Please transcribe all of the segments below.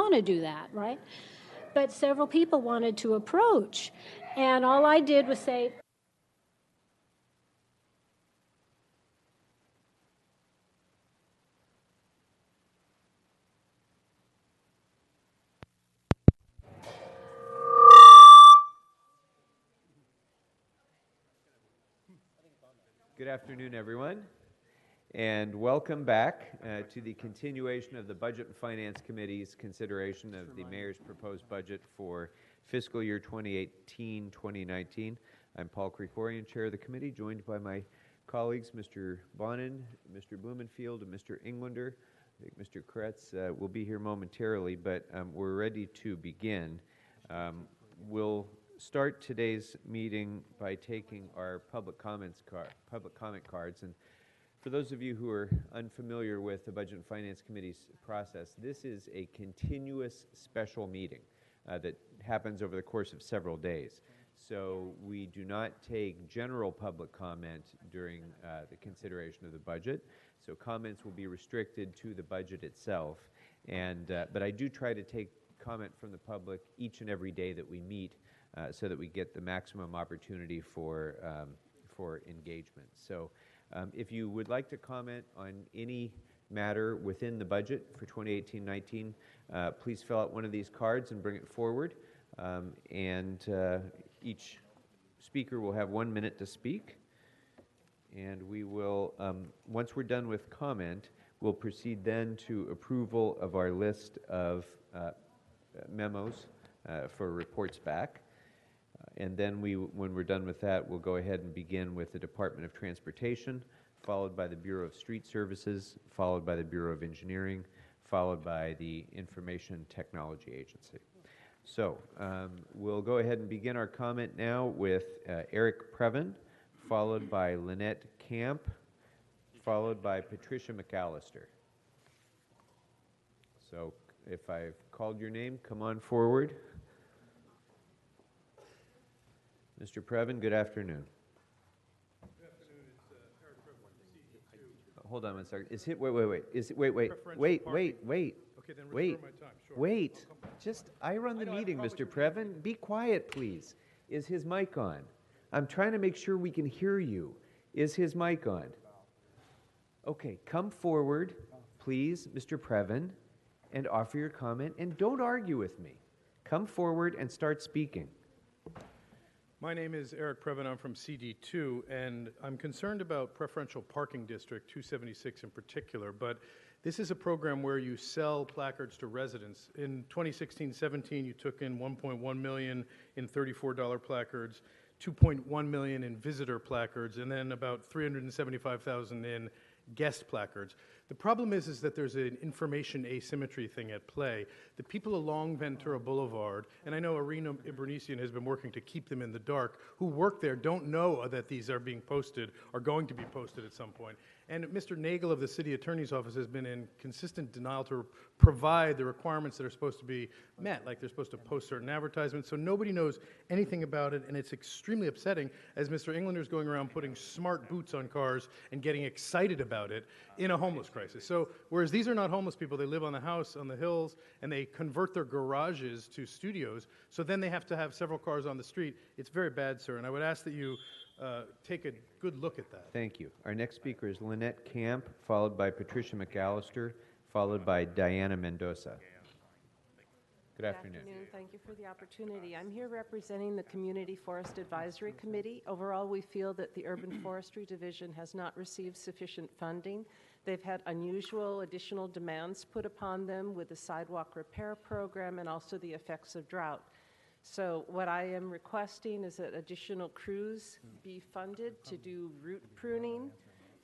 want to do that, right? But several people wanted to approach. And all I did was say, Good afternoon, everyone, and welcome back to the continuation of the Budget and Finance Committee's consideration of the Mayor's proposed budget for fiscal year 2018-2019. I'm Paul Krikorian, Chair of the Committee, joined by my colleagues, Mr. Bonin, Mr. Blumenfield, and Mr. Englander. I think Mr. Kretz will be here momentarily, but we're ready to begin. We'll start today's meeting by taking our public comment cards. And for those of you who are unfamiliar with the Budget and Finance Committee's process, this is a continuous special meeting that happens over the course of several days. So we do not take general public comment during the consideration of the budget. So comments will be restricted to the budget itself. But I do try to take comment from the public each and every day that we meet, so that we get the maximum opportunity for engagement. So if you would like to comment on any matter within the budget for 2018-19, please fill out one of these cards and bring it forward. Each speaker will have 1 minute to speak. And we will, once we're done with comment, we'll proceed then to approval of our list of memos for reports back. And then when we're done with that, we'll go ahead and begin with the Department of Transportation, followed by the Bureau of Street Services, followed by the Bureau of Engineering, followed by the Information Technology Agency. So we'll go ahead and begin our comment now with Eric Previn, followed by Lynette Camp, followed by Patricia McAllister. So if I've called your name, come on forward. Mr. Previn, good afternoon. Good afternoon. It's Eric Previn from CD2. Hold on one second. Wait. Okay, then Wait. restore my time. Sure. Wait. Just, I run the meeting, Mr. Previn. Be quiet, please. Is his mic on? I'm trying to make sure we can hear you. Is his mic on? Okay, come forward, please, Mr. Previn, and offer your comment, and don't argue with me. Come forward and start speaking. My name is Eric Previn. I'm from CD2, and I'm concerned about Preferential Parking District 276 in particular, but this is a program where you sell placards to residents. In 2016-17, you took in $1.1 million in $34 placards, $2.1 million in visitor placards, and then about $375,000 in guest placards. The problem is that there's an information asymmetry thing at play. The people along Ventura Boulevard, and I know Irina Ibranesian has been working to keep them in the dark, who work there don't know that these are being posted, are going to be posted at some point. And Mr. Nagel of the City Attorney's Office has been in consistent denial to provide the requirements that are supposed to be met, like they're supposed to post certain advertisements, so nobody knows anything about it, and it's extremely upsetting as Mr. Englander's going around putting smart boots on cars and getting excited about it in a homeless crisis. So whereas these are not homeless people, they live on the house, on the hills, and they convert their garages to studios, so then they have to have several cars on the street. It's very bad, sir, and I would ask that you take a good look at that. Thank you. Our next speaker is Lynette Camp, followed by Patricia McAllister, followed by Diana Mendoza. Good afternoon. Thank you for the opportunity. I'm here representing the Community Forest Advisory Committee. Overall, we feel that the Urban Forestry Division has not received sufficient funding. They've had unusual additional demands put upon them with the sidewalk repair program and also the effects of drought. So what I am requesting is that additional crews be funded to do root pruning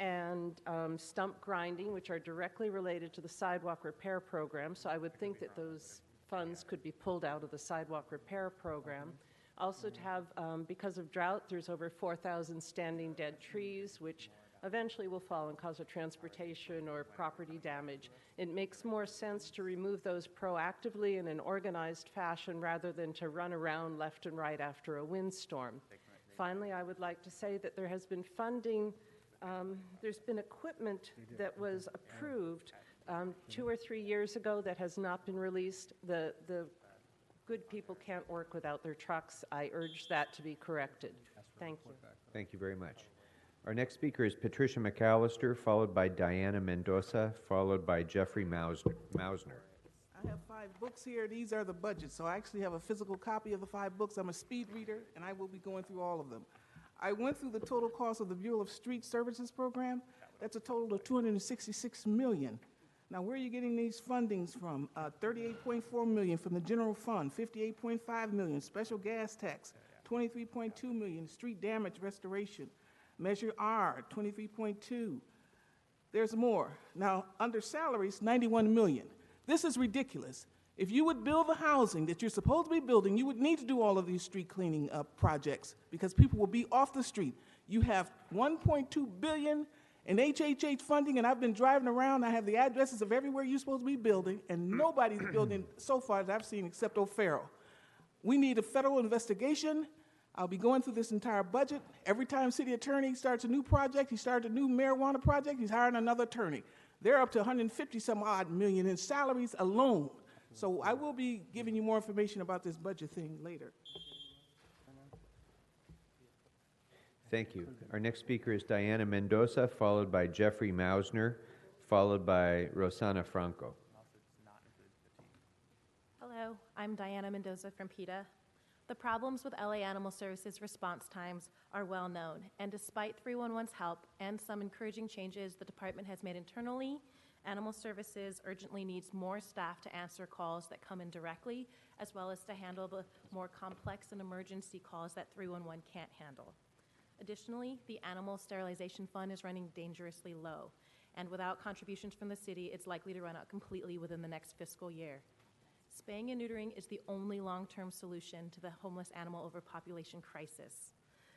and stump grinding, which are directly related to the sidewalk repair program. So I would think that those funds could be pulled out of the sidewalk repair program. Also to have, because of drought, there's over 4,000 standing dead trees, which eventually will fall and cause a transportation or property damage. It makes more sense to remove those proactively in an organized fashion rather than to run around left and right after a windstorm. Finally, I would like to say that there has been funding, there's been equipment that was approved 2 or 3 years ago that has not been released. The good people can't work without their trucks. I urge that to be corrected. Thank you. Thank you very much. Our next speaker is Patricia McAllister, followed by Diana Mendoza, followed by Jeffrey Mausner. I have 5 books here. These are the budgets. So I actually have a physical copy of the 5 books. I'm a speed reader, and I will be going through all of them. I went through the total cost of the Bureau of Street Services program. That's a total of $266 million. Now, where are you getting these fundings from? $38.4 million from the general fund, $58.5 million, special gas tax, $23.2 million, street damage restoration, Measure R, $23.2. There's more. Now, under salaries, $91 million. This is ridiculous. If you would build the housing that you're supposed to be building, you would need to do all of these street cleaning up projects because people will be off the street. You have $1.2 billion in HHH funding, and I've been driving around. I have the addresses of everywhere you're supposed to be building, and nobody's building so far that I've seen except O'Farrell. We need a federal investigation. I'll be going through this entire budget. Every time city attorney starts a new project, he starts a new marijuana project, he's hiring another attorney. They're up to 150 some odd million in salaries alone. So I will be giving you more information about this budget thing later. Thank you. Our next speaker is Diana Mendoza, followed by Jeffrey Mausner, followed by Rosanna Franco. Hello, I'm Diana Mendoza from PETA. The problems with LA Animal Services response times are well known, and despite 311's help and some encouraging changes the department has made internally, Animal Services urgently needs more staff to answer calls that come in directly, as well as to handle the more complex and emergency calls that 311 can't handle. Additionally, the Animal Sterilization Fund is running dangerously low, and without contributions from the city, it's likely to run out completely within the next fiscal year. Spaying and neutering is the only long-term solution to the homeless animal overpopulation crisis.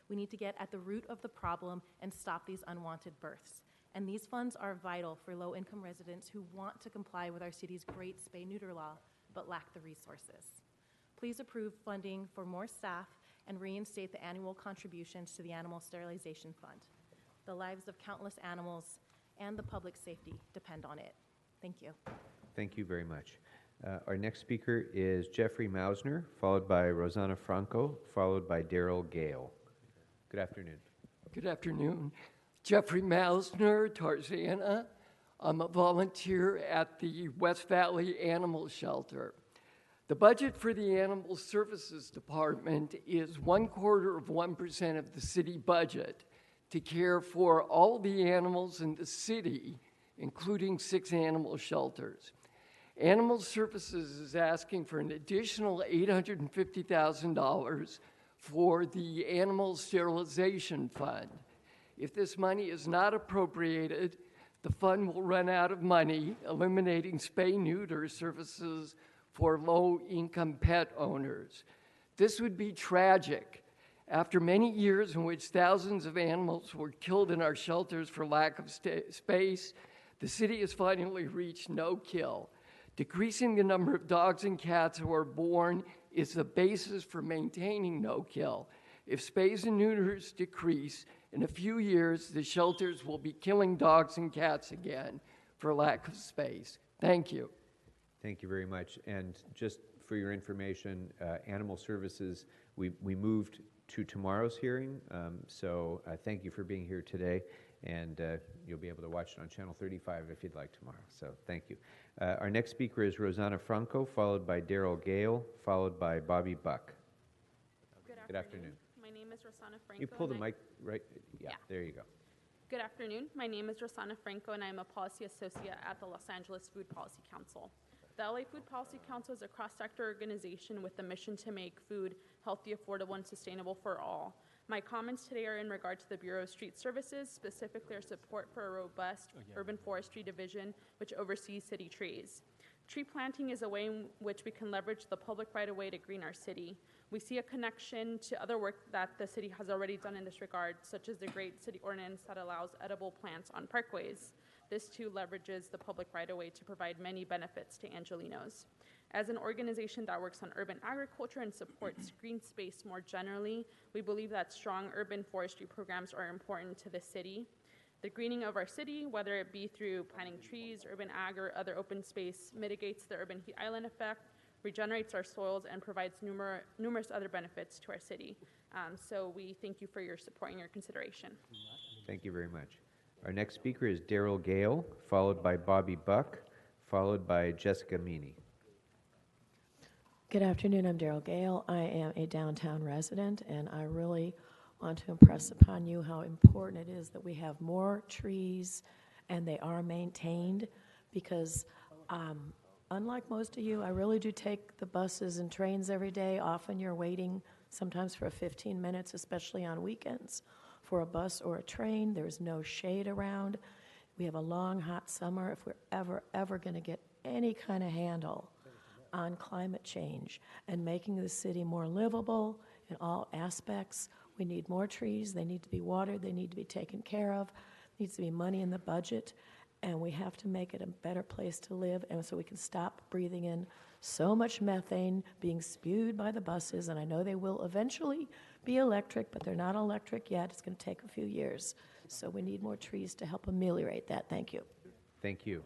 We need to get at the root of the problem and stop these unwanted births. And these funds are vital for low-income residents who want to comply with our city's great spay-neuter law, but lack the resources. Please approve funding for more staff and reinstate the annual contributions to the Animal Sterilization Fund. The lives of countless animals and the public safety depend on it. Thank you. Thank you very much. Our next speaker is Jeffrey Mausner, followed by Rosanna Franco, followed by Daryl Gale. Good afternoon. Good afternoon. Jeffrey Mausner, Tarzana. I'm a volunteer at the West Valley Animal Shelter. The budget for the Animal Services Department is 0.25% of the city budget to care for all the animals in the city, including 6 animal shelters. Animal Services is asking for an additional $850,000 for the Animal Sterilization Fund. If this money is not appropriated, the fund will run out of money, eliminating spay-neuter services for low-income pet owners. This would be tragic. After many years in which thousands of animals were killed in our shelters for lack of space, the city has finally reached no-kill. Decreasing the number of dogs and cats who are born is the basis for maintaining no-kill. If spays and neuters decrease, in a few years, the shelters will be killing dogs and cats again for lack of space. Thank you. Thank you very much. And just for your information, Animal Services, we moved to tomorrow's hearing, so thank you for being here today, and you'll be able to watch it on Channel 35 if you'd like tomorrow, so thank you. Our next speaker is Rosanna Franco, followed by Daryl Gale, followed by Bobby Buck. Good afternoon. My name is Rosanna Franco. You pull the mic right, yeah, there you go. Good afternoon. My name is Rosanna Franco, and I'm a policy associate at the Los Angeles Food Policy Council. The LA Food Policy Council is a cross-sector organization with the mission to make food healthy, affordable, and sustainable for all. My comments today are in regard to the Bureau of Street Services, specifically our support for a robust urban forestry division which oversees city trees. Tree planting is a way in which we can leverage the public right-of-way to green our city. We see a connection to other work that the city has already done in this regard, such as the great city ordinance that allows edible plants on parkways. This too leverages the public right-of-way to provide many benefits to Angelinos. As an organization that works on urban agriculture and supports green space more generally, we believe that strong urban forestry programs are important to the city. The greening of our city, whether it be through planting trees, urban ag, or other open space, mitigates the urban heat island effect, regenerates our soils, and provides numerous other benefits to our city. So we thank you for your support and your consideration. Thank you very much. Our next speaker is Daryl Gale, followed by Bobby Buck, followed by Jessica Meany. Good afternoon, I'm Daryl Gale. I am a downtown resident, and I really want to impress upon you how important it is that we have more trees and they are maintained, because unlike most of you, I really do take the buses and trains every day. Often you're waiting sometimes for 15 minutes, especially on weekends, for a bus or a train. There's no shade around. We have a long, hot summer. If we're ever going to get any kind of handle on climate change and making the city more livable in all aspects, we need more trees. They need to be watered. They need to be taken care of. There needs to be money in the budget, and we have to make it a better place to live, and so we can stop breathing in so much methane being spewed by the buses. And I know they will eventually be electric, but they're not electric yet. It's going to take a few years. So we need more trees to help ameliorate that. Thank you. Thank you.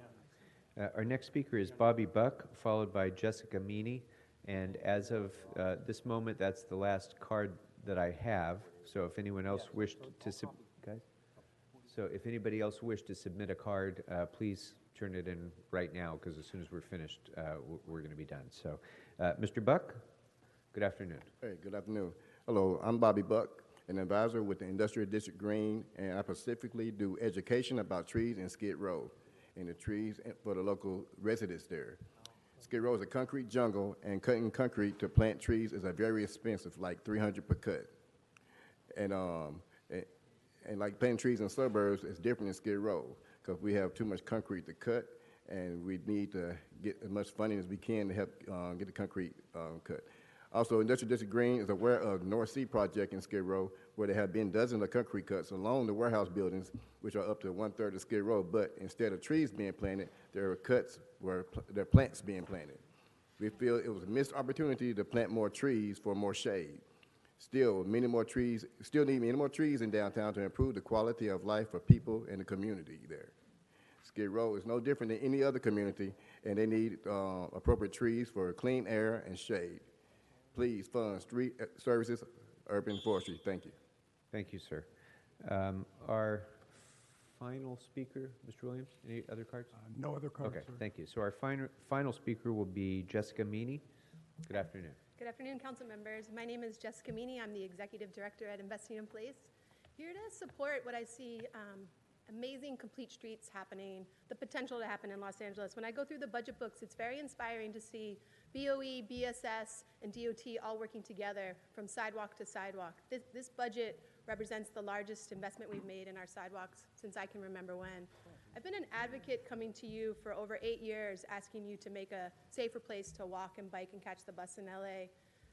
Our next speaker is Bobby Buck, followed by Jessica Meany. And as of this moment, that's the last card that I have. So if anyone else wished to if anybody else wished to submit a card, please turn it in right now, because as soon as we're finished, we're going to be done. So, Mr. Buck, good afternoon. Hey, good afternoon. Hello, I'm Bobby Buck, an advisor with the Industrial District Green, and I specifically do education about trees in Skid Row and the trees for the local residents there. Skid Row is a concrete jungle, and cutting concrete to plant trees is very expensive, like $300 per cut. And like planting trees in suburbs is different in Skid Row, because we have too much concrete to cut, and we need to get as much funding as we can to help get the concrete cut. Also, Industrial District Green is aware of North Sea project in Skid Row, where there have been dozens of concrete cuts along the warehouse buildings, which are up to 1/3 of Skid Row. But instead of trees being planted, there are cuts where there are plants being planted. We feel it was a missed opportunity to plant more trees for more shade. Still need many more trees in downtown to improve the quality of life for people in the community there. Skid Row is no different than any other community, and they need appropriate trees for clean air and shade. Please fund street services, urban forestry. Thank you. Thank you, sir. Our final speaker, Mr. Williams, any other cards? No other cards, Okay, sir. thank you. So our final speaker will be Jessica Meany. Good afternoon. Good afternoon, council members. My name is Jessica Meany. I'm the executive director at Investing in Place. Here to support what I see amazing complete streets happening, the potential to happen in Los Angeles. When I go through the budget books, it's very inspiring to see BOE, BSS, and DOT all working together from sidewalk to sidewalk. This budget represents the largest investment we've made in our sidewalks since I can remember when. I've been an advocate coming to you for over 8 years, asking you to make a safer place to walk and bike and catch the bus in LA.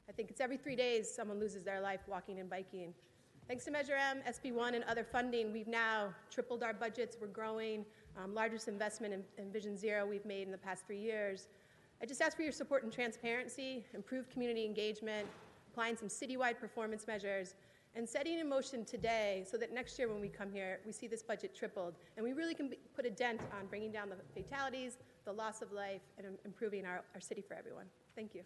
I think it's every 3 days someone loses their life walking and biking. Thanks to Measure M, SB1, and other funding, we've now tripled our budgets. We're growing, largest investment in Vision Zero we've made in the past 3 years. I just ask for your support and transparency, improved community engagement, applying some citywide performance measures, and setting in motion today so that next year when we come here, we see this budget tripled, and we really can put a dent on bringing down the fatalities, the loss of life, and improving our city for everyone. Thank you.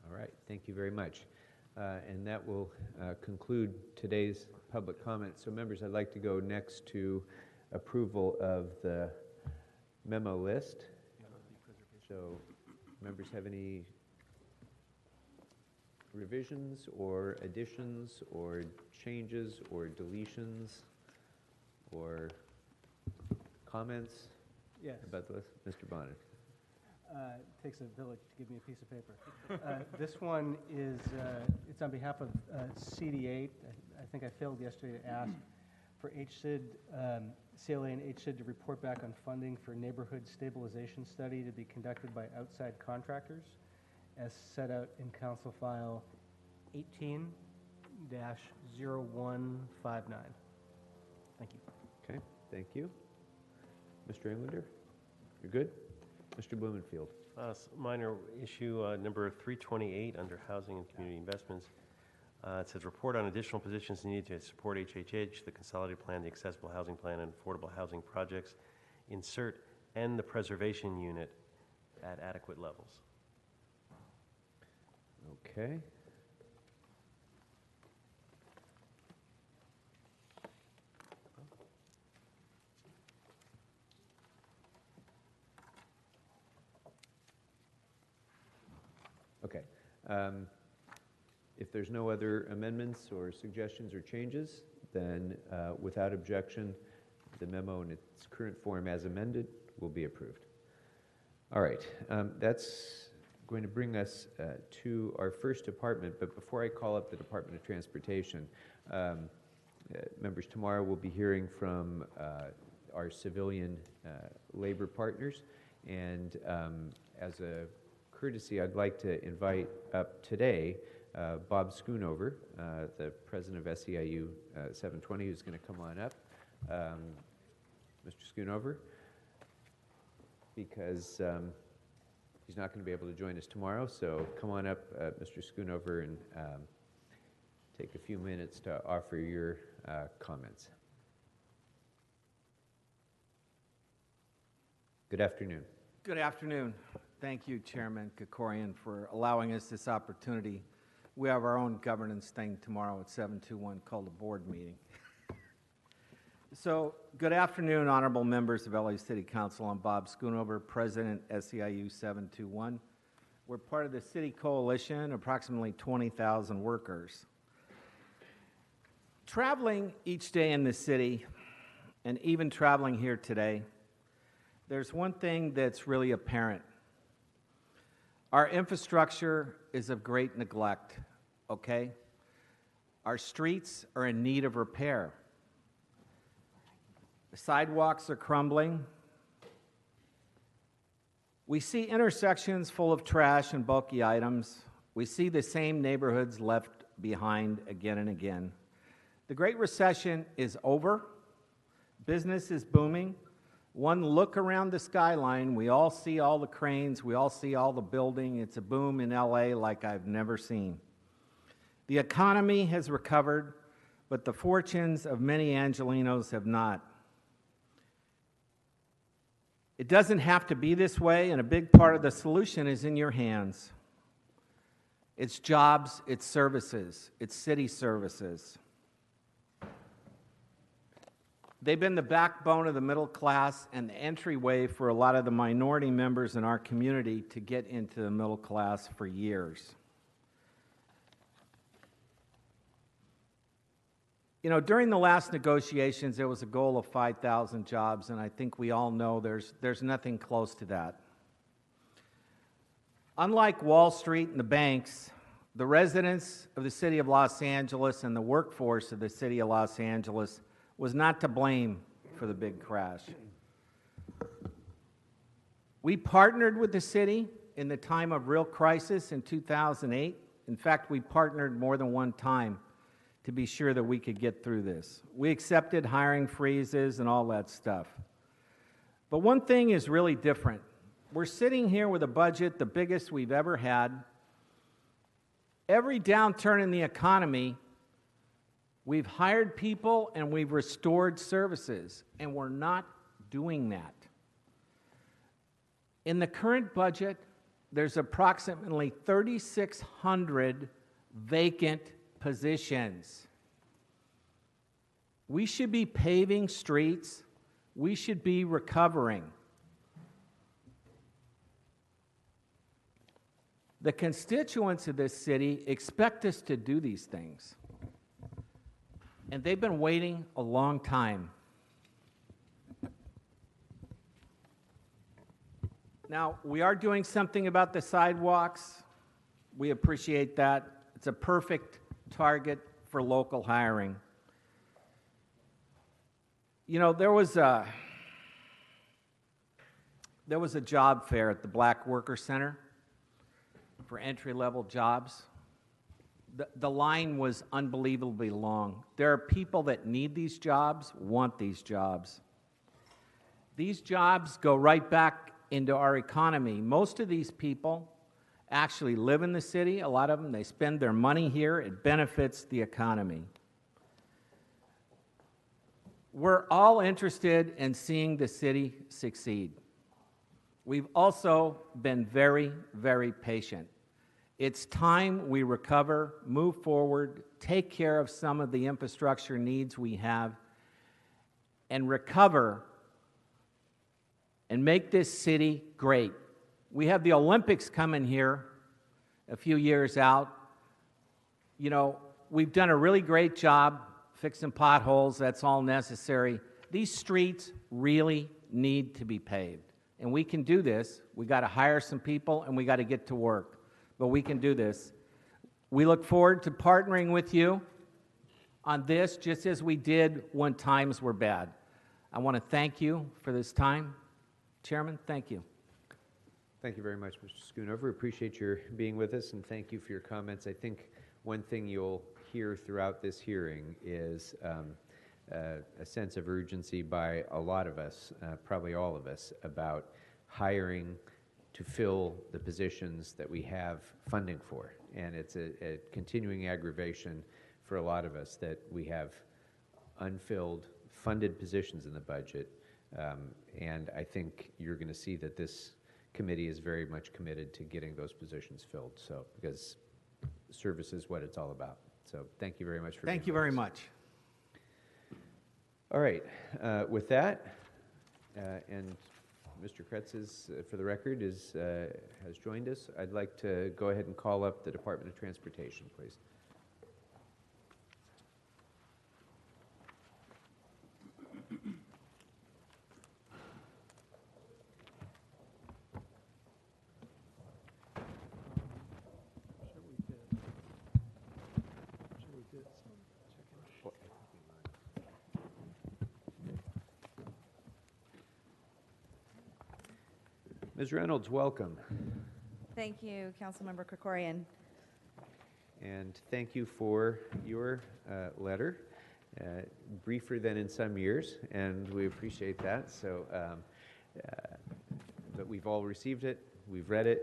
All right, thank you very much. And that will conclude today's public comment. So members, I'd like to go next to approval of the memo list. So members have any revisions or additions or changes or deletions or comments about the list? Mr. Bonnet. It takes a village to give me a piece of paper. This one is, it's on behalf of CD8. I think I failed yesterday to ask for HSID, CLA and HSID to report back on funding for neighborhood stabilization study to be conducted by outside contractors, as set out in Council File 18-0159. Thank you. Okay, thank you. Mr. Englander, you're good? Mr. Blumenfield. Minor issue number 328 under Housing and Community Investments. It says report on additional positions needed to support HHH, the Consolidated Plan, the Accessible Housing Plan, and affordable housing projects. Insert and the preservation unit at adequate levels. Okay. Okay. If there's no other amendments or suggestions or changes, then without objection, the memo in its current form as amended will be approved. All right. That's going to bring us to our first department, but before I call up the Department of Transportation, members, tomorrow we'll be hearing from our civilian labor partners, and as a courtesy, I'd like to invite up today Bob Schoonover, the president of SEIU 720, who's going to come on up. Mr. Schoonover, because he's not going to be able to join us tomorrow, so come on up, Mr. Schoonover, and take a few minutes to offer your comments. Good afternoon. Good afternoon. Thank you, Chairman Kekorian, for allowing us this opportunity. We have our own governance thing tomorrow at 721 called a board meeting. So, good afternoon, honorable members of LA City Council. I'm Bob Schoonover, President, SEIU 721. We're part of the City Coalition, approximately 20,000 workers. Traveling each day in the city, and even traveling here today, there's one thing that's really apparent. Our infrastructure is of great neglect, okay? Our streets are in need of repair. The sidewalks are crumbling. We see intersections full of trash and bulky items. We see the same neighborhoods left behind again and again. The Great Recession is over. Business is booming. One look around the skyline, we all see all the cranes, we all see all the building. It's a boom in LA like I've never seen. The economy has recovered, but the fortunes of many Angelenos have not. It doesn't have to be this way, and a big part of the solution is in your hands. It's jobs, it's services, it's city services. They've been the backbone of the middle class and the entryway for a lot of the minority members in our community to get into the middle class for years. You know, during the last negotiations, there was a goal of 5,000 jobs, and I think we all know there's nothing close to that. Unlike Wall Street and the banks, the residents of the city of Los Angeles and the workforce of the city of Los Angeles was not to blame for the big crash. We partnered with the city in the time of real crisis in 2008. In fact, we partnered more than one time to be sure that we could get through this. We accepted hiring freezes and all that stuff. But one thing is really different. We're sitting here with a budget the biggest we've ever had. Every downturn in the economy, we've hired people and we've restored services, and we're not doing that. In the current budget, there's approximately 3,600 vacant positions. We should be paving streets. We should be recovering. The constituents of this city expect us to do these things. And they've been waiting a long time. Now, we are doing something about the sidewalks. We appreciate that. It's a perfect target for local hiring. You know, there was a job fair at the Black Worker Center for entry-level jobs. The line was unbelievably long. There are people that need these jobs, want these jobs. These jobs go right back into our economy. Most of these people actually live in the city. A lot of them, they spend their money here. It benefits the economy. We're all interested in seeing the city succeed. We've also been very, very patient. It's time we recover, move forward, take care of some of the infrastructure needs we have, and recover and make this city great. We have the Olympics coming here a few years out. You know, we've done a really great job fixing potholes. That's all necessary. These streets really need to be paved. And we can do this. We got to hire some people and we got to get to work. But we can do this. We look forward to partnering with you on this, just as we did when times were bad. I want to thank you for this time. Chairman, thank you. Thank you very much, Mr. Schoonover. Appreciate your being with us, and thank you for your comments. I think one thing you'll hear throughout this hearing is a sense of urgency by a lot of us, probably all of us, about hiring to fill the positions that we have funding for. And it's a continuing aggravation for a lot of us that we have unfilled, funded positions in the budget. And I think you're going to see that this committee is very much committed to getting those positions filled. So, because service is what it's all about. So, thank you very much for being with us. Thank you very much. All right. With that, and Mr. Kretz is, for the record, has joined us. I'd like to go ahead and call up the Department of Transportation, please. Ms. Reynolds, welcome. Thank you, Councilmember Krikorian. And thank you for your letter. Briefer than in some years, and we appreciate that. So, but we've all received it, we've read it.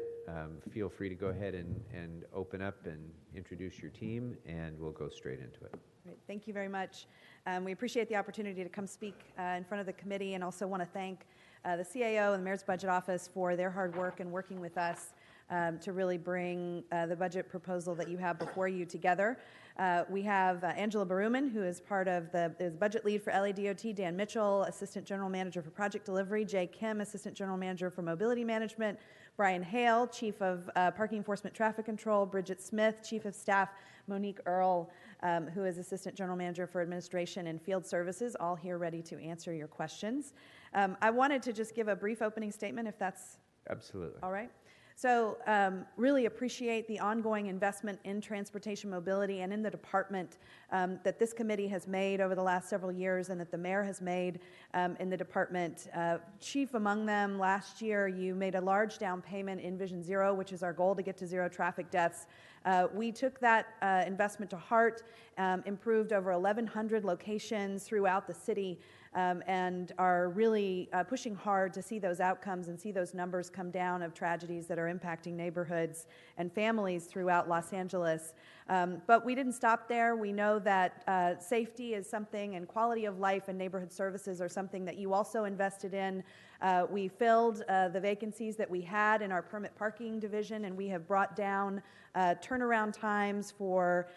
Feel free to go ahead and open up and introduce your team, and we'll go straight into it. Great. Thank you very much. We appreciate the opportunity to come speak in front of the committee, and also want to thank the CAO and the Mayor's Budget Office for their hard work and working with us to really bring the budget proposal that you have before you together. We have Angela Baruman, who is part of is budget lead for LADOT, Dan Mitchell, Assistant General Manager for Project Delivery, Jay Kim, Assistant General Manager for Mobility Management, Brian Hale, Chief of Parking Enforcement Traffic Control, Bridget Smith, Chief of Staff, Monique Earl, who is Assistant General Manager for Administration and Field Services, all here ready to answer your questions. I wanted to just give a brief opening statement, if that's absolutely all right. So really appreciate the ongoing investment in transportation mobility and in the department that this committee has made over the last several years, and that the mayor has made in the department. Chief among them, last year you made a large down payment in Vision Zero, which is our goal to get to zero traffic deaths. We took that investment to heart, improved over 1,100 locations throughout the city, and are really pushing hard to see those outcomes and see those numbers come down of tragedies that are impacting neighborhoods and families throughout Los Angeles. But we didn't stop there. We know that safety is something, and quality of life and neighborhood services are something that you also invested in. We filled the vacancies that we had in our permit parking division, and we have brought down turnaround times for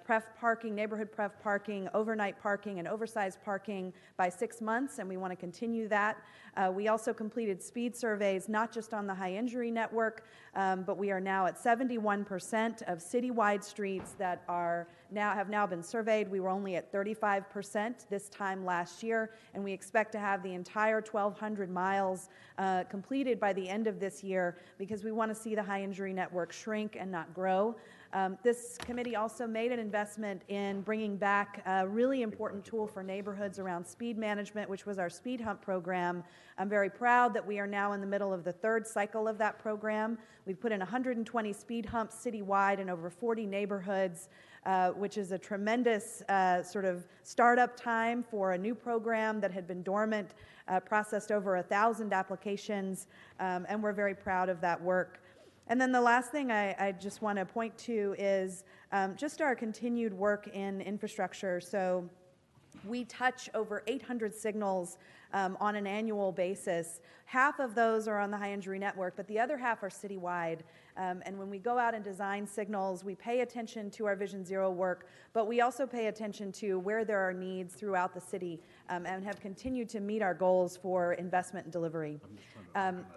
pref parking, neighborhood pref parking, overnight parking, and oversized parking by 6 months, and we want to continue that. We also completed speed surveys, not just on the high injury network, but we are now at 71% of citywide streets that have now been surveyed. We were only at 35% this time last year, and we expect to have the entire 1,200 miles completed by the end of this year, because we want to see the high injury network shrink and not grow. This committee also made an investment in bringing back a really important tool for neighborhoods around speed management, which was our speed hump program. I'm very proud that we are now in the middle of the third cycle of that program. We've put in 120 speed humps citywide in over 40 neighborhoods, which is a tremendous sort of startup time for a new program that had been dormant, processed over 1,000 applications, and we're very proud of that work. And then the last thing I just want to point to is just our continued work in infrastructure. So we touch over 800 signals on an annual basis. Half of those are on the high injury network, but the other half are citywide. And when we go out and design signals, we pay attention to our Vision Zero work, but we also pay attention to where there are needs throughout the city and have continued to meet our goals for investment and delivery.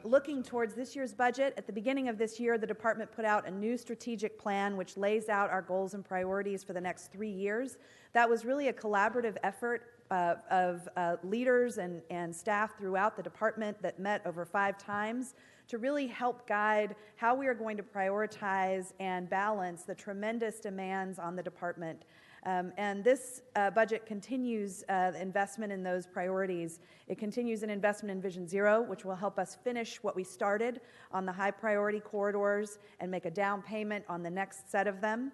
Looking towards this year's budget, at the beginning of this year, the department put out a new strategic plan which lays out our goals and priorities for the next 3 years. That was really a collaborative effort of leaders and staff throughout the department that met over 5 times to really help guide how we are going to prioritize and balance the tremendous demands on the department. And this budget continues investment in those priorities. It continues an investment in Vision Zero, which will help us finish what we started on the high priority corridors and make a down payment on the next set of them.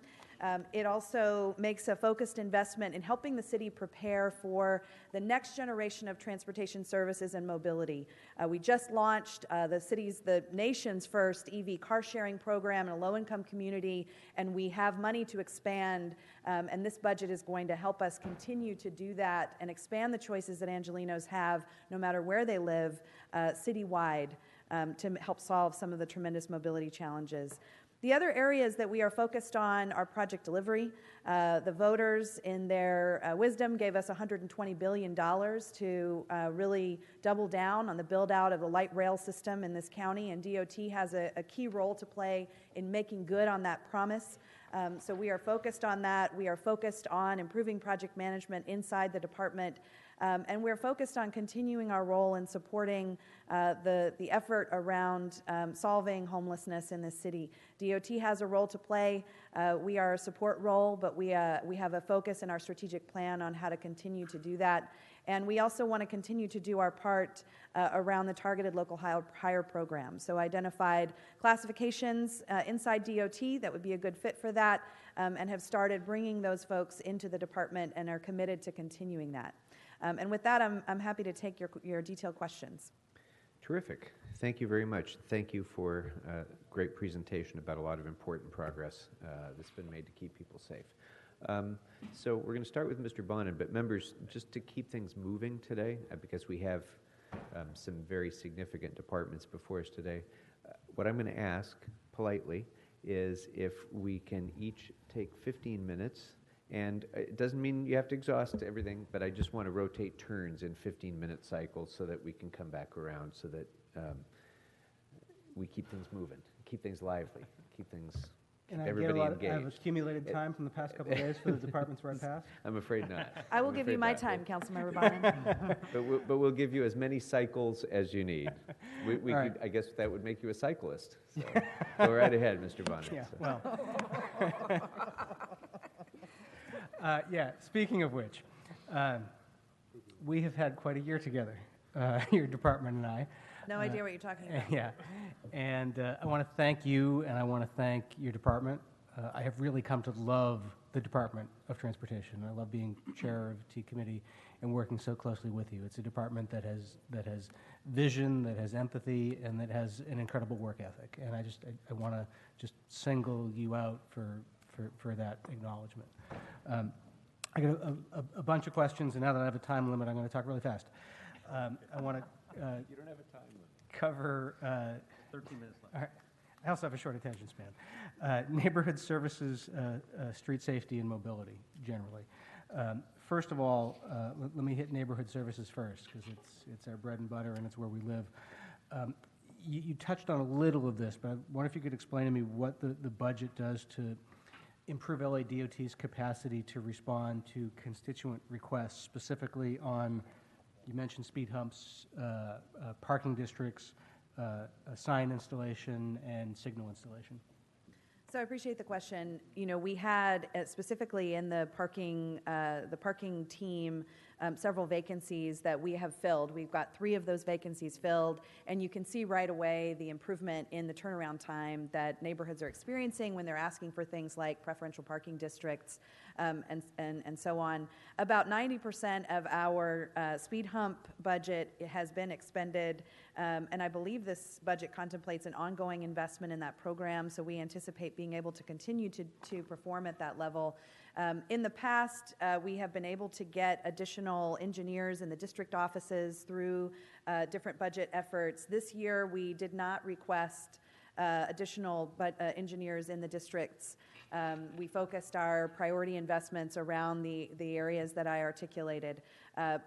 It also makes a focused investment in helping the city prepare for the next generation of transportation services and mobility. We just launched the nation's first EV car sharing program in a low-income community, and we have money to expand, and this budget is going to help us continue to do that and expand the choices that Angelenos have, no matter where they live, citywide, to help solve some of the tremendous mobility challenges. The other areas that we are focused on are project delivery. The voters, in their wisdom, gave us $120 billion to really double down on the build-out of the light rail system in this county, and DOT has a key role to play in making good on that promise. So we are focused on that. We are focused on improving project management inside the department. And we're focused on continuing our role in supporting the effort around solving homelessness in this city. DOT has a role to play. We are a support role, but we have a focus in our strategic plan on how to continue to do that. And we also want to continue to do our part around the targeted local hire program. So identified classifications inside DOT that would be a good fit for that, and have started bringing those folks into the department and are committed to continuing that. And with that, I'm happy to take your detailed questions. Terrific. Thank you very much. Thank you for a great presentation about a lot of important progress that's been made to keep people safe. So we're going to start with Mr. Bonin, but members, just to keep things moving today, because we have some very significant departments before us today, what I'm going to ask politely is if we can each take 15 minutes. And it doesn't mean you have to exhaust everything, but I just want to rotate turns in 15-minute cycles so that we can come back around, so that we keep things moving, keep things lively, keep everybody engaged. I have accumulated time from the past couple of days for the departments where I passed? I'm afraid not. I will give you my time, Councilmember Bonin. But we'll give you as many cycles as you need. We Right. could, I guess that would make you a cyclist. So go right ahead, Mr. Bonin. Yeah, So. well. Speaking of which, we have had quite a year together, your department and I. No idea what you're talking about. Yeah, and I want to thank you, and I want to thank your department. I have really come to love the Department of Transportation. I love being chair of T Committee and working so closely with you. It's a department that has vision, that has empathy, and that has an incredible work ethic. And I want to just single you out for that acknowledgement. I got a bunch of questions, and now that I have a time limit, I'm going to talk really fast. I want to You don't have a time limit. cover 13 minutes left. all right. I also have a short attention span. Neighborhood services, street safety, and mobility, generally. First of all, let me hit neighborhood services first, because it's our bread and butter and it's where we live. You touched on a little of this, but I wonder if you could explain to me what the budget does to improve LA DOT's capacity to respond to constituent requests, specifically on, you mentioned speed humps, parking districts, sign installation, and signal installation. So I appreciate the question. You know, we had specifically in the parking team several vacancies that we have filled. We've got 3 of those vacancies filled, and you can see right away the improvement in the turnaround time that neighborhoods are experiencing when they're asking for things like preferential parking districts and so on. About 90% of our speed hump budget has been expended, and I believe this budget contemplates an ongoing investment in that program, so we anticipate being able to continue to perform at that level. In the past, we have been able to get additional engineers in the district offices through different budget efforts. This year, we did not request additional engineers in the districts. We focused our priority investments around the areas that I articulated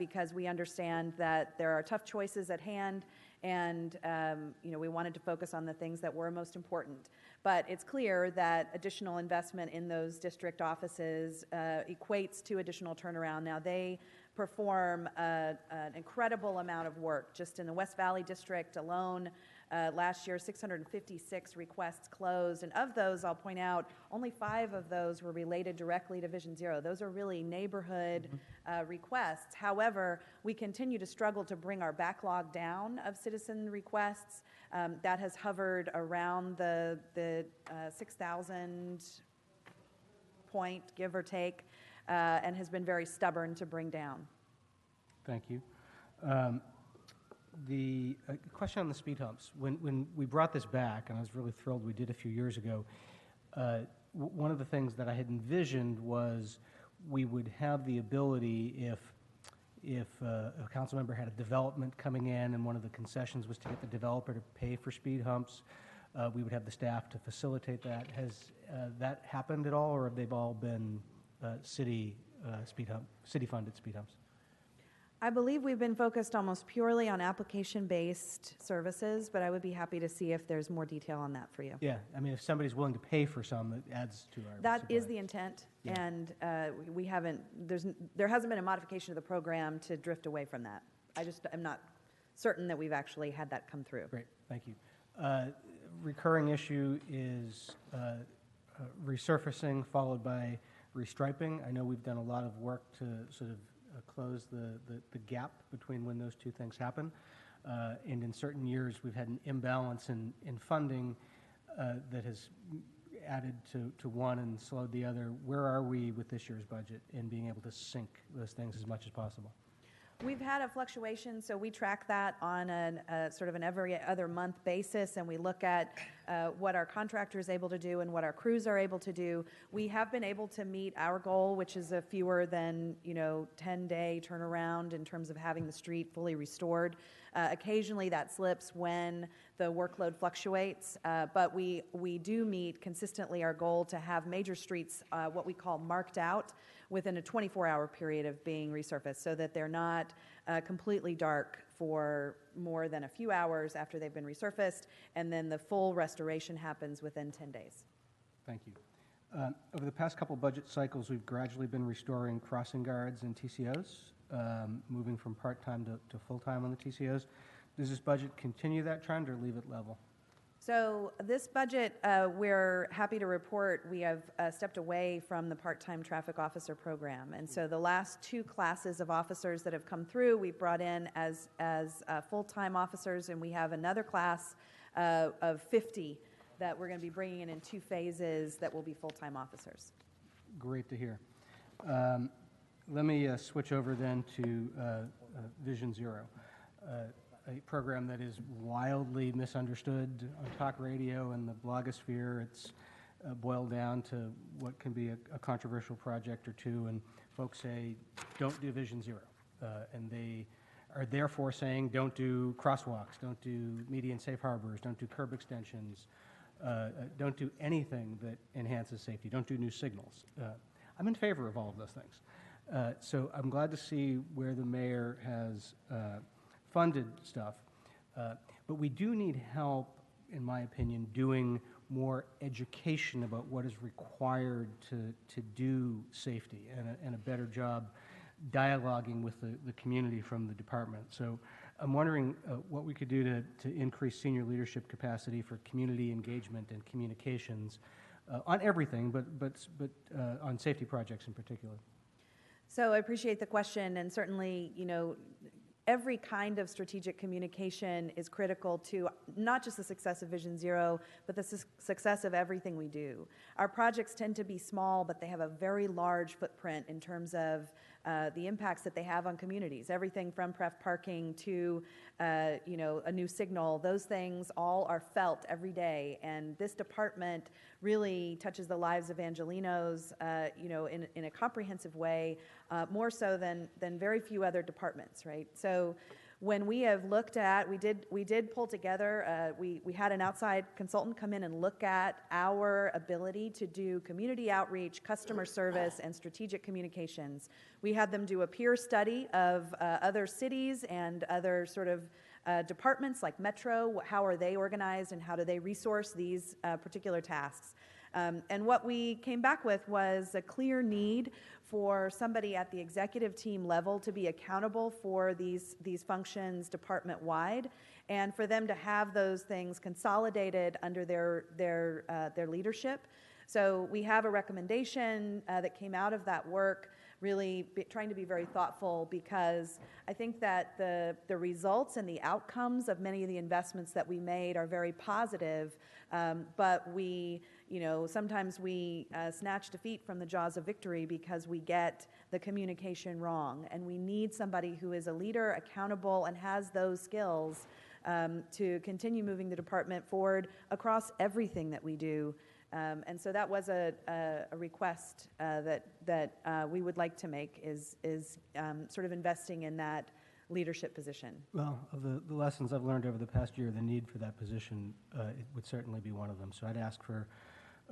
because we understand that there are tough choices at hand, and we wanted to focus on the things that were most important. But it's clear that additional investment in those district offices equates to additional turnaround. Now, they perform an incredible amount of work. Just in the West Valley District alone, last year, 656 requests closed, and of those, I'll point out, only 5 of those were related directly to Vision Zero. Those are really neighborhood requests. However, we continue to struggle to bring our backlog down of citizen requests. That has hovered around the 6,000 point, give or take, and has been very stubborn to bring down. Thank you. The question on the speed humps. When we brought this back, and I was really thrilled we did a few years ago, one of the things that I had envisioned was we would have the ability, if a council member had a development coming in and one of the concessions was to get the developer to pay for speed humps, we would have the staff to facilitate that. Has that happened at all, or have they all been city-funded speed humps? I believe we've been focused almost purely on application-based services, but I would be happy to see if there's more detail on that for you. Yeah, I mean, if somebody's willing to pay for some, it adds to our That supply. is the intent, Yeah. and we haven't, there hasn't been a modification of the program to drift away from that. I'm not certain that we've actually had that come through. Great, thank you. Recurring issue is resurfacing followed by restriping. I know we've done a lot of work to sort of close the gap between when those two things happen. And in certain years, we've had an imbalance in funding that has added to one and slowed the other. Where are we with this year's budget in being able to sync those things as much as possible? We've had a fluctuation, so we track that on a sort of an every other month basis, and we look at what our contractor is able to do and what our crews are able to do. We have been able to meet our goal, which is a fewer than 10-day turnaround in terms of having the street fully restored. Occasionally that slips when the workload fluctuates, but we do meet consistently our goal to have major streets, what we call marked out, within a 24-hour period of being resurfaced, so that they're not completely dark for more than a few hours after they've been resurfaced, and then the full restoration happens within 10 days. Thank you. Over the past couple budget cycles, we've gradually been restoring crossing guards and TCOs, moving from part-time to full-time on the TCOs. Does this budget continue that trend or leave it level? So this budget, we're happy to report we have stepped away from the part-time traffic officer program. And so the last 2 classes of officers that have come through, we've brought in as full-time officers, and we have another class of 50 that we're going to be bringing in 2 phases that will be full-time officers. Great to hear. Let me switch over then to Vision Zero. A program that is wildly misunderstood on talk radio and the blogosphere. It's boiled down to what can be a controversial project or two, and folks say, don't do Vision Zero. And they are therefore saying, don't do crosswalks, don't do median safe harbors, don't do curb extensions, don't do anything that enhances safety, don't do new signals. I'm in favor of all of those things. So I'm glad to see where the mayor has funded stuff, but we do need help, in my opinion, doing more education about what is required to do safety and a better job dialoguing with the community from the department. So I'm wondering what we could do to increase senior leadership capacity for community engagement and communications on everything, but on safety projects in particular. So I appreciate the question, and certainly, every kind of strategic communication is critical to not just the success of Vision Zero, but the success of everything we do. Our projects tend to be small, but they have a very large footprint in terms of the impacts that they have on communities. Everything from pref parking to, a new signal, those things all are felt every day. And this department really touches the lives of Angelinos, in a comprehensive way, more so than very few other departments, right? So when we have looked at, we did pull together, we had an outside consultant come in and look at our ability to do community outreach, customer service, and strategic communications. We had them do a peer study of other cities and other sort of departments like Metro, how are they organized and how do they resource these particular tasks. And what we came back with was a clear need for somebody at the executive team level to be accountable for these functions department-wide, and for them to have those things consolidated under their leadership. So we have a recommendation that came out of that work, really trying to be very thoughtful, because I think that the results and the outcomes of many of the investments that we made are very positive, but sometimes we snatch defeat from the jaws of victory because we get the communication wrong. And we need somebody who is a leader, accountable, and has those skills to continue moving the department forward across everything that we do. And so that was a request that we would like to make, is sort of investing in that leadership position. Well, of the lessons I've learned over the past year, the need for that position, it would certainly be one of them. So I'd ask for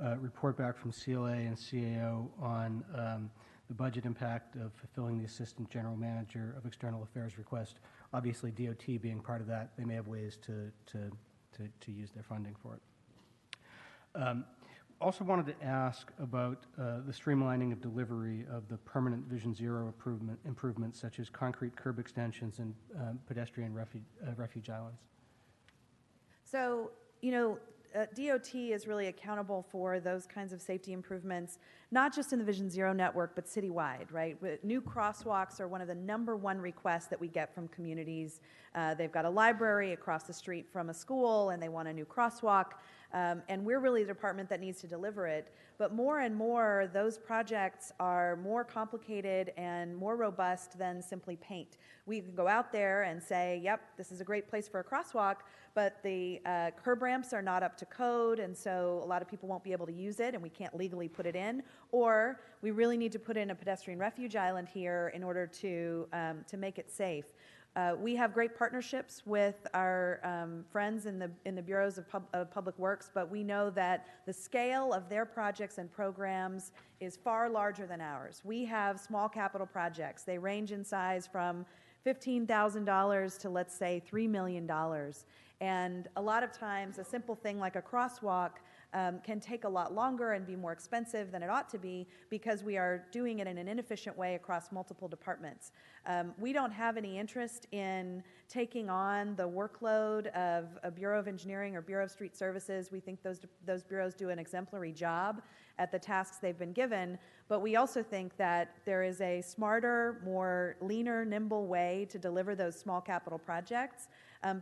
a report back from CLA and CAO on the budget impact of fulfilling the Assistant General Manager of External Affairs request. Obviously, DOT being part of that, they may have ways to use their funding for it. Also wanted to ask about the streamlining of delivery of the permanent Vision Zero improvements, such as concrete curb extensions and pedestrian refuge islands. So, DOT is really accountable for those kinds of safety improvements, not just in the Vision Zero network, but citywide, right? New crosswalks are one of the #1 requests that we get from communities. They've got a library across the street from a school, and they want a new crosswalk. And we're really the department that needs to deliver it. But more and more, those projects are more complicated and more robust than simply paint. We can go out there and say, yep, this is a great place for a crosswalk, but the curb ramps are not up to code, and so a lot of people won't be able to use it, and we can't legally put it in. Or we really need to put in a pedestrian refuge island here in order to make it safe. We have great partnerships with our friends in the bureaus of Public Works, but we know that the scale of their projects and programs is far larger than ours. We have small capital projects. They range in size from $15,000 to, let's say, $3 million. And a lot of times, a simple thing like a crosswalk can take a lot longer and be more expensive than it ought to be, because we are doing it in an inefficient way across multiple departments. We don't have any interest in taking on the workload of a Bureau of Engineering or Bureau of Street Services. We think those bureaus do an exemplary job at the tasks they've been given, but we also think that there is a smarter, more leaner, nimble way to deliver those small capital projects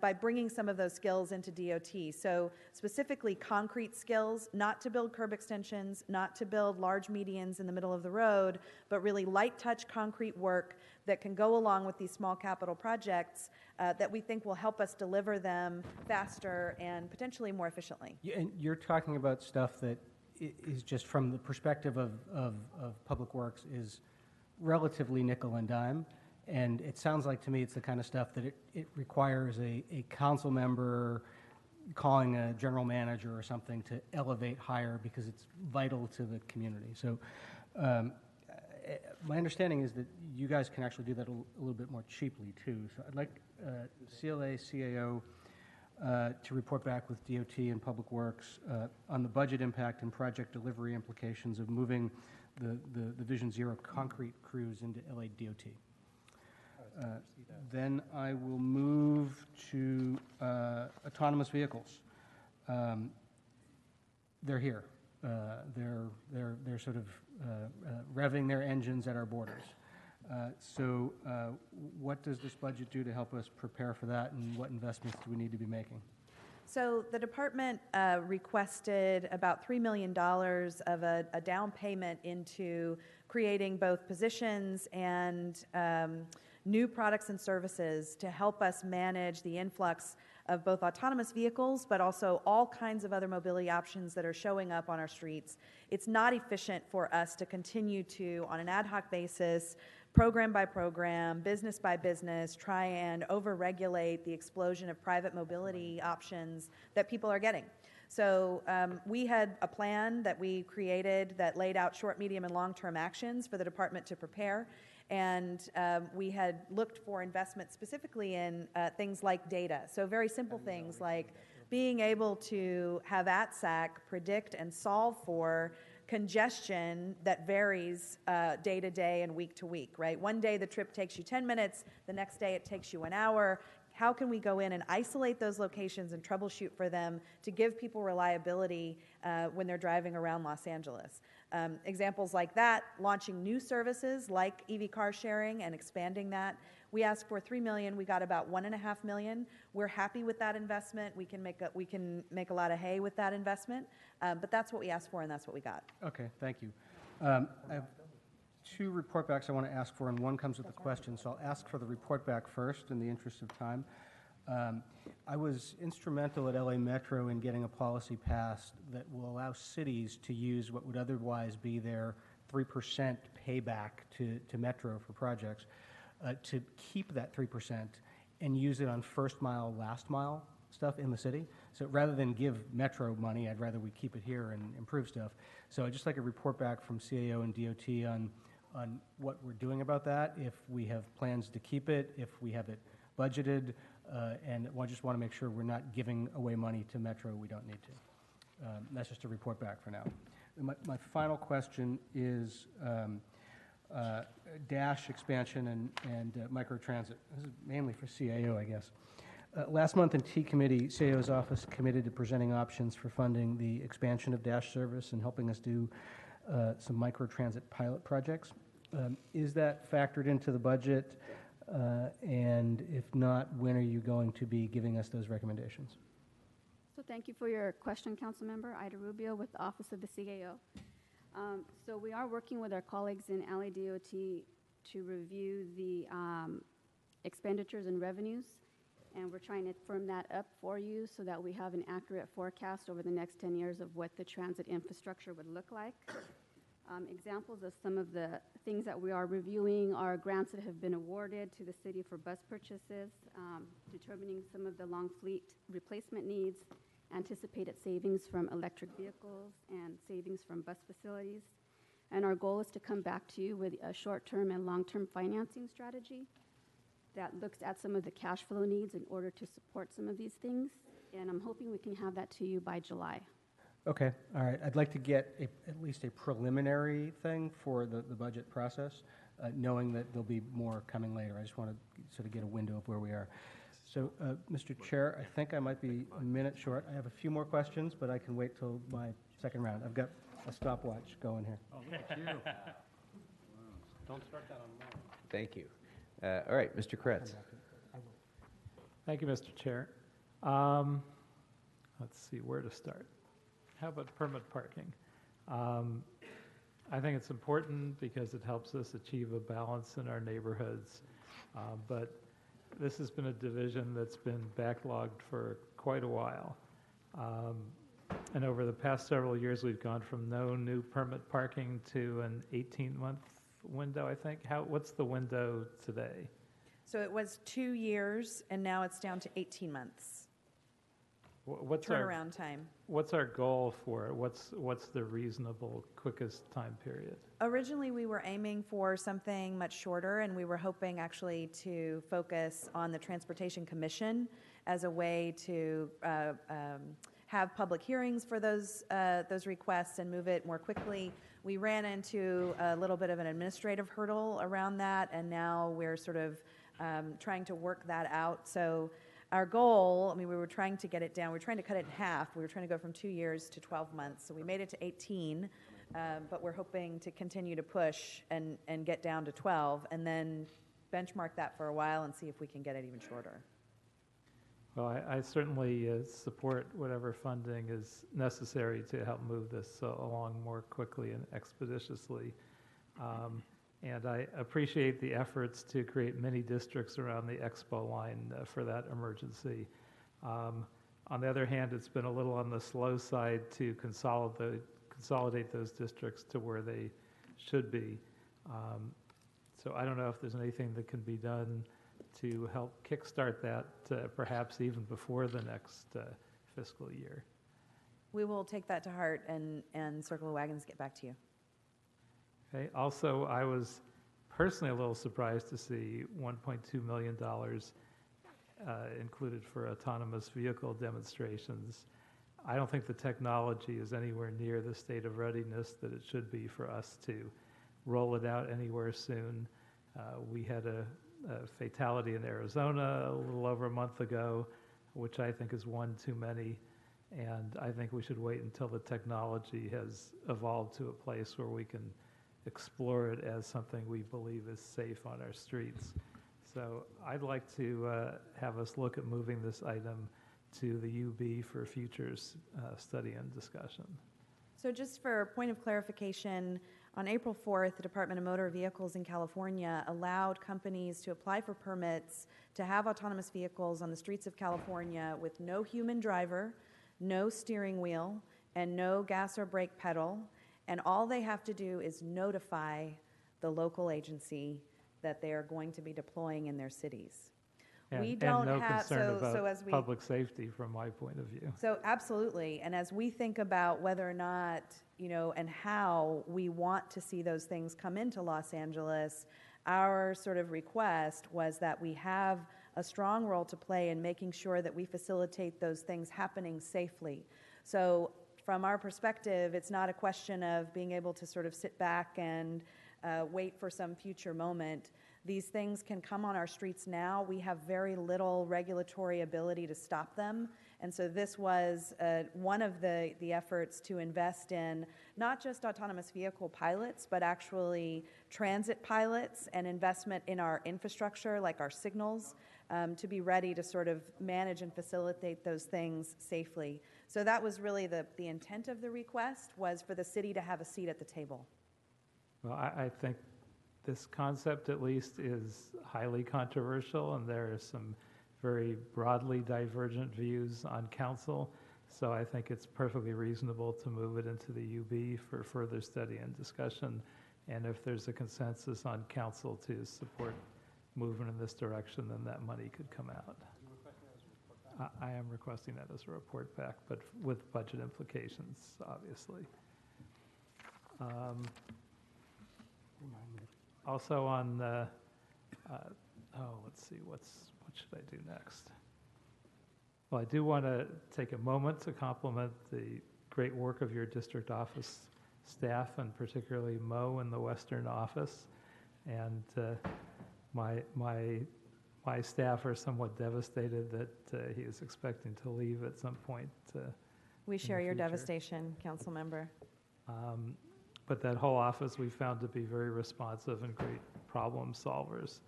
by bringing some of those skills into DOT. So specifically concrete skills, not to build curb extensions, not to build large medians in the middle of the road, but really light touch concrete work that can go along with these small capital projects that we think will help us deliver them faster and potentially more efficiently. And you're talking about stuff that is just from the perspective of Public Works is relatively nickel and dime. And it sounds like to me it's the kind of stuff that it requires a council member calling a general manager or something to elevate higher, because it's vital to the community. So my understanding is that you guys can actually do that a little bit more cheaply too. So I'd like CLA, CAO to report back with DOT and Public Works on the budget impact and project delivery implications of moving the Vision Zero concrete crews into LA DOT. Then I will move to autonomous vehicles. They're here. They're sort of revving their engines at our borders. What does this budget do to help us prepare for that, and what investments do we need to be making? So the department requested about $3 million of a down payment into creating both positions and new products and services to help us manage the influx of both autonomous vehicles, but also all kinds of other mobility options that are showing up on our streets. It's not efficient for us to continue to, on an ad hoc basis, program by program, business by business, try and over-regulate the explosion of private mobility options that people are getting. So we had a plan that we created that laid out short, medium, and long-term actions for the department to prepare. And we had looked for investment specifically in things like data. So very simple things like being able to have ATSAC predict and solve for congestion that varies day to day and week to week, right? One day the trip takes you 10 minutes, the next day it takes you an hour. How can we go in and isolate those locations and troubleshoot for them to give people reliability when they're driving around Los Angeles? Examples like that, launching new services like EV car sharing and expanding that. We asked for $3 million. We got about $1.5 million. We're happy with that investment. We can make a lot of hay with that investment, but that's what we asked for, and that's what we got. Okay, thank you. I have two report backs I want to ask for, and one comes with a question, so I'll ask for the report back first in the interest of time. I was instrumental at LA Metro in getting a policy passed that will allow cities to use what would otherwise be their 3% payback to Metro for projects, to keep that 3% and use it on first mile, last mile stuff in the city. So rather than give Metro money, I'd rather we keep it here and improve stuff. So I'd just like a report back from CAO and DOT on what we're doing about that, if we have plans to keep it, if we have it budgeted, and I just want to make sure we're not giving away money to Metro we don't need to. That's just a report back for now. My final question is DASH expansion and microtransit. This is mainly for CAO, I guess. Last month in T Committee, CAO's office committed to presenting options for funding the expansion of DASH service and helping us do some microtransit pilot projects. Is that factored into the budget? And if not, when are you going to be giving us those recommendations? So thank you for your question, Councilmember Ida Rubio with the Office of the CAO. So we are working with our colleagues in LA DOT to review the expenditures and revenues, and we're trying to firm that up for you so that we have an accurate forecast over the next 10 years of what the transit infrastructure would look like. Examples of some of the things that we are reviewing are grants that have been awarded to the city for bus purchases, determining some of the long fleet replacement needs, anticipated savings from electric vehicles, and savings from bus facilities. And our goal is to come back to you with a short-term and long-term financing strategy that looks at some of the cash flow needs in order to support some of these things. And I'm hoping we can have that to you by July. Okay, all right. I'd like to get at least a preliminary thing for the budget process, knowing that there'll be more coming later. I just want to sort of get a window of where we are. So, Mr. Chair, I think I might be a minute short. I have a few more questions, but I can wait till my second round. I've got a stopwatch going here. Oh, look at you. Don't start that on me. Thank you. All right, Mr. Kretz. Thank you, Mr. Chair. Let's see where to start. How about permit parking? I think it's important because it helps us achieve a balance in our neighborhoods. But this has been a division that's been backlogged for quite a while. And over the past several years, we've gone from no new permit parking to an 18-month window, I think. What's the window today? So it was 2 years, and now it's down to 18 months. What's turnaround time? What's our goal for it? What's the reasonable, quickest time period? Originally, we were aiming for something much shorter, and we were hoping actually to focus on the Transportation Commission as a way to have public hearings for those requests and move it more quickly. We ran into a little bit of an administrative hurdle around that, and now we're sort of trying to work that out. So our goal, we were trying to get it down. We were trying to cut it in half. We were trying to go from 2 years to 12 months. So we made it to 18. but we're hoping to continue to push and get down to 12, and then benchmark that for a while and see if we can get it even shorter. Well, I certainly support whatever funding is necessary to help move this along more quickly and expeditiously. And I appreciate the efforts to create mini districts around the expo line for that emergency. On the other hand, it's been a little on the slow side to consolidate those districts to where they should be. So I don't know if there's anything that can be done to help kickstart that, perhaps even before the next fiscal year. We will take that to heart and circle the wagons, get back to you. Okay. Also, I was personally a little surprised to see $1.2 million included for autonomous vehicle demonstrations. I don't think the technology is anywhere near the state of readiness that it should be for us to roll it out anywhere soon. We had a fatality in Arizona a little over a month ago, which I think is one too many. And I think we should wait until the technology has evolved to a place where we can explore it as something we believe is safe on our streets. So I'd like to have us look at moving this item to the UB for future study and discussion. So just for a point of clarification, on April 4th, the Department of Motor Vehicles in California allowed companies to apply for permits to have autonomous vehicles on the streets of California with no human driver, no steering wheel, and no gas or brake pedal. And all they have to do is notify the local agency that they are going to be deploying in their cities. And no concern about public safety from my point of view. So absolutely, and as we think about whether or not, and how we want to see those things come into Los Angeles, our sort of request was that we have a strong role to play in making sure that we facilitate those things happening safely. So from our perspective, it's not a question of being able to sort of sit back and wait for some future moment. These things can come on our streets now. We have very little regulatory ability to stop them. And so this was one of the efforts to invest in not just autonomous vehicle pilots, but actually transit pilots and investment in our infrastructure, like our signals, to be ready to sort of manage and facilitate those things safely. So that was really the intent of the request, was for the city to have a seat at the table. Well, I think this concept, at least, is highly controversial, and there are some very broadly divergent views on council. So I think it's perfectly reasonable to move it into the UB for further study and discussion. And if there's a consensus on council to support movement in this direction, then that money could come out. I am requesting that as a report back, but with budget implications, obviously. Also on, let's see, what should I do next? Well, I do want to take a moment to compliment the great work of your district office staff, and particularly Mo in the Western office. And my staff are somewhat devastated that he is expecting to leave at some point. We share your devastation, council member. But that whole office we found to be very responsive and great problem solvers.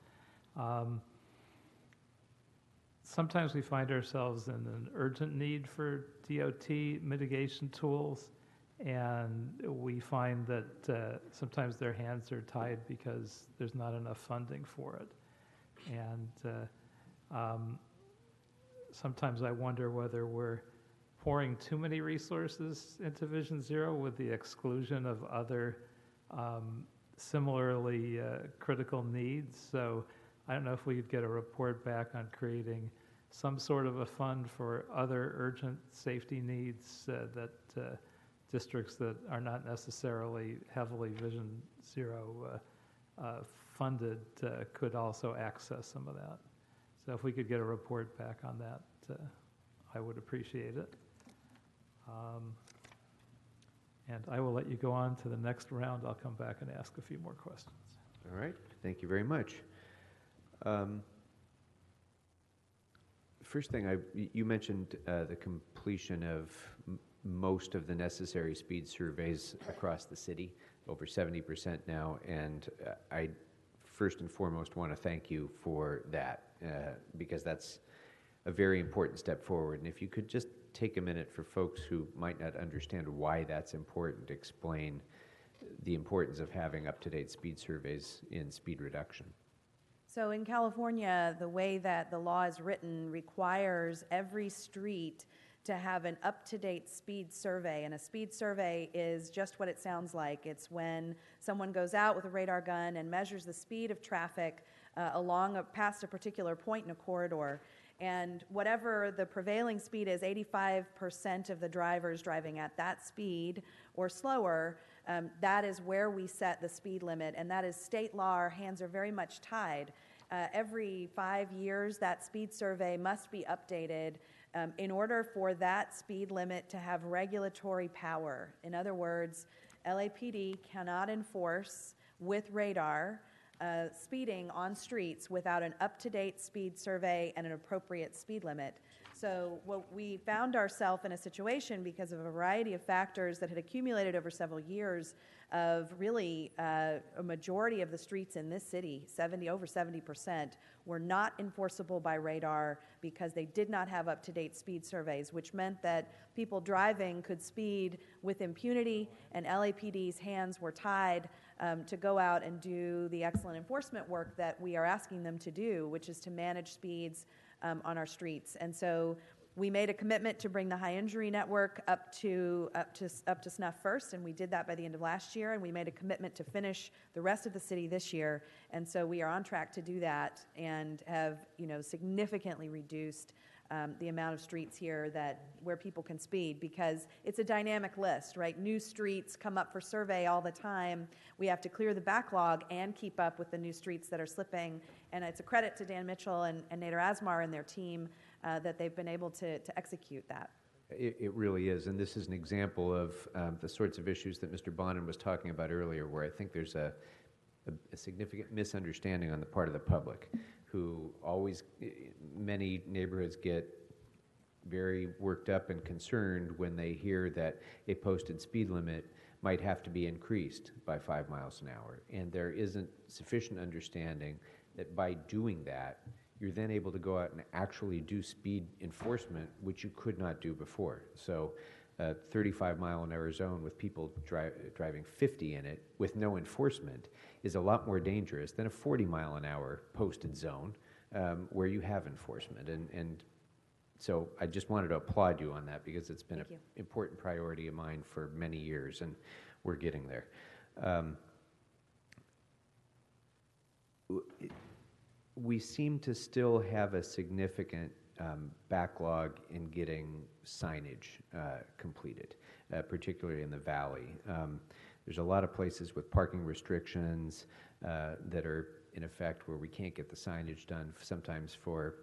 Sometimes we find ourselves in an urgent need for DOT mitigation tools, and we find that sometimes their hands are tied because there's not enough funding for it. And sometimes I wonder whether we're pouring too many resources into Vision Zero with the exclusion of other similarly critical needs. So I don't know if we could get a report back on creating some sort of a fund for other urgent safety needs that districts that are not necessarily heavily Vision Zero funded could also access some of that. So if we could get a report back on that, I would appreciate it. And I will let you go on to the next round. I'll come back and ask a few more questions. All right, thank you very much. First thing, you mentioned the completion of most of the necessary speed surveys across the city, over 70% now, and I first and foremost want to thank you for that, because that's a very important step forward. And if you could just take a minute for folks who might not understand why that's important, explain the importance of having up-to-date speed surveys in speed reduction. So in California, the way that the law is written requires every street to have an up-to-date speed survey, and a speed survey is just what it sounds like. It's when someone goes out with a radar gun and measures the speed of traffic past a particular point in a corridor, and whatever the prevailing speed is, 85% of the drivers driving at that speed or slower, that is where we set the speed limit, and that is state law. Our hands are very much tied. Every 5 years, that speed survey must be updated in order for that speed limit to have regulatory power. In other words, LAPD cannot enforce with radar speeding on streets without an up-to-date speed survey and an appropriate speed limit. So what we found ourselves in a situation because of a variety of factors that had accumulated over several years of really a majority of the streets in this city, over 70%, were not enforceable by radar because they did not have up-to-date speed surveys, which meant that people driving could speed with impunity, and LAPD's hands were tied to go out and do the excellent enforcement work that we are asking them to do, which is to manage speeds on our streets. And so we made a commitment to bring the high injury network up to snuff first, and we did that by the end of last year, and we made a commitment to finish the rest of the city this year. And so we are on track to do that and have, significantly reduced the amount of streets here where people can speed, because it's a dynamic list, right? New streets come up for survey all the time. We have to clear the backlog and keep up with the new streets that are slipping. And it's a credit to Dan Mitchell and Nader Asmar and their team that they've been able to execute that. It really is, and this is an example of the sorts of issues that Mr. Bonin was talking about earlier, where I think there's a significant misunderstanding on the part of the public, who many neighborhoods get very worked up and concerned when they hear that a posted speed limit might have to be increased by 5 miles an hour. And there isn't sufficient understanding that by doing that, you're then able to go out and actually do speed enforcement, which you could not do before. So a 35-mile-an-hour zone with people driving 50 in it with no enforcement is a lot more dangerous than a 40-mile-an-hour posted zone where you have enforcement. And so I just wanted to applaud you on that, because it's been an important priority of mine for many years, and we're getting there. We seem to still have a significant backlog in getting signage completed, particularly in the valley. There's a lot of places with parking restrictions that are in effect where we can't get the signage done sometimes for,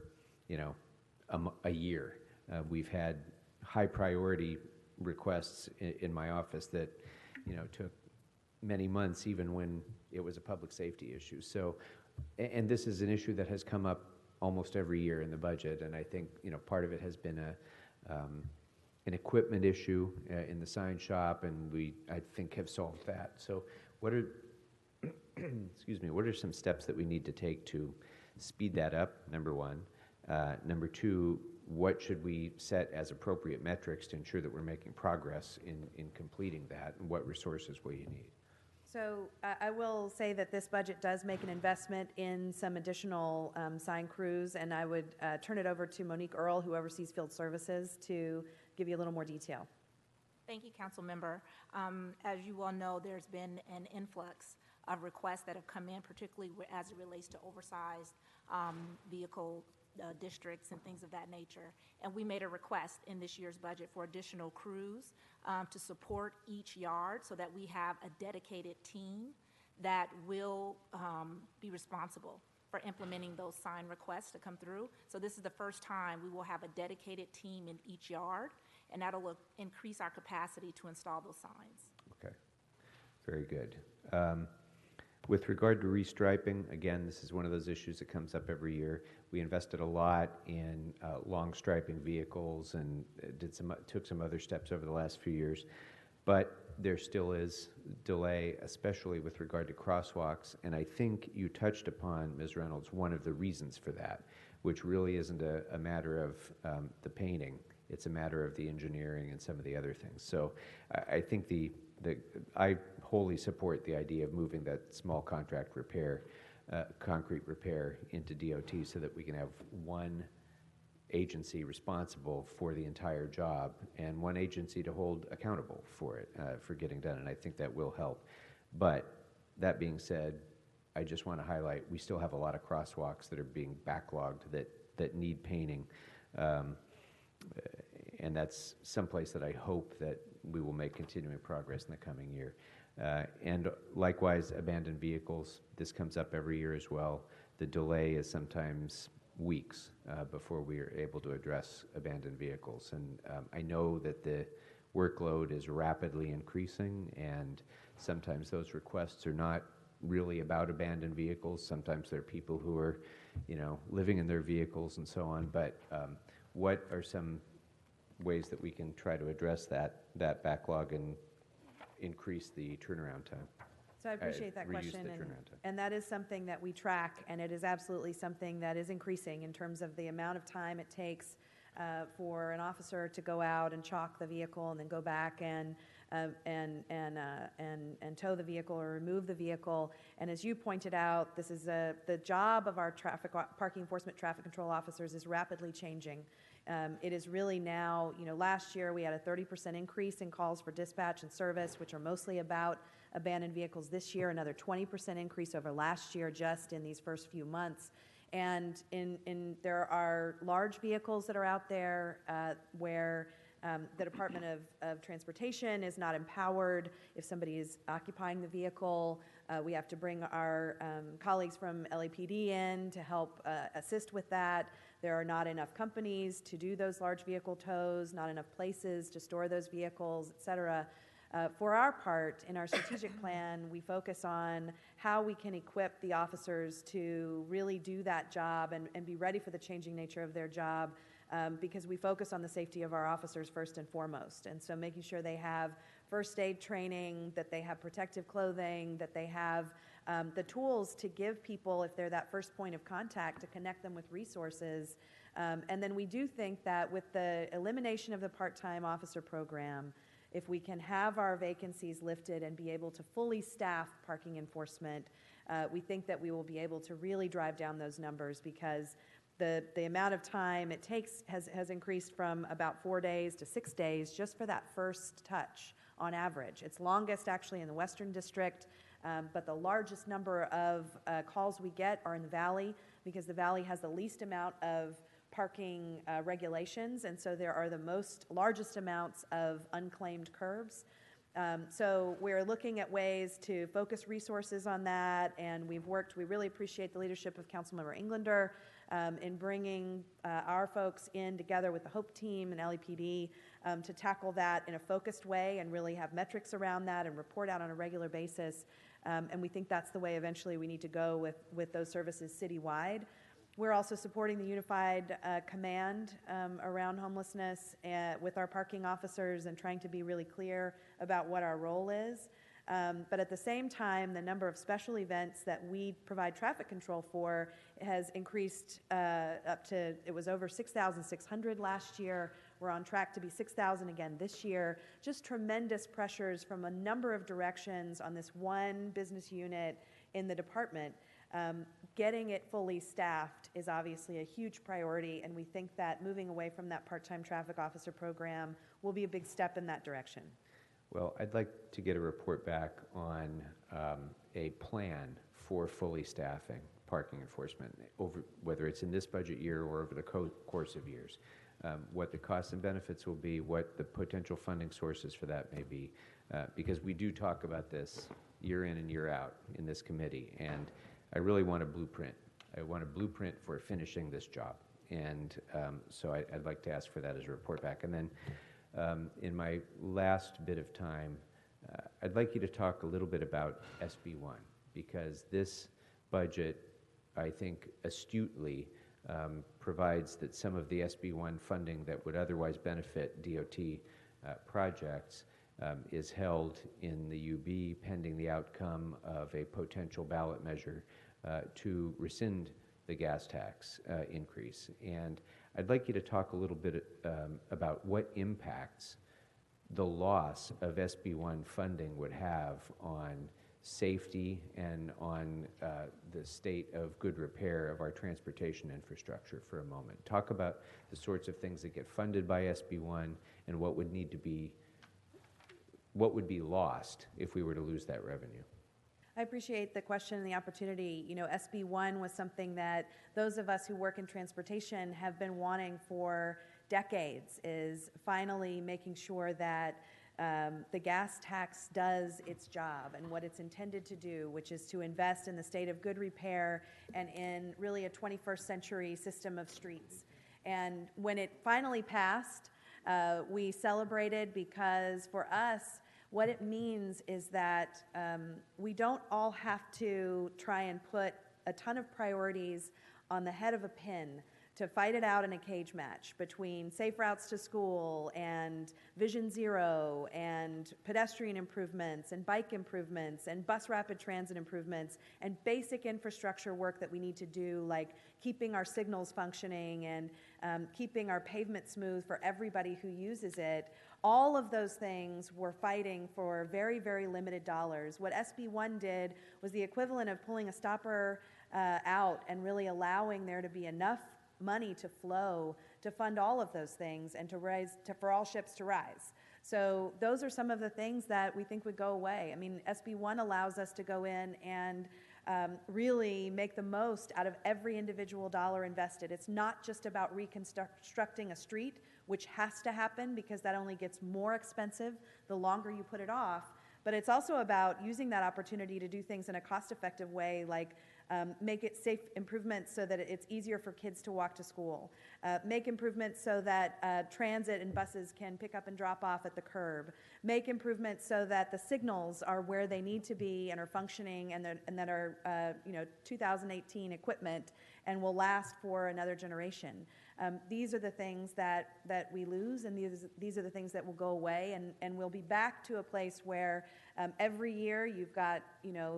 a year. We've had high priority requests in my office that, took many months, even when it was a public safety issue. So, and this is an issue that has come up almost every year in the budget, and I think part of it has been an equipment issue in the sign shop, and I think have solved that. So, what are what are some steps that we need to take to speed that up? Number one. Number two, what should we set as appropriate metrics to ensure that we're making progress in completing that, and what resources will you need? So I will say that this budget does make an investment in some additional sign crews, and I would turn it over to Monique Earle, who oversees field services, to give you a little more detail. Thank you, Council Member. As you all know, there's been an influx of requests that have come in, particularly as it relates to oversized vehicle districts and things of that nature. And we made a request in this year's budget for additional crews to support each yard, so that we have a dedicated team that will be responsible for implementing those sign requests to come through. So this is the first time we will have a dedicated team in each yard, and that'll increase our capacity to install those signs. Okay, very good. With regard to restriping, again, this is one of those issues that comes up every year. We invested a lot in long striping vehicles and took some other steps over the last few years. But there still is delay, especially with regard to crosswalks. And I think you touched upon, Ms. Reynolds, one of the reasons for that, which really isn't a matter of the painting. It's a matter of the engineering and some of the other things. So I think I wholly support the idea of moving that small contract repair, concrete repair into DOT so that we can have one agency responsible for the entire job and one agency to hold accountable for it, for getting done, and I think that will help. But that being said, I just want to highlight we still have a lot of crosswalks that are being backlogged that need painting, and that's someplace that I hope that we will make continuing progress in the coming year. And likewise, abandoned vehicles, this comes up every year as well. The delay is sometimes weeks before we are able to address abandoned vehicles. And I know that the workload is rapidly increasing, and sometimes those requests are not really about abandoned vehicles. Sometimes they're people who are, living in their vehicles and so on. But what are some ways that we can try to address that backlog and increase the turnaround time? So I appreciate that question, and that is something that we track, and it is absolutely something that is increasing in terms of the amount of time it takes for an officer to go out and chalk the vehicle and then go back and tow the vehicle or remove the vehicle. And as you pointed out, this is the job of our parking enforcement traffic control officers is rapidly changing. It is really now, last year we had a 30% increase in calls for dispatch and service, which are mostly about abandoned vehicles. This year, another 20% increase over last year just in these first few months. And there are large vehicles that are out there where the Department of Transportation is not empowered. If somebody is occupying the vehicle, we have to bring our colleagues from LAPD in to help assist with that. There are not enough companies to do those large vehicle tows, not enough places to store those vehicles, et cetera. For our part, in our strategic plan, we focus on how we can equip the officers to really do that job and be ready for the changing nature of their job, because we focus on the safety of our officers first and foremost. And so making sure they have first aid training, that they have protective clothing, that they have the tools to give people, if they're that first point of contact, to connect them with resources. And then we do think that with the elimination of the part-time officer program, if we can have our vacancies lifted and be able to fully staff parking enforcement, we think that we will be able to really drive down those numbers, because the amount of time it takes has increased from about 4 days to 6 days just for that first touch on average. It's longest actually in the Western District, but the largest number of calls we get are in the Valley, because the Valley has the least amount of parking regulations, and so there are the largest amounts of unclaimed curbs. So we're looking at ways to focus resources on that, and we really appreciate the leadership of Councilmember Englander in bringing our folks in together with the HOPE team and LAPD to tackle that in a focused way and really have metrics around that and report out on a regular basis. And we think that's the way eventually we need to go with those services citywide. We're also supporting the unified command around homelessness with our parking officers and trying to be really clear about what our role is. But at the same time, the number of special events that we provide traffic control for has increased up to, it was over 6,600 last year. We're on track to be 6,000 again this year. Just tremendous pressures from a number of directions on this one business unit in the department. Getting it fully staffed is obviously a huge priority, and we think that moving away from that part-time traffic officer program will be a big step in that direction. Well, I'd like to get a report back on a plan for fully staffing parking enforcement, whether it's in this budget year or over the course of years. What the costs and benefits will be, what the potential funding sources for that may be, because we do talk about this year in and year out in this committee, and I really want a blueprint. I want a blueprint for finishing this job, and so I'd like to ask for that as a report back. And then in my last bit of time, I'd like you to talk a little bit about SB1, because this budget, I think, astutely provides that some of the SB1 funding that would otherwise benefit DOT projects is held in the UB pending the outcome of a potential ballot measure to rescind the gas tax increase. And I'd like you to talk a little bit about what impacts the loss of SB1 funding would have on safety and on the state of good repair of our transportation infrastructure for a moment. Talk about the sorts of things that get funded by SB1 and what would be lost if we were to lose that revenue. I appreciate the question and the opportunity. You know, SB1 was something that those of us who work in transportation have been wanting for decades, is finally making sure that the gas tax does its job and what it's intended to do, which is to invest in the state of good repair and in really a 21st century system of streets. And when it finally passed, we celebrated, because for us, what it means is that we don't all have to try and put a ton of priorities on the head of a pin to fight it out in a cage match between safe routes to school and Vision Zero and pedestrian improvements and bike improvements and bus rapid transit improvements and basic infrastructure work that we need to do, like keeping our signals functioning and keeping our pavement smooth for everybody who uses it. All of those things we're fighting for very, very limited dollars. What SB1 did was the equivalent of pulling a stopper out and really allowing there to be enough money to flow to fund all of those things and for all ships to rise. So those are some of the things that we think would go away. I mean, SB1 allows us to go in and really make the most out of every individual dollar invested. It's not just about reconstructing a street, which has to happen because that only gets more expensive the longer you put it off, but it's also about using that opportunity to do things in a cost-effective way, like make it safe improvements so that it's easier for kids to walk to school. Make improvements so that transit and buses can pick up and drop off at the curb. Make improvements so that the signals are where they need to be and are functioning and that are 2018 equipment and will last for another generation. These are the things that we lose, and these are the things that will go away, and we'll be back to a place where every year you've got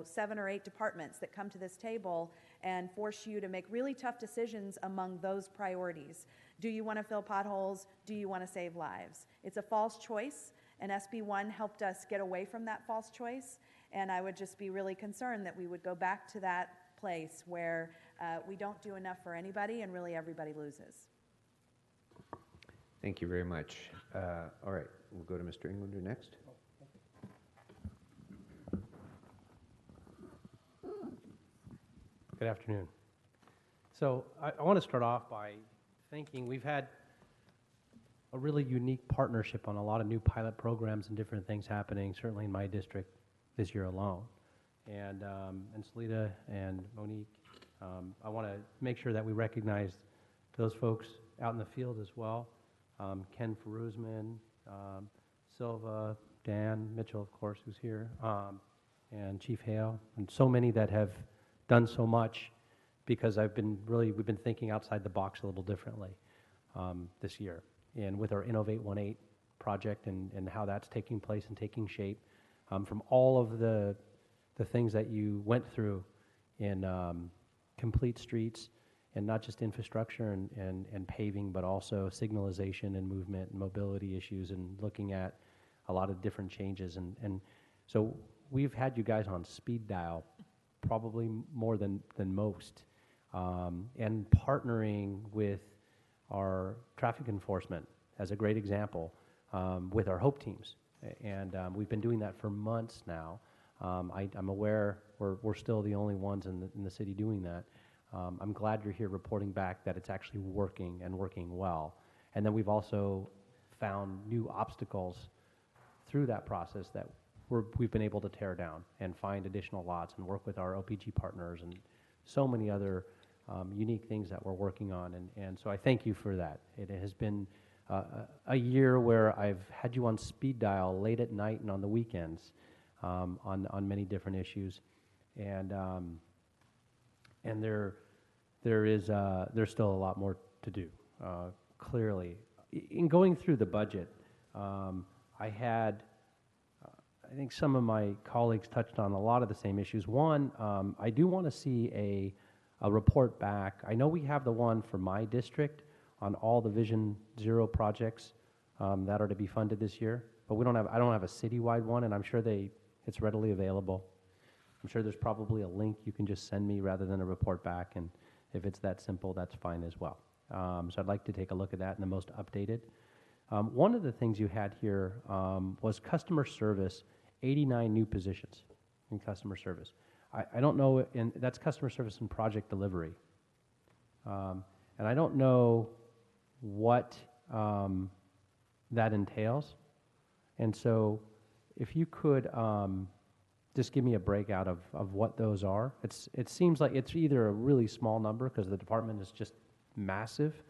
7 or 8 departments that come to this table and force you to make really tough decisions among those priorities. Do you want to fill potholes? Do you want to save lives? It's a false choice, and SB1 helped us get away from that false choice, and I would just be really concerned that we would go back to that place where we don't do enough for anybody and really everybody loses. Thank you very much. All right, we'll go to Mr. Englander next. Good afternoon. So I want to start off by thinking we've had a really unique partnership on a lot of new pilot programs and different things happening, certainly in my district this year alone. And Salita and Monique, I want to make sure that we recognize those folks out in the field as well. Ken Feruzman, Silva, Dan Mitchell, of course, who's here, and Chief Hale, and so many that have done so much, because we've been thinking outside the box a little differently this year. And with our Innovate 1.8 project and how that's taking place and taking shape, from all of the things that you went through in complete streets, and not just infrastructure and paving, but also signalization and movement and mobility issues, and looking at a lot of different changes. And so we've had you guys on speed dial probably more than most, and partnering with our traffic enforcement as a great example, with our HOPE teams. And we've been doing that for months now. I'm aware we're still the only ones in the city doing that. I'm glad you're here reporting back that it's actually working and working well. And then we've also found new obstacles through that process that we've been able to tear down and find additional lots and work with our OPG partners and so many other unique things that we're working on. And so I thank you for that. It has been a year where I've had you on speed dial late at night and on the weekends on many different issues. And there's still a lot more to do, clearly. In going through the budget, I think some of my colleagues touched on a lot of the same issues. One, I do want to see a report back. I know we have the one for my district on all the Vision Zero projects that are to be funded this year, but I don't have a citywide one, and I'm sure it's readily available. I'm sure there's probably a link you can just send me rather than a report back, and if it's that simple, that's fine as well. So I'd like to take a look at that in the most updated. One of the things you had here was customer service, 89 new positions in customer service. I don't know, and that's customer service and project delivery. And I don't know what that entails. And so if you could just give me a breakout of what those are. It seems like it's either a really small number because the department is just massive,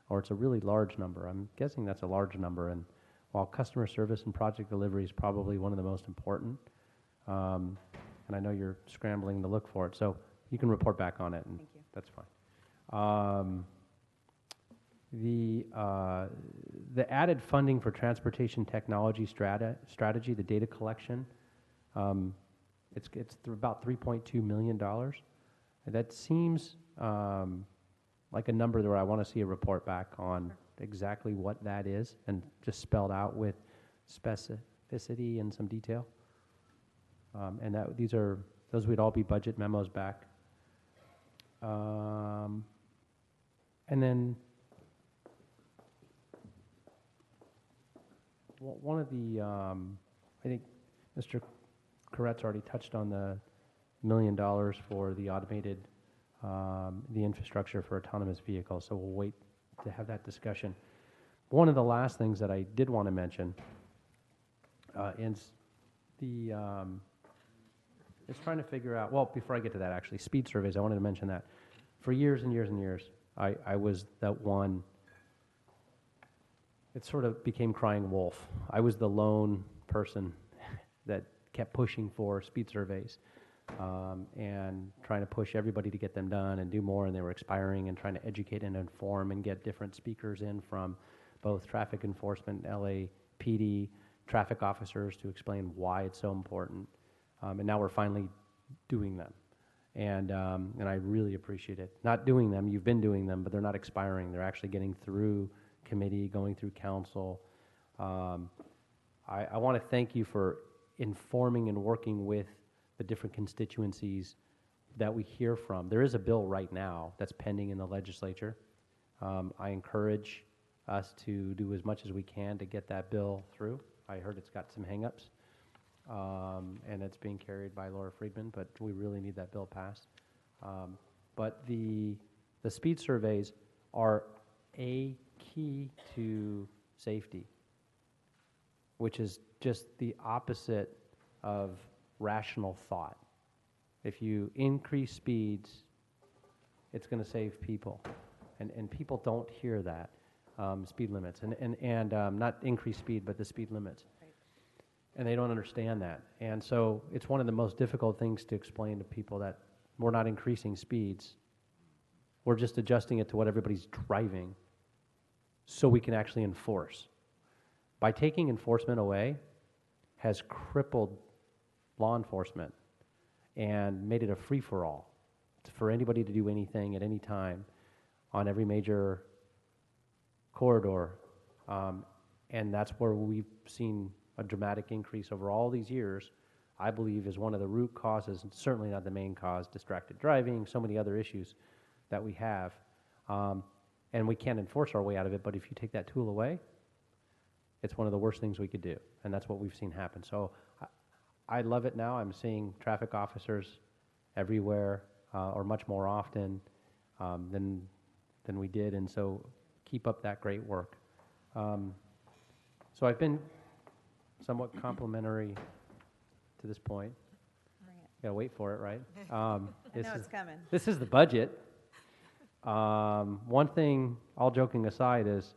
or it's a really large number. I'm guessing that's a large number, and while customer service and project delivery is probably one of the most important, and I know you're scrambling to look for it, so you can report back on it, and that's fine. The added funding for transportation technology strategy, the data collection, it's about $3.2 million. That seems like a number where I want to see a report back on exactly what that is, and just spelled out with specificity and some detail. And those would all be budget memos back. And then one of the, I think Mr. Corrett's already touched on the $1 million for the automated, the infrastructure for autonomous vehicles, so we'll wait to have that discussion. One of the last things that I did want to mention is is trying to figure out, well, before I get to that actually, speed surveys, I wanted to mention that. For years and years and years, I was that one, it sort of became crying wolf. I was the lone person that kept pushing for speed surveys and trying to push everybody to get them done and do more, and they were expiring, and trying to educate and inform and get different speakers in from both traffic enforcement, LAPD, traffic officers to explain why it's so important. And now we're finally doing them. And I really appreciate it. Not doing them, you've been doing them, but they're not expiring. They're actually getting through committee, going through council. I want to thank you for informing and working with the different constituencies that we hear from. There is a bill right now that's pending in the legislature. I encourage us to do as much as we can to get that bill through. I heard it's got some hangups, and it's being carried by Laura Friedman, but we really need that bill passed. But the speed surveys are a key to safety, which is just the opposite of rational thought. If you increase speeds, it's going to save people, and people don't hear that. Speed limits, and not increase speed, but the speed limits. Right. And they don't understand that. And so it's one of the most difficult things to explain to people that we're not increasing speeds. We're just adjusting it to what everybody's driving so we can actually enforce. By taking enforcement away has crippled law enforcement and made it a free-for-all for anybody to do anything at any time on every major corridor, and that's where we've seen a dramatic increase over all these years. I believe is one of the root causes, and certainly not the main cause, distracted driving, so many other issues that we have, and we can't enforce our way out of it, but if you take that tool away, it's one of the worst things we could do, and that's what we've seen happen. So I love it now. I'm seeing traffic officers everywhere, or much more often than we did, and so keep up that great work. So I've been somewhat complimentary to this point. Bring it. Got to wait for it, right? I know it's coming. This is the budget. One thing, all joking aside, is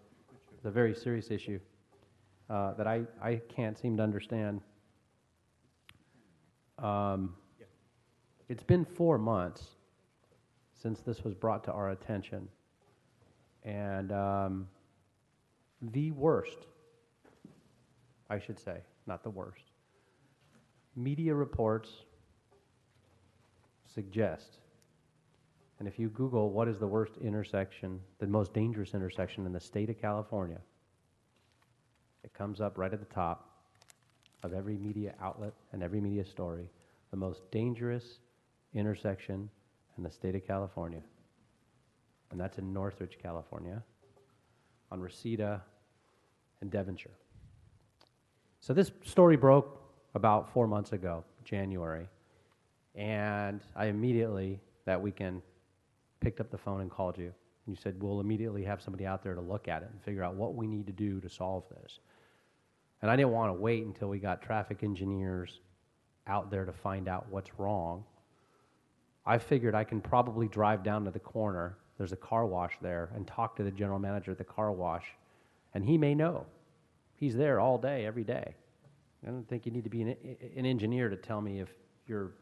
the very serious issue that I can't seem to understand. It's been 4 months since this was brought to our attention. And the worst, I should say, not the worst, media reports suggest, and if you Google what is the worst intersection, the most dangerous intersection in the state of California, it comes up right at the top of every media outlet and every media story, the most dangerous intersection in the state of California. And that's in Northridge, California, on Reseda and Devonshire. So this story broke about 4 months ago, January, and I immediately, that weekend, picked up the phone and called you. And you said, we'll immediately have somebody out there to look at it and figure out what we need to do to solve this. And I didn't want to wait until we got traffic engineers out there to find out what's wrong. I figured I can probably drive down to the corner, there's a car wash there, and talk to the general manager at the car wash, and he may know. He's there all day, every day. I don't think you need to be an engineer to tell me if you're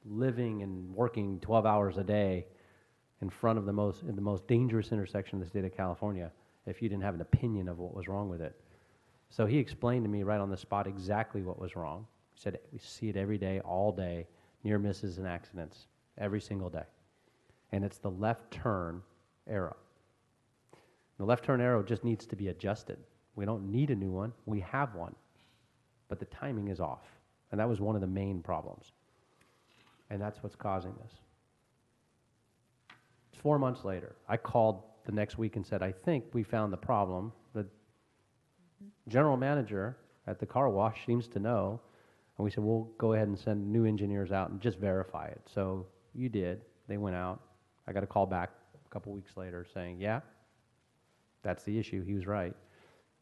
living and working 12 hours a day in front of the most dangerous intersection in the state of California, if you didn't have an opinion of what was wrong with it. So he explained to me right on the spot exactly what was wrong. He said, we see it every day, all day, near misses and accidents, every single day. And it's the left turn arrow. The left turn arrow just needs to be adjusted. We don't need a new one, we have one. But the timing is off. And that was one of the main problems. And that's what's causing this. 4 months later, I called the next week and said, I think we found the problem. The general manager at the car wash seems to know. And we said, we'll go ahead and send new engineers out and just verify it. So you did. They went out. I got a call back a couple weeks later saying, yeah, that's the issue. He was right.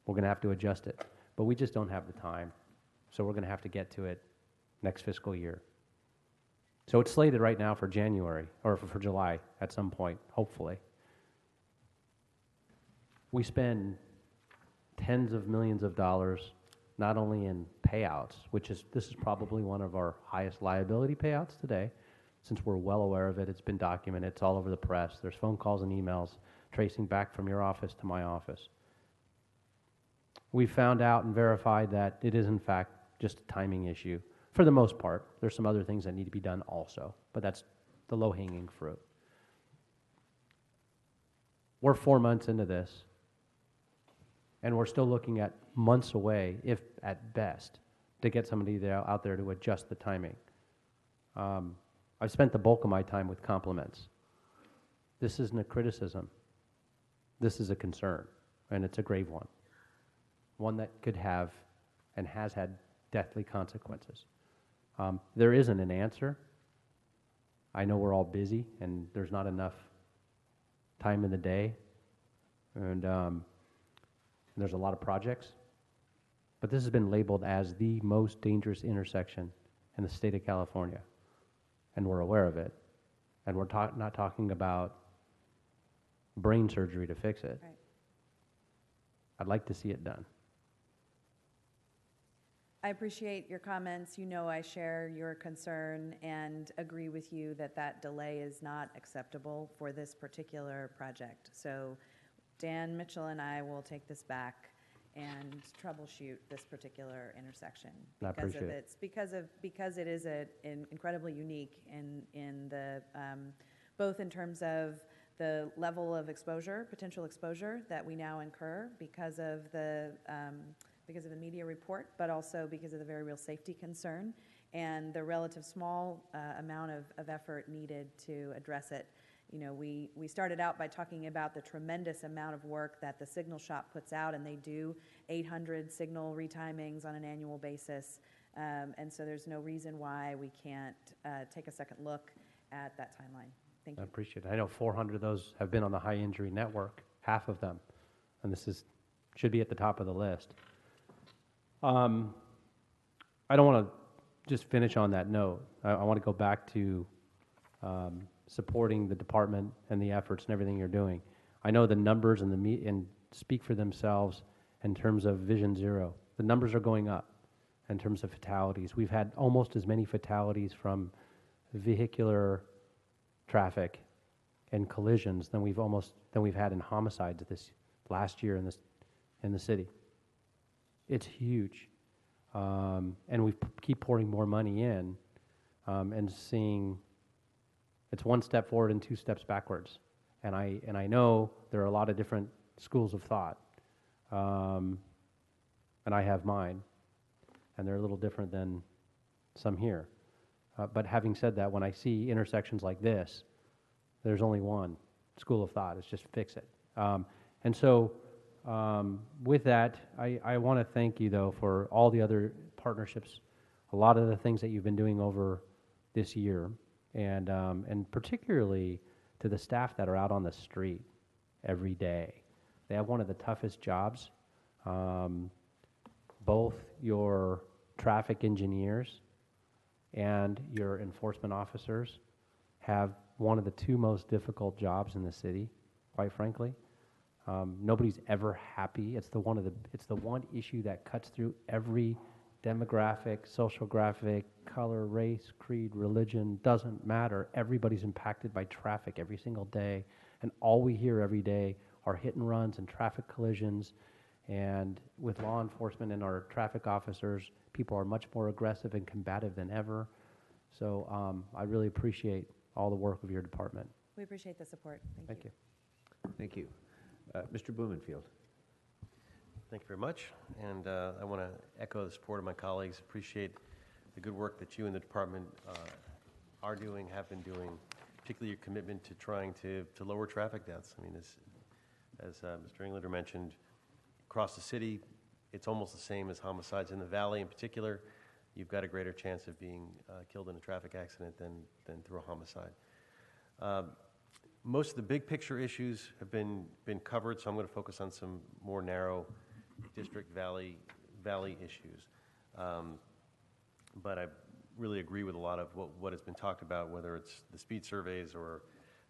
We're going to have to adjust it. But we just don't have the time. So we're going to have to get to it next fiscal year. So it's slated right now for January, or for July at some point, hopefully. We spend tens of millions of dollars, not only in payouts, this is probably one of our highest liability payouts today, since we're well aware of it. It's been documented. It's all over the press. There's phone calls and emails tracing back from your office to my office. We found out and verified that it is, in fact, just a timing issue. For the most part, there's some other things that need to be done also, but that's the low-hanging fruit. We're 4 months into this, and we're still looking at months away, if at best, to get somebody out there to adjust the timing. I've spent the bulk of my time with compliments. This isn't a criticism. This is a concern, and it's a grave one. One that could have and has had deathly consequences. There isn't an answer. I know we're all busy and there's not enough time in the day, and there's a lot of projects, but this has been labeled as the most dangerous intersection in the state of California, and we're aware of it, and we're not talking about brain surgery to fix it. Right. I'd like to see it done. I appreciate your comments. You know I share your concern and agree with you that that delay is not acceptable for this particular project. So Dan Mitchell and I will take this back and troubleshoot this particular intersection I because appreciate of it. because it is incredibly unique in the both in terms of the level of exposure, potential exposure that we now incur because of the media report, but also because of the very real safety concern and the relative small amount of effort needed to address it. You know, we started out by talking about the tremendous amount of work that the signal shop puts out, and they do 800 signal retimings on an annual basis, and so there's no reason why we can't take a second look at that timeline. Thank you. I appreciate it. I know 400 of those have been on the high injury network, half of them, and this should be at the top of the list. I don't want to just finish on that note. I want to go back to supporting the department and the efforts and everything you're doing. I know the numbers and speak for themselves in terms of Vision Zero. The numbers are going up in terms of fatalities. We've had almost as many fatalities from vehicular traffic and collisions than we've had in homicides this last year in the city. It's huge, and we keep pouring more money in, and seeing it's one step forward and two steps backwards. And I know there are a lot of different schools of thought, and I have mine, and they're a little different than some here. But having said that, when I see intersections like this, there's only one school of thought. It's just fix it. And so with that, I want to thank you, though, for all the other partnerships, a lot of the things that you've been doing over this year, and particularly to the staff that are out on the street every day. They have one of the toughest jobs. Both your traffic engineers and your enforcement officers have one of the two most difficult jobs in the city, quite frankly. Nobody's ever happy. It's the one issue that cuts through every demographic, social graphic, color, race, creed, religion, doesn't matter. Everybody's impacted by traffic every single day, and all we hear every day are hit and runs and traffic collisions. And with law enforcement and our traffic officers, people are much more aggressive and combative than ever. So I really appreciate all the work of your department. We appreciate the support. Thank you. Thank you. Mr. Blumenfield. Thank you very much, and I want to echo the support of my colleagues. Appreciate the good work that you and the department are doing, have been doing, particularly your commitment to trying to lower traffic deaths. I mean, as Mr. Englander mentioned, across the city, it's almost the same as homicides. In the valley in particular, you've got a greater chance of being killed in a traffic accident than through a homicide. Most of the big picture issues have been covered, so I'm going to focus on some more narrow district valley issues. But I really agree with a lot of what has been talked about, whether it's the speed surveys or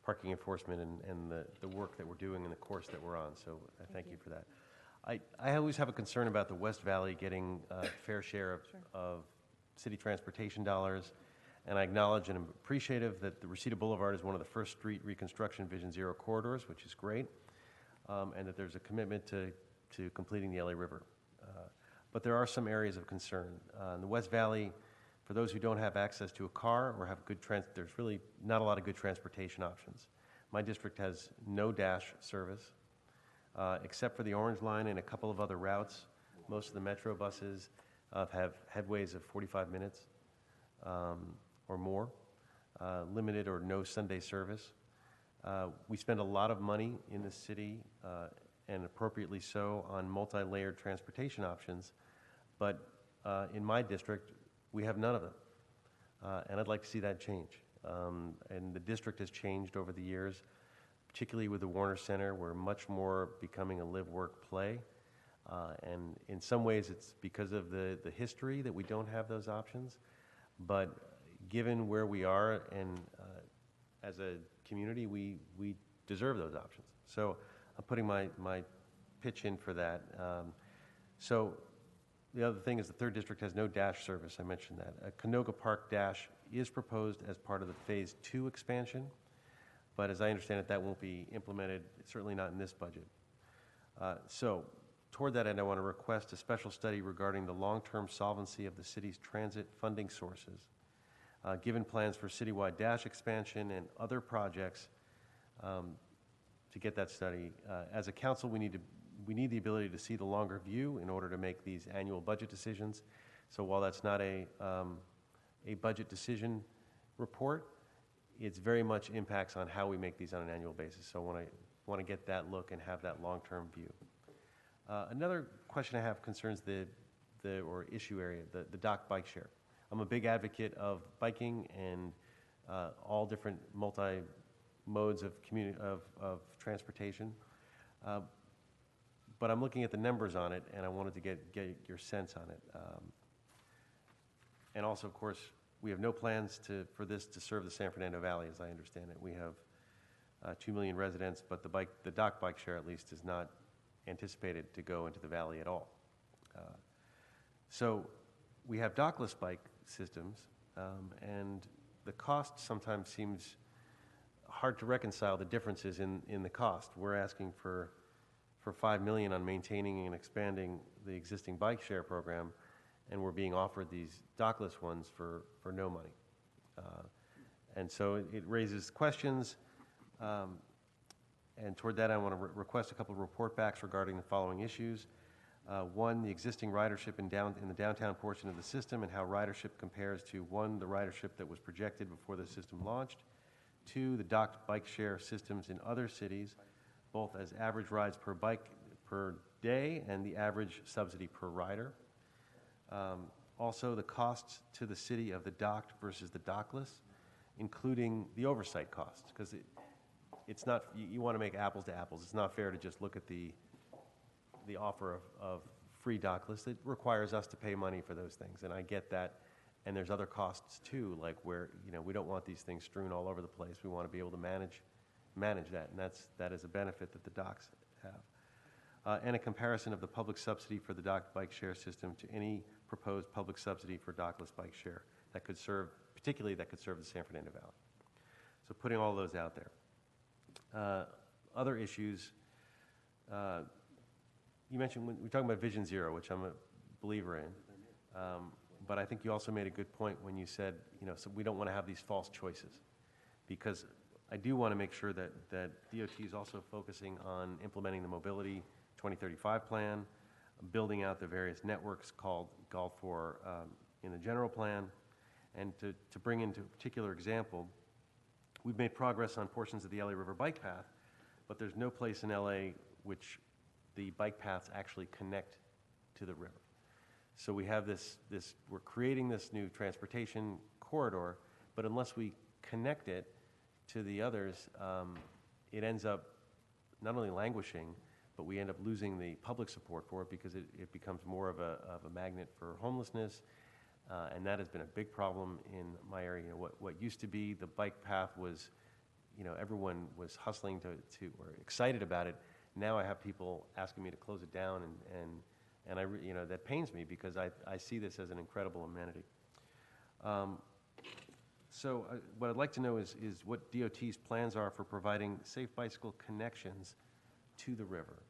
parking enforcement and the work that we're doing and the course that we're on. So I thank you for that. I always have a concern about the West Valley getting a fair share of city transportation dollars. And I acknowledge and am appreciative that the Reseda Boulevard is one of the first street reconstruction Vision Zero corridors, which is great, and that there's a commitment to completing the LA River. But there are some areas of concern. In the West Valley, for those who don't have access to a car or have there's really not a lot of good transportation options. My district has no dash service, except for the Orange Line and a couple of other routes. Most of the Metro buses have headways of 45 minutes. Or more, limited or no Sunday service. We spend a lot of money in the city, and appropriately so, on multi-layered transportation options, but in my district, we have none of them, and I'd like to see that change. And the district has changed over the years, particularly with the Warner Center. We're much more becoming a live, work, play, and in some ways it's because of the history that we don't have those options, but given where we are and as a community, we deserve those options. So I'm putting my pitch in for that. So the other thing is the 3rd District has no dash service. I mentioned that. A Canoga Park dash is proposed as part of the Phase 2 expansion, but as I understand it, that won't be implemented, certainly not in this budget. So toward that end, I want to request a special study regarding the long-term solvency of the city's transit funding sources. Given plans for citywide dash expansion and other projects, to get that study. As a council, we need the ability to see the longer view in order to make these annual budget decisions. So while that's not a budget decision report, it's very much impacts on how we make these on an annual basis. So I want to get that look and have that long-term view. Another question I have concerns the issue area, the dock bike share. I'm a big advocate of biking and all different multi-modes of transportation. But I'm looking at the numbers on it, and I wanted to get your sense on it. And also, of course, we have no plans for this to serve the San Fernando Valley, as I understand it. We have 2 million residents, but the dock bike share, at least, is not anticipated to go into the valley at all. So we have dockless bike systems, and the cost sometimes seems hard to reconcile the differences in the cost. We're asking for $5 million on maintaining and expanding the existing bike share program, and we're being offered these dockless ones for no money. And so it raises questions, and toward that I want to request a couple of report backs regarding the following issues. One, the existing ridership in the downtown portion of the system and how ridership compares to, one, the ridership that was projected before the system launched, two, the docked bike share systems in other cities, both as average rides per bike per day and the average subsidy per rider. Also, the costs to the city of the docked versus the dockless, including the oversight costs, because it's not, you want to make apples to apples. It's not fair to just look at the offer of free dockless. It requires us to pay money for those things, and I get that. And there's other costs too, like where, we don't want these things strewn all over the place. We want to be able to manage that, and that is a benefit that the docks have. And a comparison of the public subsidy for the docked bike share system to any proposed public subsidy for dockless bike share that could serve the San Fernando Valley. So putting all those out there. Other issues, you mentioned, when we're talking about Vision Zero, which I'm a believer in, but I think you also made a good point when you said, so we don't want to have these false choices, because I do want to make sure that DOT is also focusing on implementing the Mobility 2035 plan, building out the various networks called for in the general plan, and to bring into a particular example, we've made progress on portions of the LA River bike path, but there's no place in LA which the bike paths actually connect to the river. So we have we're creating this new transportation corridor, but unless we connect it to the others, it ends up not only languishing, but we end up losing the public support for it because it becomes more of a magnet for homelessness, and that has been a big problem in my area. What used to be the bike path was, everyone was hustling to or excited about it. Now I have people asking me to close it down, and that pains me because I see this as an incredible amenity. So what I'd like to know is what DOT's plans are for providing safe bicycle connections to the river.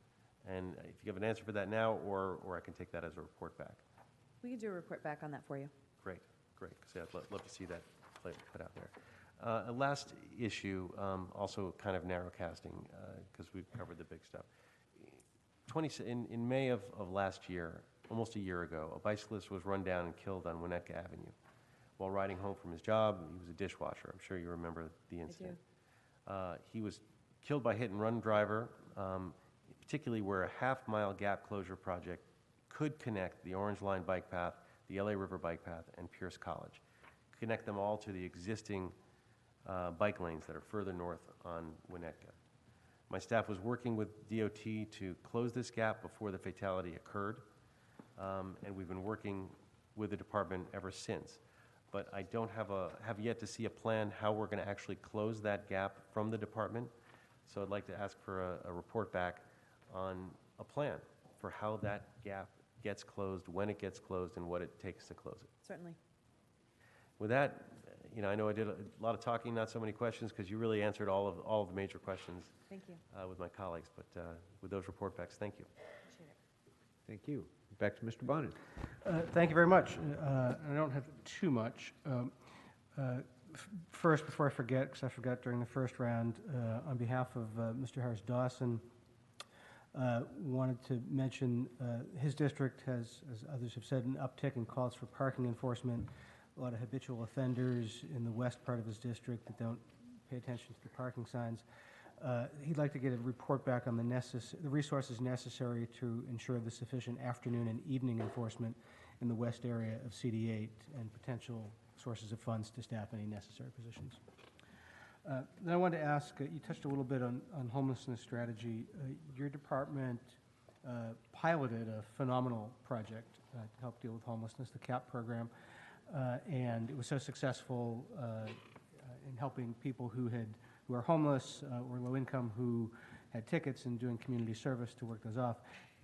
And if you have an answer for that now, or I can take that as a report back. We could do a report back on that for you. Great, because I'd love to see that put out there. A last issue, also kind of narrow casting, because we've covered the big stuff. In May of last year, almost a year ago, a bicyclist was run down and killed on Winnetka Avenue while riding home from his job. He was a dishwasher. I'm sure you remember the incident. He was killed by hit-and-run driver, particularly where a half-mile gap closure project could connect the Orange Line bike path, the LA River bike path, and Pierce College, connect them all to the existing bike lanes that are further north on Winnetka. My staff was working with DOT to close this gap before the fatality occurred, and we've been working with the department ever since. But I don't have yet to see a plan how we're going to actually close that gap from the department. So I'd like to ask for a report back on a plan for how that gap gets closed, when it gets closed, and what it takes to close it. Certainly. With that, I know I did a lot of talking, not so many questions, because you really answered all of the major questions. Thank you. With my colleagues. But with those report backs, thank you. Appreciate it. Thank you. Back to Mr. Bonin. Thank you very much. I don't have too much. First, before I forget, because I forgot during the first round, on behalf of Mr. Harris-Dawson, wanted to mention his district has, as others have said, an uptick in calls for parking enforcement. A lot of habitual offenders in the west part of his district that don't pay attention to the parking signs. He'd like to get a report back on the resources necessary to ensure the sufficient afternoon and evening enforcement in the west area of CD8 and potential sources of funds to staff any necessary positions. Then I wanted to ask, you touched a little bit on homelessness strategy. Your department piloted a phenomenal project to help deal with homelessness, the CAP program, and it was so successful in helping people who are homeless or low income who had tickets and doing community service to work those off,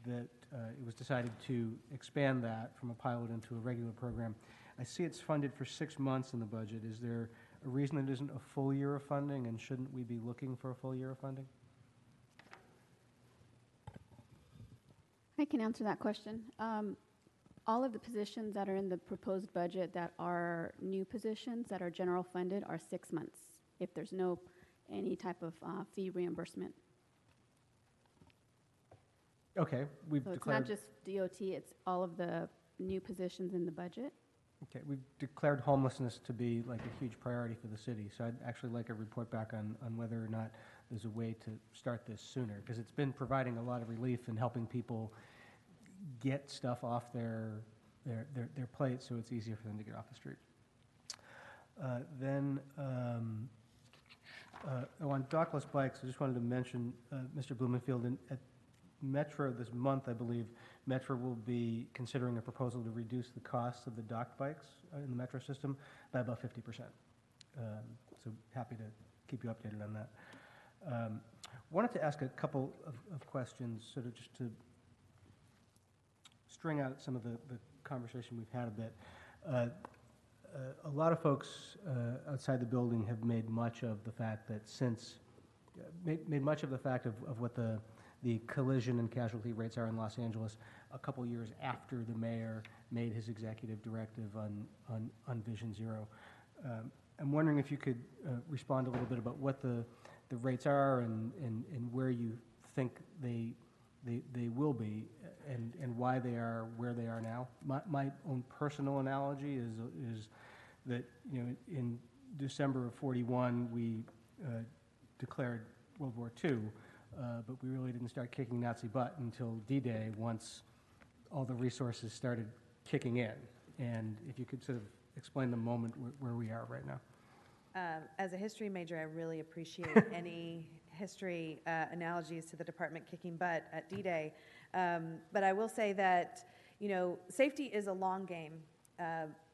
that it was decided to expand that from a pilot into a regular program. I see it's funded for 6 months in the budget. Is there a reason it isn't a full year of funding, and shouldn't we be looking for a full year of funding? I can answer that question. All of the positions that are in the proposed budget that are new positions that are general funded are 6 months if there's no any type of fee reimbursement. Okay, we've So it's declared. not just DOT, it's all of the new positions in the budget. Okay, we've declared homelessness to be like a huge priority for the city, so I'd actually like a report back on whether or not there's a way to start this sooner, because it's been providing a lot of relief and helping people get stuff off their plate so it's easier for them to get off the street. On dockless bikes, I just wanted to mention, Mr. Blumenfield, at Metro this month, I believe, Metro will be considering a proposal to reduce the cost of the docked bikes in the Metro system by about 50%. So happy to keep you updated on that. Wanted to ask a couple of questions, sort of just to string out some of the conversation we've had a bit. A lot of folks outside the building have made much of the fact that made much of the fact of what the collision and casualty rates are in Los Angeles a couple years after the mayor made his executive directive on Vision Zero. I'm wondering if you could respond a little bit about what the rates are and where you think they will be and why they are where they are now. My own personal analogy is that, you know, in December of '41 we declared World War II, but we really didn't start kicking Nazi butt until D-Day, once all the resources started kicking in. And if you could sort of explain the moment where we are right now. As a history major, I really appreciate any history analogies to the department kicking butt at D-Day. But I will say that, you know, safety is a long game.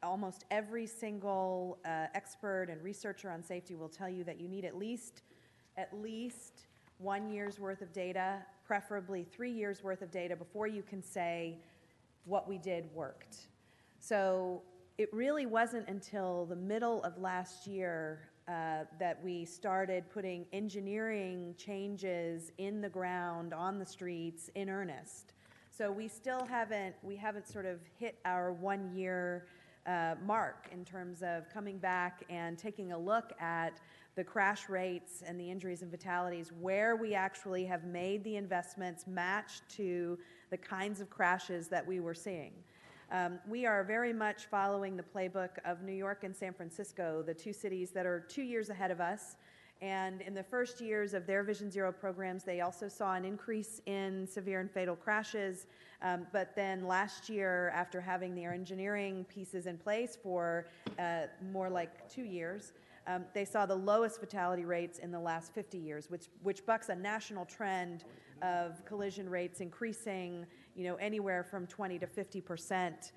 Almost every single expert and researcher on safety will tell you that you need at least 1 year's worth of data, preferably 3 years worth of data, before you can say what we did worked. So it really wasn't until the middle of last year that we started putting engineering changes in the ground, on the streets, in earnest. So we haven't sort of hit our 1 year mark in terms of coming back and taking a look at the crash rates and the injuries and fatalities, where we actually have made the investments matched to the kinds of crashes that we were seeing. We are very much following the playbook of New York and San Francisco, the two cities that are 2 years ahead of us. And in the first years of their Vision Zero programs, they also saw an increase in severe and fatal crashes. But then last year, after having their engineering pieces in place for more like 2 years, they saw the lowest fatality rates in the last 50 years, which bucks a national trend of collision rates increasing, you know, anywhere from 20 to 50%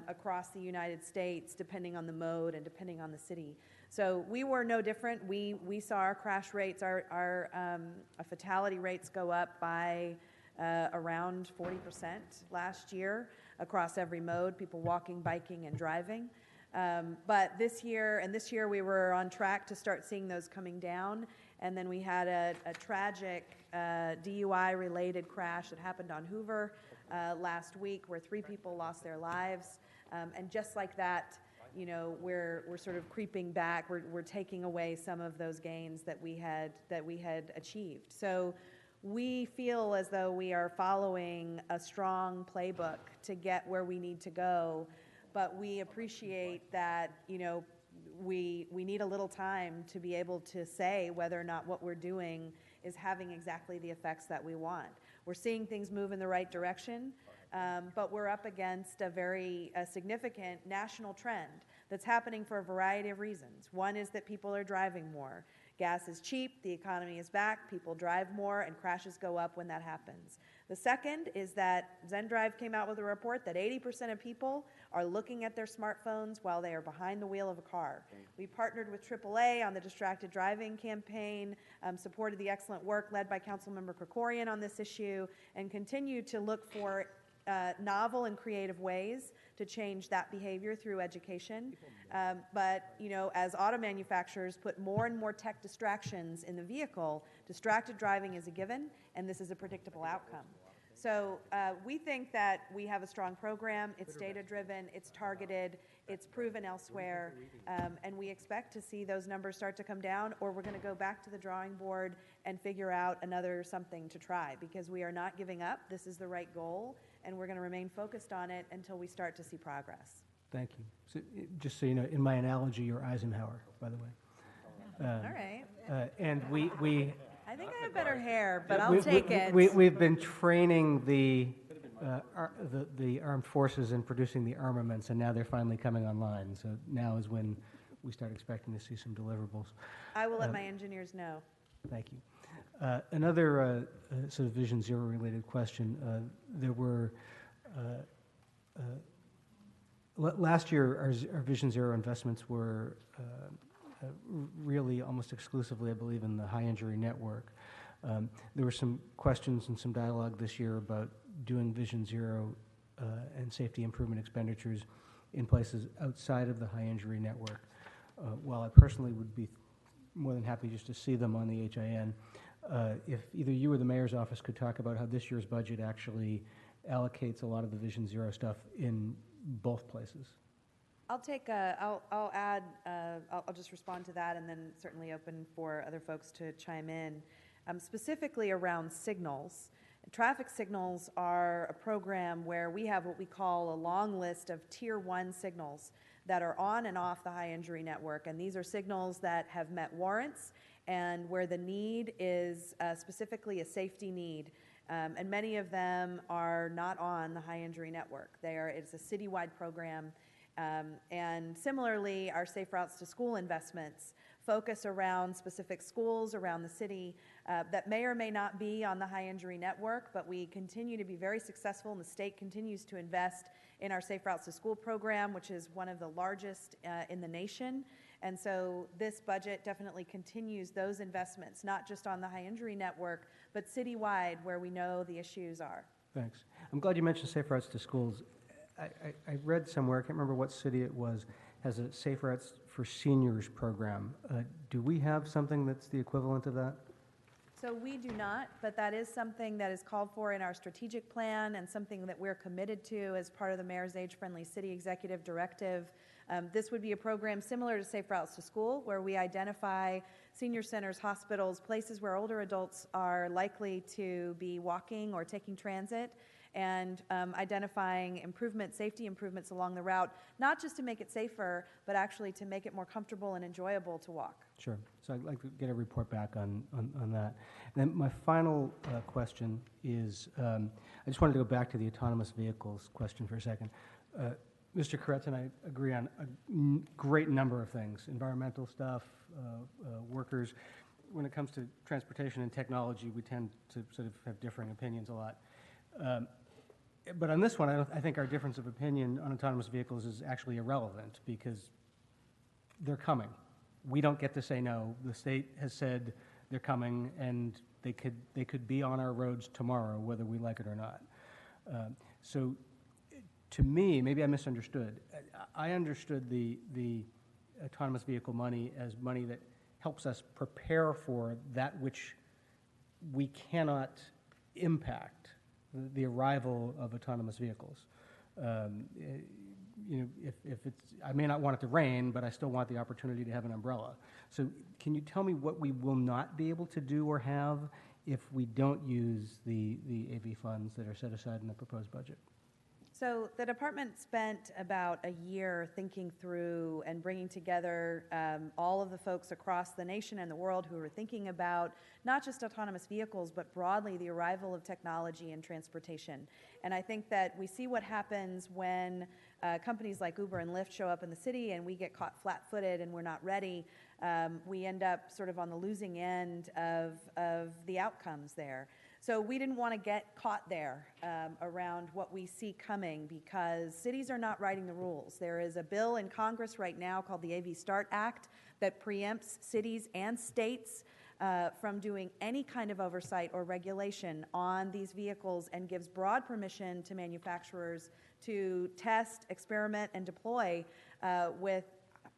across the United States, depending on the mode and depending on the city. So we were no different. We saw our crash rates, our fatality rates go up by around 40% last year across every mode, people walking, biking, and driving. But this year we were on track to start seeing those coming down. And then we had a tragic DUI-related crash that happened on Hoover last week, where 3 people lost their lives. And just like that, you know, we're sort of creeping back. We're taking away some of those gains that we had achieved. So we feel as though we are following a strong playbook to get where we need to go. But we appreciate that, you know, we need a little time to be able to say whether or not what we're doing is having exactly the effects that we want. We're seeing things move in the right direction, but we're up against a very significant national trend that's happening for a variety of reasons. One is that people are driving more. Gas is cheap, the economy is back, people drive more, and crashes go up when that happens. The second is that ZenDrive came out with a report that 80% of people are looking at their smartphones while they are behind the wheel of a car. We partnered with AAA on the distracted driving campaign, supported the excellent work led by Councilmember Krikorian on this issue, and continue to look for novel and creative ways to change that behavior through education. But, you know, as auto manufacturers put more and more tech distractions in the vehicle, distracted driving is a given, and this is a predictable outcome. So we think that we have a strong program. It's data-driven, it's targeted, it's proven elsewhere, and we expect to see those numbers start to come down, or we're going to go back to the drawing board and figure out another something to try, because we are not giving up. This is the right goal, and we're going to remain focused on it until we start to see progress. Thank you. So, just so you know, in my analogy, you're Eisenhower, by the way. All right. And I think I have better hair, but I'll take it. We've been training the armed forces in producing the armaments, and now they're finally coming online. So now is when we start expecting to see some deliverables. I will let my engineers know. Thank you. Another sort of Vision Zero related question. There were last year our Vision Zero investments were really almost exclusively, I believe, in the high injury network. There were some questions and some dialogue this year about doing Vision Zero and safety improvement expenditures in places outside of the high injury network. While I personally would be more than happy just to see them on the HIN, if either you or the mayor's office could talk about how this year's budget actually allocates a lot of the Vision Zero stuff in both places. I'll just respond to that and then certainly open for other folks to chime in. Specifically around signals. Traffic signals are a program where we have what we call a long list of Tier 1 signals that are on and off the high injury network. And these are signals that have met warrants and where the need is specifically a safety need. And many of them are not on the high injury network. It's a citywide program. And similarly, our Safe Routes to School investments focus around specific schools around the city that may or may not be on the high injury network, but we continue to be very successful, and the state continues to invest in our Safe Routes to School program, which is one of the largest in the nation. And so this budget definitely continues those investments, not just on the high injury network, but citywide where we know the issues are. Thanks. I'm glad you mentioned Safe Routes to Schools. I read somewhere, I can't remember what city it was, has a Safe Routes for Seniors program. Do we have something that's the equivalent of that? So we do not, but that is something that is called for in our strategic plan and something that we're committed to as part of the Mayor's Age-Friendly City Executive Directive. This would be a program similar to Safe Routes to School, where we identify senior centers, hospitals, places where older adults are likely to be walking or taking transit, and identifying safety improvements along the route, not just to make it safer, but actually to make it more comfortable and enjoyable to walk. Sure. So I'd like to get a report back on that. And then my final question is, I just wanted to go back to the autonomous vehicles question for a second. Mr. Koretz and I agree on a great number of things, environmental stuff, workers. When it comes to transportation and technology, we tend to sort of have differing opinions a lot. But on this one, I think our difference of opinion on autonomous vehicles is actually irrelevant because they're coming. We don't get to say no. The state has said they're coming, and they could be on our roads tomorrow, whether we like it or not. So to me, maybe I misunderstood. I understood the autonomous vehicle money as money that helps us prepare for that which we cannot impact, the arrival of autonomous vehicles. You know, if it's, I may not want it to rain, but I still want the opportunity to have an umbrella. So can you tell me what we will not be able to do or have if we don't use the AV funds that are set aside in the proposed budget? So the department spent about a year thinking through and bringing together all of the folks across the nation and the world who are thinking about not just autonomous vehicles, but broadly the arrival of technology in transportation. And I think that we see what happens when companies like Uber and Lyft show up in the city and we get caught flat-footed and we're not ready. We end up sort of on the losing end of the outcomes there. So we didn't want to get caught there around what we see coming because cities are not writing the rules. There is a bill in Congress right now called the AV START Act that preempts cities and states from doing any kind of oversight or regulation on these vehicles and gives broad permission to manufacturers to test, experiment, and deploy with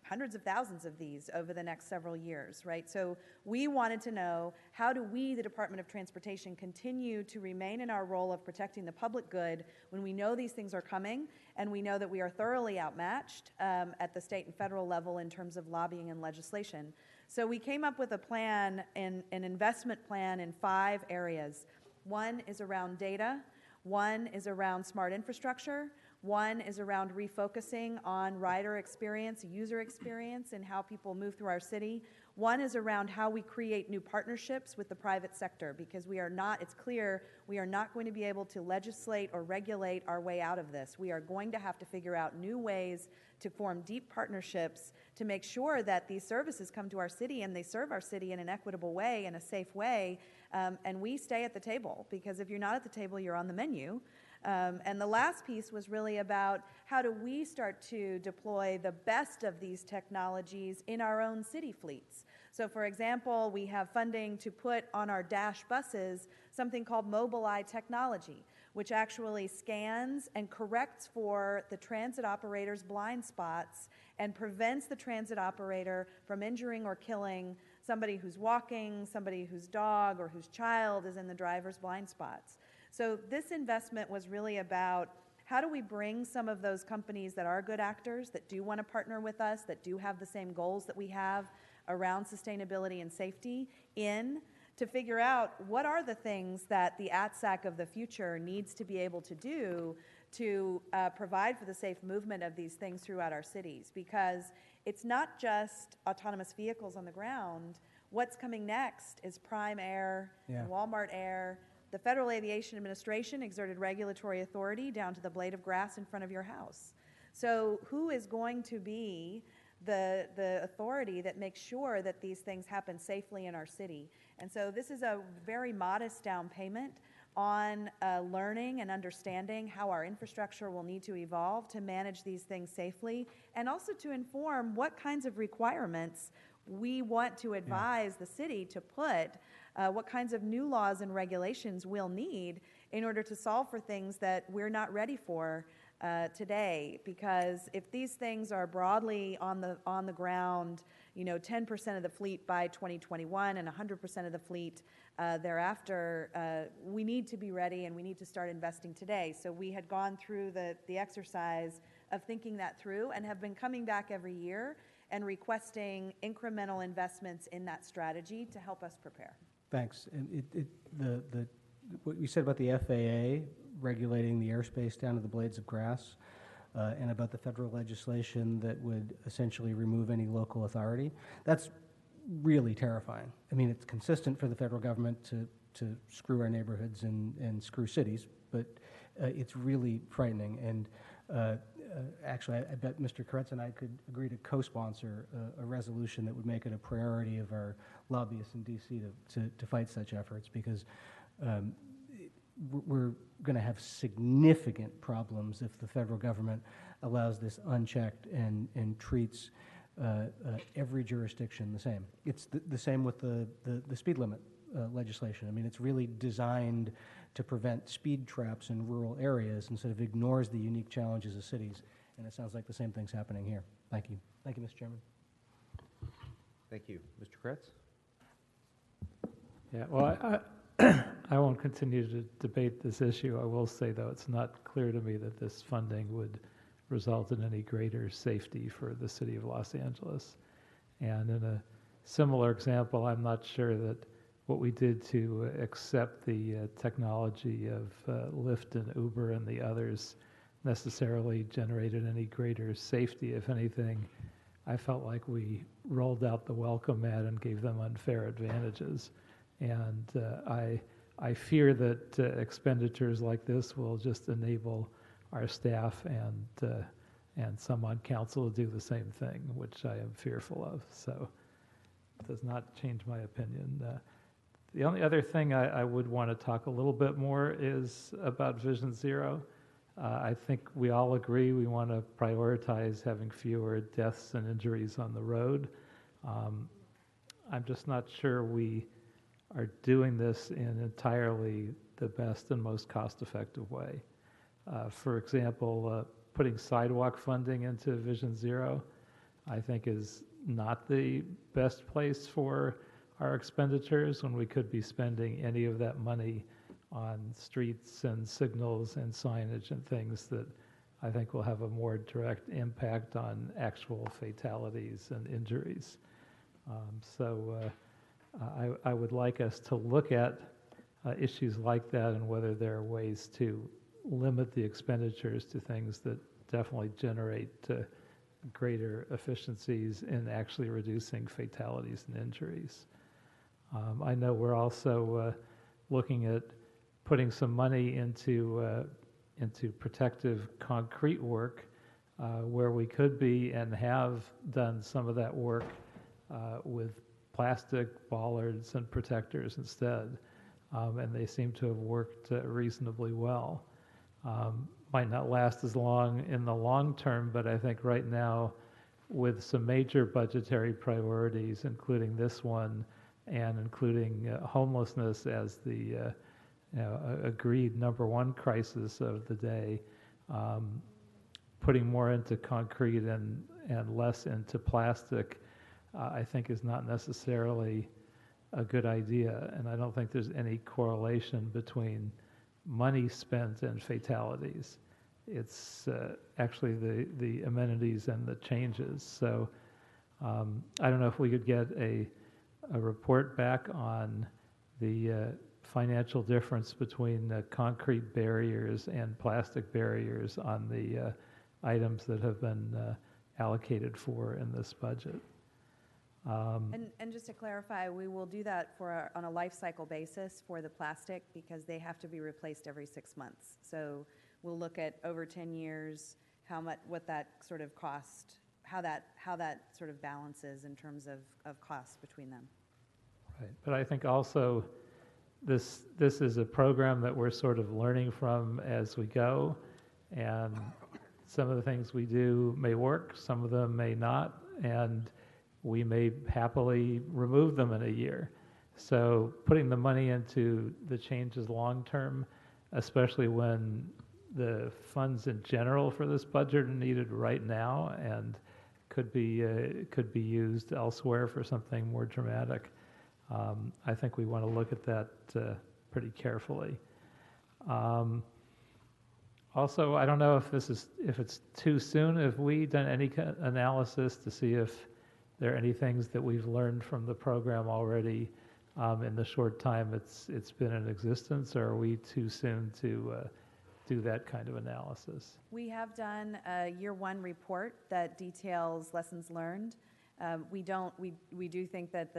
hundreds of thousands of these over the next several years, right? So we wanted to know, how do we, the Department of Transportation, continue to remain in our role of protecting the public good when we know these things are coming and we know that we are thoroughly outmatched at the state and federal level in terms of lobbying and legislation. So we came up with a plan, an investment plan in 5 areas. One is around data, one is around smart infrastructure, one is around refocusing on rider experience, user experience, and how people move through our city. One is around how we create new partnerships with the private sector, because we are not, it's clear, we are not going to be able to legislate or regulate our way out of this. We are going to have to figure out new ways to form deep partnerships to make sure that these services come to our city and they serve our city in an equitable way, in a safe way, and we stay at the table, because if you're not at the table, you're on the menu. And the last piece was really about how do we start to deploy the best of these technologies in our own city fleets. So for example, we have funding to put on our Dash buses something called Mobileye technology, which actually scans and corrects for the transit operator's blind spots and prevents the transit operator from injuring or killing somebody who's walking, somebody whose dog or whose child is in the driver's blind spots. So this investment was really about, how do we bring some of those companies that are good actors, that do want to partner with us, that do have the same goals that we have around sustainability and safety, in to figure out what are the things that the ATSAC of the future needs to be able to do to provide for the safe movement of these things throughout our cities. Because it's not just autonomous vehicles on the ground. What's coming next is Prime Air, and Walmart Air. The Federal Aviation Administration exerted regulatory authority down to the blade of grass in front of your house. So who is going to be the authority that makes sure that these things happen safely in our city? And so this is a very modest down payment on learning and understanding how our infrastructure will need to evolve to manage these things safely, and also to inform what kinds of requirements we want to advise the city to put, what kinds of new laws and regulations we'll need in order to solve for things that we're not ready for today. Because if these things are broadly on the ground, 10% of the fleet by 2021 and 100% of the fleet thereafter, we need to be ready and we need to start investing today. So we had gone through the exercise of thinking that through and have been coming back every year and requesting incremental investments in that strategy to help us prepare. Thanks. And what you said about the FAA regulating the airspace down to the blades of grass, and about the federal legislation that would essentially remove any local authority, that's really terrifying. I mean, it's consistent for the federal government to screw our neighborhoods and screw cities, but it's really frightening. And actually, I bet Mr. Koretz and I could agree to co-sponsor a resolution that would make it a priority of our lobbyists in D.C. to fight such efforts, because we're going to have significant problems if the federal government allows this unchecked and treats every jurisdiction the same. It's the same with the speed limit legislation. I mean, it's really designed to prevent speed traps in rural areas and sort of ignores the unique challenges of cities. And it sounds like the same thing's happening here. Thank you. Thank you, Mr. Chairman. Thank you. Mr. Koretz? Yeah, well, I won't continue to debate this issue. I will say, though, it's not clear to me that this funding would result in any greater safety for the city of Los Angeles. And in a similar example, I'm not sure that what we did to accept the technology of Lyft and Uber and the others necessarily generated any greater safety. If anything, I felt like we rolled out the welcome mat and gave them unfair advantages. And I fear that expenditures like this will just enable our staff and some on council to do the same thing, which I am fearful of. So it does not change my opinion. The only other thing I would want to talk a little bit more is about Vision Zero. I think we all agree we want to prioritize having fewer deaths and injuries on the road. I'm just not sure we are doing this in entirely the best and most cost-effective way. For example, putting sidewalk funding into Vision Zero, I think is not the best place for our expenditures when we could be spending any of that money on streets and signals and signage and things that I think will have a more direct impact on actual fatalities and injuries. I would like us to look at issues like that and whether there are ways to limit the expenditures to things that definitely generate greater efficiencies in actually reducing fatalities and injuries. I know we're also looking at putting some money into protective concrete work where we could be and have done some of that work with plastic bollards and protectors instead, and they seem to have worked reasonably well. Might not last as long in the long term, but I think right now, with some major budgetary priorities, including this one, and including homelessness as the agreed number one crisis of the day, putting more into concrete and less into plastic, I think is not necessarily a good idea. And I don't think there's any correlation between money spent and fatalities. It's actually the amenities and the changes. So I don't know if we could get a report back on the financial difference between concrete barriers and plastic barriers on the items that have been allocated for in this budget. And just to clarify, we will do that on a life cycle basis for the plastic because they have to be replaced every 6 months. So we'll look at over 10 years what that sort of cost, how that sort of balances in terms of costs between them. Right, but I think also this is a program that we're sort of learning from as we go, and some of the things we do may work, some of them may not, and we may happily remove them in a year. So putting the money into the changes long term, especially when the funds in general for this budget are needed right now and could be used elsewhere for something more dramatic. I think we want to look at that pretty carefully. Also, I don't know if it's too soon. Have we done any analysis to see if there are any things that we've learned from the program already in the short time it's been in existence, or are we too soon to do that kind of analysis? We have done a year one report that details lessons learned. We do think that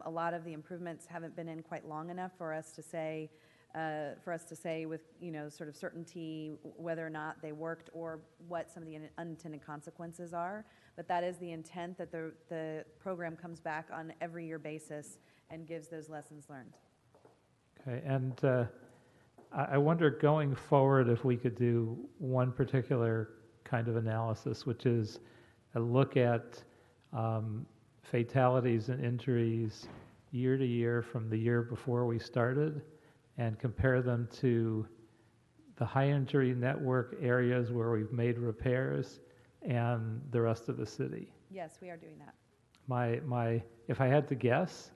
a lot of the improvements haven't been in quite long enough for us to say with sort of certainty whether or not they worked or what some of the unintended consequences are. But that is the intent, that the program comes back on every year basis and gives those lessons learned. Okay, and I wonder going forward if we could do one particular kind of analysis, which is a look at fatalities and injuries year to year from the year before we started and compare them to the high injury network areas where we've made repairs and the rest of the city. Yes, we are doing that. If I had to guess,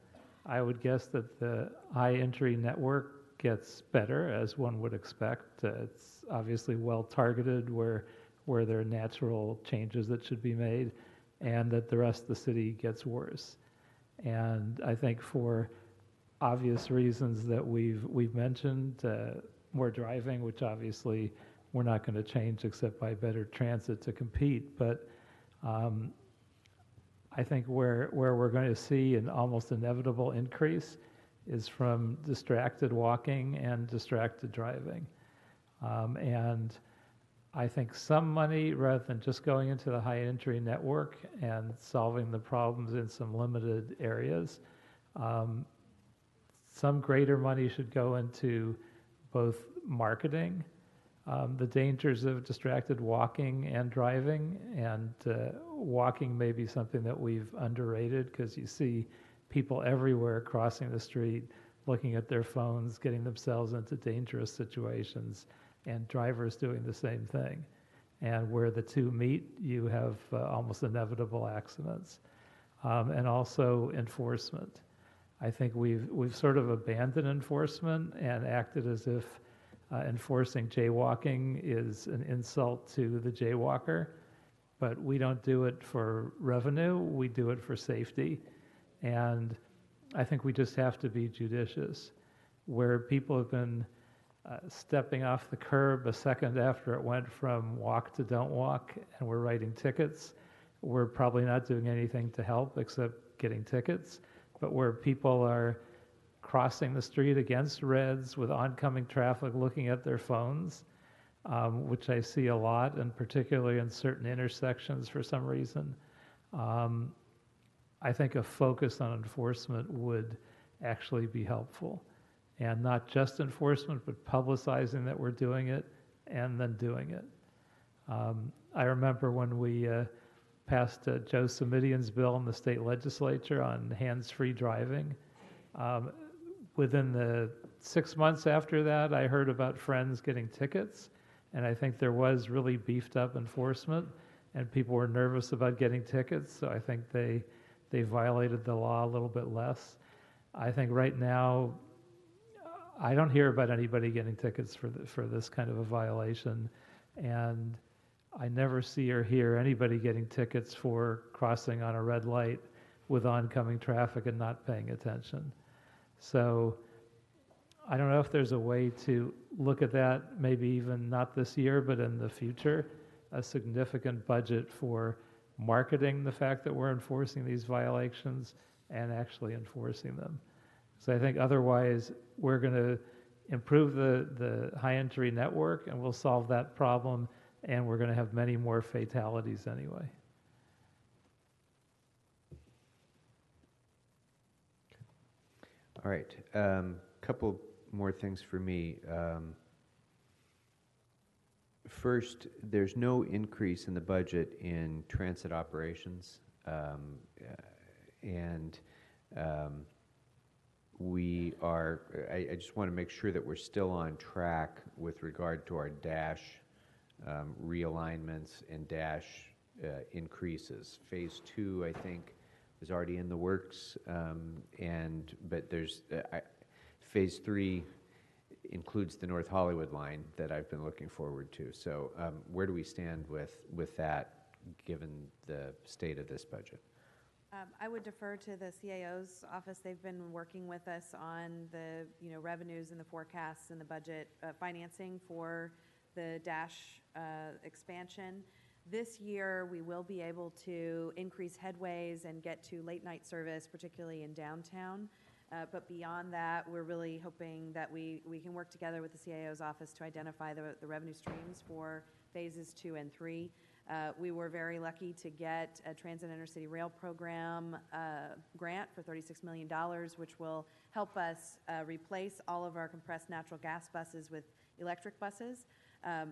I would guess that the high injury network gets better, as one would expect. It's obviously well targeted where there are natural changes that should be made, and that the rest of the city gets worse. And I think for obvious reasons that we've mentioned, more driving, which obviously we're not going to change except by better transit to compete. But I think where we're going to see an almost inevitable increase is from distracted walking and distracted driving. And I think some money, rather than just going into the high injury network and solving the problems in some limited areas, some greater money should go into both marketing, the dangers of distracted walking and driving, and walking may be something that we've underrated because you see people everywhere crossing the street, looking at their phones, getting themselves into dangerous situations, and drivers doing the same thing. And where the two meet, you have almost inevitable accidents. And also enforcement. I think we've sort of abandoned enforcement and acted as if enforcing jaywalking is an insult to the jaywalker, but we don't do it for revenue, we do it for safety. And I think we just have to be judicious. Where people have been stepping off the curb a second after it went from walk to don't walk, and we're writing tickets, we're probably not doing anything to help except getting tickets. But where people are crossing the street against reds with oncoming traffic looking at their phones, which I see a lot, and particularly in certain intersections for some reason, I think a focus on enforcement would actually be helpful. And not just enforcement, but publicizing that we're doing it and then doing it. I remember when we passed Joe Simidian's bill in the state legislature on hands-free driving. Within the 6 months after that, I heard about friends getting tickets, and I think there was really beefed up enforcement, and people were nervous about getting tickets, so I think they violated the law a little bit less. I think right now, I don't hear about anybody getting tickets for this kind of a violation, and I never see or hear anybody getting tickets for crossing on a red light with oncoming traffic and not paying attention. So I don't know if there's a way to look at that, maybe even not this year, but in the future, a significant budget for marketing the fact that we're enforcing these violations and actually enforcing them. So I think otherwise we're going to improve the high entry network and we'll solve that problem, and we're going to have many more fatalities anyway. All right, couple more things for me. First, there's no increase in the budget in transit operations, we are, I just want to make sure that we're still on track with regard to our DASH realignments and DASH increases. Phase 2, I think, is already in the works, but there's Phase 3 includes the North Hollywood line that I've been looking forward to. So where do we stand with that, given the state of this budget? I would defer to the CAO's office. They've been working with us on the revenues and the forecasts and the budget financing for the DASH expansion. This year, we will be able to increase headways and get to late night service, particularly in downtown. But beyond that, we're really hoping that we can work together with the CAO's office to identify the revenue streams for phases 2 and 3. We were very lucky to get a Transit Intercity Rail Program grant for $36 million, which will help us replace all of our compressed natural gas buses with electric buses.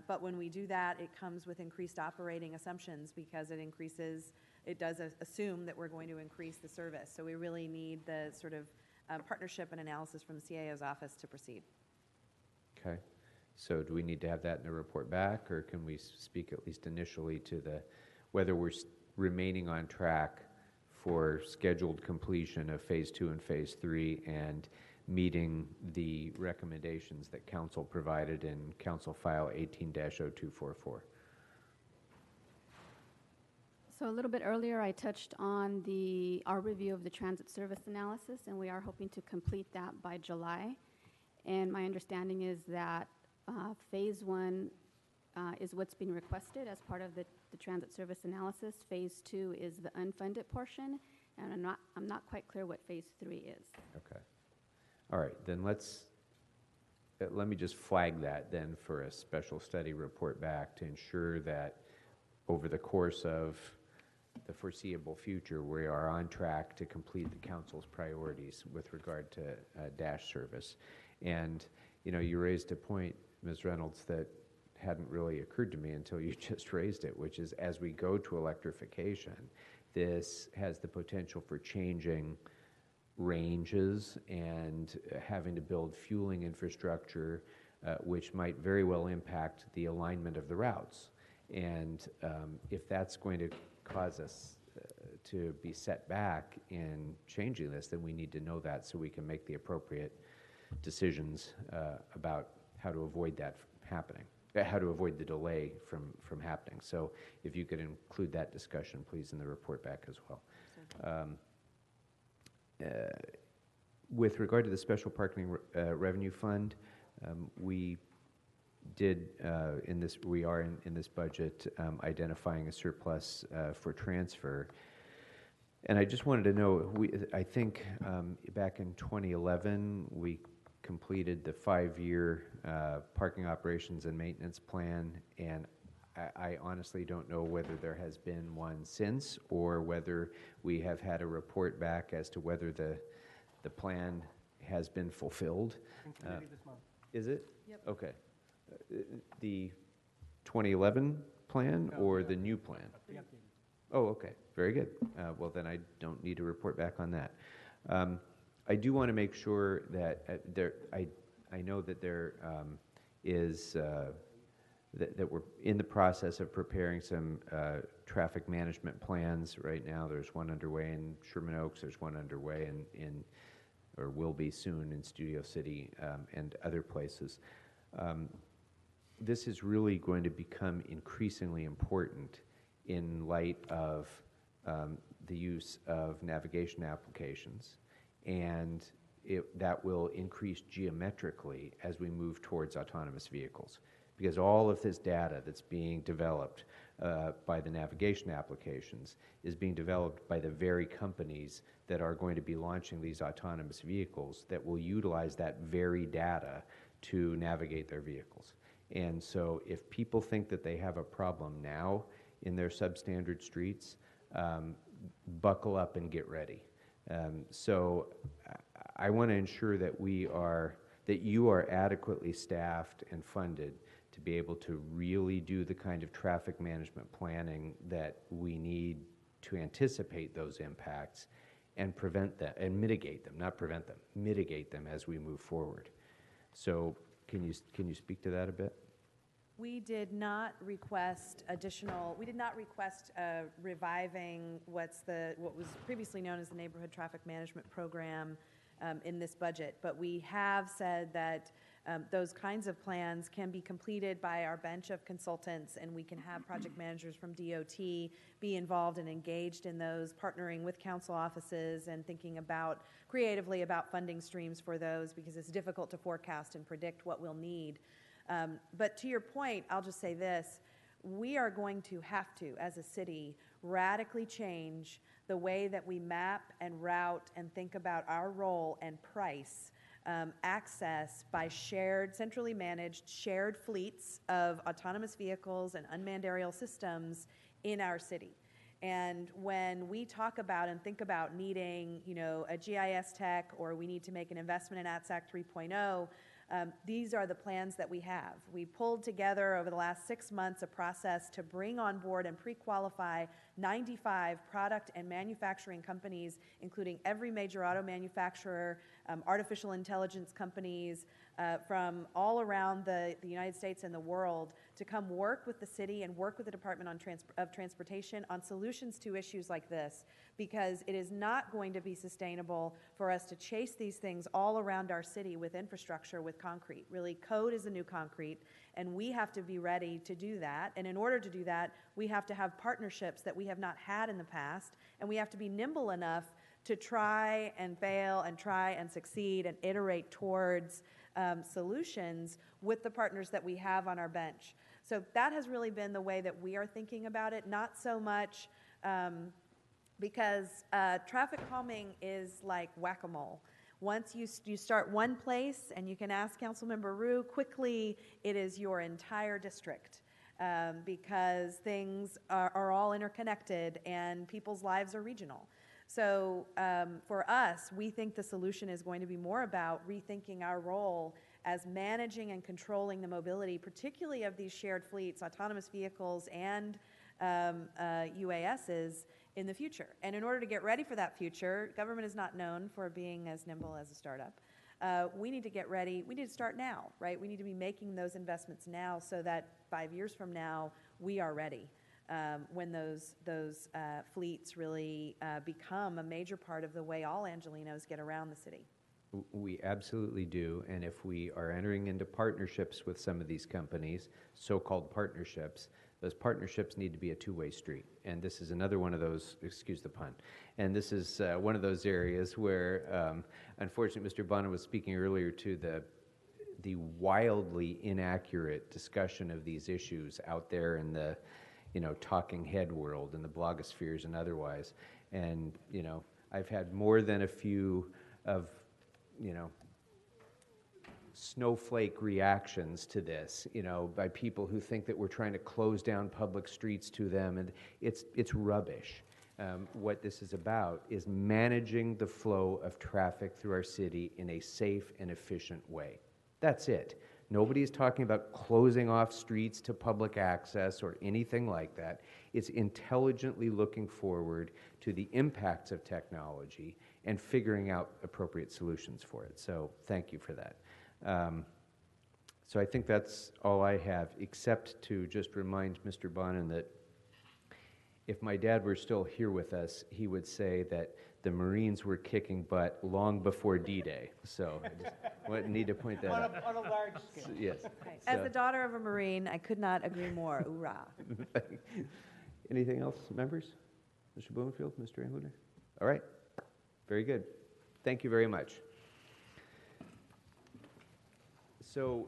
But when we do that, it comes with increased operating assumptions because it does assume that we're going to increase the service. So we really need the sort of partnership and analysis from the CAO's office to proceed. Okay. So do we need to have that in the report back, or can we speak at least initially to whether we're remaining on track for scheduled completion of Phase 2 and Phase 3 and meeting the recommendations that Council provided in Council File 18-0244? So a little bit earlier, I touched on our review of the transit service analysis, and we are hoping to complete that by July. And my understanding is that Phase 1 is what's being requested as part of the transit service analysis. Phase 2 is the unfunded portion, and I'm not quite clear what Phase 3 is. Okay. All right, then let me just flag that then for a special study report back to ensure that over the course of the foreseeable future, we are on track to complete the council's priorities with regard to DASH service. And you raised a point, Ms. Reynolds, that hadn't really occurred to me until you just raised it, which is as we go to electrification, this has the potential for changing ranges and having to build fueling infrastructure, which might very well impact the alignment of the routes. And if that's going to cause us to be set back in changing this, then we need to know that so we can make the appropriate decisions about how to avoid that happening, how to avoid the delay from happening. So if you could include that discussion, please, in the report back as well. With regard to the Special Parking Revenue Fund, we did we are in this budget identifying a surplus for transfer. And I just wanted to know, I think back in 2011, we completed the 5-year parking operations and maintenance plan, and I honestly don't know whether there has been one since, or whether we have had a report back as to whether the plan has been fulfilled. This month. Is it? Yep. Okay. The 2011 plan or the new plan? The updated. Oh, okay. Very good. Well, then I don't need to report back on that. I do want to make sure that I know that there is that we're in the process of preparing some traffic management plans right now. There's one underway in Sherman Oaks. There's one underway in or will be soon in Studio City and other places. This is really going to become increasingly important in light of the use of navigation applications, and that will increase geometrically as we move towards autonomous vehicles, because all of this data that's being developed by the navigation applications is being developed by the very companies that are going to be launching these autonomous vehicles that will utilize that very data to navigate their vehicles. And so if people think that they have a problem now in their substandard streets, buckle up and get ready. So I want to ensure that that you are adequately staffed and funded to be able to really do the kind of traffic management planning that we need to anticipate those impacts and prevent them and mitigate them, not prevent them, mitigate them as we move forward. So can you speak to that a bit? We did not request reviving what was previously known as the Neighborhood Traffic Management Program in this budget, but we have said that those kinds of plans can be completed by our bench of consultants, and we can have project managers from DOT be involved and engaged in those, partnering with council offices and thinking creatively about funding streams for those, because it's difficult to forecast and predict what we'll need. But to your point, I'll just say this: we are going to have to, as a city, radically change the way that we map and route and think about our role and price access by centrally managed, shared fleets of autonomous vehicles and unmanned aerial systems in our city. And when we talk about and think about needing, a GIS tech, or we need to make an investment in ATSAC 3.0, these are the plans that we have. We pulled together over the last 6 months a process to bring on board and pre-qualify 95 product and manufacturing companies, including every major auto manufacturer, artificial intelligence companies from all around the United States and the world, to come work with the city and work with the Department of Transportation on solutions to issues like this, because it is not going to be sustainable for us to chase these things all around our city with infrastructure, with concrete. Really, code is the new concrete, and we have to be ready to do that. And in order to do that, we have to have partnerships that we have not had in the past, and we have to be nimble enough to try and fail and try and succeed and iterate towards solutions with the partners that we have on our bench. So that has really been the way that we are thinking about it, not so much because traffic calming is like whack-a-mole. Once you start one place, and you can ask Councilmember Rue, quickly it is your entire district, because things are all interconnected and people's lives are regional. So for us, we think the solution is going to be more about rethinking our role as managing and controlling the mobility, particularly of these shared fleets, autonomous vehicles, and UASs in the future. And in order to get ready for that future, government is not known for being as nimble as a startup. We need to get ready. We need to start now, right? We need to be making those investments now so that 5 years from now, we are ready when those fleets really become a major part of the way all Angelenos get around the city. We absolutely do, and if we are entering into partnerships with some of these companies, so-called partnerships, those partnerships need to be a two-way street. And this is another one of those, excuse the pun, and this is one of those areas where, unfortunately, Mr. Bonner was speaking earlier to the wildly inaccurate discussion of these issues out there in the, talking head world, in the blogospheres and otherwise. And, I've had more than a few of, snowflake reactions to this, by people who think that we're trying to close down public streets to them, and it's rubbish. What this is about is managing the flow of traffic through our city in a safe and efficient way. That's it. Nobody's talking about closing off streets to public access or anything like that. It's intelligently looking forward to the impacts of technology and figuring out appropriate solutions for it. So thank you for that. So I think that's all I have, except to just remind Mr. Bonin that if my dad were still here with us, he would say that the Marines were kicking butt long before D-Day. So I just need to point that out. On a large scale. So, yes. As the daughter of a Marine, I could not agree more. Hoorah. Anything else, members? Mr. Blumenfield, Mr. Engluder? All right. Very good. Thank you very much. So,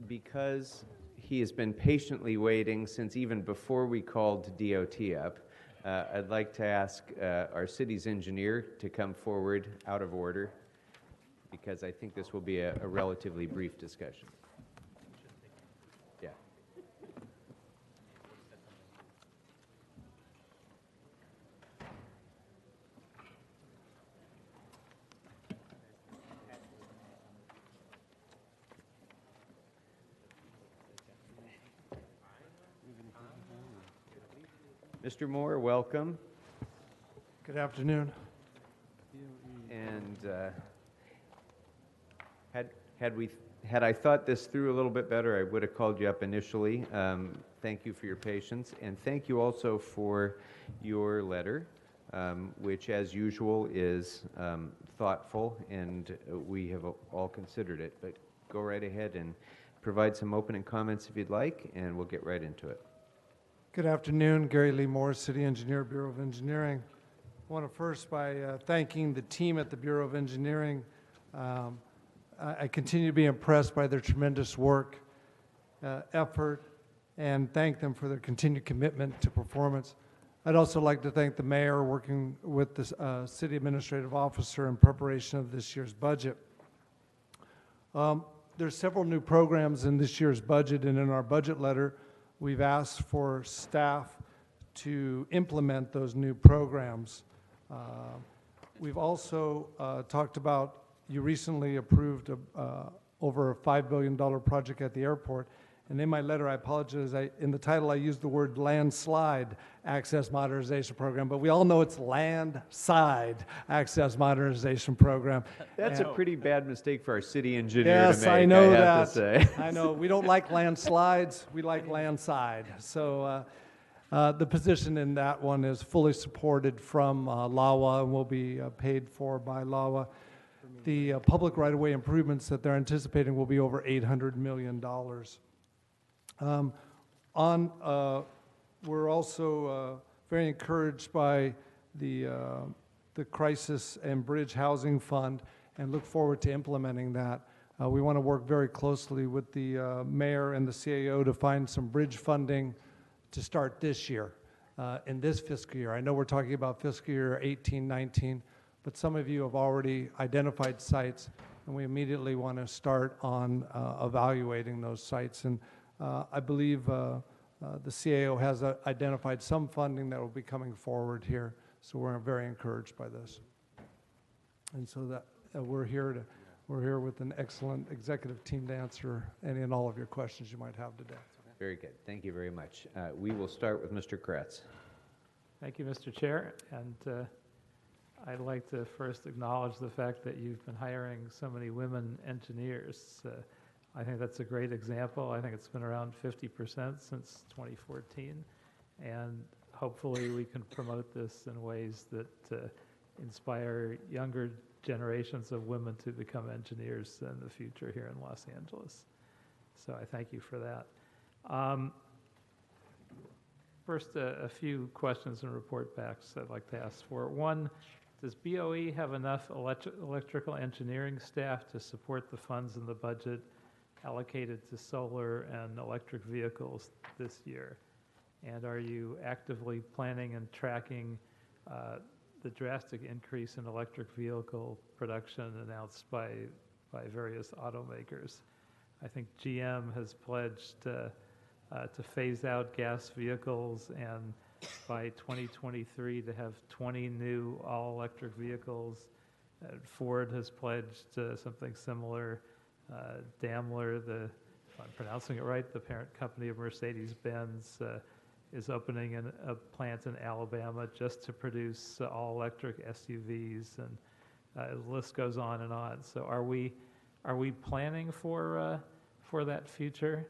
because he has been patiently waiting since even before we called DOT up, I'd like to ask our city's engineer to come forward out of order, because I think this will be a relatively brief discussion. Yeah. Mr. Moore, welcome. Good afternoon. And had I thought this through a little bit better, I would have called you up initially. Thank you for your patience, and thank you also for your letter, which, as usual, is thoughtful, and we have all considered it. But go right ahead and provide some opening comments if you'd like, and we'll get right into it. Good afternoon. Gary Lee Moore, City Engineer, Bureau of Engineering. I want to first by thanking the team at the Bureau of Engineering. I continue to be impressed by their tremendous work, effort, and thank them for their continued commitment to performance. I'd also like to thank the mayor working with the city administrative officer in preparation of this year's budget. There's several new programs in this year's budget, and in our budget letter, we've asked for staff to implement those new programs. We've also talked about, you recently approved over a $5 billion project at the airport. And in my letter, I apologize, in the title I used the word landslide access modernization program, but we all know it's landside access modernization program. That's a pretty bad mistake for our city engineer yes, to make, I know I that. have to say. I know, we don't like landslides, we like landside. So the position in that one is fully supported from LAWA and will be paid for by LAWA. The public right-of-way improvements that they're anticipating will be over $800 million. We're also very encouraged by the Crisis and Bridge Housing Fund and look forward to implementing that. We want to work very closely with the mayor and the CAO to find some bridge funding to start this year, in this fiscal year. I know we're talking about fiscal year 18-19, but some of you have already identified sites, and we immediately want to start on evaluating those sites. And I believe the CAO has identified some funding that will be coming forward here, so we're very encouraged by this. And so that we're here with an excellent executive team to answer any and all of your questions you might have today. Very good. Thank you very much. We will start with Mr. Kretz. Thank you, Mr. Chair. And I'd like to first acknowledge the fact that you've been hiring so many women engineers. I think that's a great example. I think it's been around 50% since 2014. And hopefully we can promote this in ways that inspire younger generations of women to become engineers in the future here in Los Angeles. So I thank you for that. First, a few questions and report backs I'd like to ask for. One, does BOE have enough electrical engineering staff to support the funds in the budget allocated to solar and electric vehicles this year? And are you actively planning and tracking the drastic increase in electric vehicle production announced by various automakers? I think GM has pledged to phase out gas vehicles and by 2023 to have 20 new all-electric vehicles. Ford has pledged something similar. Daimler, if I'm pronouncing it right, the parent company of Mercedes-Benz, is opening a plant in Alabama just to produce all-electric SUVs, and the list goes on and on. So are we planning for that future?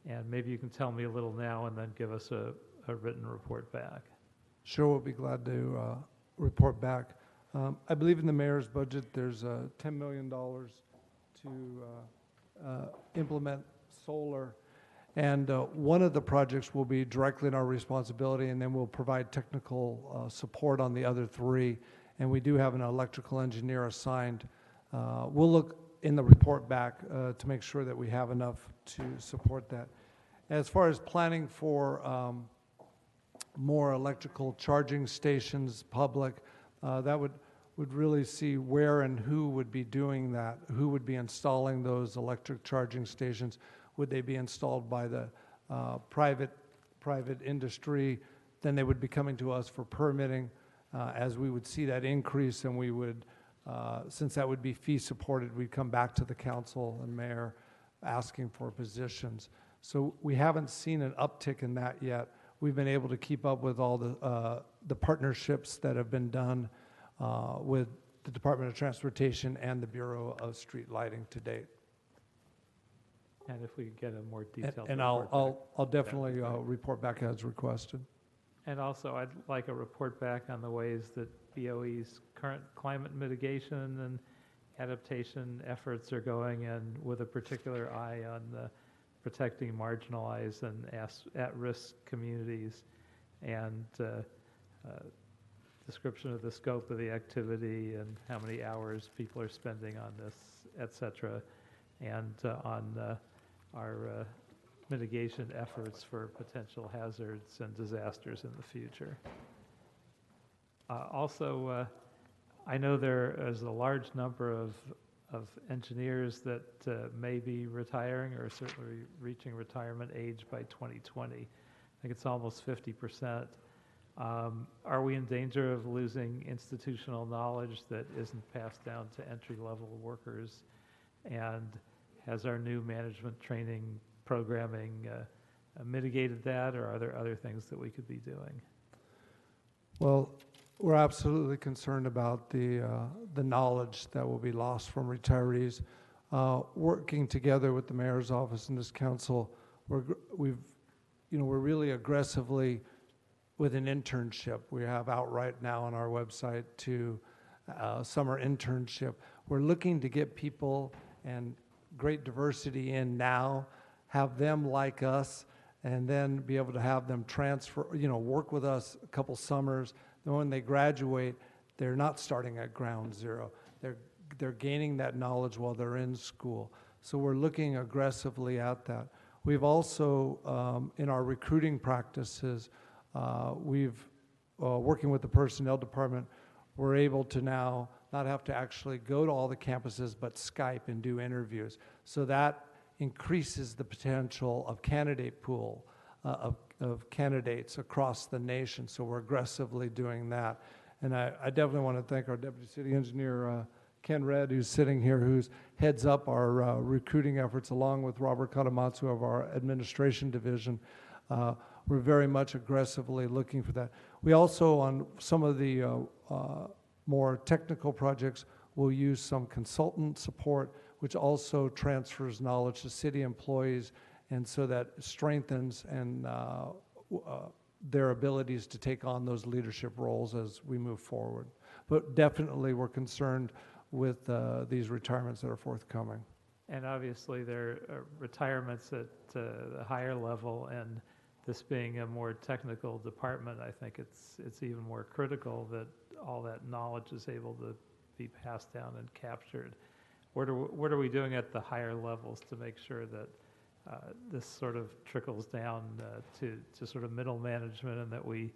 And maybe you can tell me a little now and then give us a written report back. Sure, we'll be glad to report back. I believe in the mayor's budget there's $10 million to implement solar. And one of the projects will be directly in our responsibility, and then we'll provide technical support on the other three. And we do have an electrical engineer assigned. We'll look in the report back to make sure that we have enough to support that. As far as planning for more electrical charging stations, public, that would really see where and who would be doing that, who would be installing those electric charging stations. Would they be installed by the private industry? Then they would be coming to us for permitting. As we would see that increase, and we would, since that would be fee supported, we'd come back to the council and mayor asking for positions. So we haven't seen an uptick in that yet. We've been able to keep up with all the partnerships that have been done with the Department of Transportation and the Bureau of Street Lighting to date. And if we could get a more detailed And report I'll back, definitely report back as requested. And also, I'd like a report back on the ways that BOE's current climate mitigation and adaptation efforts are going, and with a particular eye on protecting marginalized and at-risk communities, and description of the scope of the activity and how many hours people are spending on this, et cetera, and on our mitigation efforts for potential hazards and disasters in the future. Also, I know there is a large number of engineers that may be retiring or certainly reaching retirement age by 2020. I think it's almost 50%. Are we in danger of losing institutional knowledge that isn't passed down to entry-level workers? And has our new management training programming mitigated that, or are there other things that we could be doing? Well, we're absolutely concerned about the knowledge that will be lost from retirees. Working together with the mayor's office and this council, we're really aggressively with an internship. We have out right now on our website to summer internship. We're looking to get people and great diversity in now, have them like us, and then be able to have them transfer, work with us a couple summers. Then when they graduate, they're not starting at ground zero. They're gaining that knowledge while they're in school. So we're looking aggressively at that. We've also, in our recruiting practices, working with the personnel department, we're able to now not have to actually go to all the campuses, but Skype and do interviews. So that increases the potential of candidate pool of candidates across the nation. So we're aggressively doing that. And I definitely want to thank our Deputy City Engineer, Ken Redd, who's sitting here, who's heads up our recruiting efforts, along with Robert Katamatsu of our administration division. We're very much aggressively looking for that. We also, on some of the more technical projects, will use some consultant support, which also transfers knowledge to city employees, and so that strengthens and their abilities to take on those leadership roles as we move forward. But definitely we're concerned with these retirements that are forthcoming. And obviously there are retirements at the higher level, and this being a more technical department, I think it's even more critical that all that knowledge is able to be passed down and captured. What are we doing at the higher levels to make sure that this sort of trickles down to sort of middle management, and that we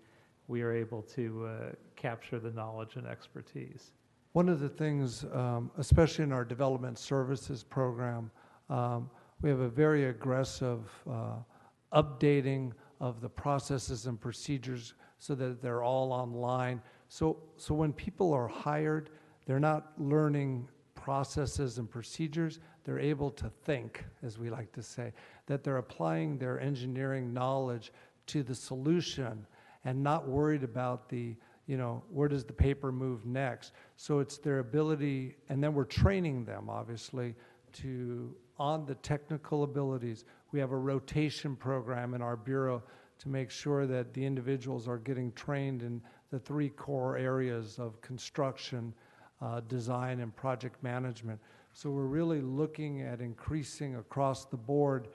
are able to capture the knowledge and expertise? One of the things, especially in our development services program, we have a very aggressive updating of the processes and procedures so that they're all online. So when people are hired, they're not learning processes and procedures, they're able to think, as we like to say, that they're applying their engineering knowledge to the solution and not worried about the, where does the paper move next? So it's their ability, and then we're training them, obviously, on the technical abilities. We have a rotation program in our bureau to make sure that the individuals are getting trained in the 3 core areas of construction, design, and project management. So we're really looking at increasing across the board.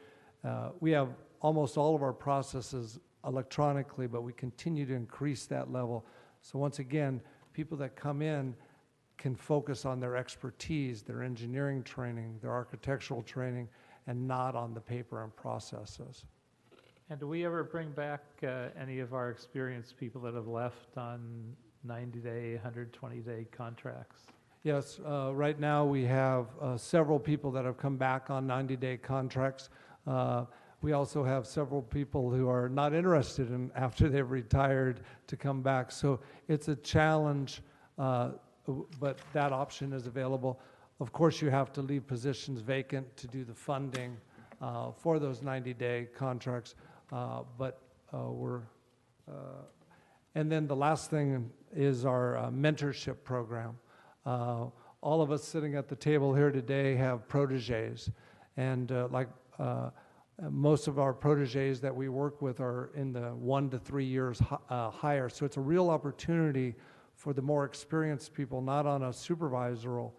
We have almost all of our processes electronically, but we continue to increase that level. So once again, people that come in can focus on their expertise, their engineering training, their architectural training, and not on the paper and processes. And do we ever bring back any of our experienced people that have left on 90-day, 120-day contracts? Yes, right now we have several people that have come back on 90-day contracts. We also have several people who are not interested in, after they've retired, to come back. So it's a challenge, but that option is available. Of course, you have to leave positions vacant to do the funding for those 90-day contracts, and then the last thing is our mentorship program. All of us sitting at the table here today have proteges, and most of our proteges that we work with are in the 1 to 3 years higher. So it's a real opportunity for the more experienced people, not on a supervisory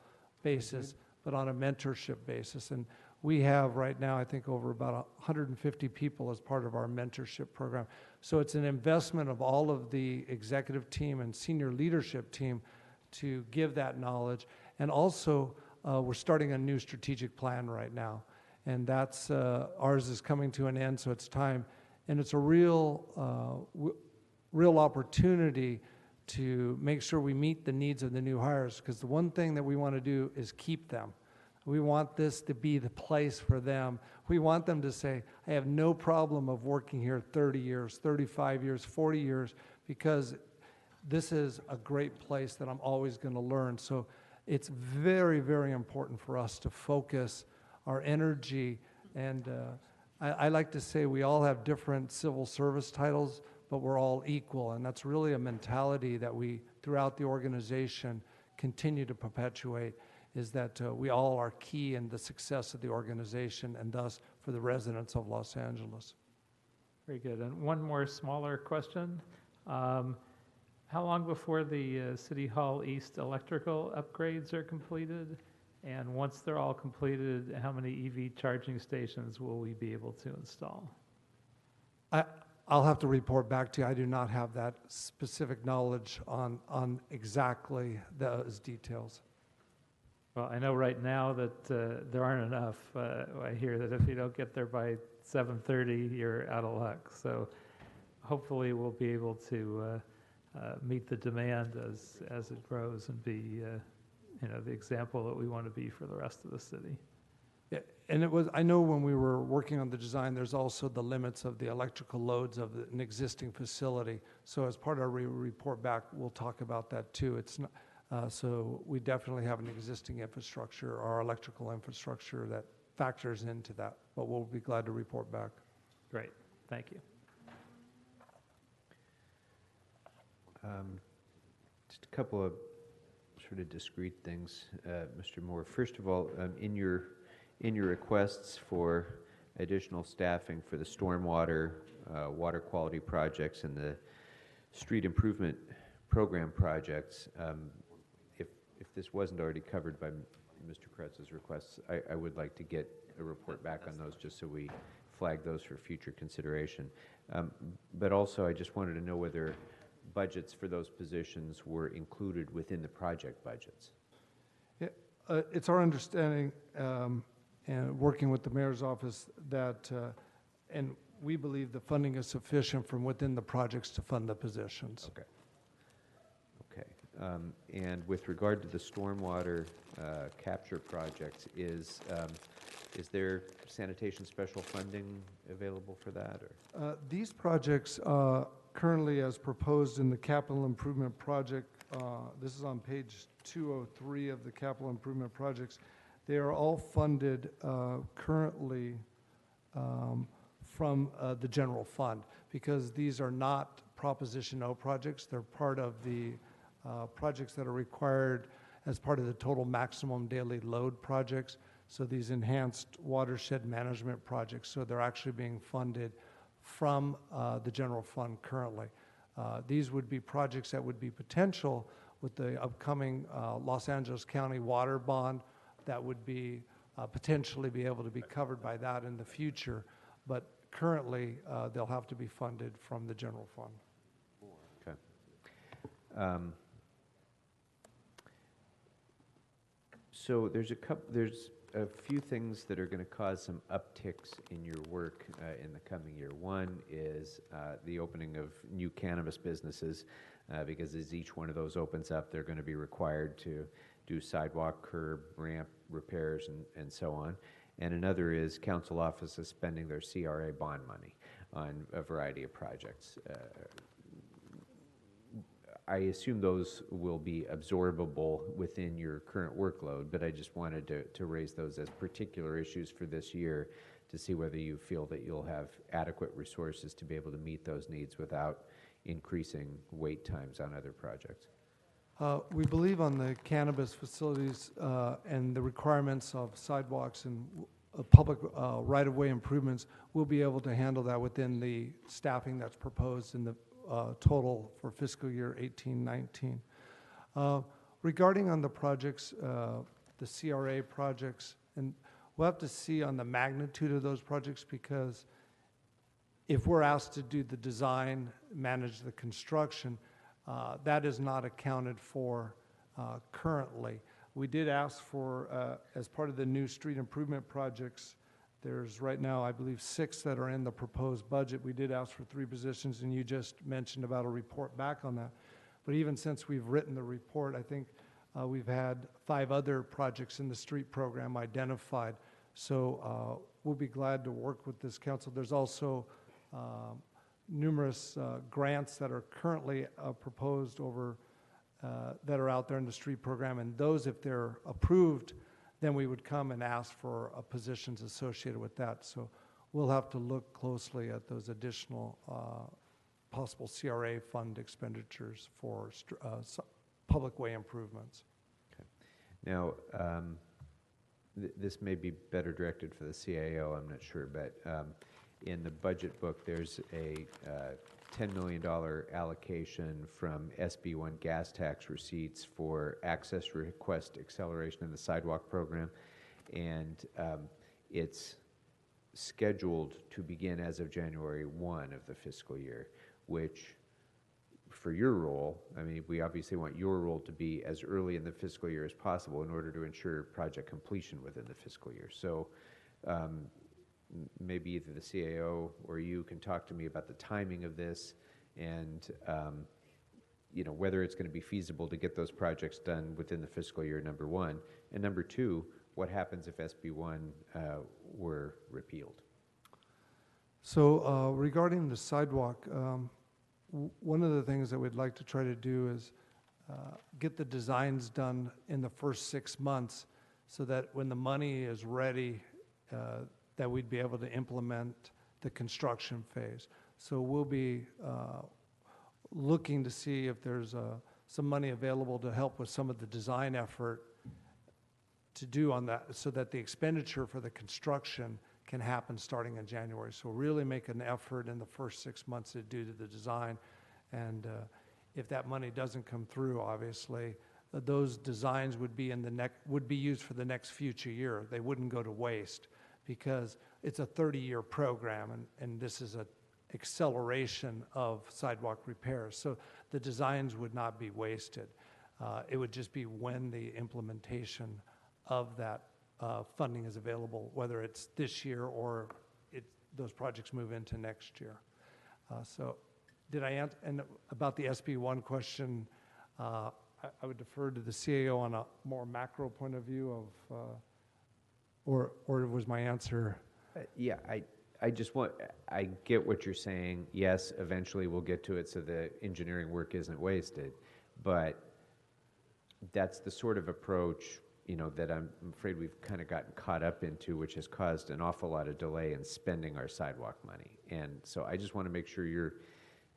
basis, but on a mentorship basis. And we have right now, I think, over about 150 people as part of our mentorship program. So it's an investment of all of the executive team and senior leadership team to give that knowledge. And also, we're starting a new strategic plan right now. And that's, ours is coming to an end, so it's time. And it's a real opportunity to make sure we meet the needs of the new hires, because the one thing that we want to do is keep them. We want this to be the place for them. We want them to say, I have no problem of working here 30 years, 35 years, 40 years, because this is a great place that I'm always going to learn. So it's very, very important for us to focus our energy. And I like to say we all have different civil service titles, but we're all equal. And that's really a mentality that we, throughout the organization, continue to perpetuate, is that we all are key in the success of the organization and thus for the residents of Los Angeles. Very good. And one more smaller question. How long before the City Hall East electrical upgrades are completed? And once they're all completed, how many EV charging stations will we be able to install? I'll have to report back to you. I do not have that specific knowledge on exactly those details. Well, I know right now that there aren't enough. I hear that if you don't get there by 7:30, you're out of luck. So hopefully we'll be able to meet the demand as it grows and be the example that we want to be for the rest of the city. Yeah, and I know when we were working on the design, there's also the limits of the electrical loads of an existing facility. So as part of our report back, we'll talk about that too. It's not, So we definitely have an existing infrastructure, our electrical infrastructure that factors into that, but we'll be glad to report back. Great, thank you. Just a couple of sort of discrete things, Mr. Moore. First of all, in your requests for additional staffing for the stormwater, water quality projects, and the street improvement program projects, if this wasn't already covered by Mr. Kretz's requests, I would like to get a report back on those just so we flag those for future consideration. But also, I just wanted to know whether budgets for those positions were included within the project budgets. Yeah, it's our understanding, and working with the mayor's office, that, and we believe the funding is sufficient from within the projects to fund the positions. Okay. Okay. And with regard to the stormwater capture projects, is there sanitation special funding available for that? Or? These projects, currently as proposed in the capital improvement project, this is on page 203 of the capital improvement projects, they are all funded currently from the general fund, because these are not Proposition O projects. They're part of the projects that are required as part of the total maximum daily load projects. So these enhanced watershed management projects, so they're actually being funded from the general fund currently. These would be projects that would be potential with the upcoming Los Angeles County water bond that would be potentially be able to be covered by that in the future, but currently they'll have to be funded from the general fund. Okay. So there's a few things that are going to cause some upticks in your work in the coming year. One is the opening of new cannabis businesses, because as each one of those opens up, they're going to be required to do sidewalk, curb, ramp repairs, and so on. And another is council offices spending their CRA bond money on a variety of projects. I assume those will be absorbable within your current workload, but I just wanted to raise those as particular issues for this year to see whether you feel that you'll have adequate resources to be able to meet those needs without increasing wait times on other projects. We believe on the cannabis facilities and the requirements of sidewalks and public right-of-way improvements, we'll be able to handle that within the staffing that's proposed in the total for fiscal year 18-19. Regarding on the projects, the CRA projects, and we'll have to see on the magnitude of those projects, because if we're asked to do the design, manage the construction, that is not accounted for currently. We did ask for, as part of the new street improvement projects, there's right now, I believe, 6 that are in the proposed budget. We did ask for 3 positions, and you just mentioned about a report back on that. But even since we've written the report, I think we've had 5 other projects in the street program identified. So we'll be glad to work with this council. There's also numerous grants that are currently proposed over that are out there in the street program, and those, if they're approved, then we would come and ask for positions associated with that. So we'll have to look closely at those additional possible CRA fund expenditures for public way improvements. Okay. Now, this may be better directed for the CAO, I'm not sure, but in the budget book, there's a $10 million allocation from SB1 gas tax receipts for access request acceleration in the sidewalk program, and it's scheduled to begin as of January 1 of the fiscal year, which for your role, I mean, we obviously want your role to be as early in the fiscal year as possible in order to ensure project completion within the fiscal year. So maybe either the CAO or you can talk to me about the timing of this, and you know, whether it's going to be feasible to get those projects done within the fiscal year, number one, and number two, what happens if SB1 were repealed? So regarding the sidewalk, one of the things that we'd like to try to do is get the designs done in the first 6 months so that when the money is ready, that we'd be able to implement the construction phase. So we'll be looking to see if there's some money available to help with some of the design effort to do on that, so that the expenditure for the construction can happen starting in January. So really make an effort in the first 6 months to do the design. And if that money doesn't come through, obviously, those designs would be would be used for the next future year. They wouldn't go to waste because it's a 30-year program, and this is an acceleration of sidewalk repairs. So the designs would not be wasted. It would just be when the implementation of that funding is available, whether it's this year or those projects move into next year. So did I answer? And about the SB1 question, I would defer to the CAO on a more macro point of view of, or was my answer? Yeah, I just want, I get what you're saying. Yes, eventually we'll get to it so the engineering work isn't wasted, but that's the sort of approach, you know, that I'm afraid we've kind of gotten caught up into, which has caused an awful lot of delay in spending our sidewalk money. And so I just want to make sure you're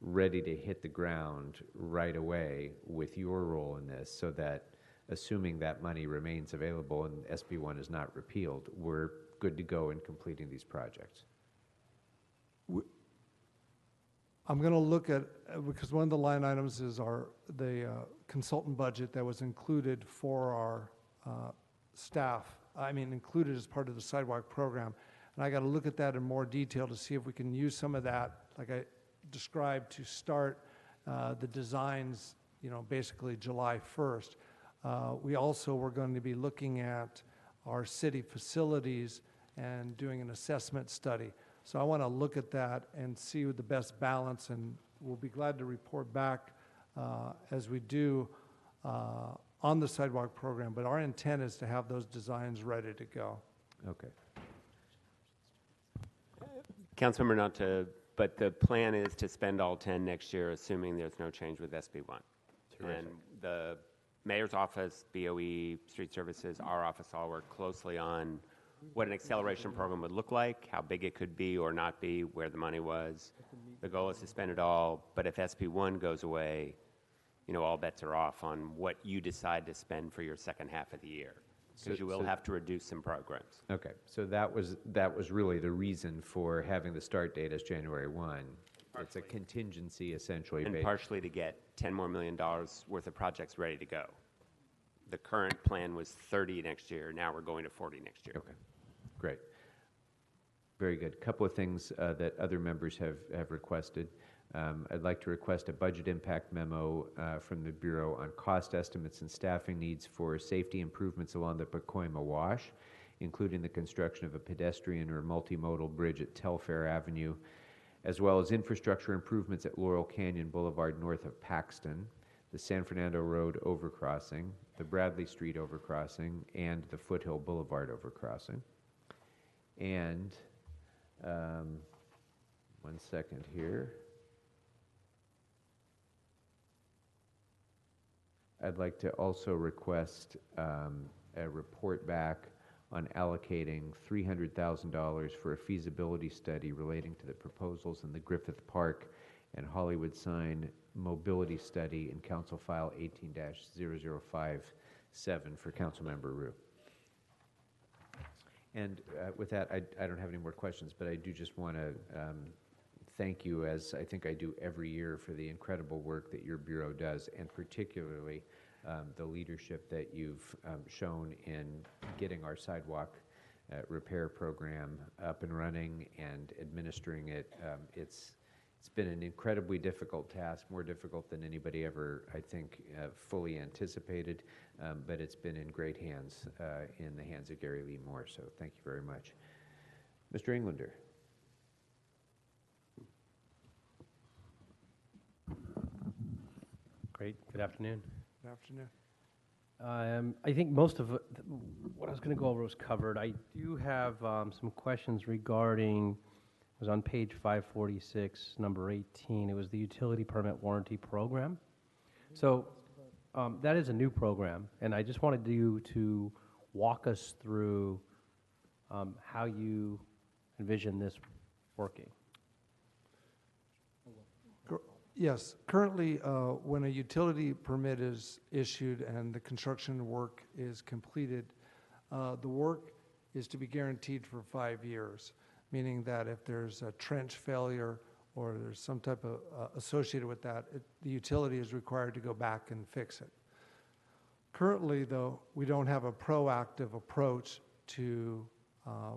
ready to hit the ground right away with your role in this, so that assuming that money remains available and SB1 is not repealed, we're good to go in completing these projects. I'm going to look at, because one of the line items is the consultant budget that was included for our staff, included as part of the sidewalk program. And I got to look at that in more detail to see if we can use some of that, like I described, to start the designs, basically July 1st. We also were going to be looking at our city facilities and doing an assessment study. So I want to look at that and see the best balance, and we'll be glad to report back as we do on the sidewalk program. But our intent is to have those designs ready to go. Okay. Councilmember, not to, but the plan is to spend all 10 next year, assuming there's no change with SB1. Terrific. And the mayor's office, BOE, street services, our office all work closely on what an acceleration program would look like, how big it could be or not be, where the money was. The goal is to spend it all, but if SB1 goes away, all bets are off on what you decide to spend for your second half of the year, because you will have to reduce some programs. Okay, so that was really the reason for having the start date as January 1. It's a contingency, essentially. And partially to get $10 more million worth of projects ready to go. The current plan was 30 next year. Now we're going to 40 next year. Okay, great. Very good. A couple of things that other members have requested. I'd like to request a budget impact memo from the Bureau on cost estimates and staffing needs for safety improvements along the Pacoima Wash, including the construction of a pedestrian or multimodal bridge at Telfair Avenue, as well as infrastructure improvements at Laurel Canyon Boulevard north of Paxton, the San Fernando Road overcrossing, the Bradley Street overcrossing, and the Foothill Boulevard overcrossing. And 1 second here. I'd like to also request a report back on allocating $300,000 for a feasibility study relating to the proposals in the Griffith Park and Hollywood sign mobility study in Council File 18-0057 for Councilmember Rue. And with that, I don't have any more questions, but I do just want to thank you, as I think I do every year, for the incredible work that your Bureau does, and particularly the leadership that you've shown in getting our sidewalk repair program up and running and administering it. It's been an incredibly difficult task, more difficult than anybody ever, I think, fully anticipated, but it's been in great hands, in the hands of Gary Lee Moore, so thank you very much. Mr. Englander. Great. Good afternoon. Good afternoon. I think most of what I was going to go over was covered. I do have some questions regarding, it was on page 546, number 18. It was the utility permit warranty program. So, That is a new program, and I just wanted you to walk us through how you envision this working. Yes, currently, when a utility permit is issued and the construction work is completed, the work is to be guaranteed for 5 years, meaning that if there's a trench failure or there's some type of associated with that, the utility is required to go back and fix it. Currently, though, we don't have a proactive approach to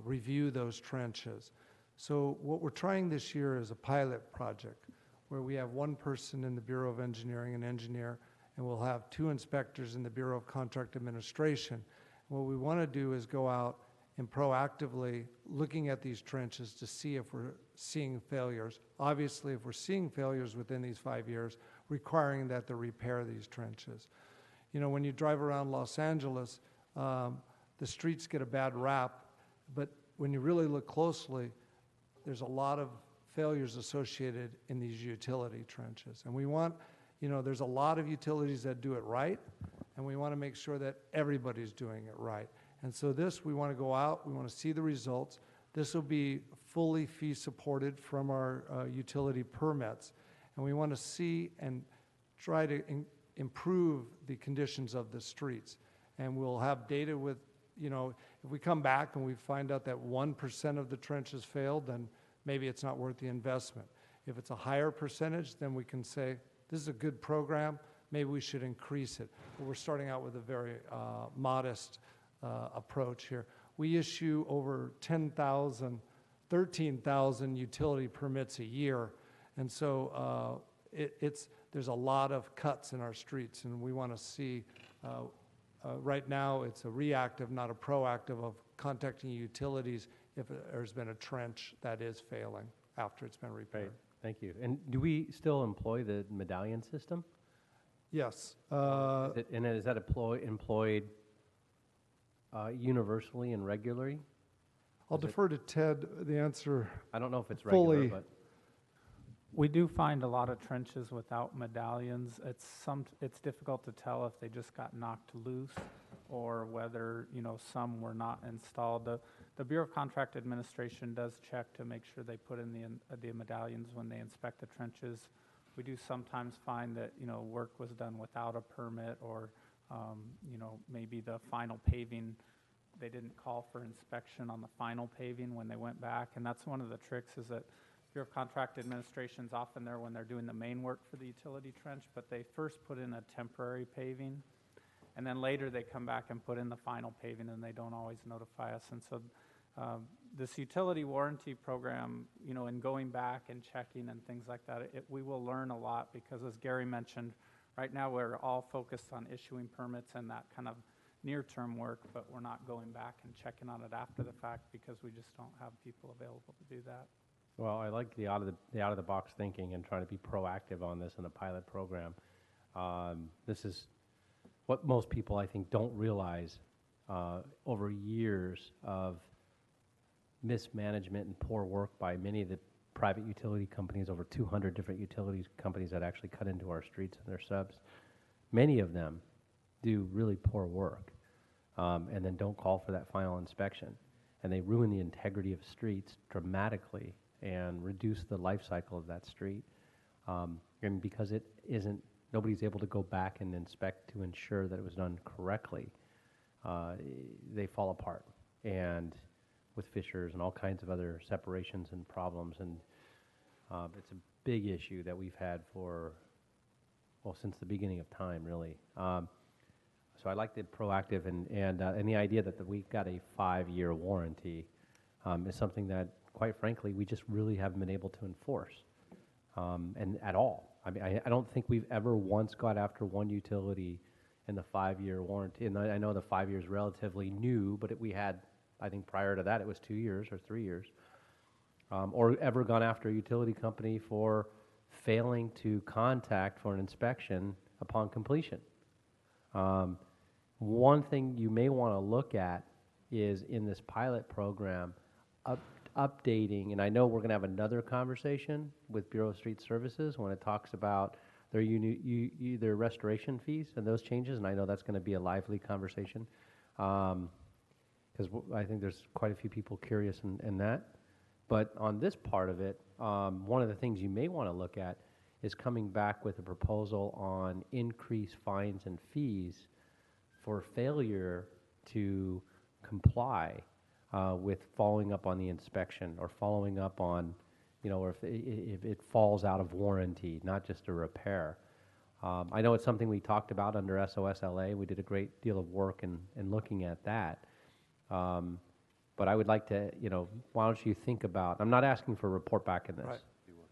review those trenches. So what we're trying this year is a pilot project where we have one person in the Bureau of Engineering, an engineer, and we'll have 2 inspectors in the Bureau of Contract Administration. What we want to do is go out and proactively looking at these trenches to see if we're seeing failures. Obviously, if we're seeing failures within these 5 years, requiring that they repair these trenches. You know, when you drive around Los Angeles, the streets get a bad rap, but when you really look closely, there's a lot of failures associated in these utility trenches. And we want, you know, there's a lot of utilities that do it right, and we want to make sure that everybody's doing it right. And so this, we want to go out, we want to see the results. This will be fully fee supported from our utility permits. And we want to see and try to improve the conditions of the streets. And we'll have data with, you know, if we come back and we find out that 1% of the trenches failed, then maybe it's not worth the investment. If it's a higher percentage, then we can say, this is a good program, maybe we should increase it. But we're starting out with a very modest approach here. We issue over 13,000 utility permits a year. And so there's a lot of cuts in our streets, and we want to see, right now it's a reactive, not a proactive of contacting utilities if there's been a trench that is failing after it's been repaired. Right. Thank you. And do we still employ the medallion system? Yes. And is that employed universally and regularly? I'll defer to Ted the answer. I don't know if it's fully. regular, but We do find a lot of trenches without medallions. It's difficult to tell if they just got knocked loose or whether, you know, some were not installed. The Bureau of Contract Administration does check to make sure they put in the medallions when they inspect the trenches. We do sometimes find that, you know, work was done without a permit or, you know, maybe the final paving, they didn't call for inspection on the final paving when they went back. And that's one of the tricks is that Bureau of Contract Administration's often there when they're doing the main work for the utility trench, but they first put in a temporary paving, and then later they come back and put in the final paving, and they don't always notify us. And so this utility warranty program, you know, in going back and checking and things like that, we will learn a lot because, as Gary mentioned, right now we're all focused on issuing permits and that kind of near-term work, but we're not going back and checking on it after the fact because we just don't have people available to do that. well, I like the out of the box thinking and trying to be proactive on this in a pilot program. This is what most people, I think, don't realize over years of mismanagement and poor work by many of the private utility companies, over 200 different utility companies that actually cut into our streets and their subs. Many of them do really poor work and then don't call for that final inspection. And they ruin the integrity of streets dramatically and reduce the life cycle of that street. And because it isn't, nobody's able to go back and inspect to ensure that it was done correctly, they fall apart. And with fissures and all kinds of other separations and problems. And it's a big issue that we've had for, well, since the beginning of time, really. So I like the proactive and the idea that we've got a 5-year warranty is something that, quite frankly, we just really haven't been able to enforce, and at all. I mean, I don't think we've ever once got after one utility in the 5-year warranty. And I know the 5 years is relatively new, but we had, I think prior to that, it was 2 years or 3 years, or ever gone after a utility company for failing to contact for an inspection upon completion. One thing you may want to look at is in this pilot program, updating, and I know we're going to have another conversation with Bureau of Street Services when it talks about They're either restoration fees and those changes, and I know that's going to be a lively conversation, because I think there's quite a few people curious in that. But on this part of it, one of the things you may want to look at is coming back with a proposal on increased fines and fees for failure to comply with following up on the inspection or following up on, or if it falls out of warranty, not just a repair. I know it's something we talked about under SOSLA. We did a great deal of work in looking at that. But I would like to, why don't you think about, I'm not asking for a report back in this. Right.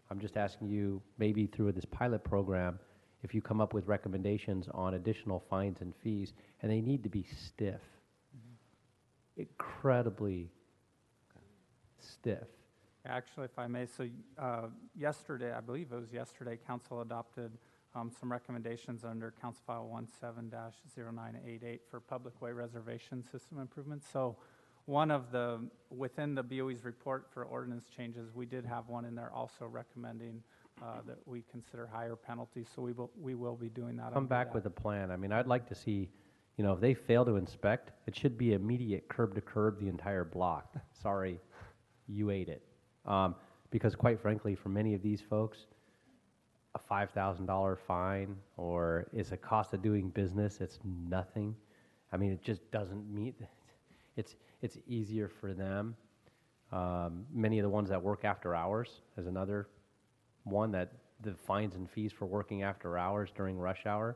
I'm just asking you, maybe through this pilot program, if you come up with recommendations on additional fines and fees, and they need to be stiff, incredibly stiff. Actually, if I may, so yesterday, I believe it was yesterday, Council adopted some recommendations under Council File 17-0988 for public way reservation system improvements. So one of within the BOE's report for ordinance changes, we did have one in there also recommending that we consider higher penalties. So we will be doing that. Come back with a plan. I mean, I'd like to see, if they fail to inspect, it should be immediate curb to curb the entire block. Sorry, you ate it. Because quite frankly, for many of these folks, a $5,000 fine or is a cost of doing business, it's nothing. I mean, it just doesn't meet, it's easier for them. Many of the ones that work after hours is another one, that the fines and fees for working after hours during rush hour,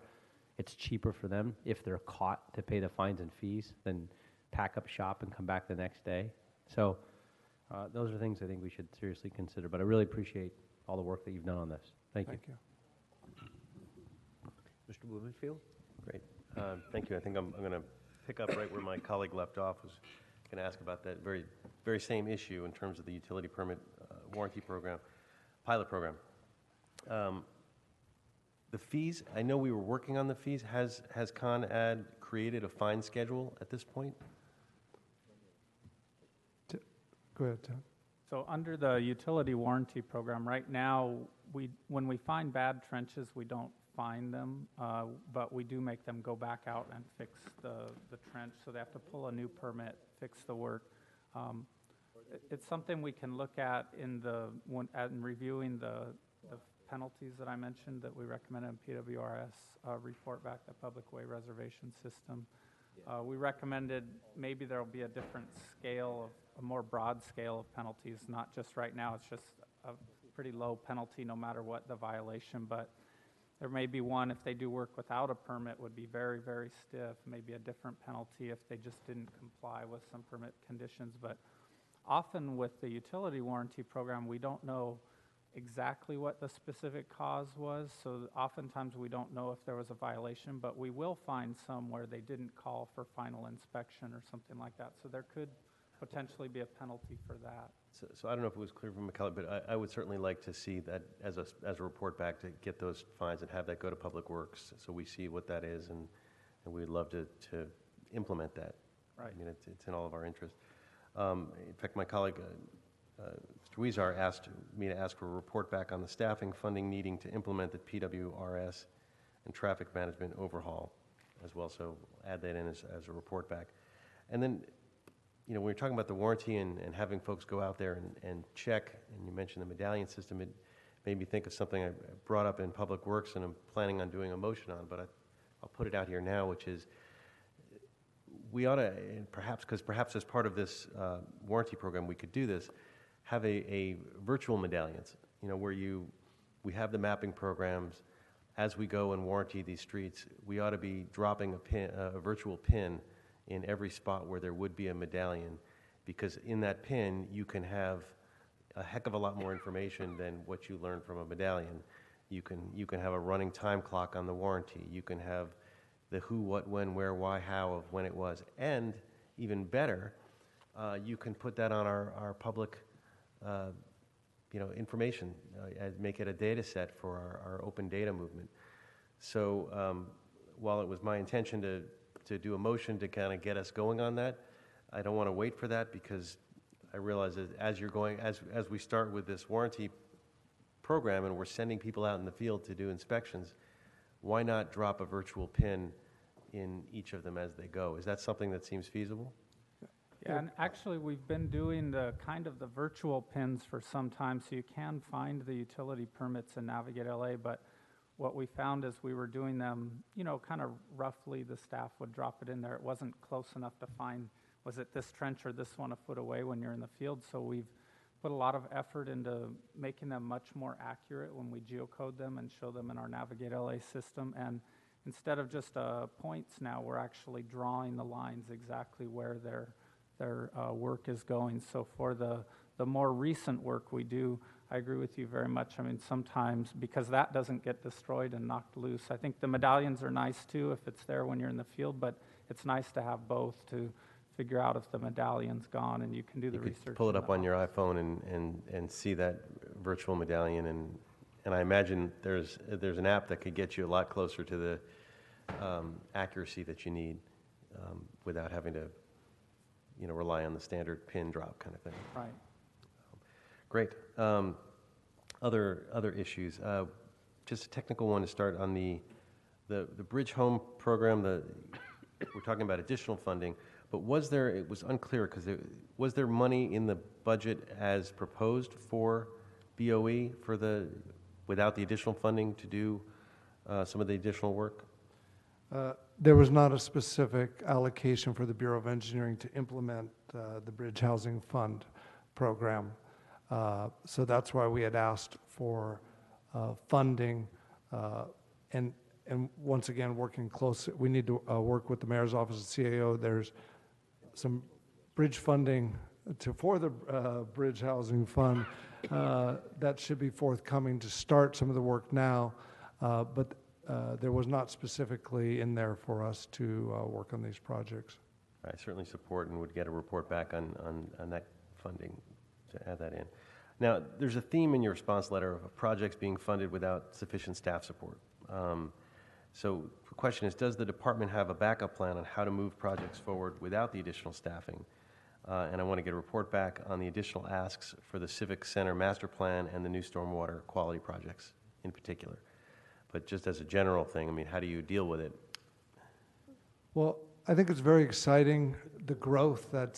it's cheaper for them if they're caught to pay the fines and fees than pack up shop and come back the next day. So those are things I think we should seriously consider, but I really appreciate all the work that you've done on this. Thank you. Mr. Blumenfield? Great. Thank you. I think I'm going to pick up right where my colleague left off. Was going to ask about that very same issue in terms of the utility permit warranty program, pilot program. The fees, I know we were working on the fees. Has Con Ed created a fine schedule at this point? Go ahead, Ted. So under the utility warranty program, right now, when we find bad trenches, we don't fine them, but we do make them go back out and fix the trench, so they have to pull a new permit, fix the work. It's something we can look at in reviewing the penalties that I mentioned that we recommend in PWRS report back the public way reservation system. We recommended maybe there will be a different scale, a more broad scale of penalties, not just right now, it's just a pretty low penalty no matter what the violation, but there may be one if they do work without a permit would be very, very stiff, maybe a different penalty if they just didn't comply with some permit conditions. But often with the utility warranty program, we don't know exactly what the specific cause was, so oftentimes we don't know if there was a violation, but we will find some where they didn't call for final inspection or something like that, so there could potentially be a penalty for that. So I don't know if it was clear from McKellar, but I would certainly like to see that as a report back, to get those fines and have that go to Public Works so we see what that is, and we'd love to implement that. Right. I mean, it's in all of our interest. In fact, my colleague, Mr. Weezer, asked me to ask for a report back on the staffing funding needing to implement the PWRS and traffic management overhaul as well, so add that in as a report back. And then, when you're talking about the warranty and having folks go out there and check, and you mentioned the medallion system, it made me think of something I brought up in Public Works and I'm planning on doing a motion on, but I'll put it out here now, which is we ought to, perhaps as part of this warranty program, we could do this, have a virtual medallions, where we have the mapping programs. As we go and warranty these streets, we ought to be dropping a virtual pin in every spot where there would be a medallion, because in that pin you can have a heck of a lot more information than what you learn from a medallion. You can have a running time clock on the warranty. You can have the who, what, when, where, why, how of when it was, and even better, you can put that on our public information, make it a data set for our open data movement. So while it was my intention to do a motion to kind of get us going on that, I don't want to wait for that, because I realize that as we start with this warranty program and we're sending people out in the field to do inspections, why not drop a virtual pin in each of them as they go? Is that something that seems feasible? Yeah, and actually, we've been doing the kind of the virtual pins for some time, so you can find the utility permits in Navigate LA, but what we found is we were doing them, you know, kind of roughly, the staff would drop it in there. It wasn't close enough to find, was it this trench or this one a foot away when you're in the field? So we've put a lot of effort into making them much more accurate when we geocode them and show them in our Navigate LA system. And instead of just points now, we're actually drawing the lines exactly where their work is going. So for the more recent work we do, I agree with you very much. I mean, sometimes, because that doesn't get destroyed and knocked loose, I think the medallions are nice too if it's there when you're in the field, but it's nice to have both to figure out if the medallion's gone, and you can do the research. You could pull it up on your iPhone and see that virtual medallion, and I imagine there's an app that could get you a lot closer to the accuracy that you need without having to, you know, rely on the standard pin drop kind of thing. Right. Great. Other issues. Just a technical one to start on the Bridge Home program. We're talking about additional funding, but it was unclear because was there money in the budget as proposed for BOE without the additional funding to do some of the additional work? There was not a specific allocation for the Bureau of Engineering to implement the Bridge Housing Fund program. So that's why we had asked for funding, and once again, working close. We need to work with the Mayor's Office and CAO. There's some bridge funding for the Bridge Housing Fund that should be forthcoming to start some of the work now, but there was not specifically in there for us to work on these projects. I certainly support and would get a report back on that funding to add that in. Now, there's a theme in your response letter of projects being funded without sufficient staff support. So the question is, does the department have a backup plan on how to move projects forward without the additional staffing? And I want to get a report back on the additional asks for the Civic Center master plan and the new stormwater quality projects in particular. But just as a general thing, I mean, how do you deal with it? Well, I think it's very exciting, the growth that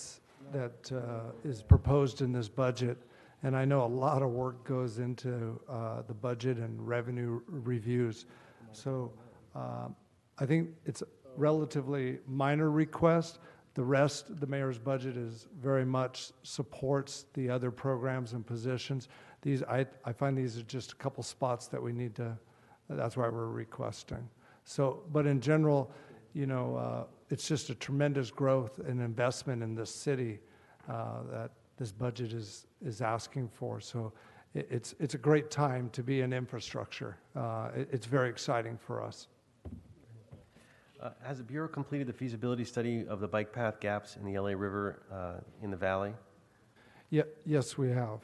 is proposed in this budget. And I know a lot of work goes into the budget and revenue reviews. So I think it's a relatively minor request. The rest, the mayor's budget is very much supports the other programs and positions. I find these are just a couple spots that we need to, that's why we're requesting. So, but in general, you know, it's just a tremendous growth and investment in this city that this budget is asking for. So it's a great time to be in infrastructure. It's very exciting for us. Has the Bureau completed the feasibility study of the bike path gaps in the LA River in the valley? Yes, we have.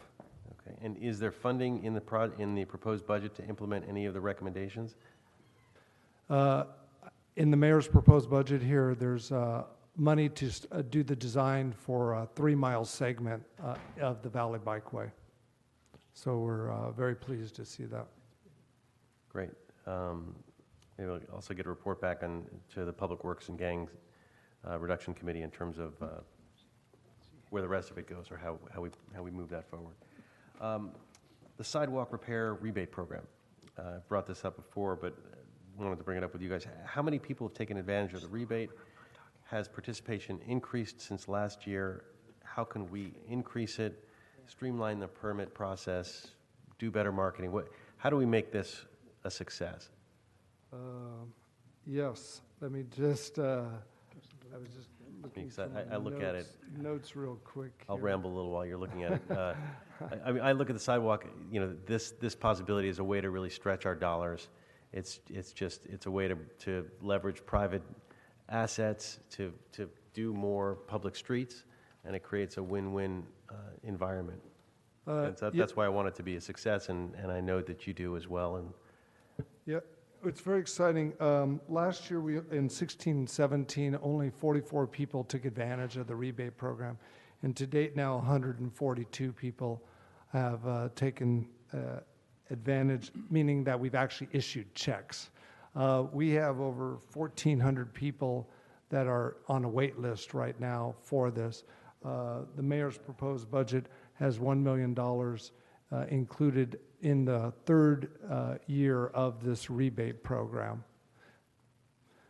Okay. And is there funding in the proposed budget to implement any of the recommendations? In the mayor's proposed budget here, there's money to do the design for a 3-mile segment of the Valley Bikeway. So we're very pleased to see that. Great. Maybe we'll also get a report back to the Public Works and Gangs Reduction Committee in terms of where the rest of it goes or how we move that forward. The sidewalk repair rebate program. I've brought this up before, but wanted to bring it up with you guys. How many people have taken advantage of the rebate? Has participation increased since last year? How can we increase it, streamline the permit process, do better marketing? How do we make this a success? Yes, let me just, I was just looking at I look at it. Notes real quick. I'll ramble a little while you're looking at it. I mean, I look at the sidewalk, you know, this possibility is a way to really stretch our dollars. It's a way to leverage private assets to do more public streets, and it creates a win-win environment. That's why I want it to be a success, and I know that you do as well. And yeah, it's very exciting. Last year, in 16-17, only 44 people took advantage of the rebate program, and to date now, 142 people have taken advantage, meaning that we've actually issued checks. We have over 1,400 people that are on a wait list right now for this. The mayor's proposed budget has $1 million included in the third year of this rebate program.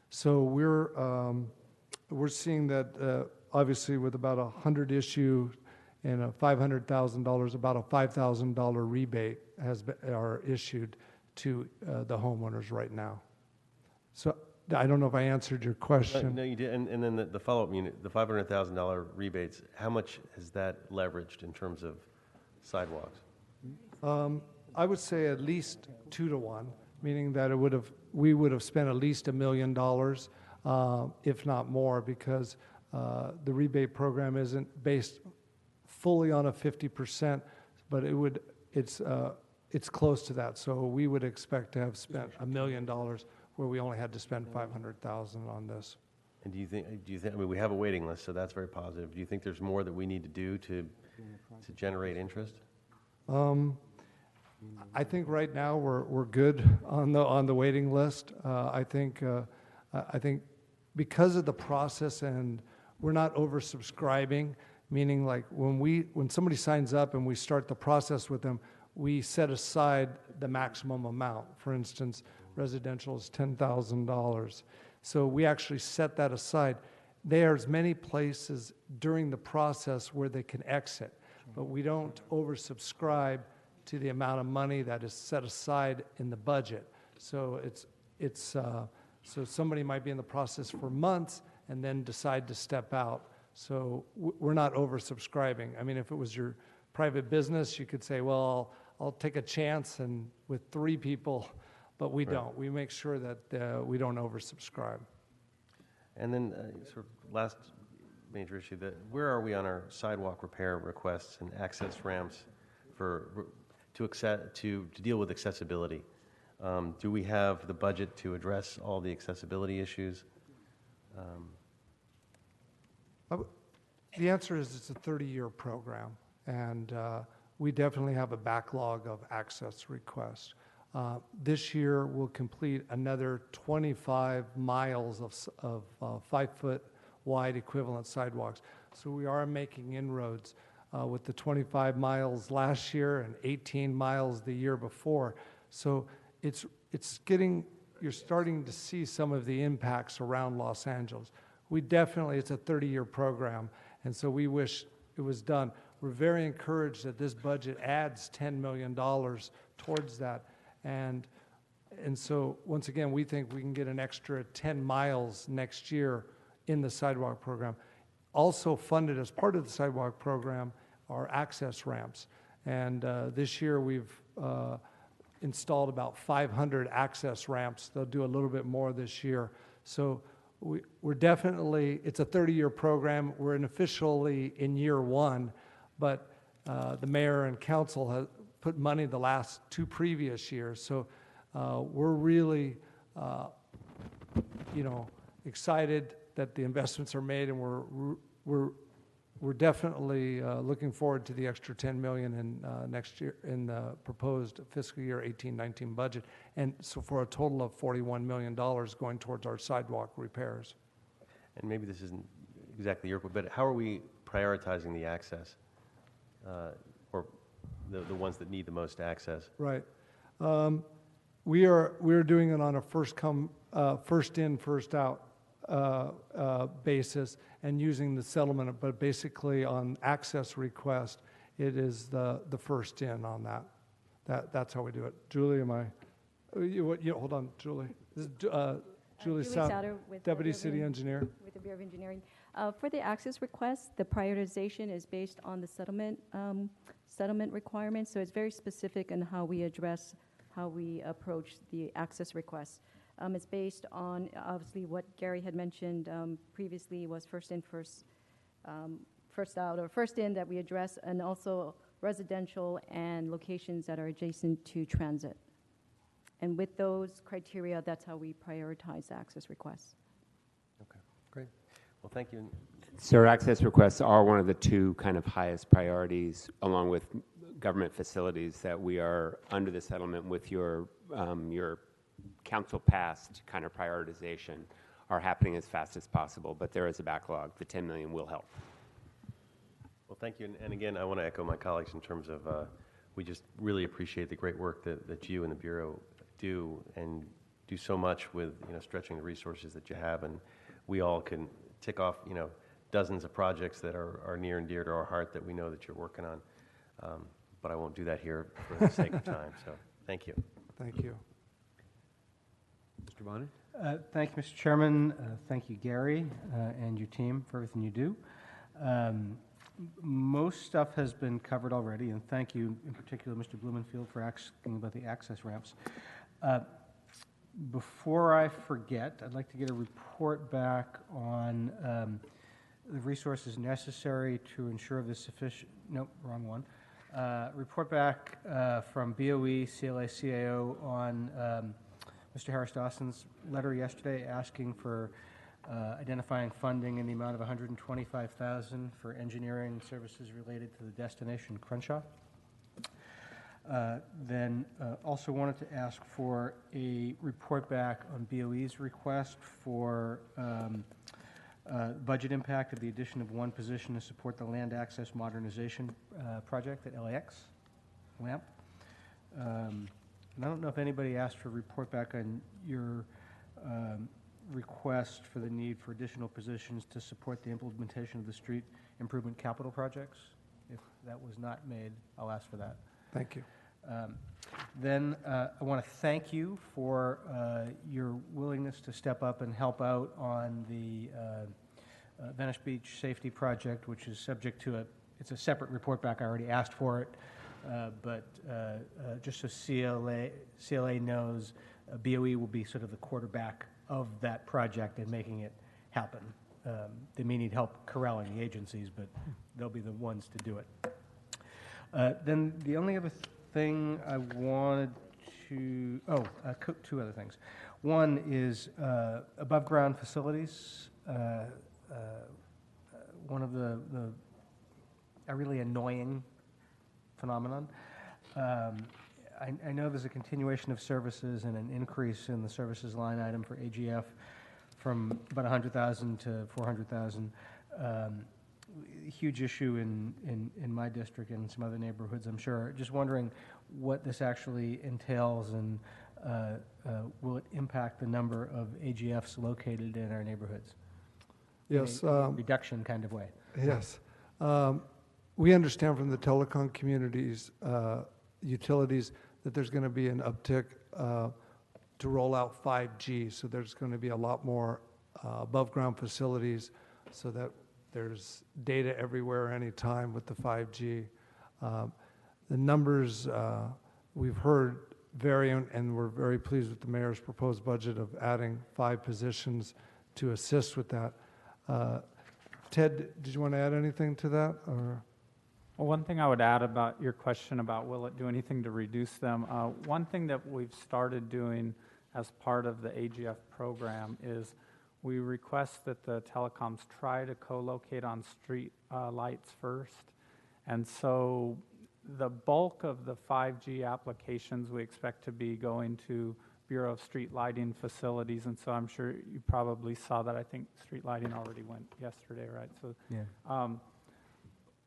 So we're seeing that obviously with about 100 issue and a $500,000, about a $5,000 rebate are issued to the homeowners right now. So I don't know if I answered your question. No, you did. And then the follow-up unit, the $500,000 rebates, how much is that leveraged in terms of sidewalks? I would say at least 2 to 1, meaning that we would have spent at least $1 million, if not more, because the rebate program isn't based fully on a 50%, but it's close to that. So we would expect to have spent $1 million where we only had to spend $500,000 on this. And do you think, I mean, we have a waiting list, so that's very positive. Do you think there's more that we need to do to generate interest? I think right now we're good on the waiting list. I think because of the process and we're not oversubscribing, meaning like when somebody signs up and we start the process with them, we set aside the maximum amount. For instance, residential is $10,000. So we actually set that aside. There's many places during the process where they can exit, but we don't oversubscribe to the amount of money that is set aside in the budget. So so somebody might be in the process for months and then decide to step out. So we're not oversubscribing. I mean, if it was your private business, you could say, well, I'll take a chance and with 3 people, but we don't. We make sure that we don't oversubscribe. And then sort of last major issue, where are we on our sidewalk repair requests and access ramps to deal with accessibility? Do we have the budget to address all the accessibility issues? The answer is it's a 30-year program, and we definitely have a backlog of access requests. This year, we'll complete another 25 miles of 5-foot wide equivalent sidewalks. So we are making inroads with the 25 miles last year and 18 miles the year before. So you're starting to see some of the impacts around Los Angeles. It's a 30-year program, and so we wish it was done. We're very encouraged that this budget adds $10 million towards that. And so, once again, we think we can get an extra 10 miles next year in the sidewalk program. Also funded as part of the sidewalk program are access ramps. And this year we've installed about 500 access ramps. They'll do a little bit more this year. So we're definitely, it's a 30-year program. We're officially in year 1, but the mayor and council have put money the last 2 previous years. So we're really, excited that the investments are made, and we're definitely looking forward to the extra $10 million in next year in the proposed fiscal year 18-19 budget, and so for a total of $41 million going towards our sidewalk repairs. And maybe this isn't exactly your, but how are we prioritizing the access, or the ones that need the most access? Right. We're doing it on a first in, first out basis, and using the settlement, but basically on access request, it is the first in on that. That's how we do it. Julie, hold on, Julie. This is Julie Sauter, Deputy City Engineer. With the Bureau of Engineering. For the access request, the prioritization is based on the settlement requirements, so it's very specific in how we approach the access requests. It's based on, obviously, what Gary had mentioned previously was first in, first out, or first in that we address, and also residential and locations that are adjacent to transit. And with those criteria, that's how we prioritize access requests. Okay, great. Well, thank you. So our access requests are one of the 2 kind of highest priorities, along with government facilities that we are under the settlement with your council passed kind of prioritization are happening as fast as possible, but there is a backlog. The 10 million will help. Well, thank you. And again, I want to echo my colleagues in terms of we just really appreciate the great work that you and the Bureau do, and do so much with stretching the resources that you have. And we all can tick off dozens of projects that are near and dear to our heart that we know that you're working on. But I won't do that here for the sake of time. So thank you. Thank you. Mr. Bonin? Thank you, Mr. Chairman. Thank you, Gary, and your team for everything you do. Most stuff has been covered already, and thank you in particular, Mr. Blumenfield, for asking about the access ramps. Before I forget, I'd like to get a report back on the resources necessary to ensure the sufficient, nope, wrong one. Report back from BOE, CLA, CAO on Mr. Harris Dawson's letter yesterday asking for identifying funding in the amount of $125,000 for engineering services related to the destination Crenshaw. Then also wanted to ask for a report back on BOE's request for budget impact of the addition of one position to support the land access modernization project at LAX, LAMP. And I don't know if anybody asked for a report back on your request for the need for additional positions to support the implementation of the street improvement capital projects. If that was not made, I'll ask for that. Thank you. Then I want to thank you for your willingness to step up and help out on the Venice Beach Safety Project, which is subject to it's a separate report back. I already asked for it, but just so CLA knows, BOE will be sort of the quarterback of that project and making it happen. They may need help corralling the agencies, but they'll be the ones to do it. Then the only other thing I wanted to, two other things. One is above ground facilities. One of a really annoying phenomenon. I know there's a continuation of services and an increase in the services line item for AGF from about 100,000 to 400,000. Huge issue in my district and some other neighborhoods, I'm sure. Just wondering what this actually entails, and will it impact the number of AGFs located in our neighborhoods? Yes. In a reduction kind of way. Yes. We understand from the telecom communities, utilities, that there's going to be an uptick to roll out 5G. So there's going to be a lot more above ground facilities so that there's data everywhere, anytime with the 5G. The numbers we've heard vary, and we're very pleased with the mayor's proposed budget of adding 5 positions to assist with that. Ted, did you want to add anything to that? Or? Well, one thing I would add about your question about will it do anything to reduce them, one thing that we've started doing as part of the AGF program is we request that the telecoms try to co-locate on street lights first. And so the bulk of the 5G applications we expect to be going to Bureau of Street Lighting facilities, and so I'm sure you probably saw that. I think street lighting already went yesterday, right? So, yeah.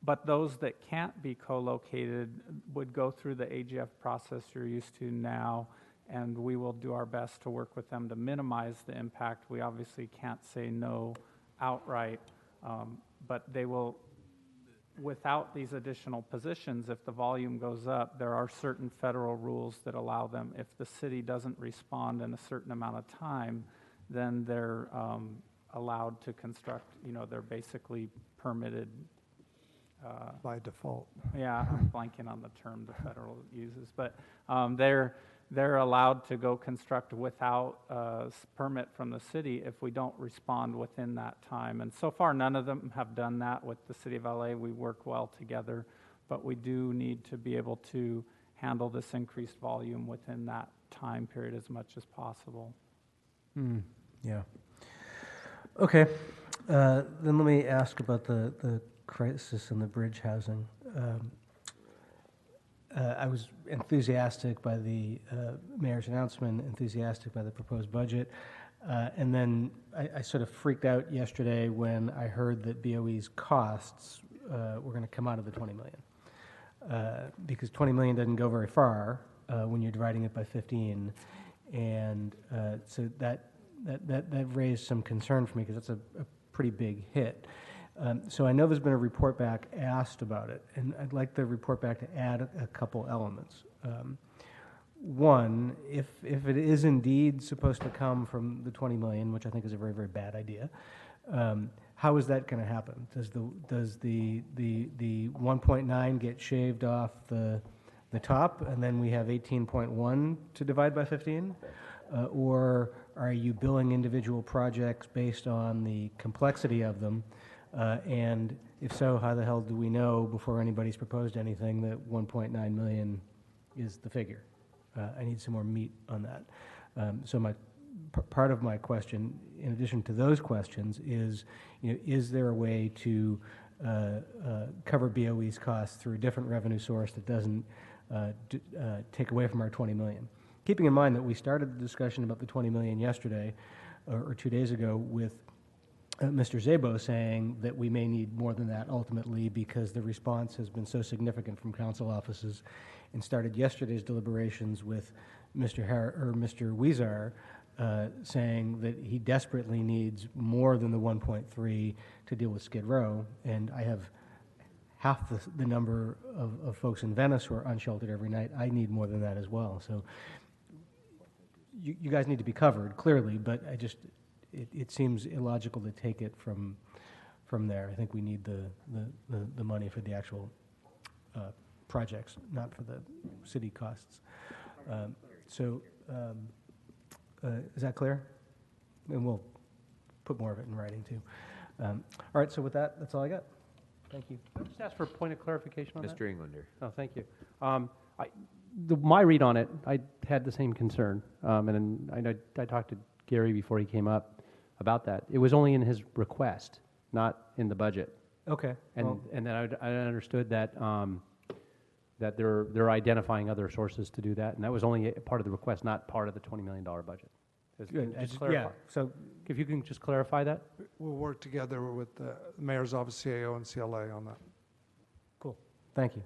But those that can't be co-located would go through the AGF process you're used to now, and we will do our best to work with them to minimize the impact. We obviously can't say no outright, but they will, without these additional positions, if the volume goes up, there are certain federal rules that allow them. If the city doesn't respond in a certain amount of time, then they're allowed to construct, they're basically permitted. By default. Yeah, I'm blanking on the term the federal uses, but they're allowed to go construct without a permit from the city if we don't respond within that time. And so far, none of them have done that with the City of LA. We work well together, but we do need to be able to handle this increased volume within that time period as much as possible. Yeah. Okay. Then let me ask about the crisis in the bridge housing. I was enthusiastic by the mayor's announcement, enthusiastic by the proposed budget. And then I sort of freaked out yesterday when I heard that BOE's costs were going to come out of the 20 million. Because 20 million doesn't go very far when you're dividing it by 15. And so that raised some concern for me, because that's a pretty big hit. So I know there's been a report back asked about it, and I'd like the report back to add a couple elements. One, if it is indeed supposed to come from the 20 million, which I think is a very, very bad idea, how is that going to happen? Does the 1.9 get shaved off the top, and then we have 18.1 to divide by 15? Or are you billing individual projects based on the complexity of them? And if so, how the hell do we know before anybody's proposed anything that 1.9 million is the figure? I need some more meat on that. So part of my question, in addition to those questions, is, is there a way to cover BOE's costs through a different revenue source that doesn't take away from our 20 million? Keeping in mind that we started the discussion about the 20 million yesterday, or 2 days ago, with Mr. Szabo saying that we may need more than that ultimately, because the response has been so significant from council offices, and started yesterday's deliberations with Mr. Weezer saying that he desperately needs more than the 1.3 to deal with Skid Row. And I have half the number of folks in Venice who are unsheltered every night. I need more than that as well. So you guys need to be covered, clearly, but it seems illogical to take it from there. I think we need the money for the actual projects, not for the city costs. Is that clear? And we'll put more of it in writing too. All right, so with that, that's all I got. Thank you. Can I just ask for a point of clarification on that? Mr. Englander. Oh, thank you. My read on it, I had the same concern, and I know I talked to Gary before he came up about that. It was only in his request, not in the budget. Okay. And then I understood that that they're identifying other sources to do that, and that was only a part of the request, not part of the $20 million budget. Good. Just clarify. Yeah. So if you can just clarify that. We'll work together with the Mayor's Office, CAO, and CLA on that. Cool. Thank you.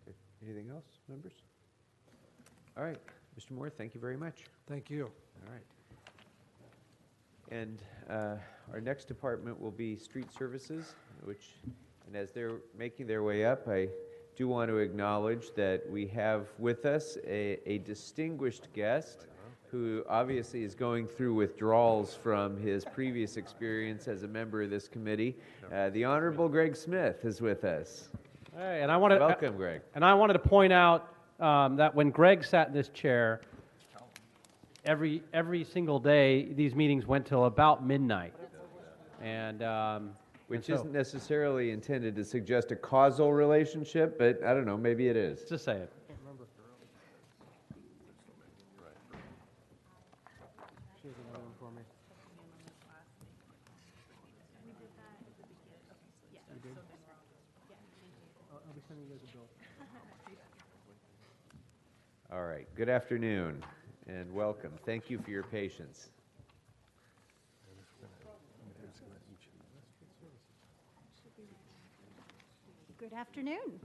Okay. Anything else, members? All right, Mr. Moore, thank you very much. Thank you. All right. And our next department will be Street Services, and as they're making their way up, I do want to acknowledge that we have with us a distinguished guest who obviously is going through withdrawals from his previous experience as a member of this committee. The Honorable Greg Smith is with us. Hey, and I wanted welcome, Greg. And I wanted to point out that when Greg sat in this chair, every single day these meetings went till about midnight, which isn't necessarily intended to suggest a causal relationship, but I don't know, maybe it is. Just say it. All right, good afternoon and welcome. Thank you for your patience. Good afternoon.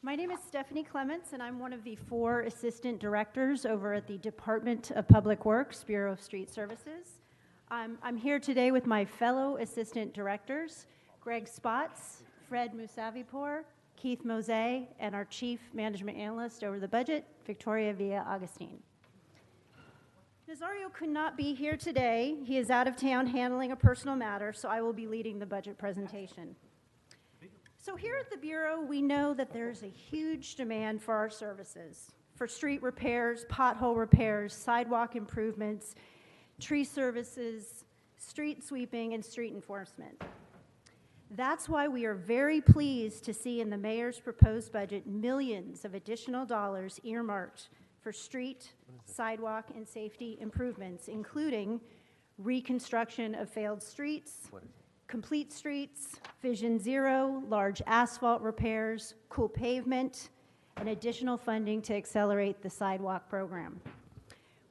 My name is Stephanie Clements, and I'm one of the 4 assistant directors over at the Department of Public Works, Bureau of Street Services. I'm here today with my fellow assistant directors, Greg Spots, Fred Musavipour, Keith Mose, and our chief management analyst over the budget, Victoria Villa-Augustine. Nazario could not be here today. He is out of town handling a personal matter, so I will be leading the budget presentation. So here at the Bureau, we know that there's a huge demand for our services, for street repairs, pothole repairs, sidewalk improvements, tree services, street sweeping, and street enforcement. That's why we are very pleased to see in the mayor's proposed budget millions of additional dollars earmarked for street, sidewalk, and safety improvements, including reconstruction of failed streets, complete streets, Vision Zero, large asphalt repairs, cool pavement, and additional funding to accelerate the sidewalk program.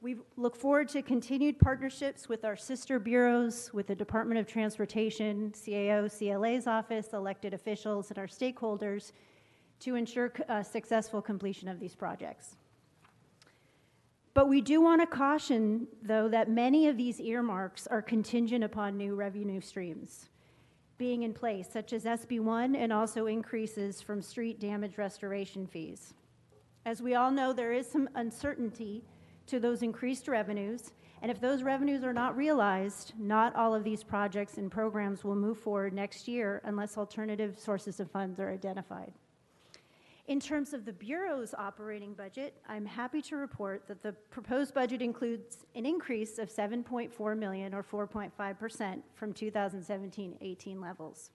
We look forward to continued partnerships with our sister bureaus, with the Department of Transportation, CAO, CLA's office, elected officials, and our stakeholders to ensure successful completion of these projects. But we do want to caution, though, that many of these earmarks are contingent upon new revenue streams being in place, such as SB1 and also increases from street damage restoration fees. As we all know, there is some uncertainty to those increased revenues, and if those revenues are not realized, not all of these projects and programs will move forward next year unless alternative sources of funds are identified. In terms of the Bureau's operating budget, I'm happy to report that the proposed budget includes an increase of $7.4 million or 4.5% from 2017-18 levels.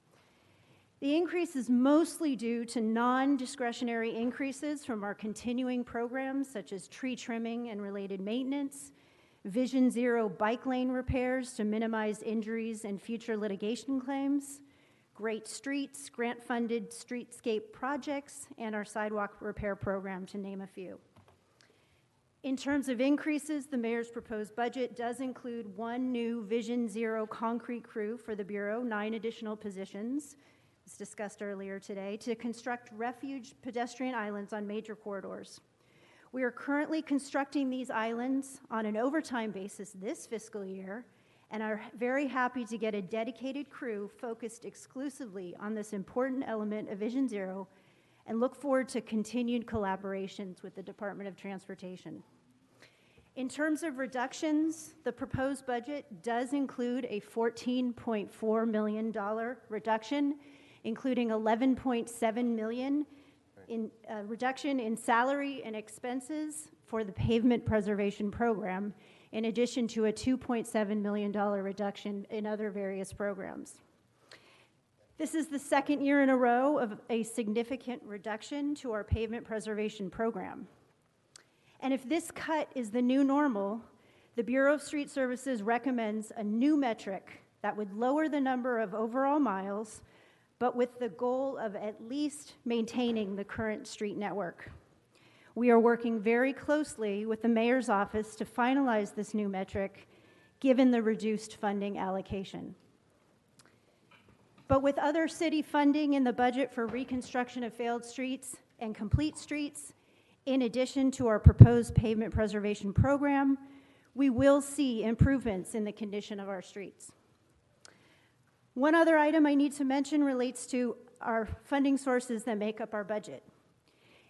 The increase is mostly due to non-discretionary increases from our continuing programs such as tree trimming and related maintenance, Vision Zero bike lane repairs to minimize injuries and future litigation claims, Great Streets, grant-funded streetscape projects, and our sidewalk repair program, to name a few. In terms of increases, the mayor's proposed budget does include 1 new Vision Zero concrete crew for the Bureau, 9 additional positions, as discussed earlier today, to construct refuge pedestrian islands on major corridors. We are currently constructing these islands on an overtime basis this fiscal year and are very happy to get a dedicated crew focused exclusively on this important element of Vision Zero and look forward to continued collaborations with the Department of Transportation. In terms of reductions, the proposed budget does include a $14.4 million reduction, including $11.7 million in reduction in salary and expenses for the pavement preservation program, in addition to a $2.7 million reduction in other various programs. This is the second year in a row of a significant reduction to our pavement preservation program. And if this cut is the new normal, the Bureau of Street Services recommends a new metric that would lower the number of overall miles, but with the goal of at least maintaining the current street network. We are working very closely with the mayor's office to finalize this new metric, given the reduced funding allocation. But with other city funding in the budget for reconstruction of failed streets and complete streets, in addition to our proposed pavement preservation program, we will see improvements in the condition of our streets. One other item I need to mention relates to our funding sources that make up our budget.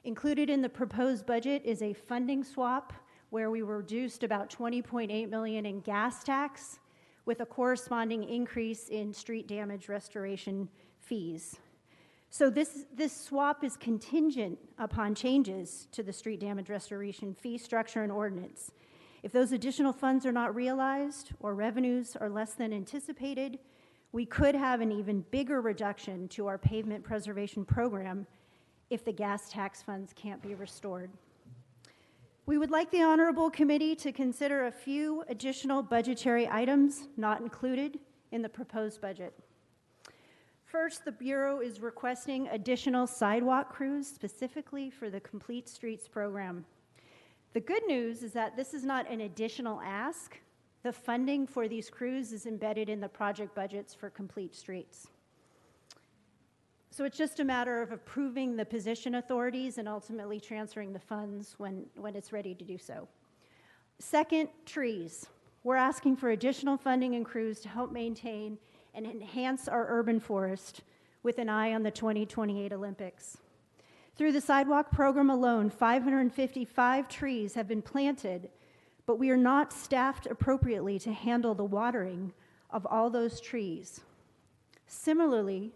Included in the proposed budget is a funding swap where we reduced about $20.8 million in gas tax with a corresponding increase in street damage restoration fees. So this swap is contingent upon changes to the street damage restoration fee structure and ordinance. If those additional funds are not realized or revenues are less than anticipated, we could have an even bigger reduction to our pavement preservation program if the gas tax funds can't be restored. We would like the Honorable Committee to consider a few additional budgetary items not included in the proposed budget. First, the Bureau is requesting additional sidewalk crews specifically for the Complete Streets program. The good news is that this is not an additional ask. The funding for these crews is embedded in the project budgets for Complete Streets. So it's just a matter of approving the position authorities and ultimately transferring the funds when it's ready to do so. Second, trees. We're asking for additional funding and crews to help maintain and enhance our urban forest with an eye on the 2028 Olympics. Through the sidewalk program alone, 555 trees have been planted, but we are not staffed appropriately to handle the watering of all those trees. Similarly,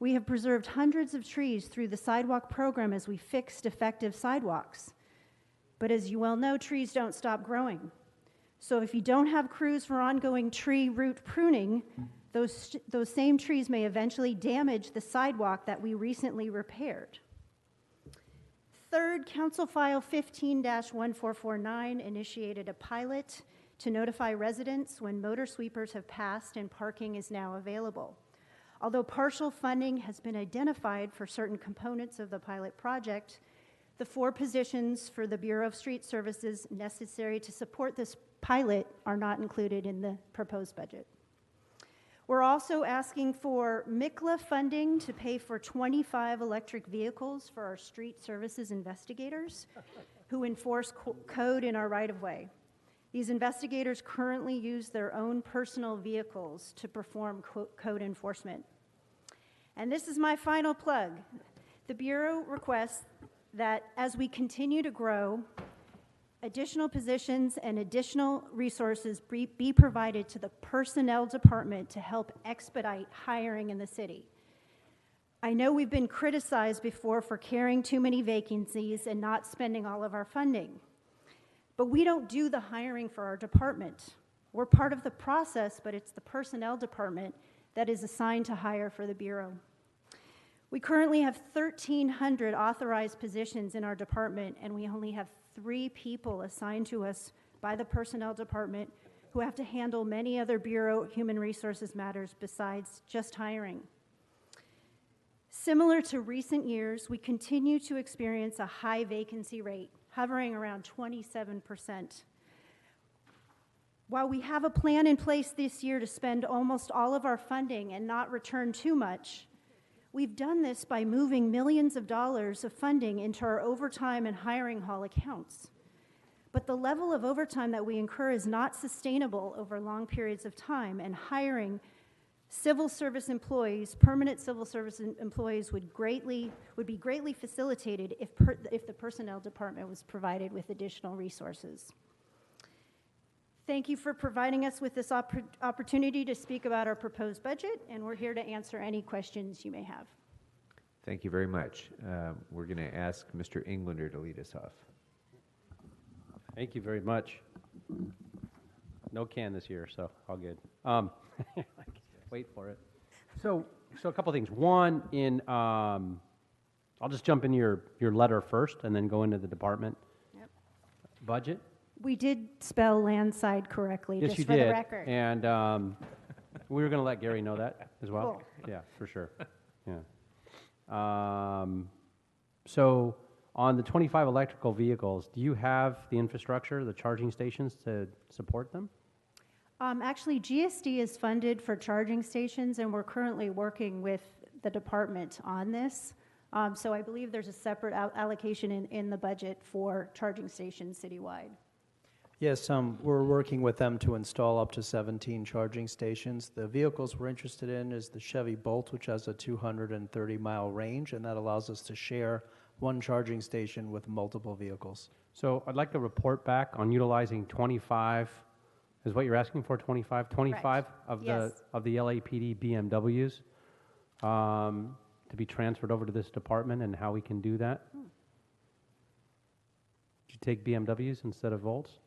we have preserved hundreds of trees through the sidewalk program as we fix defective sidewalks. But as you well know, trees don't stop growing. So if you don't have crews for ongoing tree root pruning, those same trees may eventually damage the sidewalk that we recently repaired. Third, Council File 15-1449 initiated a pilot to notify residents when motor sweepers have passed and parking is now available. Although partial funding has been identified for certain components of the pilot project, The 4 positions for the Bureau of Street Services necessary to support this pilot are not included in the proposed budget. We're also asking for MICLA funding to pay for 25 electric vehicles for our street services investigators who enforce code in our right-of-way. These investigators currently use their own personal vehicles to perform code enforcement. And this is my final plug. The Bureau requests that as we continue to grow, additional positions and additional resources be provided to the personnel department to help expedite hiring in the city. I know we've been criticized before for carrying too many vacancies and not spending all of our funding, but we don't do the hiring for our department. We're part of the process, but it's the personnel department that is assigned to hire for the Bureau. We currently have 1,300 authorized positions in our department, and we only have 3 people assigned to us by the personnel department who have to handle many other Bureau human resources matters besides just hiring. Similar to recent years, we continue to experience a high vacancy rate, hovering around 27%. While we have a plan in place this year to spend almost all of our funding and not return too much, we've done this by moving millions of dollars of funding into our overtime and hiring hall accounts. But the level of overtime that we incur is not sustainable over long periods of time, and hiring civil service employees, permanent civil service employees would be greatly facilitated if the personnel department was provided with additional resources. Thank you for providing us with this opportunity to speak about our proposed budget, and we're here to answer any questions you may have. Thank you very much. We're going to ask Mr. Englander to lead us off. Thank you very much. No can this year, so all good. Wait for it. So a couple things. One, I'll just jump in your letter first and then go into the department budget. We did spell landside correctly, Yes, just you for did. the record. And we were going to let Gary know that as well. Cool. Yeah, for sure. Yeah. So on the 25 electrical vehicles, do you have the infrastructure, the charging stations to support them? Actually, GSD is funded for charging stations, and we're currently working with the department on this. So I believe there's a separate allocation in the budget for charging stations citywide. Yes, we're working with them to install up to 17 charging stations. The vehicles we're interested in is the Chevy Bolt, which has a 230-mile range, and that allows us to share one charging station with multiple vehicles. So I'd like to report back on utilizing 25, is what you're asking for, 25? 25 of Yes. the LAPD BMWs to be transferred over to this department, and how we can do that? Did you take BMWs instead of Volts?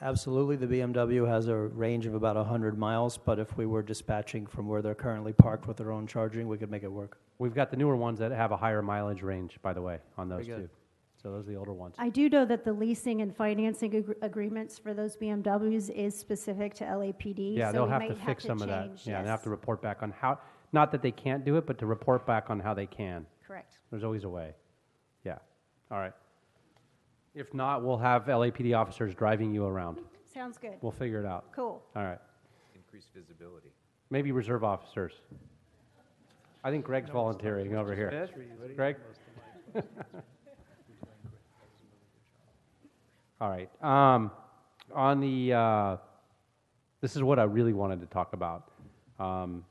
Absolutely. The BMW has a range of about 100 miles, but if we were dispatching from where they're currently parked with their own charging, we could make it work. We've got the newer ones that have a higher mileage range, by the way, on those Very good. two. So those are the older ones. I do know that the leasing and financing agreements for those BMWs is specific to LAPD. Yeah, so they'll we have might to fix some of that. change, Yeah, yes. they have to report back on how, not that they can't do it, but to report back on how they can. Correct. There's always a way. Yeah. All right. If not, we'll have LAPD officers driving you around. Sounds good. We'll figure it out. Cool. All right. Increased visibility. Maybe reserve officers. I think Greg's volunteering over here. Greg? All right. On the, this is what I really wanted to talk about,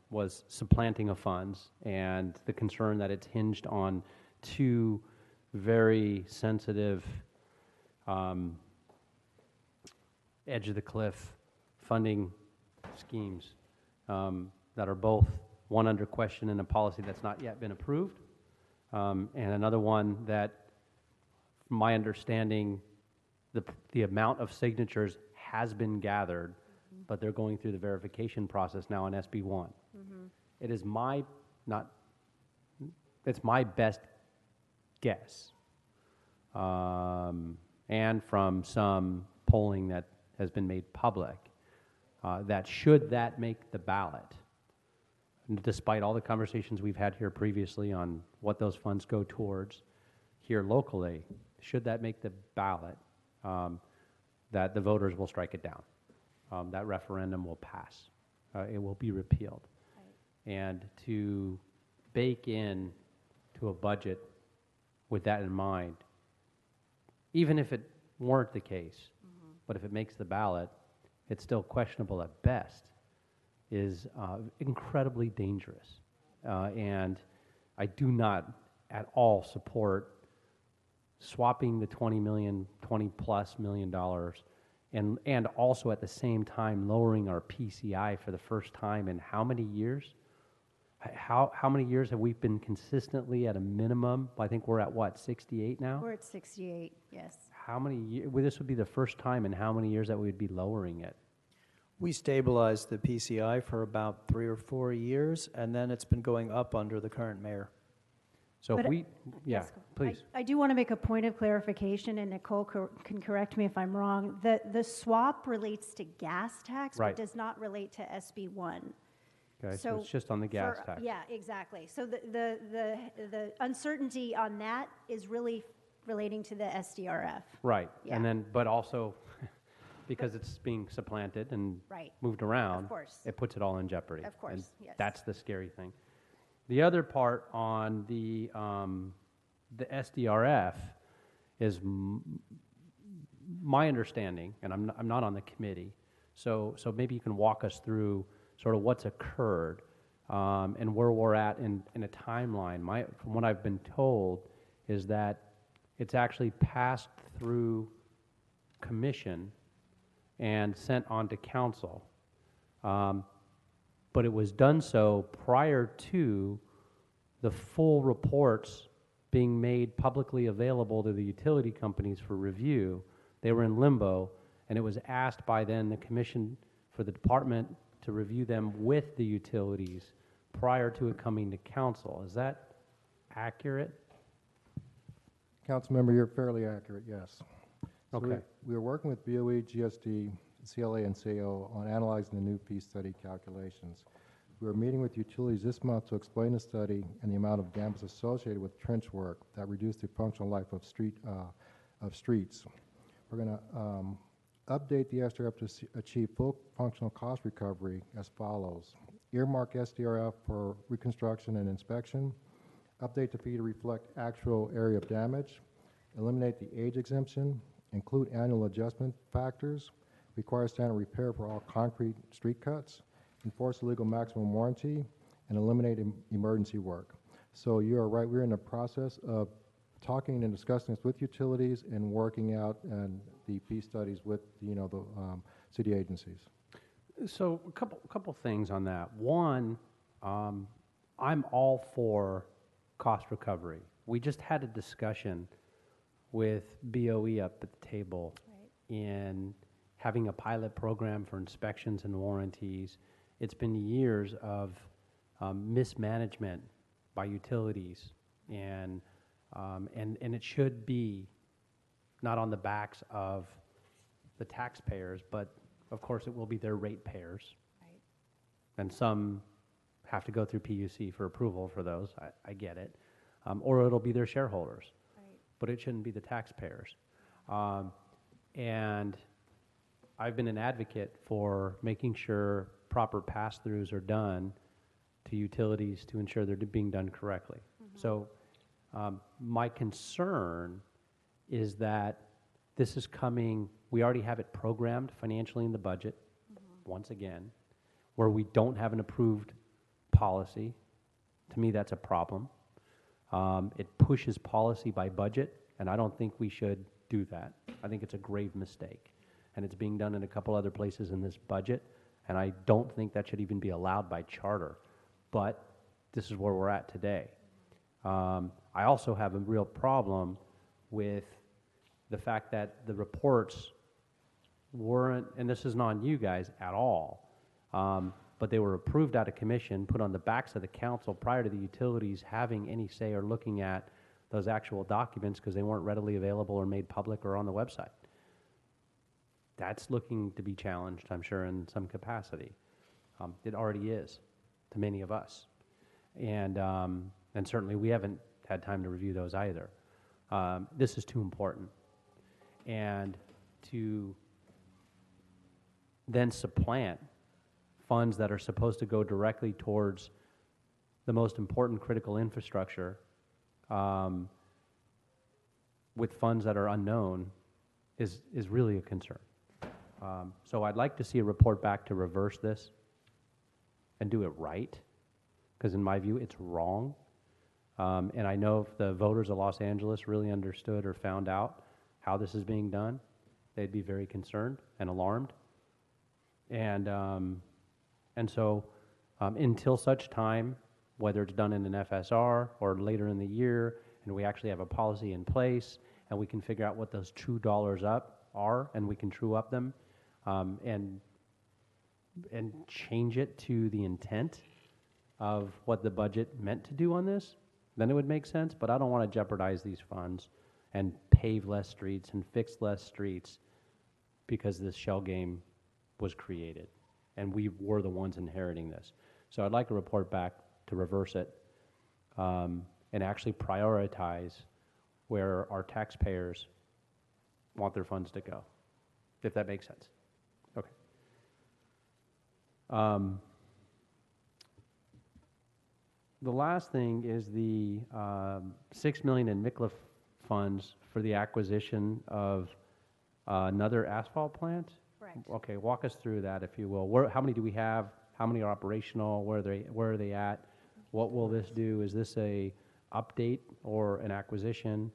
was supplanting of funds and the concern that it's hinged on 2 very sensitive, edge of the cliff funding schemes that are both one under question in a policy that's not yet been approved, and another one that, from my understanding, the amount of signatures has been gathered, but they're going through the verification process now on SB 1. It is it's my best guess, and from some polling that has been made public, that should that make the ballot, despite all the conversations we've had here previously on what those funds go towards, here locally, should that make the ballot, that the voters will strike it down. That referendum will pass. It will be repealed. And to bake in to a budget with that in mind, even if it weren't the case, but if it makes the ballot, it's still questionable at best, is incredibly dangerous. And I do not at all support swapping the $20 plus million, and also at the same time lowering our PCI for the first time in how many years? How many years have we been consistently at a minimum? I think we're at what, 68 now? We're at 68, yes. How many years? Well, this would be the first time in how many years that we would be lowering it? We stabilized the PCI for about 3 or 4 years, and then it's been going up under the current mayor. So But if we, yeah, yes, please. I do want to make a point of clarification, and Nicole can correct me if I'm wrong. The swap relates to gas tax, Right. but does not relate to SB 1. Okay, so it's just on the gas tax. Yeah, exactly. So the uncertainty on that is really relating to the SDRF. Right, Yeah. and then, but also, because it's being supplanted and Right. moved around, Of course. it puts it all in jeopardy. Of course, And yes. that's the scary thing. The other part on the SDRF is my understanding, and I'm not on the committee, so maybe you can walk us through sort of what's occurred and where we're at in a timeline. From what I've been told is that it's actually passed through commission and sent on to council. But it was done so prior to the full reports being made publicly available to the utility companies for review. They were in limbo, and it was asked by then the commission for the department to review them with the utilities prior to it coming to council. Is that accurate? Councilmember, you're fairly accurate, yes. So Okay. we are working with BOE, GSD, CLA, and CO on analyzing the new fee study calculations. We are meeting with utilities this month to explain the study and the amount of damage associated with trench work that reduce the functional life of streets. We're going to update the SDRF to achieve full functional cost recovery as follows. Earmark SDRF for reconstruction and inspection. Update the fee to reflect actual area of damage. Eliminate the age exemption. Include annual adjustment factors. Require standard repair for all concrete street cuts. Enforce the legal maximum warranty. And eliminate emergency work. So you are right, we're in the process of talking and discussing this with utilities and working out the fee studies with the city agencies. So a couple things on that. One, I'm all for cost recovery. We just had a discussion with BOE up at the table in having a pilot program for inspections and warranties. It's been years of mismanagement by utilities, and it should be not on the backs of the taxpayers, but of course it will be their ratepayers. Right. And some have to go through PUC for approval for those, I get it, or it'll be their shareholders. Right. But it shouldn't be the taxpayers. And I've been an advocate for making sure proper pass-throughs are done to utilities to ensure they're being done correctly. Mm-hmm. So my concern is that this is coming, we already have it programmed financially in the budget, once again, where we don't have an approved policy. To me, that's a problem. It pushes policy by budget, and I don't think we should do that. I think it's a grave mistake, and it's being done in a couple other places in this budget, and I don't think that should even be allowed by charter, but this is where we're at today. I also have a real problem with the fact that the reports weren't, and this isn't on you guys at all, but they were approved out of commission, put on the backs of the council prior to the utilities having any say or looking at those actual documents because they weren't readily available or made public or on the website. That's looking to be challenged, I'm sure, in some capacity. It already is to many of us. And certainly we haven't had time to review those either. This is too important. And to then supplant funds that are supposed to go directly towards the most important critical infrastructure with funds that are unknown is really a concern. So I'd like to see a report back to reverse this and do it right, because in my view, it's wrong. And I know if the voters of Los Angeles really understood or found out how this is being done, they'd be very concerned and alarmed. And so until such time, whether it's done in an FSR or later in the year, and we actually have a policy in place, and we can figure out what those true dollars up are, and we can true up them, and change it to the intent of what the budget meant to do on this, then it would make sense. But I don't want to jeopardize these funds and pave less streets and fix less streets because this shell game was created, and we were the ones inheriting this. So I'd like a report back to reverse it and actually prioritize where our taxpayers want their funds to go, if that makes sense. Okay. The last thing is the $6 million in MICLA funds for the acquisition of another asphalt plant. Correct. Okay, walk us through that, if you will. How many do we have? How many are operational? Where are they at? What will this do? Is this a update or an acquisition?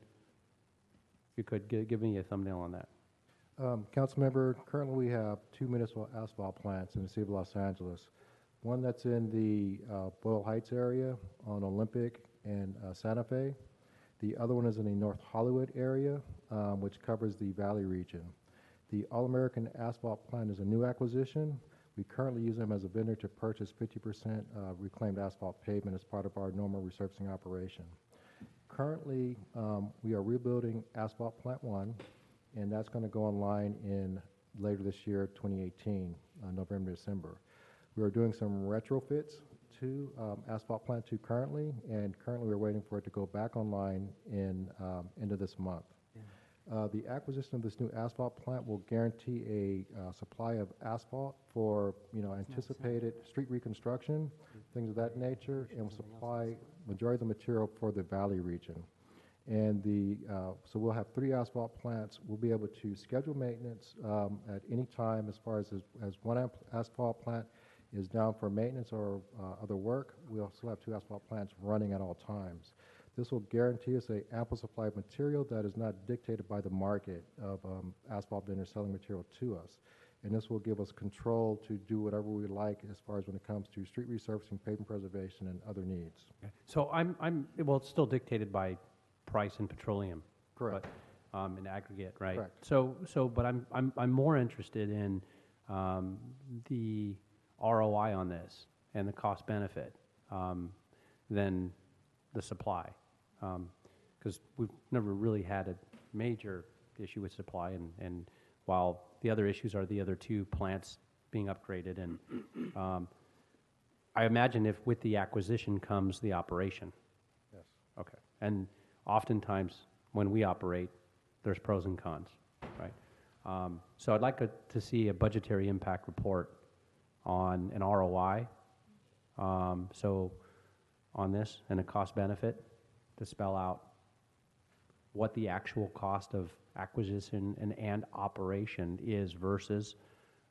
If you could give me a thumbnail on that. Councilmember, currently we have 2 municipal asphalt plants in the city of Los Angeles. One that's in the Boyle Heights area on Olympic and Santa Fe. The other one is in the North Hollywood area, which covers the Valley region. The All-American Asphalt plant is a new acquisition. We currently use them as a vendor to purchase 50% reclaimed asphalt pavement as part of our normal resurfacing operation. Currently, we are rebuilding Asphalt Plant 1, and that's going to go online in later this year, 2018, November, December. We are doing some retrofits to Asphalt Plant 2 currently, and currently we're waiting for it to go back online in end of this month. The acquisition of this new asphalt plant will guarantee a supply of asphalt for anticipated street reconstruction, things of that nature, and will supply majority of the material for the Valley region. And so we'll have 3 asphalt plants. We'll be able to schedule maintenance at any time as far as one asphalt plant is down for maintenance or other work. We also have 2 asphalt plants running at all times. This will guarantee us an ample supply of material that is not dictated by the market of asphalt vendors selling material to us. And this will give us control to do whatever we like as far as when it comes to street resurfacing, pavement preservation, and other needs. Okay. So well, it's still dictated by price and petroleum. Correct. But, in aggregate, right? Correct. But I'm more interested in the ROI on this and the cost benefit than the supply, because we've never really had a major issue with supply, and while the other issues are the other 2 plants being upgraded, and I imagine if with the acquisition comes the operation. Yes. Okay. And oftentimes when we operate, there's pros and cons, right? So I'd like to see a budgetary impact report on an ROI, so on this, and a cost benefit to spell out what the actual cost of acquisition and operation is versus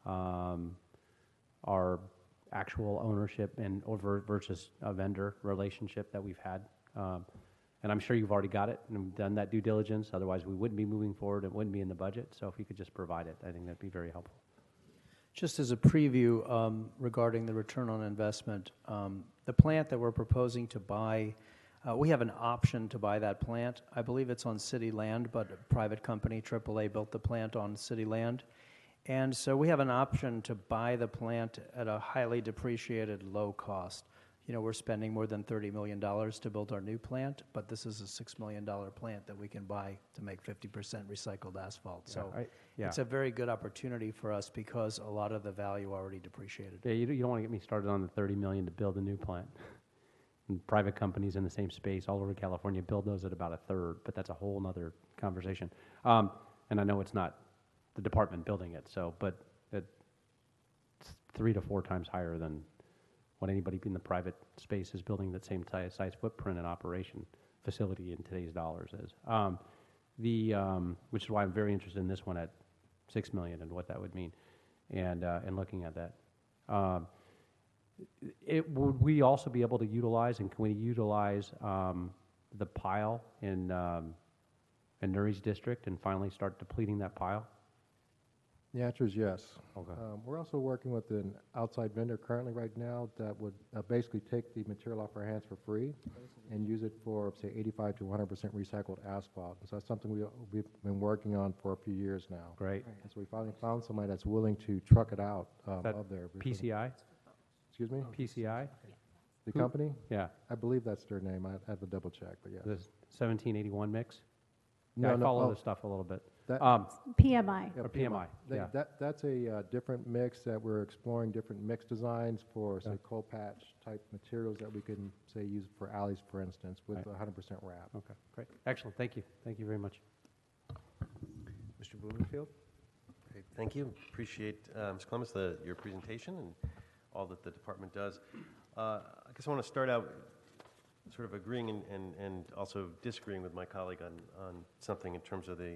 our actual ownership and versus a vendor relationship that we've had. And I'm sure you've already got it and done that due diligence. Otherwise, we wouldn't be moving forward. It wouldn't be in the budget. So if you could just provide it, I think that'd be very helpful. Just as a preview regarding the return on investment, the plant that we're proposing to buy, we have an option to buy that plant. I believe it's on city land, but a private company, AAA, built the plant on city land. And so we have an option to buy the plant at a highly depreciated low cost. We're spending more than $30 million to build our new plant, but this is a $6 million plant that we can buy to make 50% recycled asphalt. So it's a very good opportunity for us because a lot of the value already depreciated. Yeah, you don't want to get me started on the $30 million to build a new plant. And private companies in the same space all over California build those at about a third, but that's a whole nother conversation. And I know it's not the department building it, so, but it's 3 to 4 times higher than what anybody in the private space is building that same size footprint and operation facility in today's dollars is. Which is why I'm very interested in this one at $6 million and what that would mean, and looking at that. Would we also be able to utilize, and can we utilize the pile in Nuri's district and finally start depleting that pile? The answer is yes. Okay. We're also working with an outside vendor currently right now that would basically take the material off our hands for free and use it for, say, 85 to 100% recycled asphalt. So that's something we've been working on for a few years now. Great. And so we finally found somebody that's willing to truck it out of there. PCI? Excuse me? PCI? The company? Yeah. I believe that's their name. I have to double check, but yes. The 1781 mix? No, Yeah, I no, follow oh, the stuff a little bit. PMI. Or PMI, yeah. That's a different mix that we're exploring, different mix designs for, say, coal patch type materials that we can, say, use for alleys, for instance, with 100% wrap. Okay, great. Excellent. Thank you. Thank you very much. Mr. Blumenfield? Great, thank you. Appreciate, Ms. Clemens, your presentation and all that the department does. I guess I want to start out sort of agreeing and also disagreeing with my colleague on something in terms of the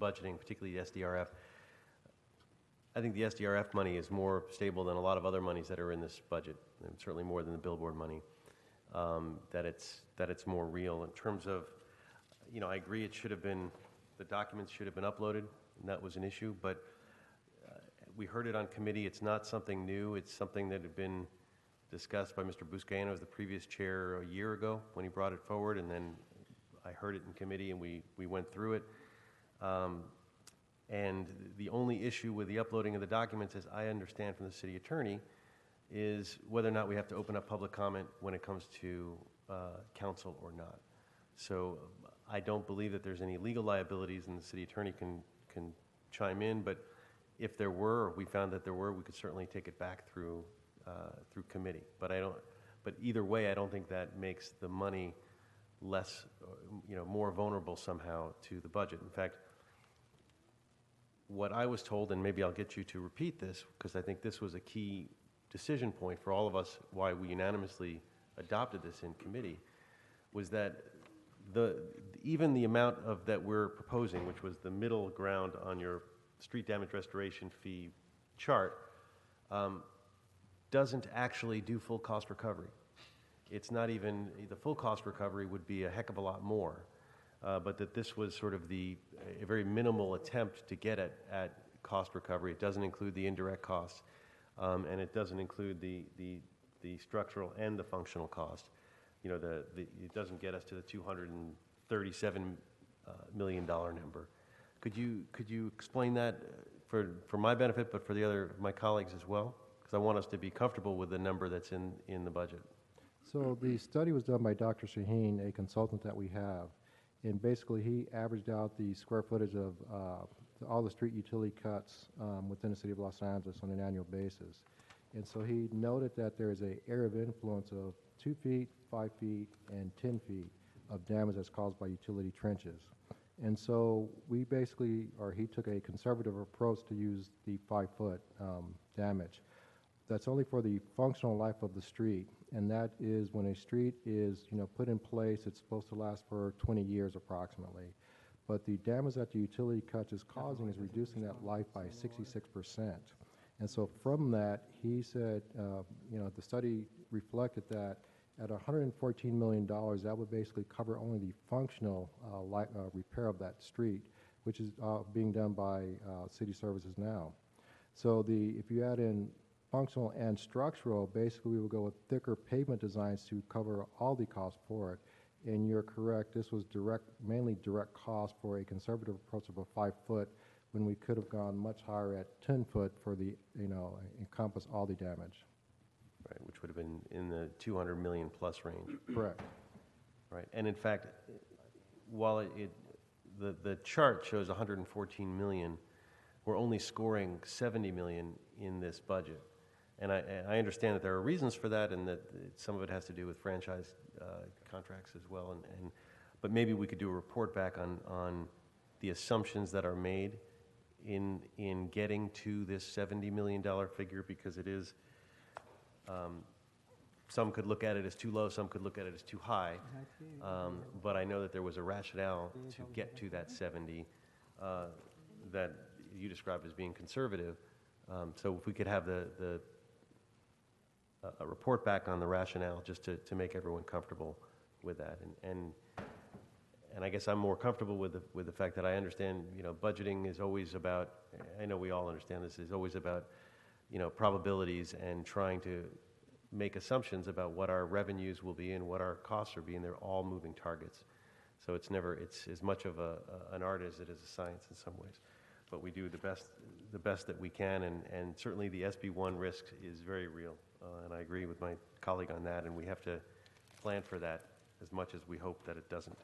budgeting, particularly the SDRF. I think the SDRF money is more stable than a lot of other monies that are in this budget, and certainly more than the billboard money, that it's more real. In terms of, I agree it should have been, the documents should have been uploaded, and that was an issue, but we heard it on committee. It's not something new. It's something that had been discussed by Mr. Buscaino as the previous chair a year ago when he brought it forward, and then I heard it in committee and we went through it. And the only issue with the uploading of the documents, as I understand from the city attorney, is whether or not we have to open up public comment when it comes to council or not. So I don't believe that there's any legal liabilities, and the city attorney can chime in, but if there were, or we found that there were, we could certainly take it back through committee. But either way, I don't think that makes the money less, more vulnerable somehow to the budget. In fact, what I was told, and maybe I'll get you to repeat this, because I think this was a key decision point for all of us, why we unanimously adopted this in committee, was that even the amount of that we're proposing, which was the middle ground on your street damage restoration fee chart, doesn't actually do full cost recovery. It's not even, the full cost recovery would be a heck of a lot more, but that this was sort of a very minimal attempt to get at cost recovery. It doesn't include the indirect costs, and it doesn't include the structural and the functional cost. It doesn't get us to the $237 million number. Could you explain that for my benefit, but for my colleagues as well? Because I want us to be comfortable with the number that's in the budget. So the study was done by Dr. Shaheen, a consultant that we have, and basically he averaged out the square footage of all the street utility cuts within the city of Los Angeles on an annual basis. And so he noted that there is an area of influence of 2 feet, 5 feet, and 10 feet of damage that's caused by utility trenches. And so he took a conservative approach to use the 5-foot damage. That's only for the functional life of the street, and that is when a street is, put in place, it's supposed to last for 20 years approximately. But the damage that the utility cut is causing is reducing that life by 66%. And so from that, he said, the study reflected that at $114 million, that would basically cover only the functional repair of that street, which is being done by city services now. So if you add in functional and structural, basically we will go with thicker pavement designs to cover all the costs for it. And you're correct, this was mainly direct cost for a conservative approach of a 5-foot, when we could have gone much higher at 10 foot for encompass all the damage. Right, which would have been in the 200 million plus range. Correct. Right, and in fact, while the chart shows 114 million, we're only scoring 70 million in this budget. And I understand that there are reasons for that, and that some of it has to do with franchise contracts as well. But maybe we could do a report back on the assumptions that are made in getting to this $70 million figure, because it is, some could look at it as too low, some could look at it as too high. But I know that there was a rationale to get to that 70 that you described as being conservative. So if we could have a report back on the rationale, just to make everyone comfortable with that. And I guess I'm more comfortable with the fact that I understand, budgeting is always about, I know we all understand this, is always about, probabilities and trying to make assumptions about what our revenues will be and what our costs are being. They're all moving targets. So it's as much of an art as it is a science in some ways. But we do the best that we can, and certainly the SB1 risk is very real. And I agree with my colleague on that, and we have to plan for that as much as we hope that it doesn't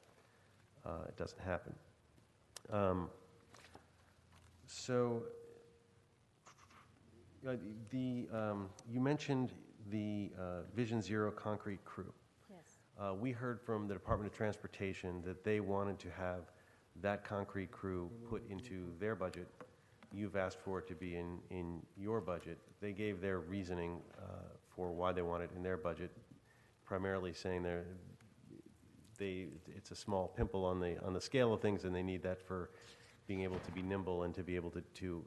happen. You mentioned the Vision Zero concrete crew. Yes. We heard from the Department of Transportation that they wanted to have that concrete crew put into their budget. You've asked for it to be in your budget. They gave their reasoning for why they want it in their budget, primarily saying it's a small pimple on the scale of things, and they need that for being able to be nimble and to be able to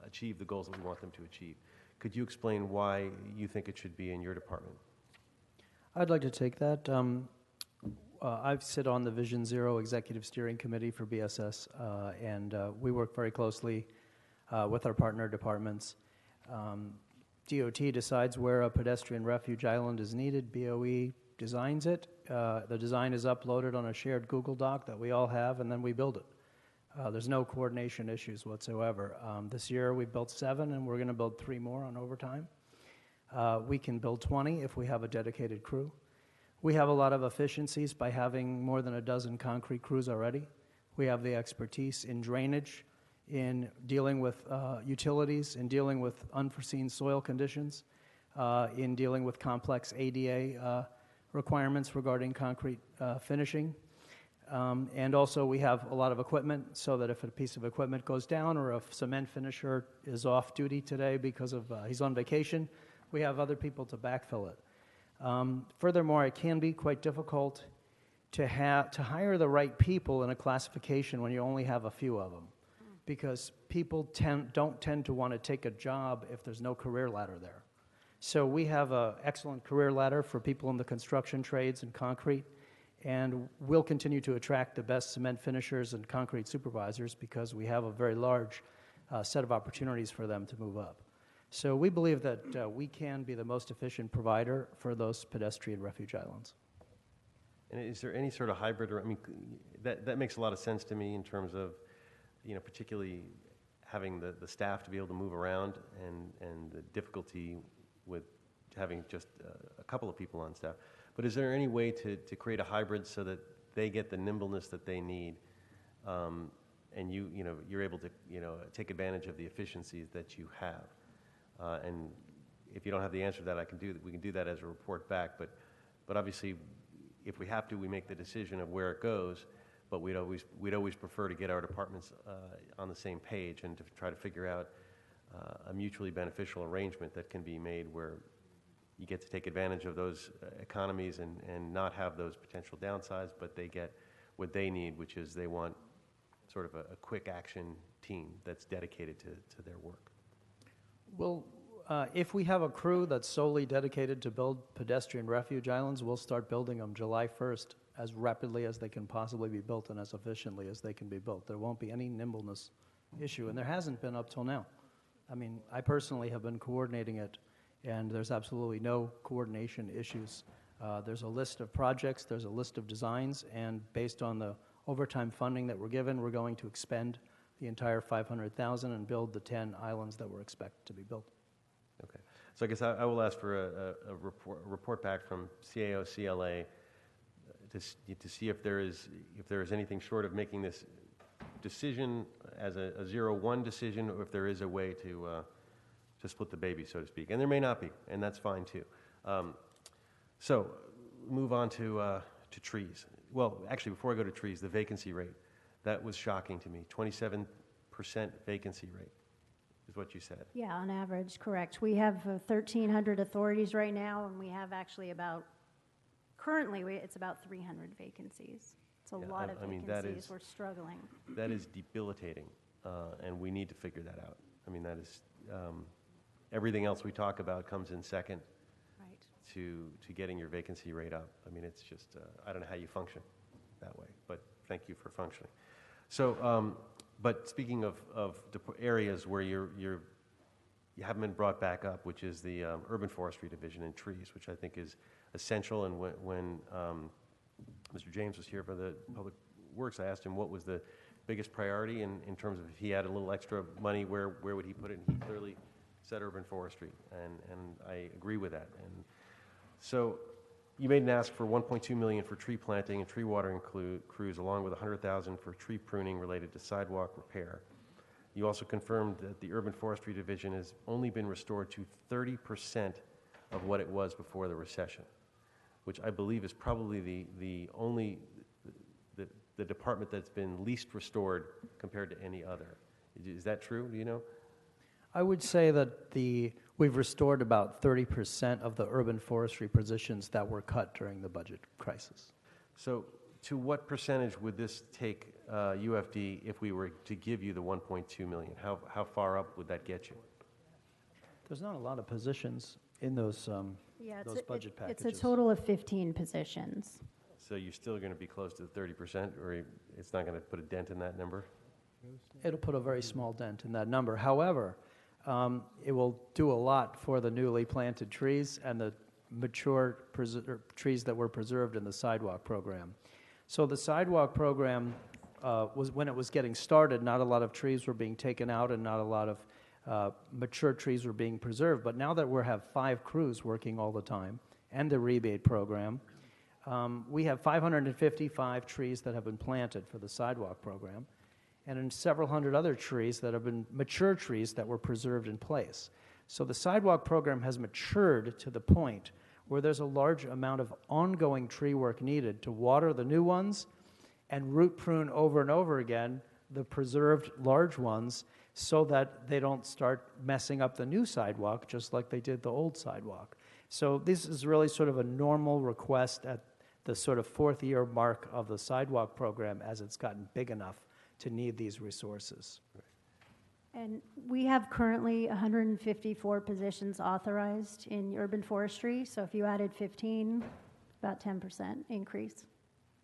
achieve the goals that we want them to achieve. Could you explain why you think it should be in your department? I'd like to take that. I sit on the Vision Zero Executive Steering Committee for BSS, and we work very closely with our partner departments. DOT decides where a pedestrian refuge island is needed. BOE designs it. The design is uploaded on a shared Google Doc that we all have, and then we build it. There's no coordination issues whatsoever. This year we built 7, and we're going to build 3 more on overtime. We can build 20 if we have a dedicated crew. We have a lot of efficiencies by having more than a dozen concrete crews already. We have the expertise in drainage, in dealing with utilities, in dealing with unforeseen soil conditions, in dealing with complex ADA requirements regarding concrete finishing. And also we have a lot of equipment, so that if a piece of equipment goes down or if cement finisher is off duty today because of he's on vacation, we have other people to backfill it. Furthermore, it can be quite difficult to hire the right people in a classification when you only have a few of them, because people don't tend to want to take a job if there's no career ladder there. So we have an excellent career ladder for people in the construction trades and concrete, and we'll continue to attract the best cement finishers and concrete supervisors because we have a very large set of opportunities for them to move up. So we believe that we can be the most efficient provider for those pedestrian refuge islands. And is there any sort of hybrid, or, I mean, that makes a lot of sense to me in terms of, particularly having the staff to be able to move around and the difficulty with having just a couple of people on staff. But is there any way to create a hybrid so that they get the nimbleness that they need, and you're able to take advantage of the efficiencies that you have? And if you don't have the answer to that, we can do that as a report back. But obviously, if we have to, we make the decision of where it goes. But we'd always prefer to get our departments on the same page and to try to figure out a mutually beneficial arrangement that can be made where you get to take advantage of those economies and not have those potential downsides, but they get what they need, which is they want sort of a quick action team that's dedicated to their work. Well, if we have a crew that's solely dedicated to build pedestrian refuge islands, we'll start building them July 1st as rapidly as they can possibly be built and as efficiently as they can be built. There won't be any nimbleness issue, and there hasn't been up till now. I mean, I personally have been coordinating it, and there's absolutely no coordination issues. There's a list of projects, there's a list of designs, and based on the overtime funding that we're given, we're going to expend the entire $500,000 and build the 10 islands that we're expected to be built. Okay. So I guess I will ask for a report back from CAO, CLA to see if there is anything short of making this decision as a 0-1 decision, or if there is a way to split the baby, so to speak. And there may not be, and that's fine too. So move on to trees. Well, actually, before I go to trees, the vacancy rate, that was shocking to me. 27% vacancy rate is what you said. Yeah, on average, correct. We have 1,300 authorities right now, and we have actually currently, it's about 300 vacancies. It's a lot of vacancies. We're struggling. That is debilitating, and we need to figure that out. I mean, that is, everything else we talk about comes in second to getting your vacancy rate up. I mean, it's just, I don't know how you function that way, but thank you for functioning. So, but speaking of areas where you haven't been brought back up, which is the urban forestry division and trees, which I think is essential. And when Mr. James was here for the Public Works, I asked him what was the biggest priority in terms of if he had a little extra money, where would he put it? And he clearly said urban forestry, and I agree with that. And so you made an ask for $1.2 million for tree planting and tree watering crews, along with $100,000 for tree pruning related to sidewalk repair. You also confirmed that the urban forestry division has only been restored to 30% of what it was before the recession, which I believe is probably the only the department that's been least restored compared to any other. Is that true? Do you know? I would say that we've restored about 30% of the urban forestry positions that were cut during the budget crisis. So to what percentage would this take UFD if we were to give you the $1.2 million? How far up would that get you? There's not a lot of positions in those budget packages. It's a total of 15 positions. So you're still going to be close to the 30%, or it's not going to put a dent in that number? It'll put a very small dent in that number. However, it will do a lot for the newly planted trees and the mature trees that were preserved in the sidewalk program. So the sidewalk program was, when it was getting started, not a lot of trees were being taken out and not a lot of mature trees were being preserved. But now that we have 5 crews working all the time and the rebate program, we have 555 trees that have been planted for the sidewalk program, and in several hundred other trees that have been mature trees that were preserved in place. So the sidewalk program has matured to the point where there's a large amount of ongoing tree work needed to water the new ones and root prune over and over again the preserved large ones so that they don't start messing up the new sidewalk just like they did the old sidewalk. So this is really sort of a normal request at the sort of 4th year mark of the sidewalk program as it's gotten big enough to need these resources. And we have currently 154 positions authorized in urban forestry. So if you added 15, about 10% increase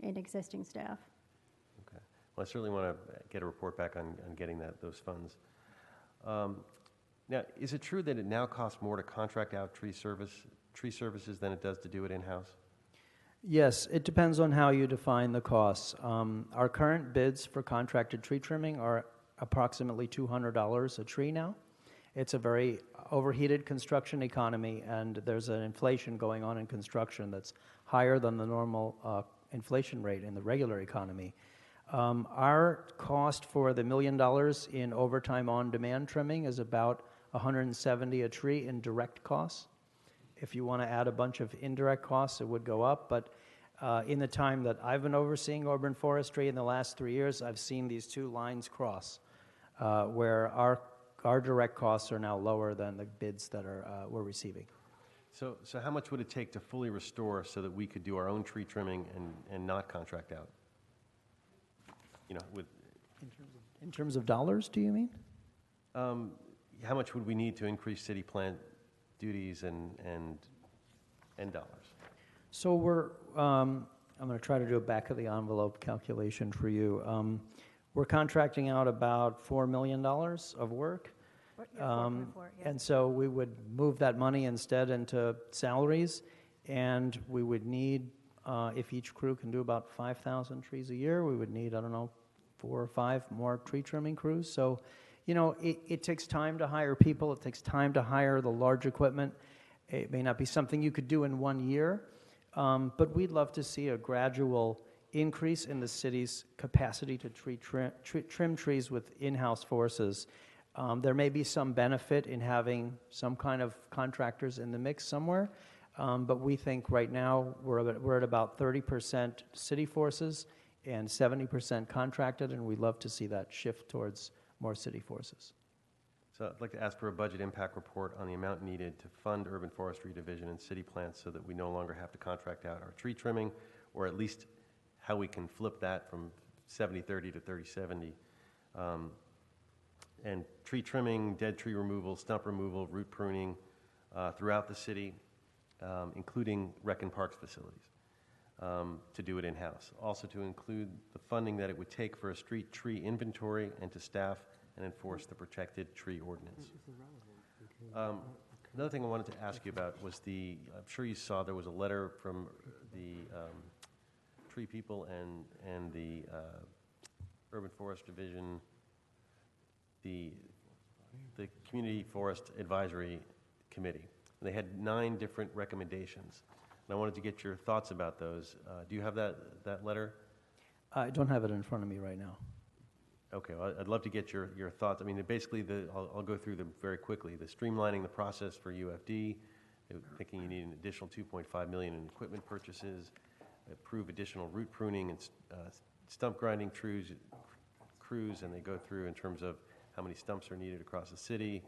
in existing staff. Okay. Well, I certainly want to get a report back on getting those funds. Now, is it true that it now costs more to contract out tree services than it does to do it in-house? Yes, it depends on how you define the costs. Our current bids for contracted tree trimming are approximately $200 a tree now. It's a very overheated construction economy, and there's an inflation going on in construction that's higher than the normal inflation rate in the regular economy. Our cost for the $1 million in overtime on-demand trimming is about $170 a tree in direct costs. If you want to add a bunch of indirect costs, it would go up. But in the time that I've been overseeing urban forestry in the last 3 years, I've seen these two lines cross, where our direct costs are now lower than the bids that we're receiving. So how much would it take to fully restore so that we could do our own tree trimming and not contract out? You know, in terms of dollars, do you mean? How much would we need to increase city plant duties and dollars? So I'm going to try to do a back of the envelope calculation for you. We're contracting out about $4 million of work. And so we would move that money instead into salaries, and we would need, if each crew can do about 5,000 trees a year, we would need, 4 or 5 more tree trimming crews. So, you know, it takes time to hire people. It takes time to hire the large equipment. It may not be something you could do in 1 year, but we'd love to see a gradual increase in the city's capacity to trim trees with in-house forces. There may be some benefit in having some kind of contractors in the mix somewhere, but we think right now we're at about 30% city forces and 70% contracted, and we'd love to see that shift towards more city forces. So I'd like to ask for a budget impact report on the amount needed to fund urban forestry division and city plants so that we no longer have to contract out our tree trimming, or at least how we can flip that from 70-30 to 30-70. And tree trimming, dead tree removal, stump removal, root pruning throughout the city, including rec and parks facilities, to do it in-house. Also to include the funding that it would take for a street tree inventory and to staff and enforce the protected tree ordinance. Another thing I wanted to ask you about was I'm sure you saw there was a letter from the tree people and the Urban Forest Division, the Community Forest Advisory Committee. And they had 9 different recommendations. And I wanted to get your thoughts about those. Do you have that letter? I don't have it in front of me right now. Okay, well, I'd love to get your thoughts. I mean, basically, I'll go through them very quickly. The streamlining the process for UFD, thinking you need an additional $2.5 million in equipment purchases, approve additional root pruning and stump grinding crews, and they go through in terms of how many stumps are needed across the city.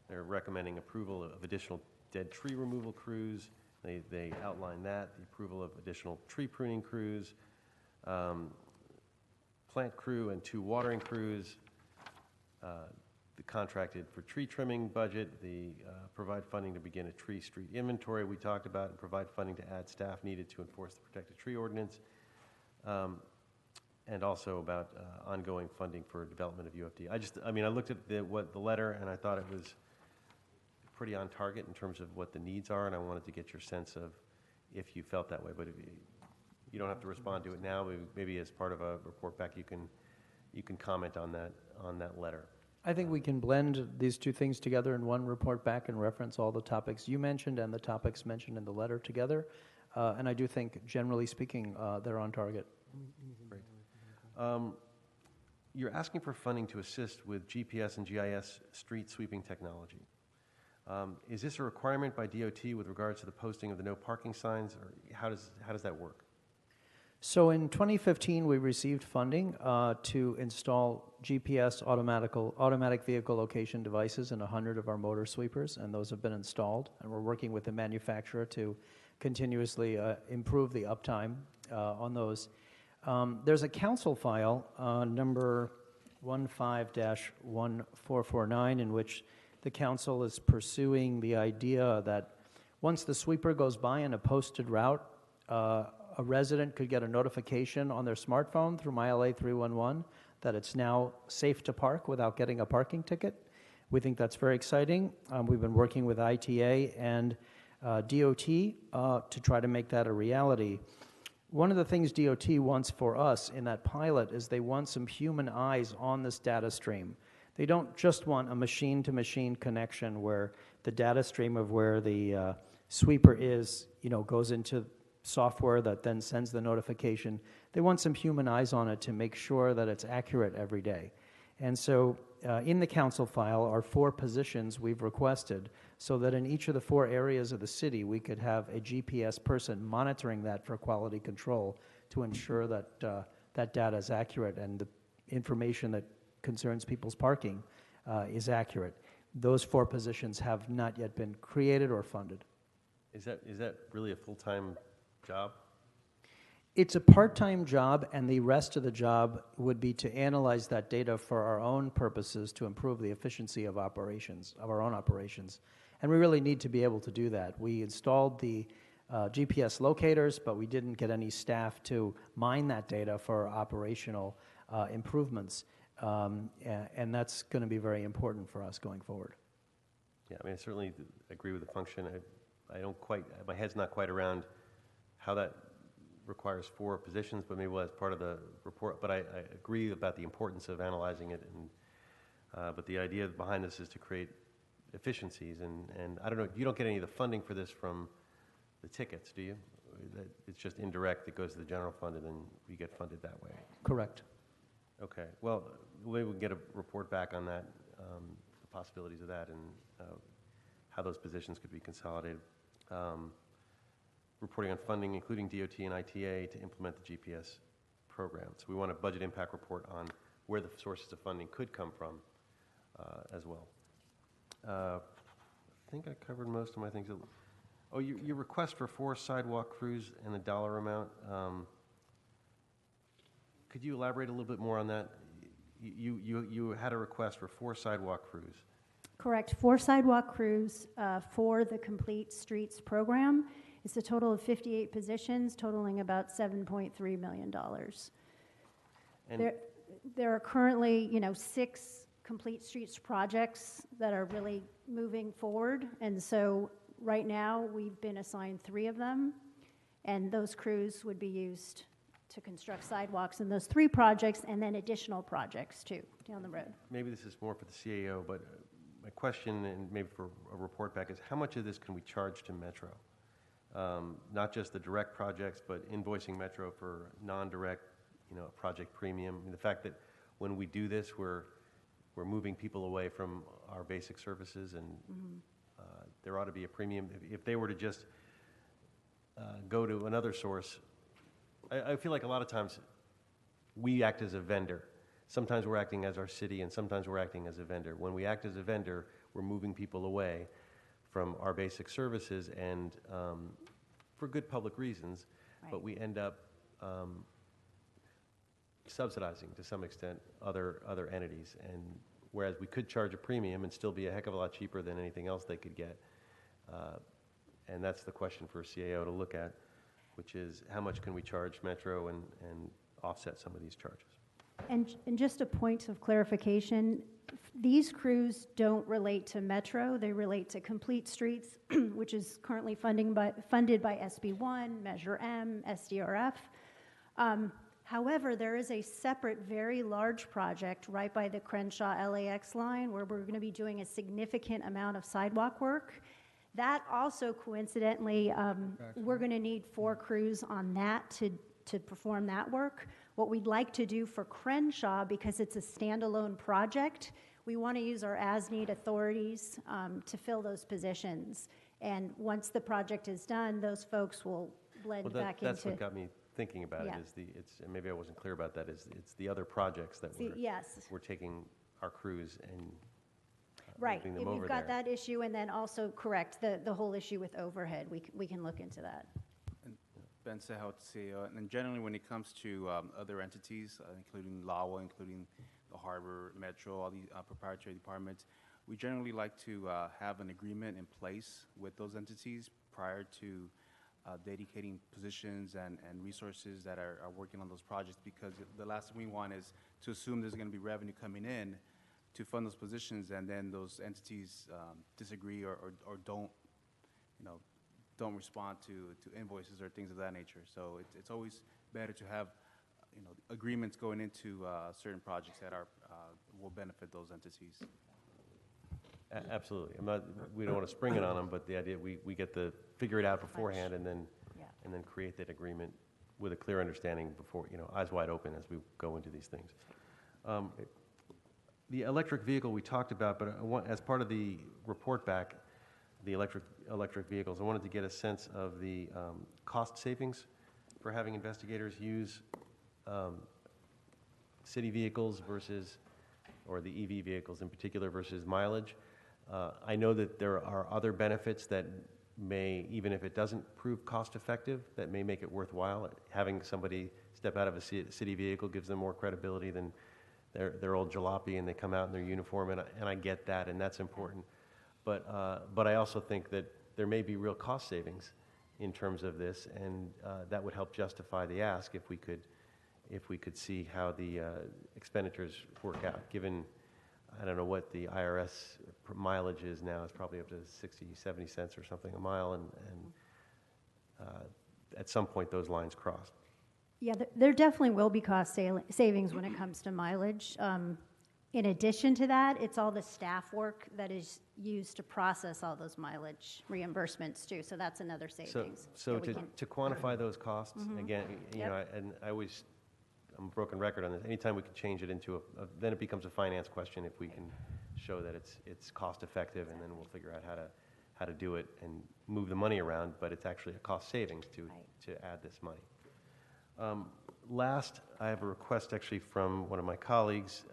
They're recommending approval of additional dead tree removal crews. They outline that, the approval of additional tree pruning crews, plant crew and 2 watering crews, the contracted for tree trimming budget, the provide funding to begin a tree street inventory we talked about, and provide funding to add staff needed to enforce the protected tree ordinance, and also about ongoing funding for development of UFD. I looked at the letter and I thought it was pretty on target in terms of what the needs are, and I wanted to get your sense of if you felt that way. But if you don't have to respond to it now. Maybe as part of a report back, you can comment on that letter. I think we can blend these 2 things together in one report back and reference all the topics you mentioned and the topics mentioned in the letter together. And I do think, generally speaking, they're on target. Great. You're asking for funding to assist with GPS and GIS street sweeping technology. Is this a requirement by DOT with regards to the posting of the no parking signs, or how does that work? So in 2015, we received funding to install GPS automatic vehicle location devices in 100 of our motor sweepers, and those have been installed. And we're working with the manufacturer to continuously improve the uptime on those. There's a council file, number 15-1449, in which the council is pursuing the idea that once the sweeper goes by in a posted route, a resident could get a notification on their smartphone through MyLA 311 that it's now safe to park without getting a parking ticket. We think that's very exciting. We've been working with ITA and DOT to try to make that a reality. One of the things DOT wants for us in that pilot is they want some human eyes on this data stream. They don't just want a machine-to-machine connection where the data stream of where the sweeper is, goes into software that then sends the notification. They want some human eyes on it to make sure that it's accurate every day. And so in the council file are 4 positions we've requested so that in each of the 4 areas of the city we could have a GPS person monitoring that for quality control to ensure that that data is accurate and the information that concerns people's parking is accurate. Those 4 positions have not yet been created or funded. Is that really a full-time job? It's a part-time job, and the rest of the job would be to analyze that data for our own purposes to improve the efficiency of operations, of our own operations. And we really need to be able to do that. We installed the GPS locators, but we didn't get any staff to mine that data for operational improvements. And that's going to be very important for us going forward. Yeah, I certainly agree with the function. I don't quite, my head's not quite around how that requires 4 positions, but maybe as part of the report. But I agree about the importance of analyzing it. And but the idea behind this is to create efficiencies. And I don't know, you don't get any of the funding for this from the tickets, do you? It's just indirect. It goes to the general fund, and then we get funded that way. Correct. Okay. Well, maybe we can get a report back on that possibilities of that and how those positions could be consolidated. Reporting on funding, including DOT and ITA, to implement the GPS program. So we want a budget impact report on where the sources of funding could come from as well. I think I covered most of my things. Oh, your request for 4 sidewalk crews and the dollar amount. Could you elaborate a little bit more on that? You had a request for 4 sidewalk crews. Correct. 4 sidewalk crews for the Complete Streets program. It's a total of 58 positions, totaling about $7.3 million. And There are currently, 6 Complete Streets projects that are really moving forward. And so right now, we've been assigned 3 of them, and those crews would be used to construct sidewalks in those 3 projects, and then additional projects too, down the road. maybe this is more for the CAO, but my question, and maybe for a report back, is how much of this can we charge to Metro? Not just the direct projects, but invoicing Metro for non-direct, project premium. I mean, the fact that when we do this, we're moving people away from our basic services, and there ought to be a premium. If they were to just go to another source, I feel like a lot of times we act as a vendor. Sometimes we're acting as our city, and sometimes we're acting as a vendor. When we act as a vendor, we're moving people away from our basic services, and for good public reasons, but we end up subsidizing to some extent other entities. And whereas we could charge a premium and still be a heck of a lot cheaper than anything else they could get, and that's the question for CAO to look at, which is how much can we charge Metro and offset some of these charges. And just a point of clarification, these crews don't relate to Metro, they relate to Complete Streets, which is currently funded by SB1, Measure M, SDRF. However, there is a separate, very large project right by the Crenshaw LAX line where we're going to be doing a significant amount of sidewalk work. That also, coincidentally, we're going to need 4 crews on that to perform that work. What we'd like to do for Crenshaw, because it's a standalone project, we want to use our as-need authorities to fill those positions. And once the project is done, those folks will blend back that's into... what got me thinking about it, and maybe I wasn't clear about that, it's the other projects that we're taking our crews and Right, moving them over we've got there. that issue, and then also, correct, the whole issue with overhead, we can look into that. Ben Sehel, CEO, and generally when it comes to other entities, including LAWA, including the Harbor, Metro, all these proprietary departments, we generally like to have an agreement in place with those entities prior to dedicating positions and resources that are working on those projects, because the last thing we want is to assume there's going to be revenue coming in to fund those positions, and then those entities disagree or don't, don't respond to invoices or things of that nature. So it's always better to have, agreements going into certain projects that will benefit those entities. Absolutely. We don't want to spring it on them, but the idea we get to figure it out beforehand and then create that agreement with a clear understanding before, eyes wide open as we go into these things. The electric vehicle we talked about, but as part of the report back, the electric vehicles, I wanted to get a sense of the cost savings for having investigators use city vehicles or the EV vehicles in particular versus mileage. I know that there are other benefits that may, even if it doesn't prove cost effective, that may make it worthwhile. Having somebody step out of a city vehicle gives them more credibility than their old jalopy, and they come out in their uniform, and I get that, and that's important. But I also think that there may be real cost savings in terms of this, and that would help justify the ask if we could see how the expenditures work out. Given, I don't know what the IRS mileage is now, it's probably up to 60, 70 cents or something a mile, and at some point those lines cross. Yeah, there definitely will be cost savings when it comes to mileage. In addition to that, it's all the staff work that is used to process all those mileage reimbursements too. So that's another savings. So to quantify those costs, again, and I'm a broken record on this. Anytime we can change it into then it becomes a finance question if we can show that it's cost effective, and then we'll figure out how to do it and move the money around, but it's actually a cost savings to add this money. Last, I have a request actually from one of my colleagues.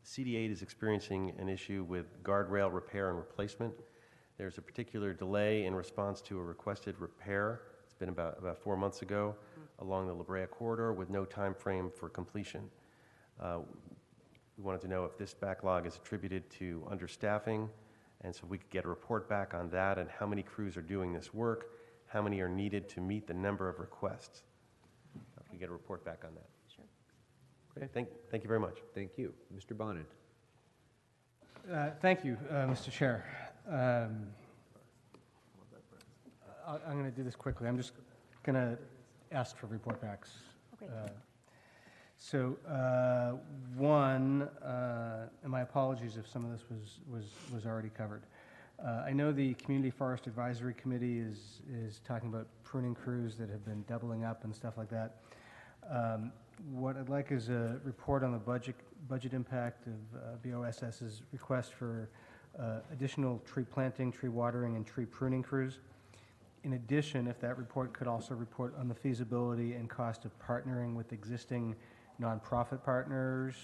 CD8 is experiencing an issue with guardrail repair and replacement. There's a particular delay in response to a requested repair. It's been about 4 months ago along the La Brea corridor with no time frame for completion. We wanted to know if this backlog is attributed to understaffing, and so we could get a report back on that and how many crews are doing this work, how many are needed to meet the number of requests. If we get a report back on that. Sure. Okay, thank you very much. Thank you. Mr. Bonin. Thank you, Mr. Chair. I'm going to do this quickly. I'm just going to ask for report backs. Okay. One, and my apologies if some of this was already covered. I know the Community Forest Advisory Committee is talking about pruning crews that have been doubling up and stuff like that. What I'd like is a report on the budget impact of BOSS's request for additional tree planting, tree watering, and tree pruning crews. In addition, if that report could also report on the feasibility and cost of partnering with existing nonprofit partners,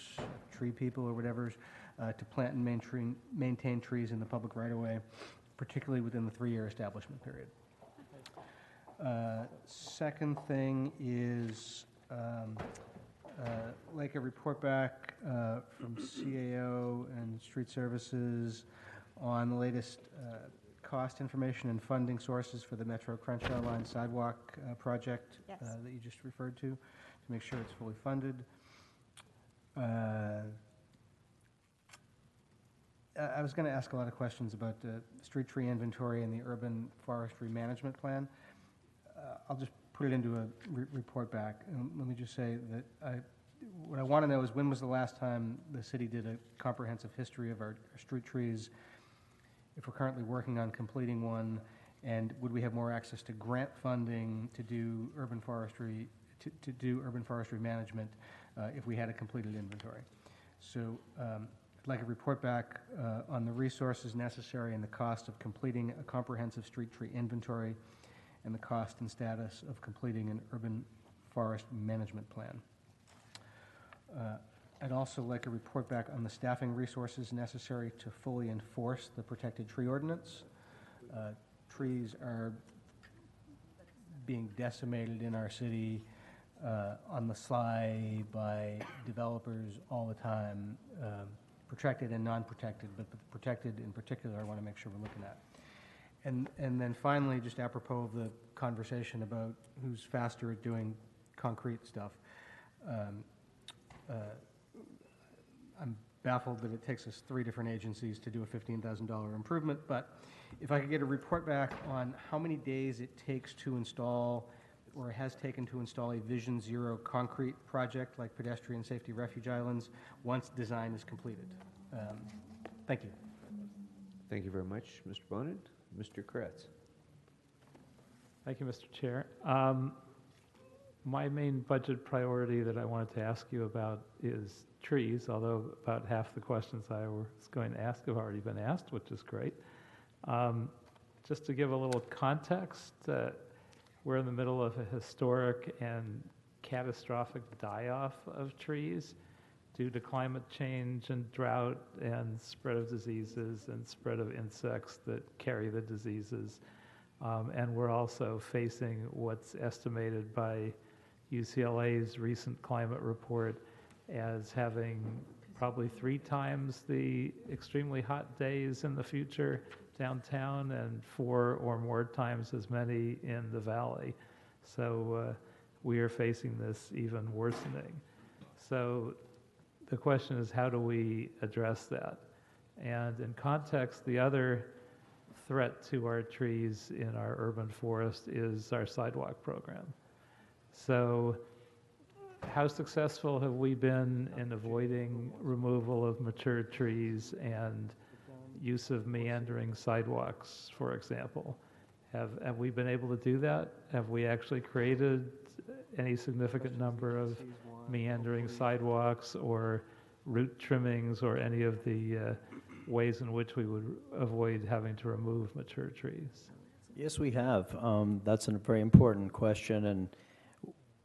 tree people or whatever, to plant and maintain trees in the public right-of-way, particularly within the 3-year establishment period. Second thing is like a report back from CAO and Street Services on the latest cost information and funding sources for the Metro Crenshaw Line sidewalk project that you just referred to make sure it's fully funded. I was going to ask a lot of questions about the street tree inventory and the urban forestry management plan. I'll just put it into a report back. And let me just say that what I want to know is when was the last time the city did a comprehensive history of our street trees, if we're currently working on completing one, and would we have more access to grant funding to do urban forestry management if we had a completed inventory. So I'd like a report back on the resources necessary and the cost of completing a comprehensive street tree inventory and the cost and status of completing an urban forest management plan. I'd also like a report back on the staffing resources necessary to fully enforce the protected tree ordinance. Trees are being decimated in our city on the sly by developers all the time, protected and non-protected, but the protected in particular I want to make sure we're looking at. And then finally, just apropos of the conversation about who's faster at doing concrete stuff, I'm baffled that it takes us 3 different agencies to do a $15,000 improvement, but if I could get a report back on how many days it takes to install or has taken to install a Vision Zero concrete project like pedestrian safety refuge islands once design is completed. Thank you. Thank you very much, Mr. Bonin. Mr. Kretz. Thank you, Mr. Chair. My main budget priority that I wanted to ask you about is trees, although about half the questions I was going to ask have already been asked, which is great. Just to give a little context, we're in the middle of a historic and catastrophic die-off of trees due to climate change and drought and spread of diseases and spread of insects that carry the diseases. And we're also facing what's estimated by UCLA's recent climate report as having probably 3 times the extremely hot days in the future downtown and 4 or more times as many in the valley. So we are facing this even worsening. So the question is, how do we address that? And in context, the other threat to our trees in our urban forest is our sidewalk program. So how successful have we been in avoiding removal of mature trees and use of meandering sidewalks, for example? Have we been able to do that? Have we actually created any significant number of meandering sidewalks or root trimmings or any of the ways in which we would avoid having to remove mature trees? Yes, we have. That's a very important question, and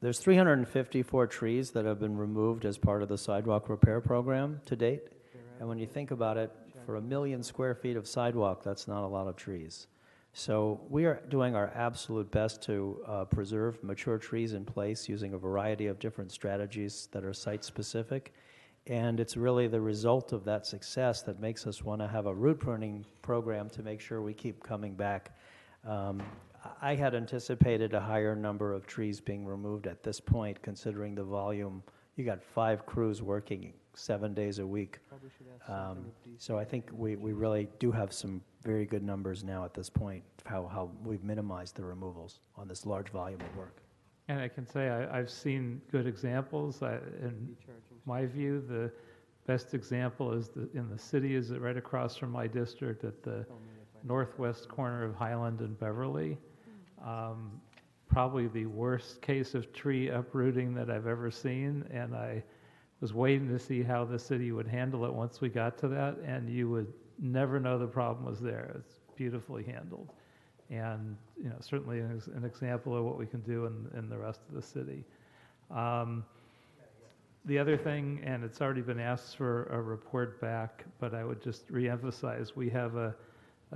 there's 354 trees that have been removed as part of the sidewalk repair program to date. And when you think about it, for 1 million square feet of sidewalk, that's not a lot of trees. So we are doing our absolute best to preserve mature trees in place using a variety of different strategies that are site-specific. And it's really the result of that success that makes us want to have a root pruning program to make sure we keep coming back. I had anticipated a higher number of trees being removed at this point, considering the volume. You got 5 crews working 7 days a week. So I think we really do have some very good numbers now at this point, how we've minimized the removals on this large volume of work. And I can say I've seen good examples. In my view, the best example is in the city is right across from my district at the northwest corner of Highland and Beverly. Probably the worst case of tree uprooting that I've ever seen, and I was waiting to see how the city would handle it once we got to that, and you would never know the problem was there. It's beautifully handled. And certainly an example of what we can do in the rest of the city. The other thing, and it's already been asked for a report back, but I would just reemphasize, we have a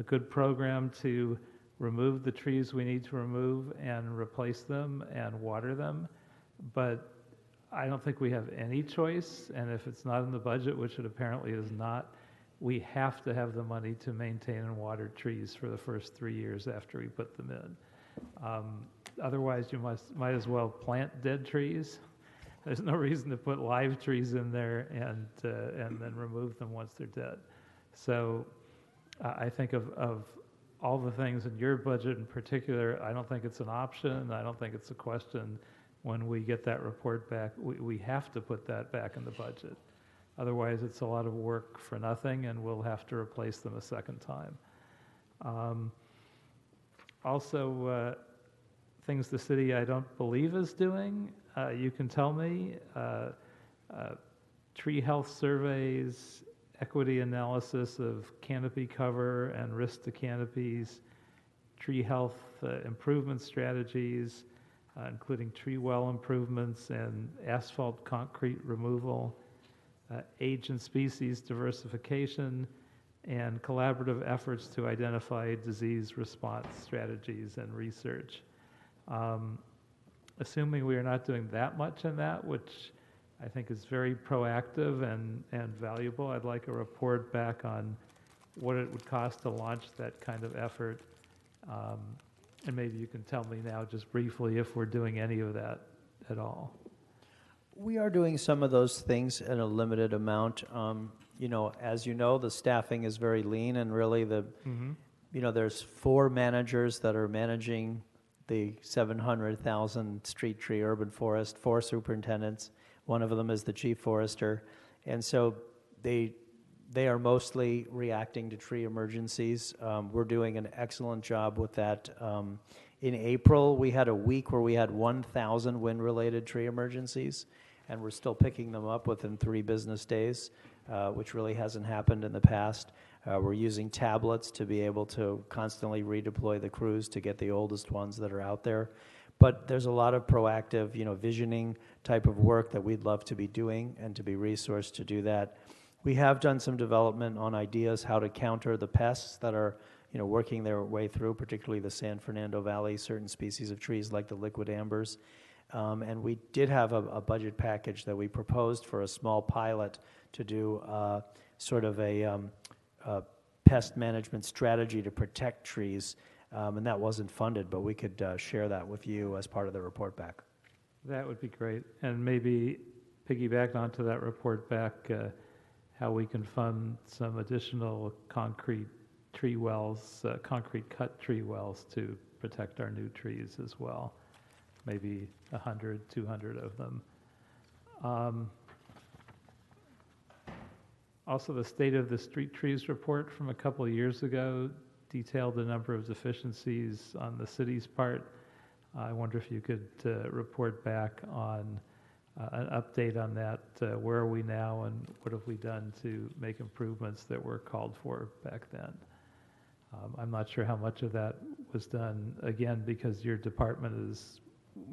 good program to remove the trees we need to remove and replace them and water them, but I don't think we have any choice, and if it's not in the budget, which it apparently is not, we have to have the money to maintain and water trees for the first 3 years after we put them in. Otherwise, you might as well plant dead trees. There's no reason to put live trees in there and then remove them once they're dead. So I think of all the things in your budget in particular, I don't think it's an option. I don't think it's a question. When we get that report back, we have to put that back in the budget. Otherwise, it's a lot of work for nothing, and we'll have to replace them a second time. Also, things the city I don't believe is doing, you can tell me, tree health surveys, equity analysis of canopy cover and risk to canopies, tree health improvement strategies, including tree well improvements and asphalt concrete removal, age and species diversification, and collaborative efforts to identify disease response strategies and research. Assuming we are not doing that much in that, which I think is very proactive and valuable, I'd like a report back on what it would cost to launch that kind of effort. And maybe you can tell me now just briefly if we're doing any of that at all. We are doing some of those things in a limited amount. As you know, the staffing is very lean, and really there's 4 managers that are managing the 700,000 street tree urban forest, 4 superintendents. One of them is the chief forester. And so they are mostly reacting to tree emergencies. We're doing an excellent job with that. In April, we had a week where we had 1,000 wind-related tree emergencies, and we're still picking them up within 3 business days, which really hasn't happened in the past. We're using tablets to be able to constantly redeploy the crews to get the oldest ones that are out there. But there's a lot of proactive, visioning type of work that we'd love to be doing and to be resourced to do that. We have done some development on ideas how to counter the pests that are, working their way through, particularly the San Fernando Valley, certain species of trees like the liquid ambers. And we did have a budget package that we proposed for a small pilot to do sort of a pest management strategy to protect trees. And that wasn't funded, but we could share that with you as part of the report back. That would be great. And maybe piggyback onto that report back, how we can fund some additional concrete tree wells, concrete cut tree wells to protect our new trees as well. Maybe 100, 200 of them. Also, the State of the Street Trees report from a couple of years ago detailed a number of deficiencies on the city's part. I wonder if you could report back on an update on that. Where are we now, and what have we done to make improvements that were called for back then? I'm not sure how much of that was done, again, because your department is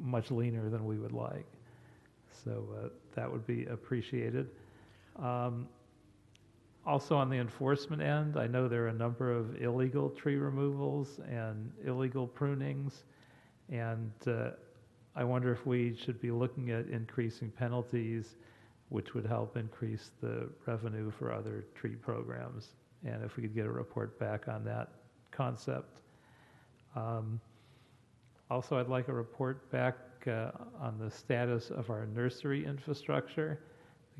much leaner than we would like. So that would be appreciated. Also on the enforcement end, I know there are a number of illegal tree removals and illegal prunings, and I wonder if we should be looking at increasing penalties, which would help increase the revenue for other tree programs, and if we could get a report back on that concept. Also, I'd like a report back on the status of our nursery infrastructure,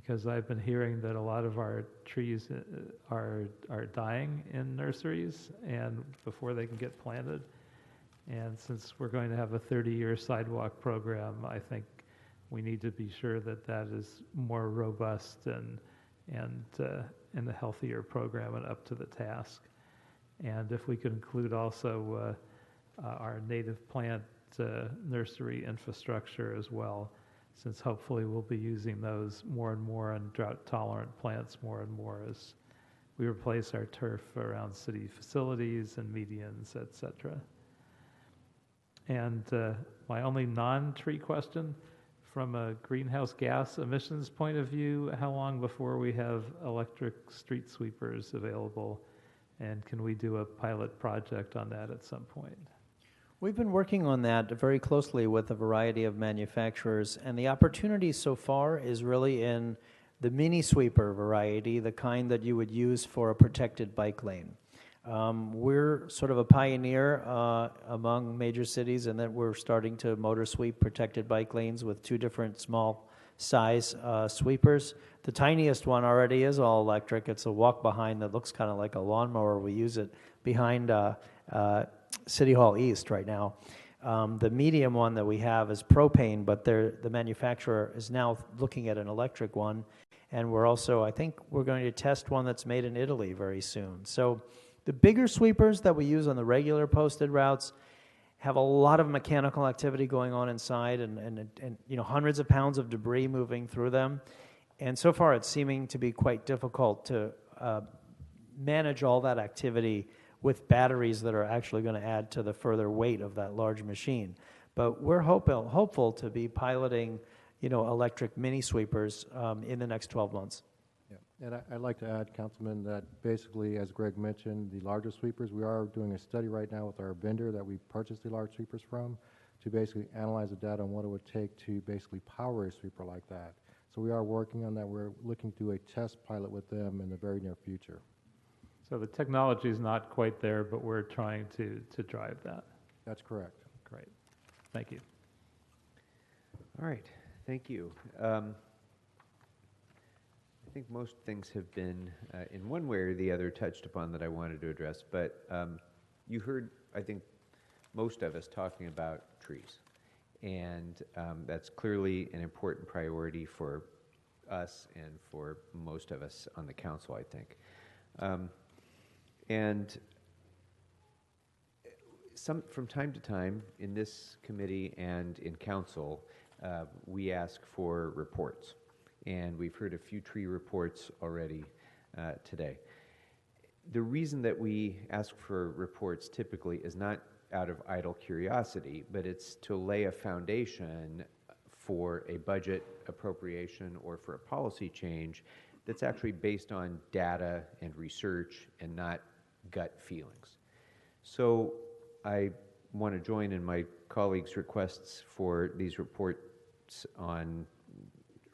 because I've been hearing that a lot of our trees are dying in nurseries and before they can get planted. And since we're going to have a 30-year sidewalk program, I think we need to be sure that that is more robust and a healthier program and up to the task. And if we could include also our native plant nursery infrastructure as well, since hopefully we'll be using those more and more on drought-tolerant plants more and more as we replace our turf around city facilities and medians, et cetera. And my only non-tree question, from a greenhouse gas emissions point of view, how long before we have electric street sweepers available? And can we do a pilot project on that at some point? We've been working on that very closely with a variety of manufacturers, and the opportunity so far is really in the mini sweeper variety, the kind that you would use for a protected bike lane. We're sort of a pioneer among major cities in that we're starting to motor sweep protected bike lanes with 2 different small size sweepers. The tiniest one already is all electric. It's a walk behind that looks kind of like a lawnmower. We use it behind City Hall East right now. The medium one that we have is propane, but the manufacturer is now looking at an electric one, and we're also, I think we're going to test one that's made in Italy very soon. So the bigger sweepers that we use on the regular posted routes have a lot of mechanical activity going on inside and you know, hundreds of pounds of debris moving through them. And so far it's seeming to be quite difficult to manage all that activity with batteries that are actually going to add to the further weight of that large machine. But we're hopeful to be piloting, you know, electric mini sweepers in the next 12 months. Yeah. And I'd like to add, Councilman, that basically, as Greg mentioned, the larger sweepers, we are doing a study right now with our vendor that we purchased the large sweepers from to basically analyze the data on what it would take to basically power a sweeper like that. So we are working on that. We're looking to do a test pilot with them in the very near future. So the technology is not quite there, but we're trying to drive that. That's correct. Great. Thank you. All right. Thank you. I think most things have been, in one way or the other, touched upon that I wanted to address. But you heard, I think, most of us talking about trees. And that's clearly an important priority for us and for most of us on the council, I think. And from time to time in this committee and in council, we ask for reports. And we've heard a few tree reports already today. The reason that we ask for reports typically is not out of idle curiosity, but it's to lay a foundation for a budget appropriation or for a policy change that's actually based on data and research and not gut feelings. So I want to join in my colleagues' requests for these reports on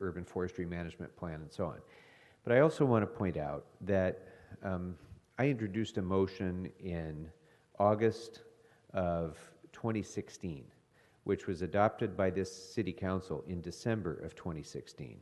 urban forestry management plan and so on. But I also want to point out that I introduced a motion in August of 2016, which was adopted by this city council in December of 2016,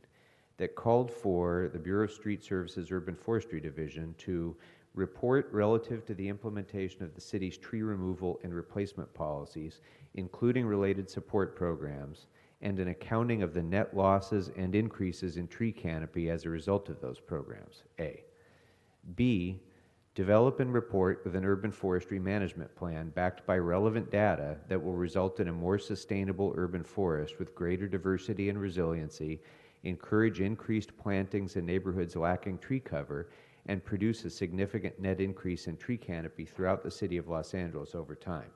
that called for the Bureau of Street Services Urban Forestry Division to report relative to the implementation of the city's tree removal and replacement policies, including related support programs, and an accounting of the net losses and increases in tree canopy as a result of those programs, A. B, Develop and report with an urban forestry management plan backed by relevant data that will result in a more sustainable urban forest with greater diversity and resiliency, encourage increased plantings in neighborhoods lacking tree cover, and produce a significant net increase in tree canopy throughout the city of Los Angeles over time.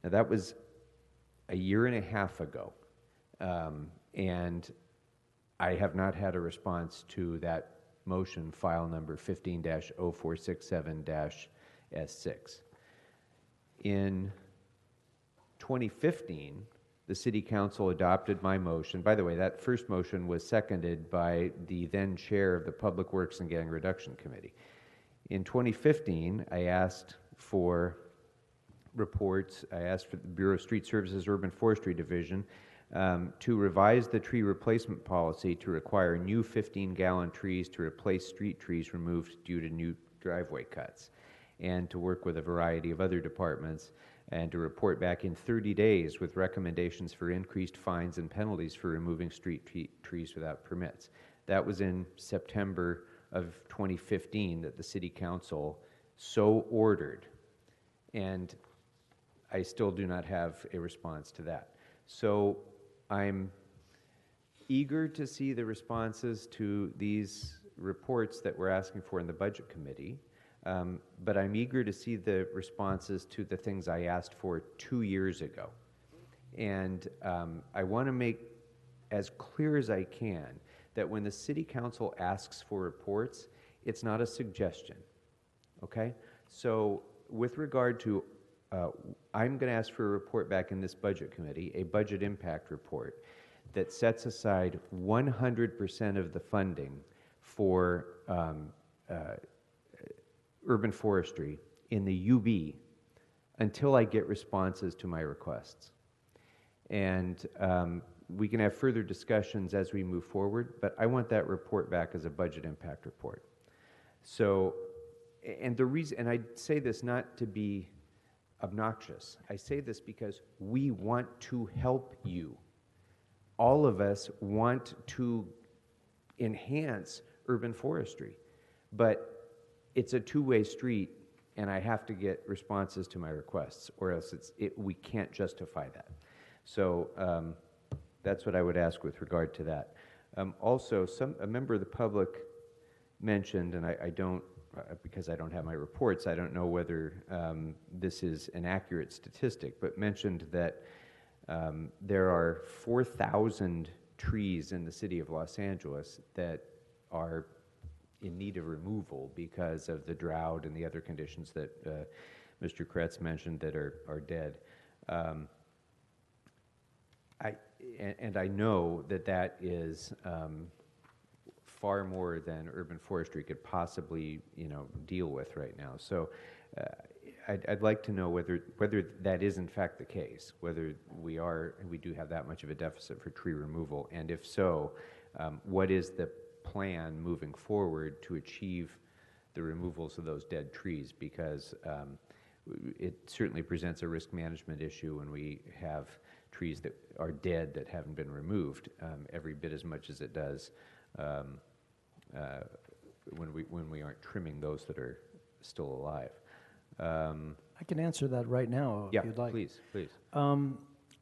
Now, that was a year and a half ago, and I have not had a response to that motion, file number 15-0467-S6. In 2015, the City Council adopted my motion. By the way, that first motion was seconded by the then chair of the Public Works and Gang Reduction Committee. In 2015, I asked for reports. I asked for the Bureau of Street Services Urban Forestry Division to revise the tree replacement policy to require new 15-gallon trees to replace street trees removed due to new driveway cuts, and to work with a variety of other departments, and to report back in 30 days with recommendations for increased fines and penalties for removing street trees without permits. That was in September of 2015 that the City Council so ordered, and I still do not have a response to that. So I'm eager to see the responses to these reports that we're asking for in the Budget Committee, but I'm eager to see the responses to the things I asked for 2 years ago. And I want to make as clear as I can that when the City Council asks for reports, it's not a suggestion, okay? So with regard to I'm going to ask for a report back in this Budget Committee, a budget impact report that sets aside 100% of the funding for urban forestry in the UB until I get responses to my requests. And we can have further discussions as we move forward, but I want that report back as a budget impact report. So, and the reason, and I say this not to be obnoxious. I say this because we want to help you. All of us want to enhance urban forestry, but it's a two-way street, and I have to get responses to my requests, or else we can't justify that. So that's what I would ask with regard to that. Also, a member of the public mentioned, and I don't, because I don't have my reports, I don't know whether this is an accurate statistic, but mentioned that there are 4,000 trees in the city of Los Angeles that are in need of removal because of the drought and the other conditions that Mr. Kretz mentioned that are dead. And I know that that is far more than urban forestry could possibly, deal with right now. So I'd like to know whether that is in fact the case, whether we do have that much of a deficit for tree removal, and if so, what is the plan moving forward to achieve the removals of those dead trees? Because it certainly presents a risk management issue when we have trees that are dead that haven't been removed, every bit as much as it does when we aren't trimming those that are still alive. I can answer that right now if you'd like. Please.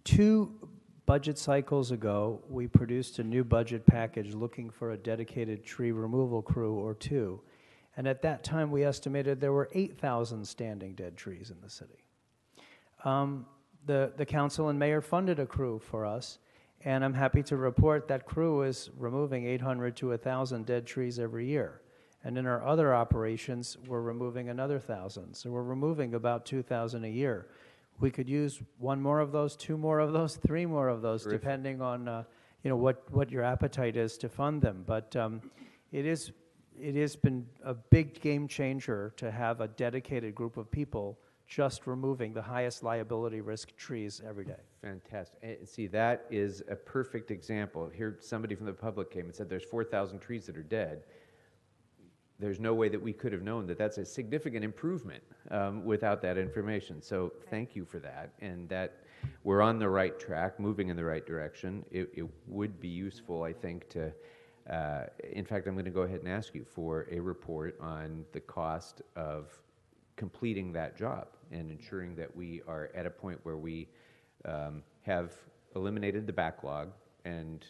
2 budget cycles ago, we produced a new budget package looking for a dedicated tree removal crew or 2. And at that time, we estimated there were 8,000 standing dead trees in the city. The council and mayor funded a crew for us, and I'm happy to report that crew is removing 800 to 1,000 dead trees every year. And in our other operations, we're removing another 1,000. So we're removing about 2,000 a year. We could use 1 more of those, 2 more of those, 3 more of those, Terrific. depending on what your appetite is to fund them. But it has been a big game changer to have a dedicated group of people just removing the highest liability risk trees every day. Fantastic. See, that is a perfect example. Here, somebody from the public came and said there's 4,000 trees that are dead. There's no way that we could have known that that's a significant improvement without that information. So thank you for that, and that we're on the right track, moving in the right direction. It would be useful, I think, to In fact, I'm going to go ahead and ask you for a report on the cost of completing that job and ensuring that we are at a point where we have eliminated the backlog and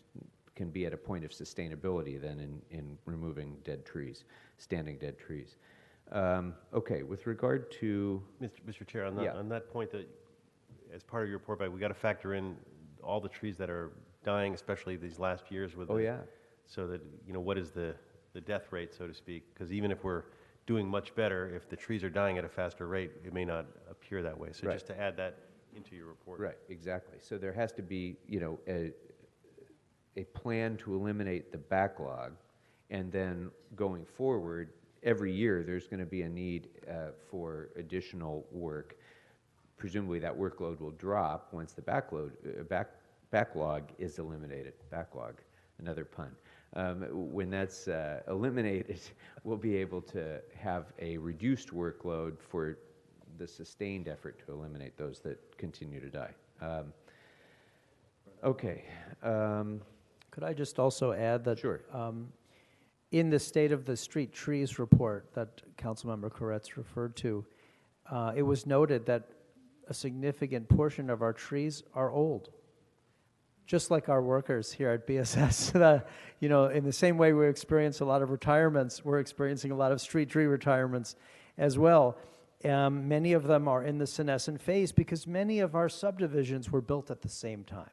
can be at a point of sustainability then in removing dead trees, standing dead trees. Okay, with regard to... Mr. Chair, on that point, that as part of your report back, we got to factor in all the trees that are dying, especially these last years with so that, what is the death rate, so to speak? Because even if we're doing much better, if the trees are dying at a faster rate, it may not appear that way. So just to add that into your report. Right, exactly. So there has to be, a plan to eliminate the backlog, and then going forward, every year there's going to be a need for additional work. Presumably that workload will drop once the backlog is eliminated. Backlog, another pun. When that's eliminated, we'll be able to have a reduced workload for the sustained effort to eliminate those that continue to die. Okay. Could I just also add that sure. In the State of the Street Trees report that Councilmember Koretz referred to, it was noted that a significant portion of our trees are old. Just like our workers here at BSS, in the same way we experience a lot of retirements, we're experiencing a lot of street tree retirements as well. Many of them are in the senescent phase because many of our subdivisions were built at the same time.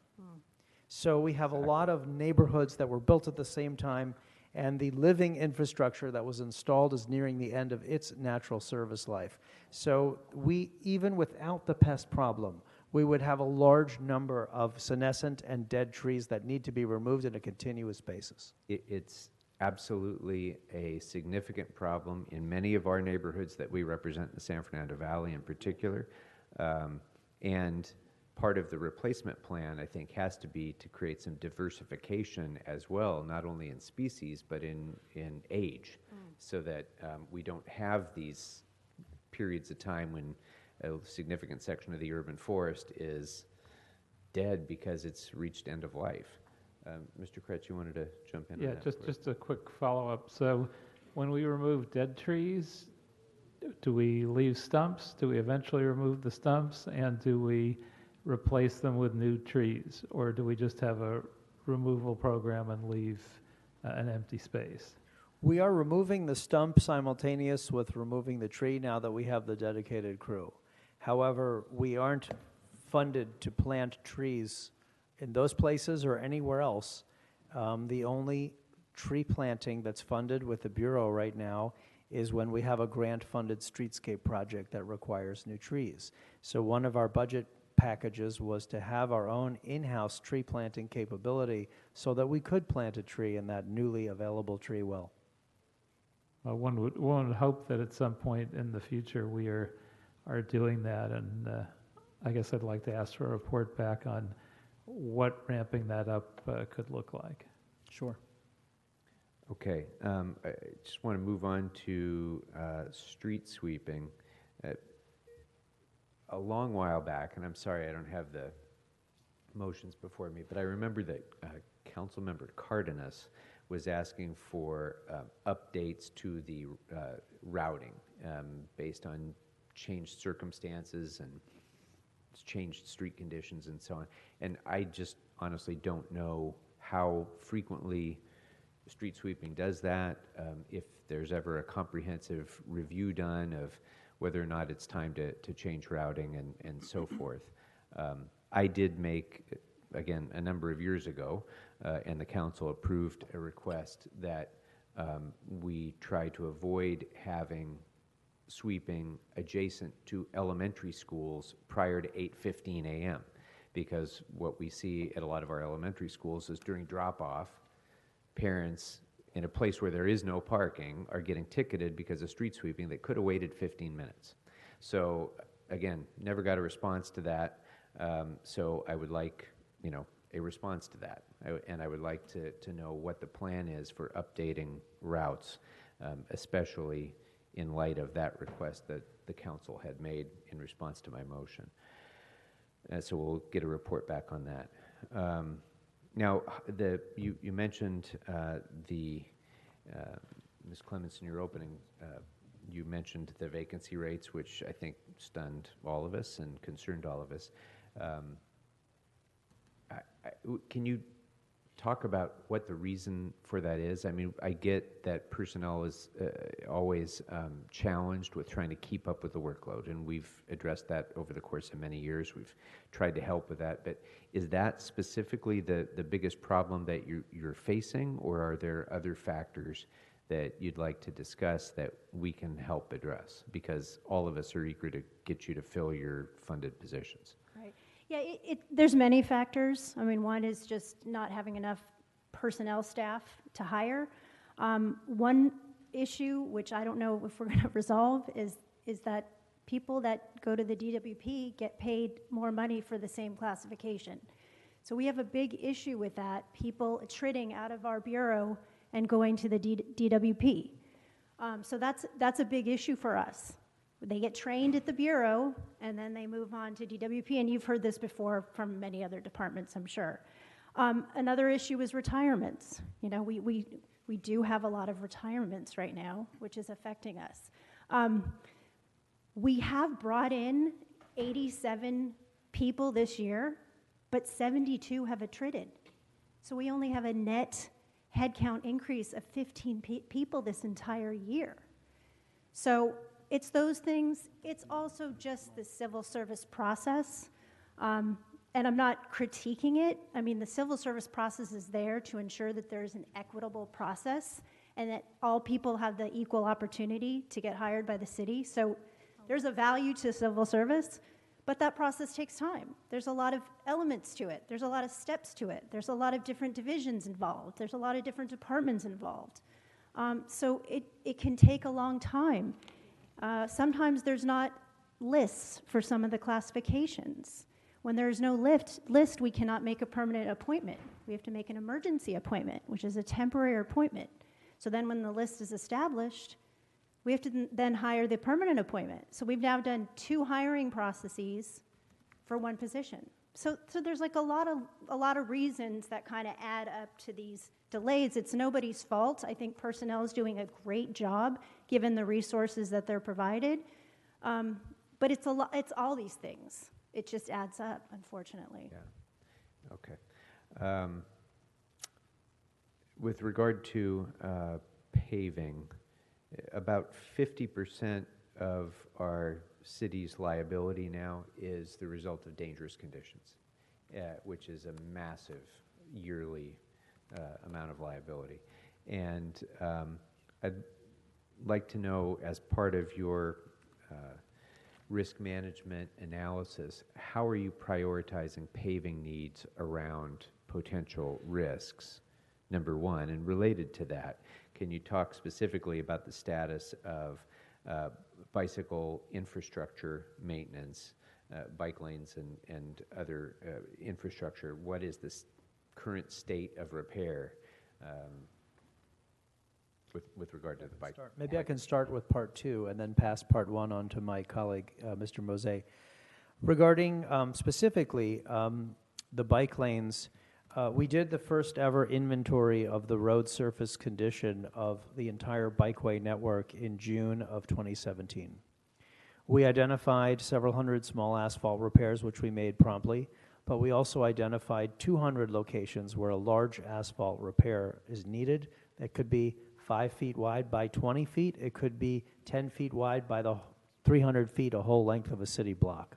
So we have a lot of neighborhoods that were built at the same time, and the living infrastructure that was installed is nearing the end of its natural service life. So even without the pest problem, we would have a large number of senescent and dead trees that need to be removed on a continuous basis. It's absolutely a significant problem in many of our neighborhoods that we represent in the San Fernando Valley in particular. And part of the replacement plan, I think, has to be to create some diversification as well, not only in species, but in age, so that we don't have these periods of time when a significant section of the urban forest is dead because it's reached end of life. Mr. Kretz, you wanted to jump in on that? Yeah, just a quick follow-up. So when we remove dead trees, do we leave stumps? Do we eventually remove the stumps? And do we replace them with new trees? Or do we just have a removal program and leave an empty space? We are removing the stump simultaneous with removing the tree now that we have the dedicated crew. However, we aren't funded to plant trees in those places or anywhere else. The only tree planting that's funded with the Bureau right now is when we have a grant-funded streetscape project that requires new trees. So one of our budget packages was to have our own in-house tree planting capability so that we could plant a tree in that newly available tree well. One would hope that at some point in the future we are doing that, and I guess I'd like to ask for a report back on what ramping that up could look like. Sure. Okay, I just want to move on to street sweeping. A long while back, and I'm sorry I don't have the motions before me, but I remember that Councilmember Cardenas was asking for updates to the routing based on changed circumstances and changed street conditions and so on. And I just honestly don't know how frequently street sweeping does that, if there's ever a comprehensive review done of whether or not it's time to change routing and so forth. I did make, again, a number of years ago, and the council approved a request that we try to avoid having sweeping adjacent to elementary schools prior to 8:15 a.m. because what we see at a lot of our elementary schools is during drop-off, parents in a place where there is no parking are getting ticketed because of street sweeping that could have waited 15 minutes. So again, never got a response to that. So I would like, a response to that. And I would like to know what the plan is for updating routes, especially in light of that request that the council had made in response to my motion. So we'll get a report back on that. Now, you mentioned Ms. Clements, in your opening, you mentioned the vacancy rates, which I think stunned all of us and concerned all of us. Can you talk about what the reason for that is? I mean, I get that personnel is always challenged with trying to keep up with the workload, and we've addressed that over the course of many years. We've tried to help with that, but is that specifically the biggest problem that you're facing, or are there other factors that you'd like to discuss that we can help address? Because all of us are eager to get you to fill your funded positions. Right. Yeah, there's many factors. I mean, one is just not having enough personnel staff to hire. One issue, which I don't know if we're going to resolve, is that people that go to the DWP get paid more money for the same classification. So we have a big issue with that, people attriting out of our bureau and going to the DWP. So that's a big issue for us. They get trained at the bureau, and then they move on to DWP, and you've heard this before from many other departments, I'm sure. Another issue is retirements. You know, we do have a lot of retirements right now, which is affecting us. We have brought in 87 people this year, but 72 have attrited. So we only have a net headcount increase of 15 people this entire year. So it's those things. It's also just the civil service process. And I'm not critiquing it. I mean, the civil service process is there to ensure that there's an equitable process and that all people have the equal opportunity to get hired by the city. So there's a value to civil service, but that process takes time. There's a lot of elements to it. There's a lot of steps to it. There's a lot of different divisions involved. There's a lot of different departments involved. So it can take a long time. Sometimes there's not lists for some of the classifications. When there's no list, we cannot make a permanent appointment. We have to make an emergency appointment, which is a temporary appointment. So then when the list is established, we have to then hire the permanent appointment. So we've now done 2 hiring processes for 1 position. So there's like a lot of reasons that kind of add up to these delays. It's nobody's fault. I think personnel is doing a great job given the resources that they're provided. But it's all these things. It just adds up, unfortunately. Yeah. Okay. With regard to paving, about 50% of our city's liability now is the result of dangerous conditions, which is a massive yearly amount of liability. And I'd like to know, as part of your risk management analysis, how are you prioritizing paving needs around potential risks, number one? And related to that, can you talk specifically about the status of bicycle infrastructure maintenance, bike lanes and other infrastructure? What is the current state of repair with regard to the bike? Maybe I can start with part 2 and then pass part 1 on to my colleague, Mr. Mose. Regarding specifically the bike lanes, we did the first ever inventory of the road surface condition of the entire bikeway network in June of 2017. We identified several hundred small asphalt repairs, which we made promptly, but we also identified 200 locations where a large asphalt repair is needed. That could be 5 feet wide by 20 feet. It could be 10 feet wide by the 300 feet, a whole length of a city block.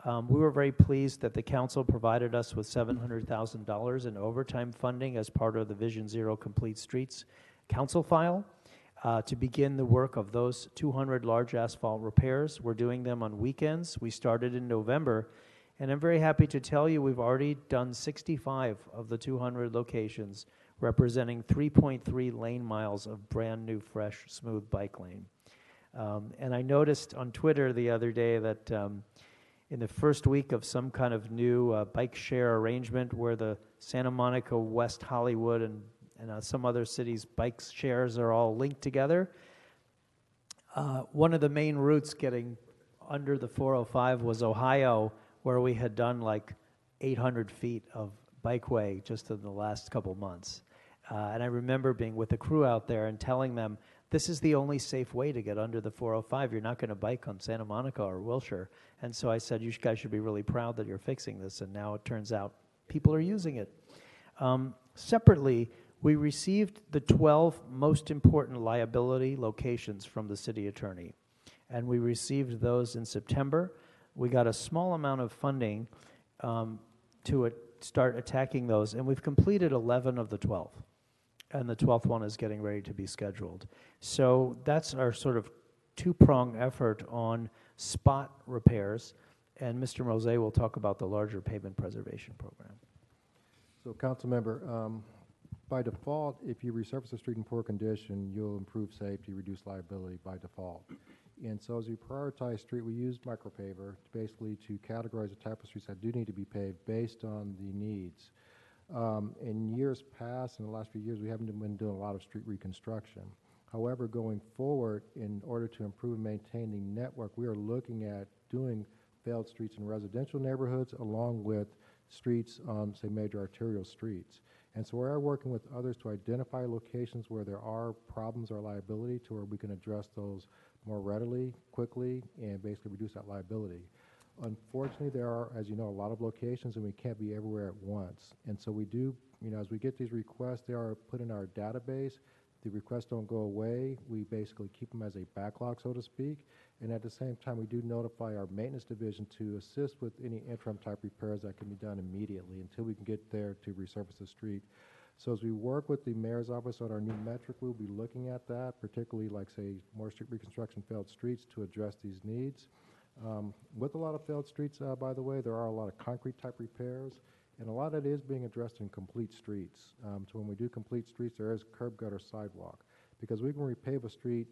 We were very pleased that the council provided us with $700,000 in overtime funding as part of the Vision Zero Complete Streets council file to begin the work of those 200 large asphalt repairs. We're doing them on weekends. We started in November, and I'm very happy to tell you we've already done 65 of the 200 locations, representing 3.3 lane miles of brand new, fresh, smooth bike lane. And I noticed on Twitter the other day that in the first week of some kind of new bike share arrangement where the Santa Monica, West Hollywood, and some other cities' bike shares are all linked together, one of the main routes getting under the 405 was Ohio, where we had done like 800 feet of bikeway just in the last couple months. And I remember being with the crew out there and telling them, this is the only safe way to get under the 405. You're not going to bike on Santa Monica or Wilshire. And so I said, you guys should be really proud that you're fixing this. And now it turns out people are using it. Separately, we received the 12 most important liability locations from the city attorney. And we received those in September. We got a small amount of funding to start attacking those. And we've completed 11 of the 12. And the 12th one is getting ready to be scheduled. So that's our sort of two-prong effort on spot repairs, and Mr. Mose will talk about the larger pavement preservation program. So, council member, by default, if you resurface a street in poor condition, you'll improve safety, reduce liability by default. And so as we prioritize street, we use micropaver basically to categorize the type of streets that do need to be paved based on the needs. In years past, in the last few years, we haven't been doing a lot of street reconstruction. However, going forward, in order to improve and maintain the network, we are looking at doing failed streets in residential neighborhoods along with streets on, say, major arterial streets. And so we are working with others to identify locations where there are problems or liability to where we can address those more readily, quickly, and basically reduce that liability. Unfortunately, there are, as you know, a lot of locations, and we can't be everywhere at once. And so we do, as we get these requests, they are put in our database. The requests don't go away. We basically keep them as a backlog, so to speak. And at the same time, we do notify our maintenance division to assist with any interim type repairs that can be done immediately until we can get there to resurface the street. So as we work with the mayor's office on our new metric, we'll be looking at that, particularly like, say, more street reconstruction failed streets to address these needs. With a lot of failed streets, by the way, there are a lot of concrete type repairs, and a lot of it is being addressed in complete streets. So when we do complete streets, there is curb, gutter, sidewalk. Because we can repave a street,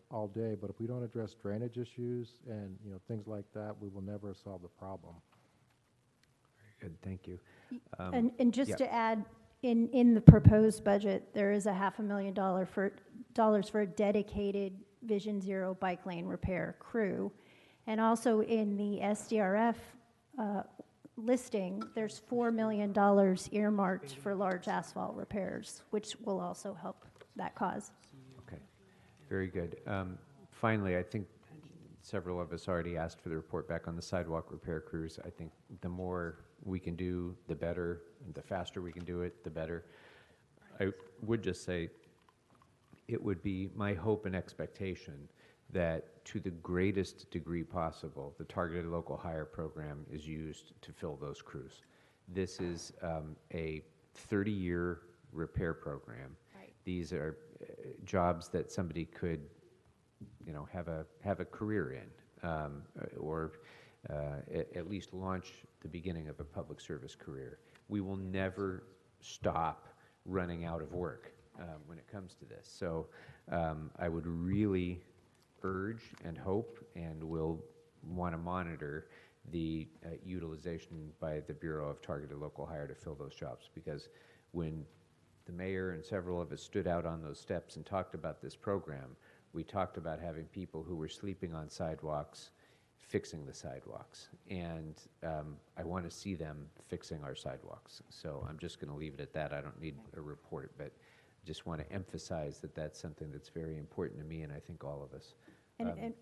all day, but if we don't address drainage issues and, things like that, we will never solve the problem. Very good, thank you. And just to add, in the proposed budget, there is $500,000 for a dedicated Vision Zero bike lane repair crew. And also in the SDRF listing, there's $4 million earmarked for large asphalt repairs, which will also help that cause. Okay, very good. Finally, I think several of us already asked for the report back on the sidewalk repair crews. I think the more we can do, the better, and the faster we can do it, the better. I would just say it would be my hope and expectation that to the greatest degree possible, the targeted local hire program is used to fill those crews. This is a 30-year repair program. Right. These are jobs that somebody could, have a career in, or at least launch the beginning of a public service career. We will never stop running out of work when it comes to this. So I would really urge and hope, and will want to monitor the utilization by the Bureau of Targeted Local Hire to fill those jobs, because when the mayor and several of us stood out on those steps and talked about this program, we talked about having people who were sleeping on sidewalks fixing the sidewalks, and I want to see them fixing our sidewalks. So I'm just going to leave it at that. I don't need a report, but just want to emphasize that that's something that's very important to me, and I think all of us.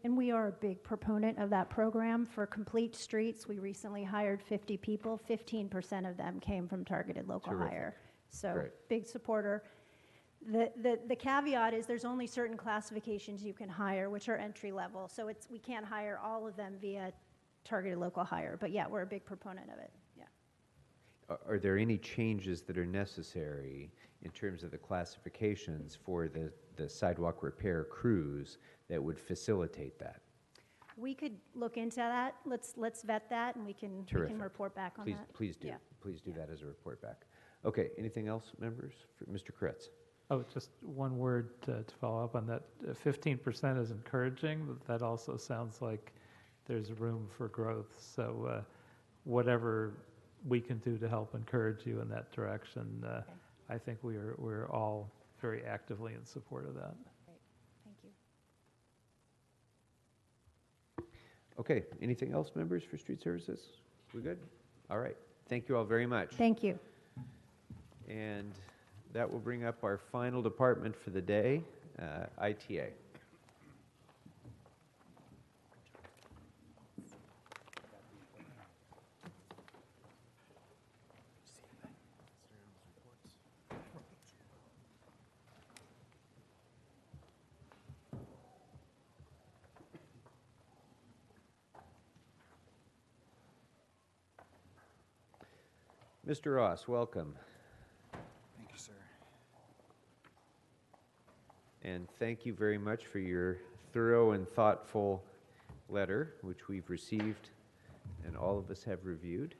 And we are a big proponent of that program. For Complete Streets, we recently hired 50 people. 15% of them came from Targeted Local Hire. So great. Big supporter. The caveat is there's only certain classifications you can hire, which are entry level. So we can't hire all of them via Targeted Local Hire. But yeah, we're a big proponent of it. Yeah. Are there any changes that are necessary in terms of the classifications for the sidewalk repair crews that would facilitate that? We could look into that. Let's vet that, and we can report back on that. Please do. Yeah. Please do that as a report back. Okay. Anything else, members? For Mr. Kretz. Oh, just one word to follow up on that. 15% is encouraging, but that also sounds like there's room for growth. So whatever we can do to help encourage you in that direction, I think we're all very actively in support of that. Great. Thank you. Okay. Anything else, members, for street services? We good? All right. Thank you all very much. Thank you. And that will bring up our final department for the day, ITA. Mr. Ross, welcome. Thank you, sir. And thank you very much for your thorough and thoughtful letter, which we've received and all of us have reviewed.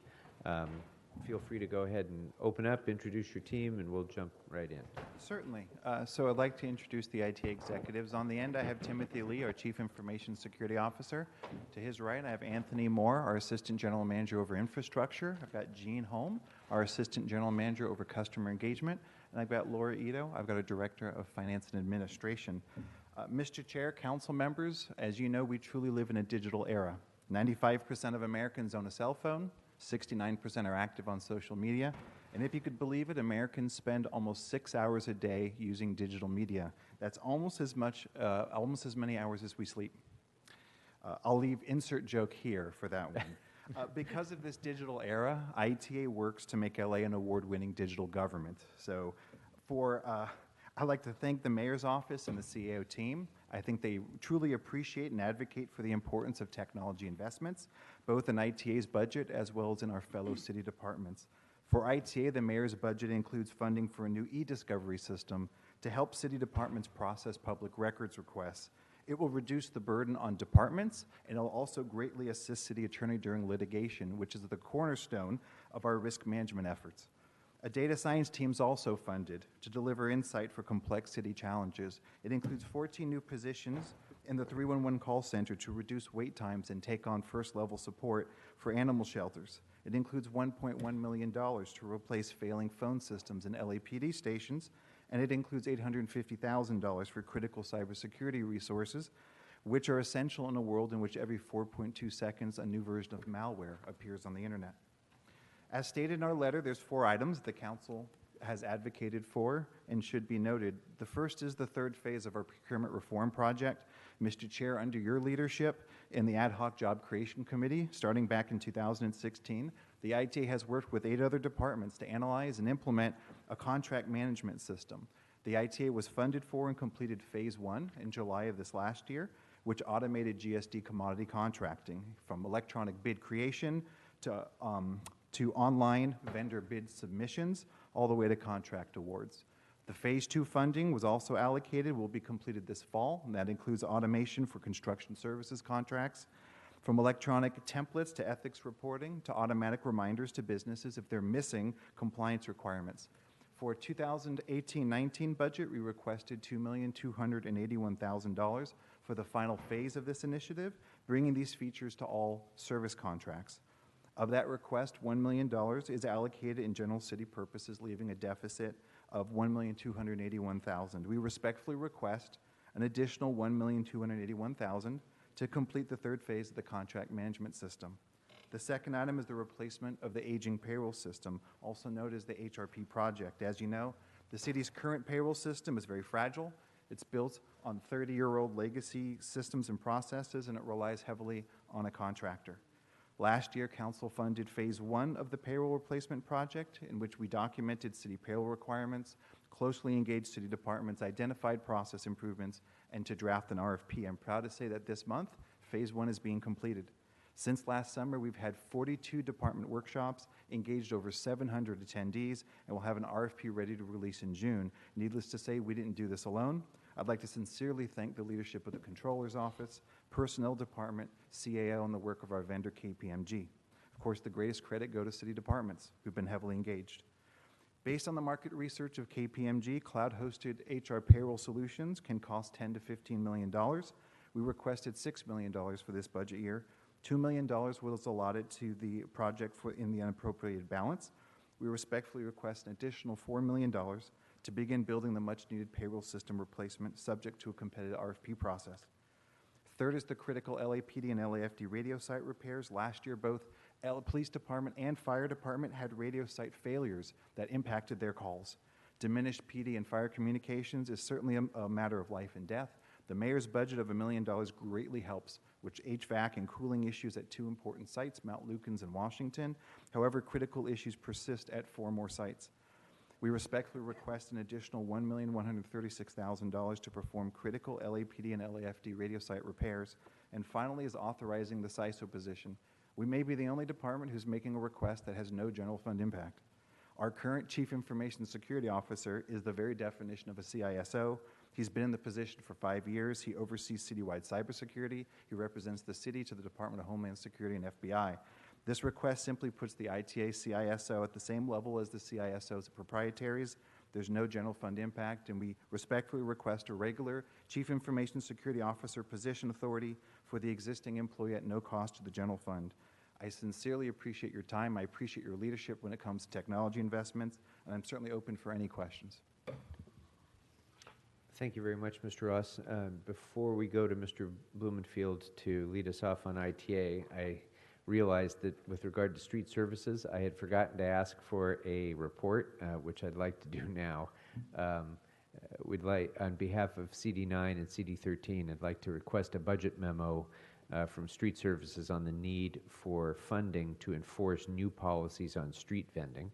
Feel free to go ahead and open up, introduce your team, and we'll jump right in. Certainly. So I'd like to introduce the IT executives. On the end, I have Timothy Lee, our Chief Information Security Officer. To his right, I have Anthony Moore, our Assistant General Manager over Infrastructure. I've got Jean Holm, our Assistant General Manager over Customer Engagement. And I've got Laura Ito, I've got a Director of Finance and Administration. Mr. Chair, council members, as you know, we truly live in a digital era. 95% of Americans own a cell phone. 69% are active on social media, and if you could believe it, Americans spend almost 6 hours a day using digital media. That's almost as many hours as we sleep. I'll leave insert joke here for that one. Because of this digital era, ITA works to make LA an award-winning digital government. So I'd like to thank the Mayor's Office and the CAO team. I think they truly appreciate and advocate for the importance of technology investments, both in ITA's budget as well as in our fellow city departments. For ITA, the Mayor's budget includes funding for a new e-discovery system to help city departments process public records requests. It will reduce the burden on departments, and it will also greatly assist city attorney during litigation, which is the cornerstone of our risk management efforts. A data science team is also funded to deliver insight for complex city challenges. It includes 14 new positions in the 311 call center to reduce wait times and take on first-level support for animal shelters. It includes $1.1 million to replace failing phone systems in LAPD stations, and it includes $850,000 for critical cybersecurity resources, which are essential in a world in which every 4.2 seconds a new version of malware appears on the internet. As stated in our letter, there's 4 items the council has advocated for and should be noted. The first is the third phase of our procurement reform project. Mr. Chair, under your leadership in the Ad Hoc Job Creation Committee, starting back in 2016, the ITA has worked with 8 other departments to analyze and implement a contract management system. The ITA was funded for and completed phase 1 in July of this last year, which automated GSD commodity contracting from electronic bid creation to online vendor bid submissions, all the way to contract awards. The phase 2 funding was also allocated, will be completed this fall, and that includes automation for construction services contracts, from electronic templates to ethics reporting to automatic reminders to businesses if they're missing compliance requirements. For 2018-19 budget, we requested $2,281,000 for the final phase of this initiative, bringing these features to all service contracts. Of that request, $1 million is allocated in general city purposes, leaving a deficit of $1,281,000. We respectfully request an additional $1,281,000 to complete the third phase of the contract management system. The second item is the replacement of the aging payroll system, also known as the HRP project. As you know, the city's current payroll system is very fragile. It's built on 30-year-old legacy systems and processes, and it relies heavily on a contractor. Last year, Council funded phase 1 of the payroll replacement project, in which we documented city payroll requirements, closely engaged city departments, identified process improvements, and to draft an RFP. I'm proud to say that this month, phase 1 is being completed. Since last summer, we've had 42 department workshops, engaged over 700 attendees, and we'll have an RFP ready to release in June. Needless to say, we didn't do this alone. I'd like to sincerely thank the leadership of the Controller's Office, Personnel Department, CAO, and the work of our vendor, KPMG. Of course, the greatest credit go to city departments, who've been heavily engaged. Based on the market research of KPMG, cloud-hosted HR payroll solutions can cost $10 to $15 million. We requested $6 million for this budget year. $2 million was allotted to the project in the unappropriated balance. We respectfully request an additional $4 million to begin building the much-needed payroll system replacement, subject to a competitive RFP process. Third is the critical LAPD and LAFD radio site repairs. Last year, both Police department and fire department had radio site failures that impacted their calls. Diminished PD and fire communications is certainly a matter of life and death. The mayor's budget of $1 million greatly helps, which HVAC and cooling issues at 2 important sites, Mount Lukens and Washington. However, critical issues persist at 4 more sites. We respectfully request an additional $1,136,000 to perform critical LAPD and LAFD radio site repairs. And finally is authorizing the CISO position. We may be the only department who's making a request that has no general fund impact. Our current Chief Information Security Officer is the very definition of a CISO. He's been in the position for 5 years. He oversees citywide cybersecurity. He represents the city to the Department of Homeland Security and FBI. This request simply puts the ITA CISO at the same level as the CISO's proprietaries. There's no general fund impact, and we respectfully request a regular Chief Information Security Officer position authority for the existing employee at no cost to the general fund. I sincerely appreciate your time. I appreciate your leadership when it comes to technology investments, and I'm certainly open for any questions. Thank you very much, Mr. Ross. Before we go to Mr. Blumenfield to lead us off on ITA, I realized that with regard to street services, I had forgotten to ask for a report, which I'd like to do now. We'd like, on behalf of CD9 and CD13, I'd like to request a budget memo from street services on the need for funding to enforce new policies on street vending.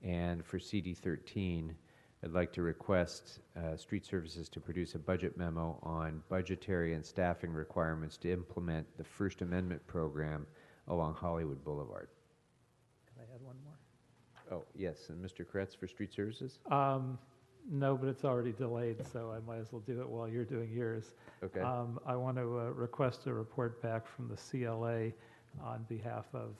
And for CD13, I'd like to request street services to produce a budget memo on budgetary and staffing requirements to implement the First Amendment program along Hollywood Boulevard. Can I add one more? Oh, yes, and Mr. Kretz for street services? No, but it's already delayed, so I might as well do it while you're doing yours. Okay. I want to request a report back from the CLA on behalf of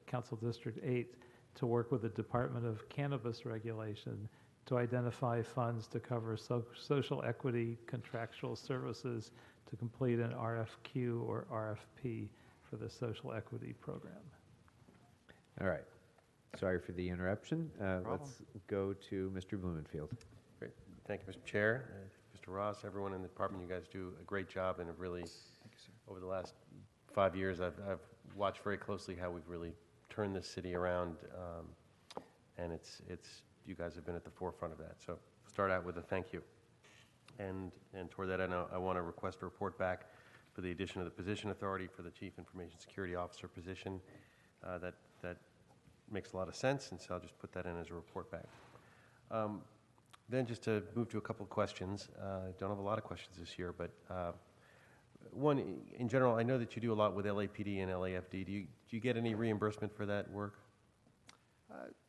Council District 8 to work with the Department of Cannabis Regulation to identify funds to cover social equity contractual services to complete an RFQ or RFP for the social equity program. All right. Sorry for the interruption. Let's go to Mr. Blumenfield. Great. Thank you, Mr. Chair. Mr. Ross, everyone in the department, you guys do a great job and have really, over the last 5 years, I've watched very closely how we've really turned this city around, and it's you guys have been at the forefront of that. So start out with a thank you. And toward that, I want to request a report back for the addition of the position authority for the Chief Information Security Officer position. That makes a lot of sense, and so I'll just put that in as a report back. Then just to move to a couple of questions. I don't have a lot of questions this year, but one, in general, I know that you do a lot with LAPD and LAFD. Do you get any reimbursement for that work?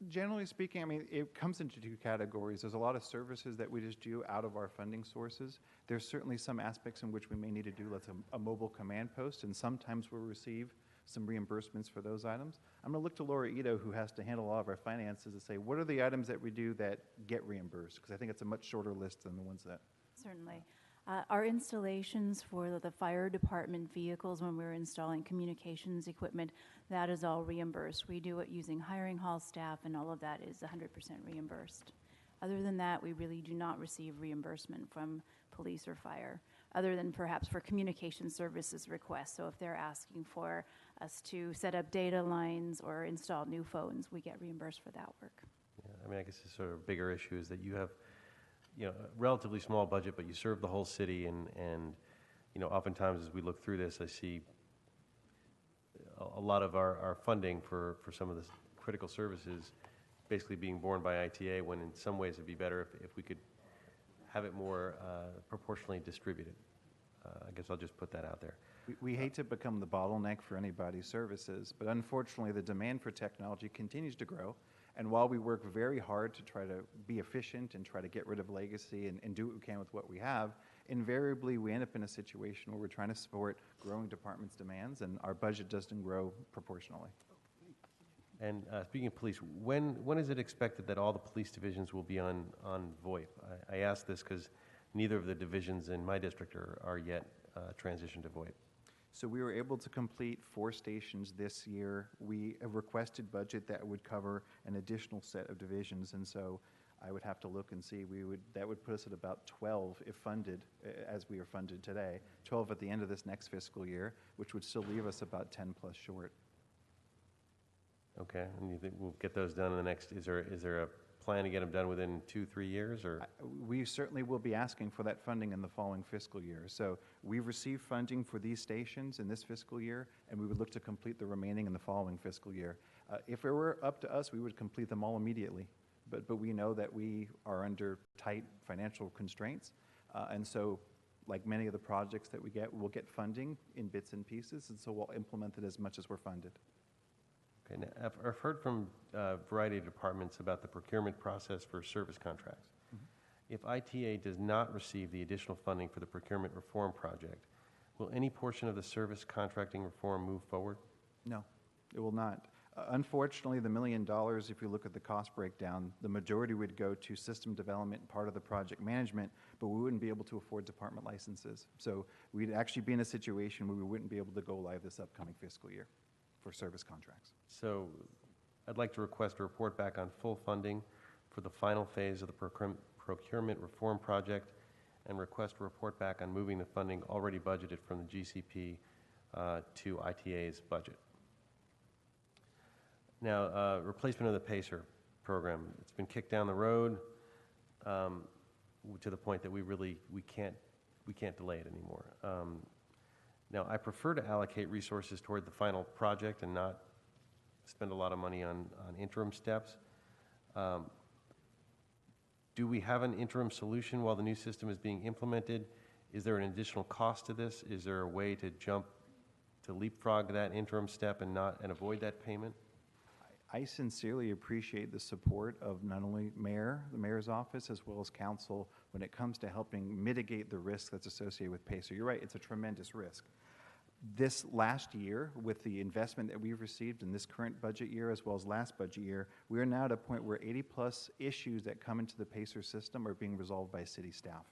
Generally speaking, I mean, it comes into 2 categories. There's a lot of services that we just do out of our funding sources. There's certainly some aspects in which we may need to do, let's say, a mobile command post, and sometimes we'll receive some reimbursements for those items. I'm going to look to Laura Ito, who has to handle all of our finances, to say, what are the items that we do that get reimbursed? Because I think it's a much shorter list than the ones that... Certainly. Our installations for the fire department vehicles when we're installing communications equipment, that is all reimbursed. We do it using hiring hall staff, and all of that is 100% reimbursed. Other than that, we really do not receive reimbursement from police or fire, other than perhaps for communication services requests. So if they're asking for us to set up data lines or install new phones, we get reimbursed for that work. Yeah, I mean, I guess the sort of bigger issue is that you have, a relatively small budget, but you serve the whole city, and oftentimes as we look through this, I see a lot of our funding for some of the critical services basically being borne by ITA, when in some ways it'd be better if we could have it more proportionally distributed. I guess I'll just put that out there. We hate to become the bottleneck for anybody's services, but unfortunately the demand for technology continues to grow. And while we work very hard to try to be efficient and try to get rid of legacy and do what we can with what we have, invariably we end up in a situation where we're trying to support growing departments' demands, and our budget doesn't grow proportionally. And speaking of police, when is it expected that all the police divisions will be on VoIP? I ask this because neither of the divisions in my district are yet transitioned to VoIP. So we were able to complete 4 stations this year. We have requested budget that would cover an additional set of divisions, and so I would have to look and see. That would put us at about 12 if funded, as we are funded today, 12 at the end of this next fiscal year, which would still leave us about 10 plus short. Okay, and you think we'll get those done in the next, is there a plan to get them done within 2-3 years, or? We certainly will be asking for that funding in the following fiscal year. So we've received funding for these stations in this fiscal year, and we would look to complete the remaining in the following fiscal year. If it were up to us, we would complete them all immediately. But we know that we are under tight financial constraints, and so like many of the projects that we get, we'll get funding in bits and pieces, and so we'll implement it as much as we're funded. Okay, now, I've heard from a variety of departments about the procurement process for service contracts. If ITA does not receive the additional funding for the procurement reform project, will any portion of the service contracting reform move forward? No, it will not. Unfortunately, the $1 million, if you look at the cost breakdown, the majority would go to system development, part of the project management, but we wouldn't be able to afford department licenses. So we'd actually be in a situation where we wouldn't be able to go live this upcoming fiscal year for service contracts. So I'd like to request a report back on full funding for the final phase of the procurement reform project, and request a report back on moving the funding already budgeted from the GCP to ITA's budget. Now, replacement of the PACER program. It's been kicked down the road to the point that we can't delay it anymore. Now, I prefer to allocate resources toward the final project and not spend a lot of money on interim steps. Do we have an interim solution while the new system is being implemented? Is there an additional cost to this? Is there a way to leapfrog that interim step and avoid that payment? I sincerely appreciate the support of not only the mayor's office, as well as council when it comes to helping mitigate the risk that's associated with PACER. You're right, it's a tremendous risk. This last year, with the investment that we've received in this current budget year as well as last budget year, we are now at a point where 80+ issues that come into the PACER system are being resolved by city staff.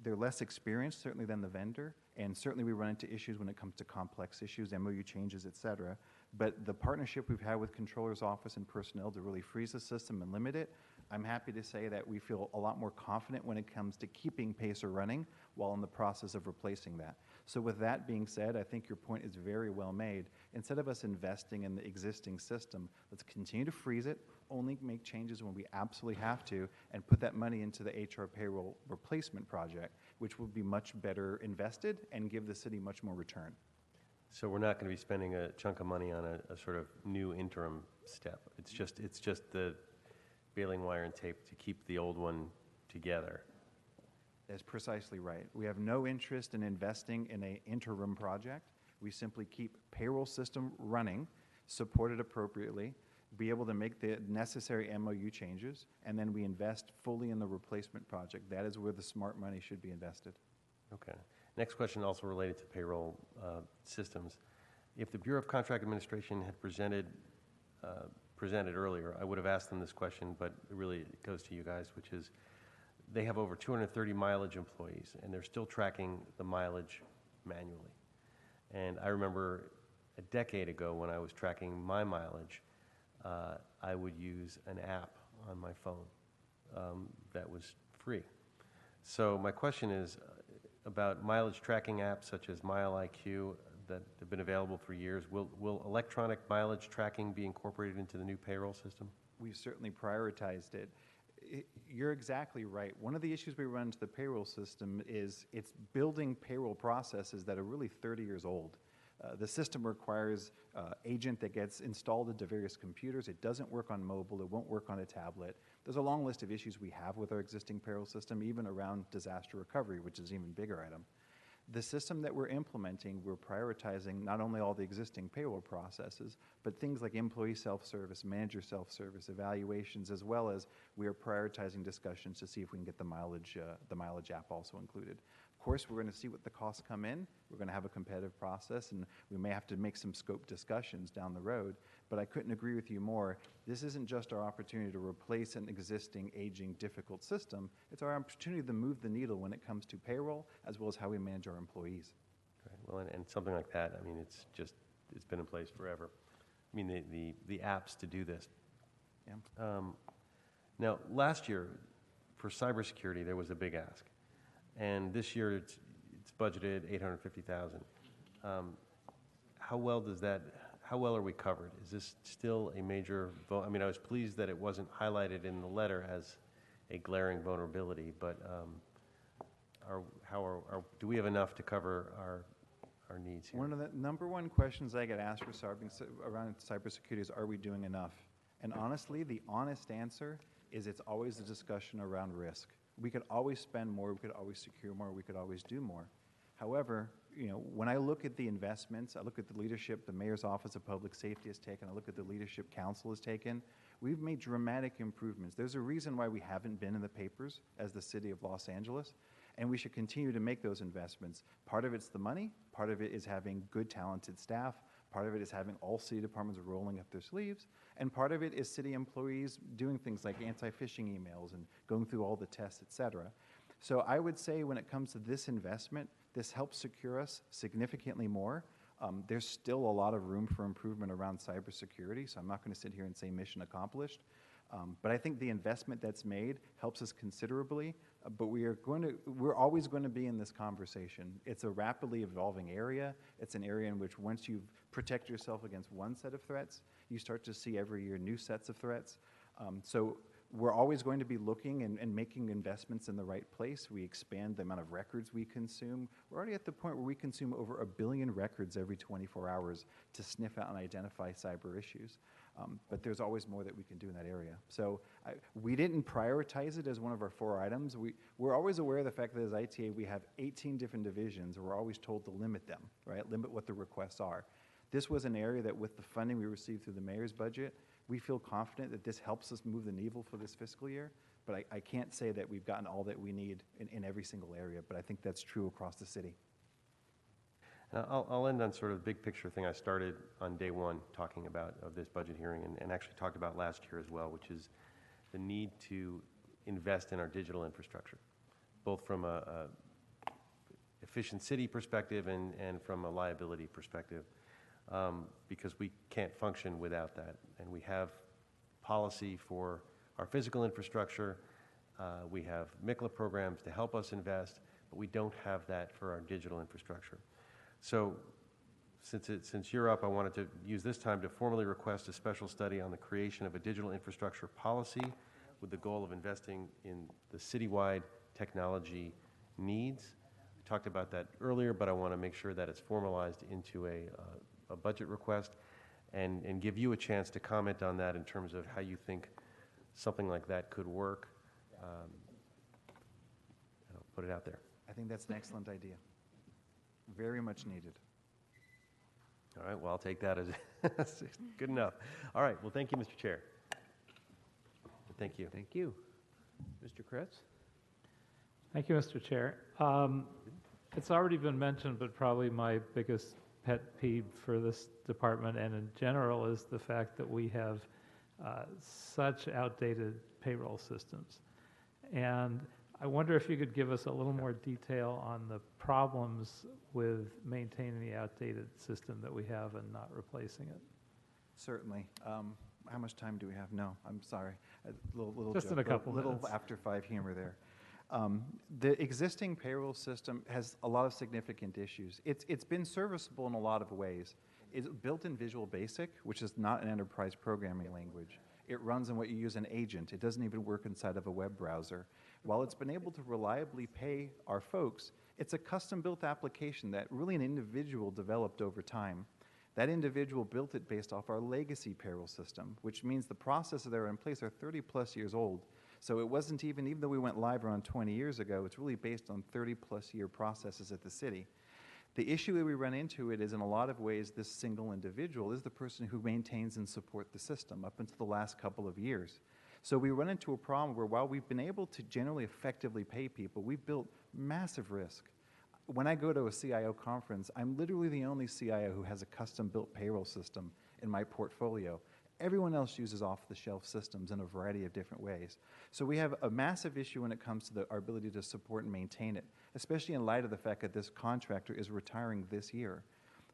They're less experienced, certainly, than the vendor, and certainly we run into issues when it comes to complex issues, MOU changes, et cetera. But the partnership we've had with Controller's Office and personnel to really freeze the system and limit it, I'm happy to say that we feel a lot more confident when it comes to keeping PACER running while in the process of replacing that. So with that being said, I think your point is very well made. Instead of us investing in the existing system, let's continue to freeze it, only make changes when we absolutely have to, and put that money into the HR payroll replacement project, which will be much better invested and give the city much more return. So we're not going to be spending a chunk of money on a sort of new interim step. It's just the baling wire and tape to keep the old one together. That's precisely right. We have no interest in investing in an interim project. We simply keep payroll system running, supported appropriately, be able to make the necessary MOU changes, and then we invest fully in the replacement project. That is where the smart money should be invested. Okay. Next question, also related to payroll systems. If the Bureau of Contract Administration had presented earlier, I would have asked them this question, but really it goes to you guys, which is they have over 230 mileage employees, and they're still tracking the mileage manually. And I remember a decade ago when I was tracking my mileage, I would use an app on my phone that was free. So my question is about mileage tracking apps such as MileIQ that have been available for years. Will electronic mileage tracking be incorporated into the new payroll system? We've certainly prioritized it. You're exactly right. One of the issues we run into the payroll system is it's building payroll processes that are really 30 years old. The system requires agent that gets installed into various computers. It doesn't work on mobile. It won't work on a tablet. There's a long list of issues we have with our existing payroll system, even around disaster recovery, which is an even bigger item. The system that we're implementing, we're prioritizing not only all the existing payroll processes, but things like employee self-service, manager self-service, evaluations, as well as we are prioritizing discussions to see if we can get the mileage app also included. Of course, we're going to see what the costs come in. We're going to have a competitive process, and we may have to make some scope discussions down the road, but I couldn't agree with you more. This isn't just our opportunity to replace an existing, aging, difficult system. It's our opportunity to move the needle when it comes to payroll, as well as how we manage our employees. Okay. Well, and something like that, I mean, it's been in place forever. I mean, the apps to do this. Yeah. Now, last year, for cybersecurity, there was a big ask. And this year, it's budgeted $850,000. How how well are we covered? Is this still a major, I mean, I was pleased that it wasn't highlighted in the letter as a glaring vulnerability, but do we have enough to cover our needs here? One of the number one questions I get asked around cybersecurity is, are we doing enough? And honestly, the honest answer is it's always a discussion around risk. We could always spend more, we could always secure more, we could always do more. However, when I look at the investments, I look at the leadership the Mayor's Office of Public Safety has taken, I look at the leadership Council has taken, we've made dramatic improvements. There's a reason why we haven't been in the papers as the City of Los Angeles, and we should continue to make those investments. Part of it's the money, part of it is having good, talented staff, part of it is having all city departments rolling up their sleeves, and part of it is city employees doing things like anti-phishing emails and going through all the tests, et cetera. So I would say when it comes to this investment, this helps secure us significantly more. There's still a lot of room for improvement around cybersecurity, so I'm not going to sit here and say mission accomplished. But I think the investment that's made helps us considerably, but we're always going to be in this conversation. It's a rapidly evolving area. It's an area in which once you protect yourself against one set of threats, you start to see every year new sets of threats. So we're always going to be looking and making investments in the right place. We expand the amount of records we consume. We're already at the point where we consume over 1 billion records every 24 hours to sniff out and identify cyber issues. But there's always more that we can do in that area. So we didn't prioritize it as one of our 4 items. We're always aware of the fact that as ITA we have 18 different divisions, and we're always told to limit them, right? Limit what the requests are. This was an area that with the funding we received through the mayor's budget, we feel confident that this helps us move the needle for this fiscal year, but I can't say that we've gotten all that we need in every single area, but I think that's true across the city. I'll end on sort of the big picture thing I started on day one talking about of this budget hearing and actually talked about last year as well, which is the need to invest in our digital infrastructure, both from a efficient city perspective and from a liability perspective. Because we can't function without that. And we have policy for our physical infrastructure. We have MICLA programs to help us invest, but we don't have that for our digital infrastructure. So since you're up, I wanted to use this time to formally request a special study on the creation of a digital infrastructure policy with the goal of investing in the citywide technology needs. I talked about that earlier, but I want to make sure that it's formalized into a budget request and give you a chance to comment on that in terms of how you think something like that could work. I'll put it out there. I think that's an excellent idea. Very much needed. All right, well, I'll take that as good enough. All right, well, thank you, Mr. Chair. Thank you. Thank you. Mr. Kretz? Thank you, Mr. Chair. It's already been mentioned, but probably my biggest pet peeve for this department and in general is the fact that we have such outdated payroll systems. And I wonder if you could give us a little more detail on the problems with maintaining the outdated system that we have and not replacing it. Certainly. How much time do we have? No, I'm sorry. A little Just joke, in a couple minutes. Little after 5 humor there. The existing payroll system has a lot of significant issues. It's been serviceable in a lot of ways. It's built in Visual Basic, which is not an enterprise programming language. It runs on what you use an agent. It doesn't even work inside of a web browser. While it's been able to reliably pay our folks, it's a custom-built application that really an individual developed over time. That individual built it based off our legacy payroll system, which means the processes that are in place are 30-plus years old. So it wasn't even though we went live around 20 years ago, it's really based on 30-plus year processes at the city. The issue that we run into it is in a lot of ways this single individual is the person who maintains and supports the system up until the last couple of years. So we run into a problem where while we've been able to generally effectively pay people, we've built massive risk. When I go to a CIO conference, I'm literally the only CIO who has a custom-built payroll system in my portfolio. Everyone else uses off-the-shelf systems in a variety of different ways. So we have a massive issue when it comes to our ability to support and maintain it, especially in light of the fact that this contractor is retiring this year.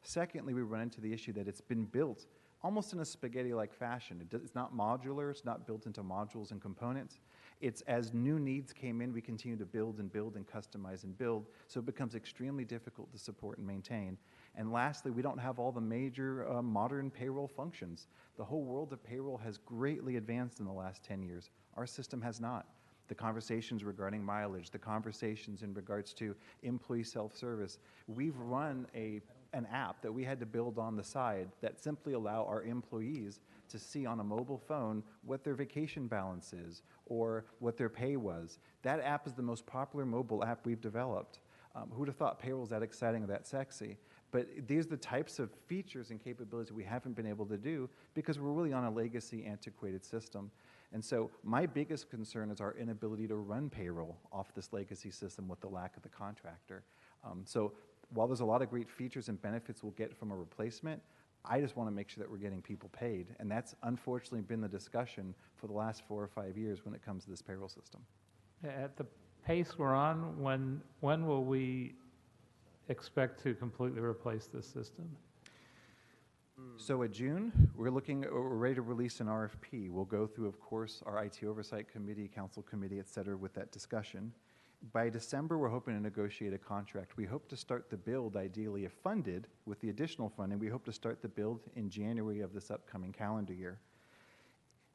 Secondly, we run into the issue that it's been built almost in a spaghetti-like fashion. It's not modular, it's not built into modules and components, It's as new needs came in, we continue to build and build and customize and build, so it becomes extremely difficult to support and maintain. And lastly, we don't have all the major modern payroll functions. The whole world of payroll has greatly advanced in the last 10 years. Our system has not. The conversations regarding mileage, the conversations in regards to employee self-service. We've run an app that we had to build on the side that simply allow our employees to see on a mobile phone what their vacation balance is or what their pay was. That app is the most popular mobile app we've developed. Who would have thought payroll is that exciting or that sexy? But these are the types of features and capabilities we haven't been able to do because we're really on a legacy, antiquated system. And so my biggest concern is our inability to run payroll off this legacy system with the lack of the contractor. So while there's a lot of great features and benefits we'll get from a replacement, I just want to make sure that we're getting people paid. And that's unfortunately been the discussion for the last 4 or 5 years when it comes to this payroll system. At the pace we're on, when will we expect to completely replace this system? So at June, we're ready to release an RFP. We'll go through, of course, our IT Oversight Committee, Council Committee, et cetera, with that discussion. By December, we're hoping to negotiate a contract. We hope to start the build, ideally, if funded, with the additional funding. We hope to start the build in January of this upcoming calendar year.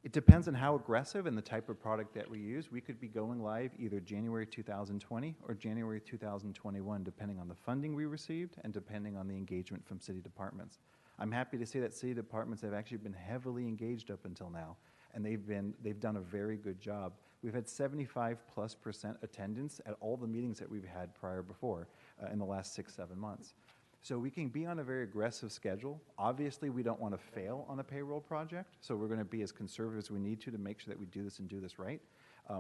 It depends on how aggressive and the type of product that we use. We could be going live either January 2020 or January 2021, depending on the funding we received and depending on the engagement from city departments. I'm happy to say that city departments have actually been heavily engaged up until now, and they've done a very good job. We've had 75+% attendance at all the meetings that we've had before in the last 6-7 months. So we can be on a very aggressive schedule. Obviously, we don't want to fail on a payroll project, so we're going to be as conservative as we need to make sure that we do this and do this right.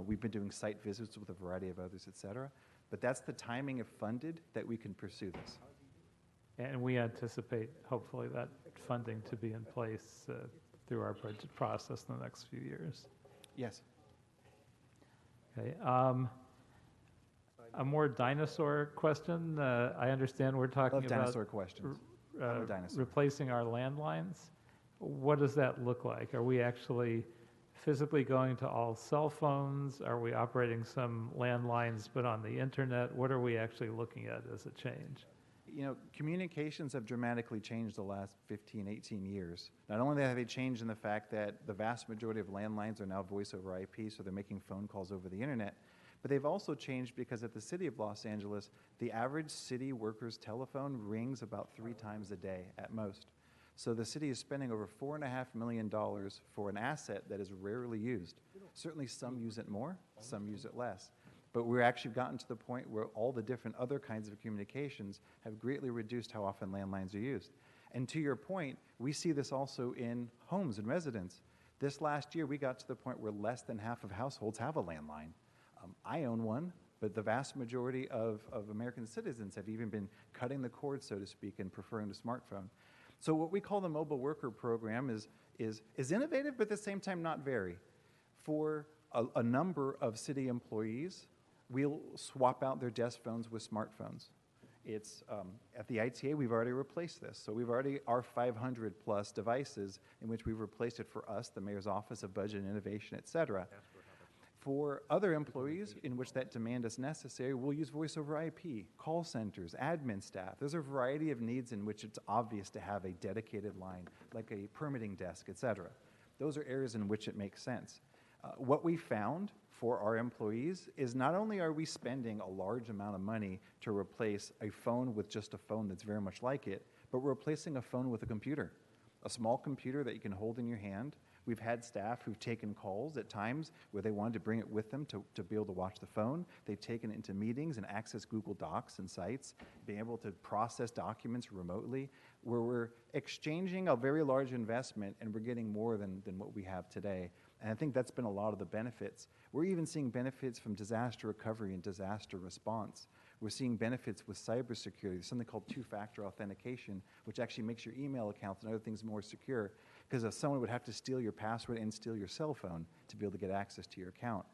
We've been doing site visits with a variety of others, et cetera. But that's the timing, if funded, that we can pursue this. And we anticipate, hopefully, that funding to be in place through our budget process in the next few years. Yes. Okay. A more dinosaur question. I understand we're talking Love about dinosaur questions. Replacing our landlines. What does that look like? Are we actually physically going to all cell phones? Are we operating some landlines but on the internet? What are we actually looking at as a change? You know, communications have dramatically changed the last 15, 18 years. Not only have they changed in the fact that the vast majority of landlines are now voice over IP, so they're making phone calls over the internet, but they've also changed because at the City of Los Angeles, the average city worker's telephone rings about 3 times a day at most. So the city is spending over $4.5 million for an asset that is rarely used. Certainly some use it more, some use it less. But we're actually gotten to the point where all the different other kinds of communications have greatly reduced how often landlines are used. And to your point, we see this also in homes and residents. This last year, we got to the point where less than half of households have a landline. I own one, but the vast majority of American citizens have even been cutting the cord, so to speak, and preferring the smartphone. So what we call the mobile worker program is innovative, but at the same time not very. For a number of city employees, we'll swap out their desk phones with smartphones. It's, at the ITA, we've already replaced this. So we've already, our 500 plus devices in which we've replaced it for us, the Mayor's Office of Budget and Innovation, et cetera. For other employees in which that demand is necessary, we'll use voice over IP, call centers, admin staff. There's a variety of needs in which it's obvious to have a dedicated line, like a permitting desk, et cetera. Those are areas in which it makes sense. What we found for our employees is not only are we spending a large amount of money to replace a phone with just a phone that's very much like it, but we're replacing a phone with a computer, a small computer that you can hold in your hand. We've had staff who've taken calls at times where they wanted to bring it with them to be able to watch the phone. They've taken it into meetings and access Google Docs and sites, being able to process documents remotely, where we're exchanging a very large investment and we're getting more than what we have today. And I think that's been a lot of the benefits. We're even seeing benefits from disaster recovery and disaster response. We're seeing benefits with cybersecurity, something called two-factor authentication, which actually makes your email accounts and other things more secure, because if someone would have to steal your password and steal your cell phone to be able to get access to your account.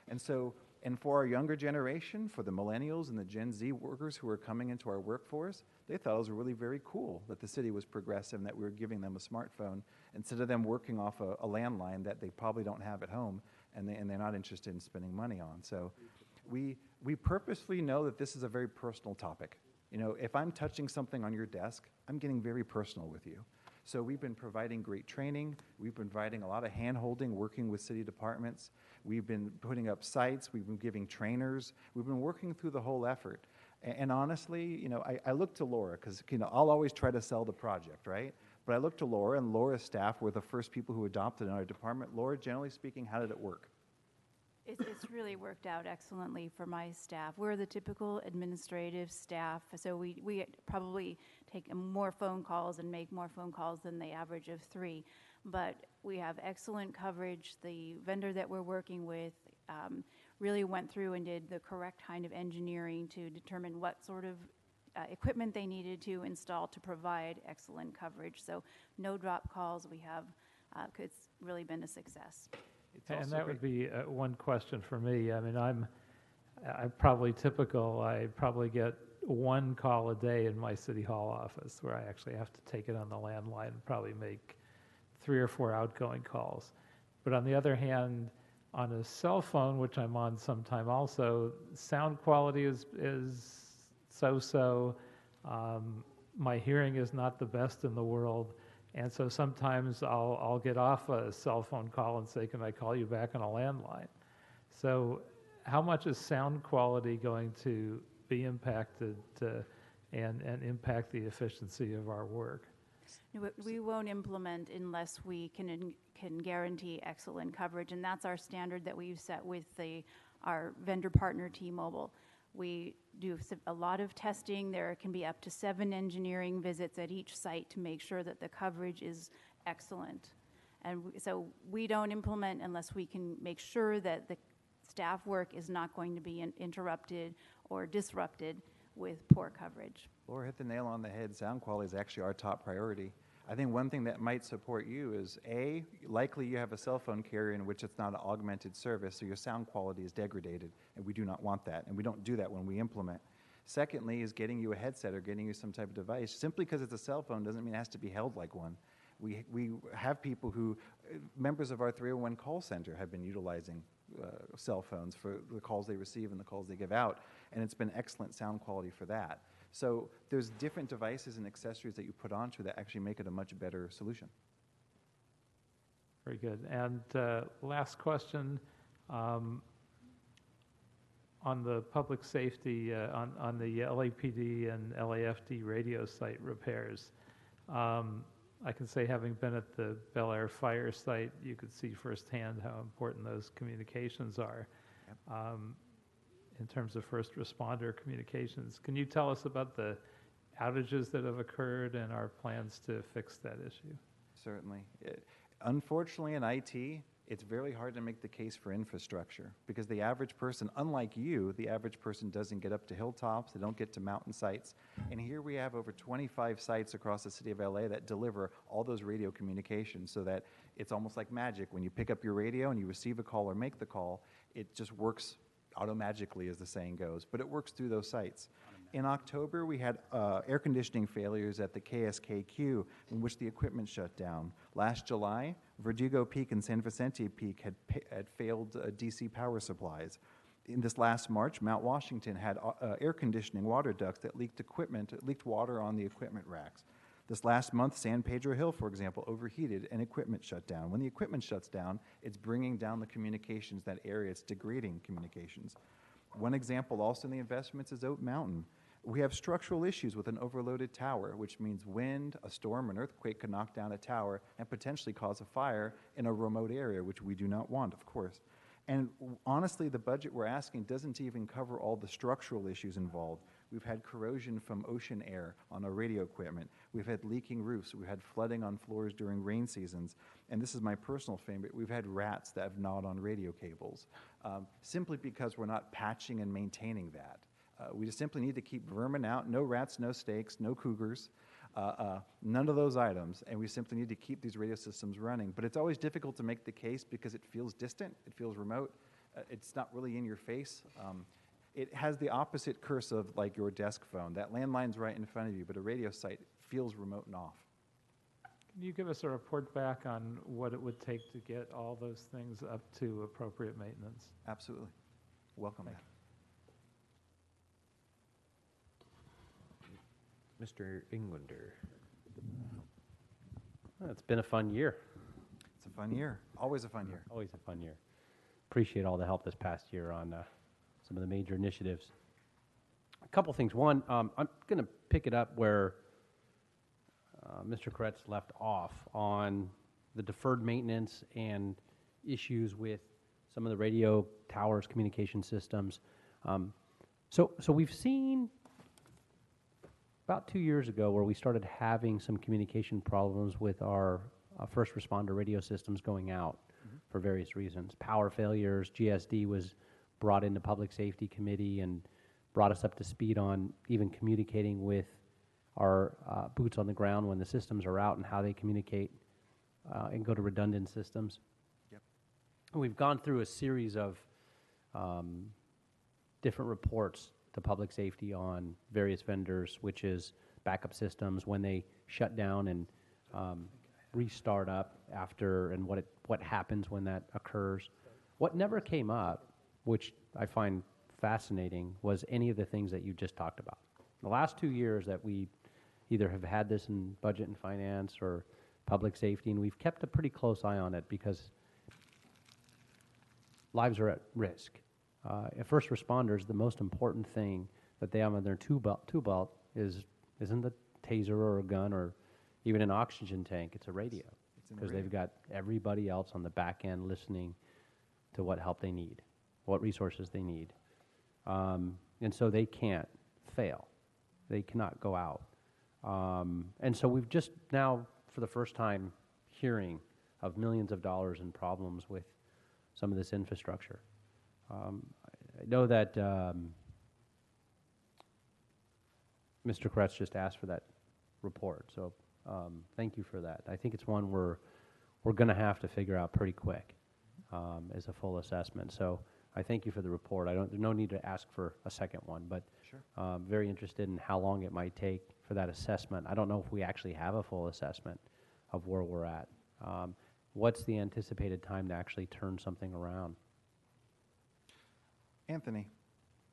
And so, and for our younger generation, for the millennials and the Gen Z workers who are coming into our workforce, they thought it was really very cool that the city was progressive and that we were giving them a smartphone instead of them working off a landline that they probably don't have at home. and they're not interested in spending money on. So we purposely know that this is a very personal topic. You know, if I'm touching something on your desk, I'm getting very personal with you. So we've been providing great training. We've been providing a lot of hand-holding, working with city departments. We've been putting up sites. We've been giving trainers. We've been working through the whole effort. And honestly, you know, I look to Laura because, you know, I'll always try to sell the project, right? But I look to Laura, and Laura's staff were the first people who adopted in our department. Laura, generally speaking, how did it work? It's really worked out excellently for my staff. We're the typical administrative staff, so we probably take more phone calls and make more phone calls than the average of 3. But we have excellent coverage. The vendor that we're working with really went through and did the correct kind of engineering to determine what sort of equipment they needed to install to provide excellent coverage. So no drop calls. We have, it's really been a success. And that would be one question for me. I mean, I'm probably typical. I probably get 1 call a day in my city hall office where I actually have to take it on the landline and probably make 3 or 4 outgoing calls. But on the other hand, on a cell phone, which I'm on sometime also, sound quality is so-so. My hearing is not the best in the world. And so sometimes I'll get off a cell phone call and say, can I call you back on a landline? So how much is sound quality going to be impacted and impact the efficiency of our work? We won't implement unless we can guarantee excellent coverage, and that's our standard that we've set with our vendor partner T-Mobile. We do a lot of testing. There can be up to 7 engineering visits at each site to make sure that the coverage is excellent. And so we don't implement unless we can make sure that the staff work is not going to be interrupted or disrupted with poor coverage. Laura hit the nail on the head. Sound quality is actually our top priority. I think one thing that might support you is, A, likely you have a cell phone carrier in which it's not an augmented service, so your sound quality is degraded, and we do not want that, and we don't do that when we implement. Secondly is getting you a headset or getting you some type of device. Simply because it's a cell phone doesn't mean it has to be held like one. We have people who, members of our 301 call center have been utilizing cell phones for the calls they receive and the calls they give out, and it's been excellent sound quality for that. So there's different devices and accessories that you put onto that actually make it a much better solution. Very good. And last question, on the public safety, on the LAPD and LAFD radio site repairs, I can say, having been at the Bel Air fire site, you could see firsthand how important those communications are. Yep. In terms of first responder communications. Can you tell us about the outages that have occurred and our plans to fix that issue? Certainly. Unfortunately, in IT, it's very hard to make the case for infrastructure because the average person, unlike you, the average person doesn't get up to hilltops, they don't get to mountain sites. And here we have over 25 sites across the city of LA that deliver all those radio communications so that it's almost like magic. When you pick up your radio and you receive a call or make the call, it just works automagically, as the saying goes, but it works through those sites. In October, we had air conditioning failures at the KSKQ in which the equipment shut down. Last July, Verdugo Peak and San Vicente Peak had failed DC power supplies. In this last March, Mount Washington had air conditioning water ducts that leaked water on the equipment racks. This last month, San Pedro Hill, for example, overheated and equipment shut down. When the equipment shuts down, it's bringing down the communications in that area. It's degrading communications. One example also in the investments is Oat Mountain. We have structural issues with an overloaded tower, which means wind, a storm, an earthquake could knock down a tower and potentially cause a fire in a remote area, which we do not want, of course. And honestly, the budget we're asking doesn't even cover all the structural issues involved. We've had corrosion from ocean air on our radio equipment. We've had leaking roofs. We've had flooding on floors during rain seasons. And this is my personal favorite. We've had rats that have gnawed on radio cables simply because we're not patching and maintaining that. We just simply need to keep vermin out. No rats, no snakes, no cougars, none of those items. And we simply need to keep these radio systems running. But it's always difficult to make the case because it feels distant. It feels remote. It's not really in your face. It has the opposite curse of like your desk phone. That landline's right in front of you, but a radio site feels remote and off. Can you give us a report back on what it would take to get all those things up to appropriate maintenance? Absolutely. Welcome that. Mr. Englander. Well, it's been a fun year. It's a fun year. Always a fun year. Always a fun year. Appreciate all the help this past year on some of the major initiatives. A couple things. One, I'm going to pick it up where Mr. Kretz left off on the deferred maintenance and issues with some of the radio towers, communication systems. So we've seen about 2 years ago where we started having some communication problems with our first responder radio systems going out for various reasons. Power failures, GSD was brought into Public Safety Committee and brought us up to speed on even communicating with our boots on the ground when the systems are out and how they communicate and go to redundant systems. Yep. We've gone through a series of different reports to public safety on various vendors, which is backup systems, when they shut down and restart up after, and what happens when that occurs. What never came up, which I find fascinating, was any of the things that you just talked about. The last 2 years that we either have had this in budget and finance or public safety, and we've kept a pretty close eye on it because lives are at risk. First responders, the most important thing that they have on their tool belt isn't a taser or a gun or even an oxygen tank. It's a radio, because they've got everybody else on the back end listening to what help they need, what resources they need. And so they can't fail. They cannot go out. And so we've just now, for the first time, hearing of millions of dollars in problems with some of this infrastructure. I know that Mr. Kretz just asked for that report, so thank you for that. I think it's one we're going to have to figure out pretty quick as a full assessment. So I thank you for the report. There's no need to ask for a second one, but sure. Very interested in how long it might take for that assessment. I don't know if we actually have a full assessment of where we're at. What's the anticipated time to actually turn something around? Anthony,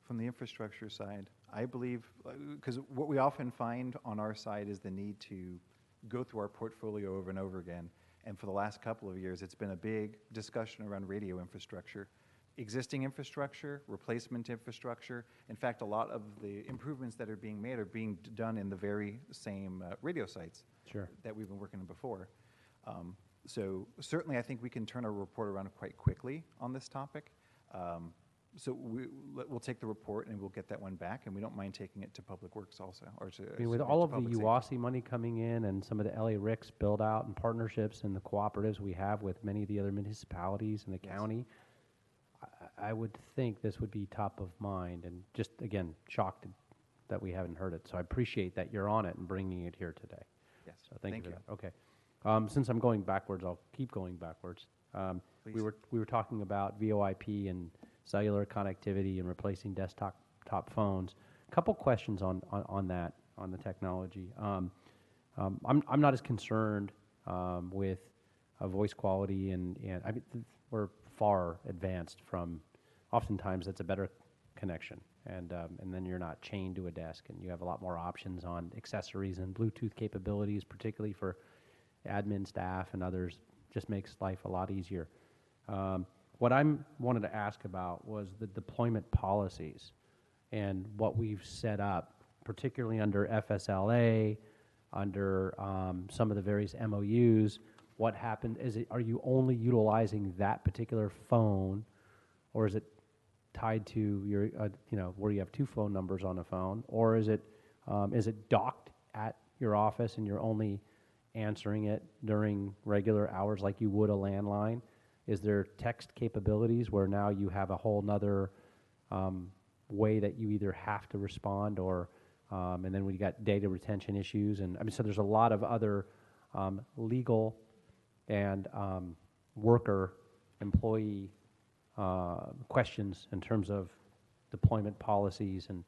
from the infrastructure side, I believe, because what we often find on our side is the need to go through our portfolio over and over again. And for the last couple of years, it's been a big discussion around radio infrastructure. Existing infrastructure, replacement infrastructure. In fact, a lot of the improvements that are being made are being done in the very same radio sites that we've been working on before. So certainly I think we can turn our report around quite quickly on this topic. So we'll take the report and we'll get that one back, and we don't mind taking it to Public Works also. Or to, I mean, with all of the UASI money coming in and some of the LA RICS build out and partnerships and the cooperatives we have with many of the other municipalities in the county, I would think this would be top of mind, and just, again, shocked that we haven't heard it. So I appreciate that you're on it and bringing it here today. Yes. So thank you for that. Okay. Since I'm going backwards, I'll keep going backwards. We were talking about VoIP and cellular connectivity and replacing desktop phones. A couple questions on that, on the technology. I'm not as concerned with voice quality, and I mean, we're far advanced from. Oftentimes, that's a better connection, and then you're not chained to a desk, and you have a lot more options on accessories and Bluetooth capabilities, particularly for admin staff and others. Just makes life a lot easier. What I wanted to ask about was the deployment policies and what we've set up, particularly under FSLA, under some of the various MOUs. What happened? Are you only utilizing that particular phone, or is it tied to your, where you have two phone numbers on a phone, or is it docked at your office and you're only answering it during regular hours like you would a landline? Is there text capabilities where now you have a whole nother way that you either have to respond, or and then we got data retention issues, and I mean, so there's a lot of other legal and worker employee questions in terms of deployment policies, and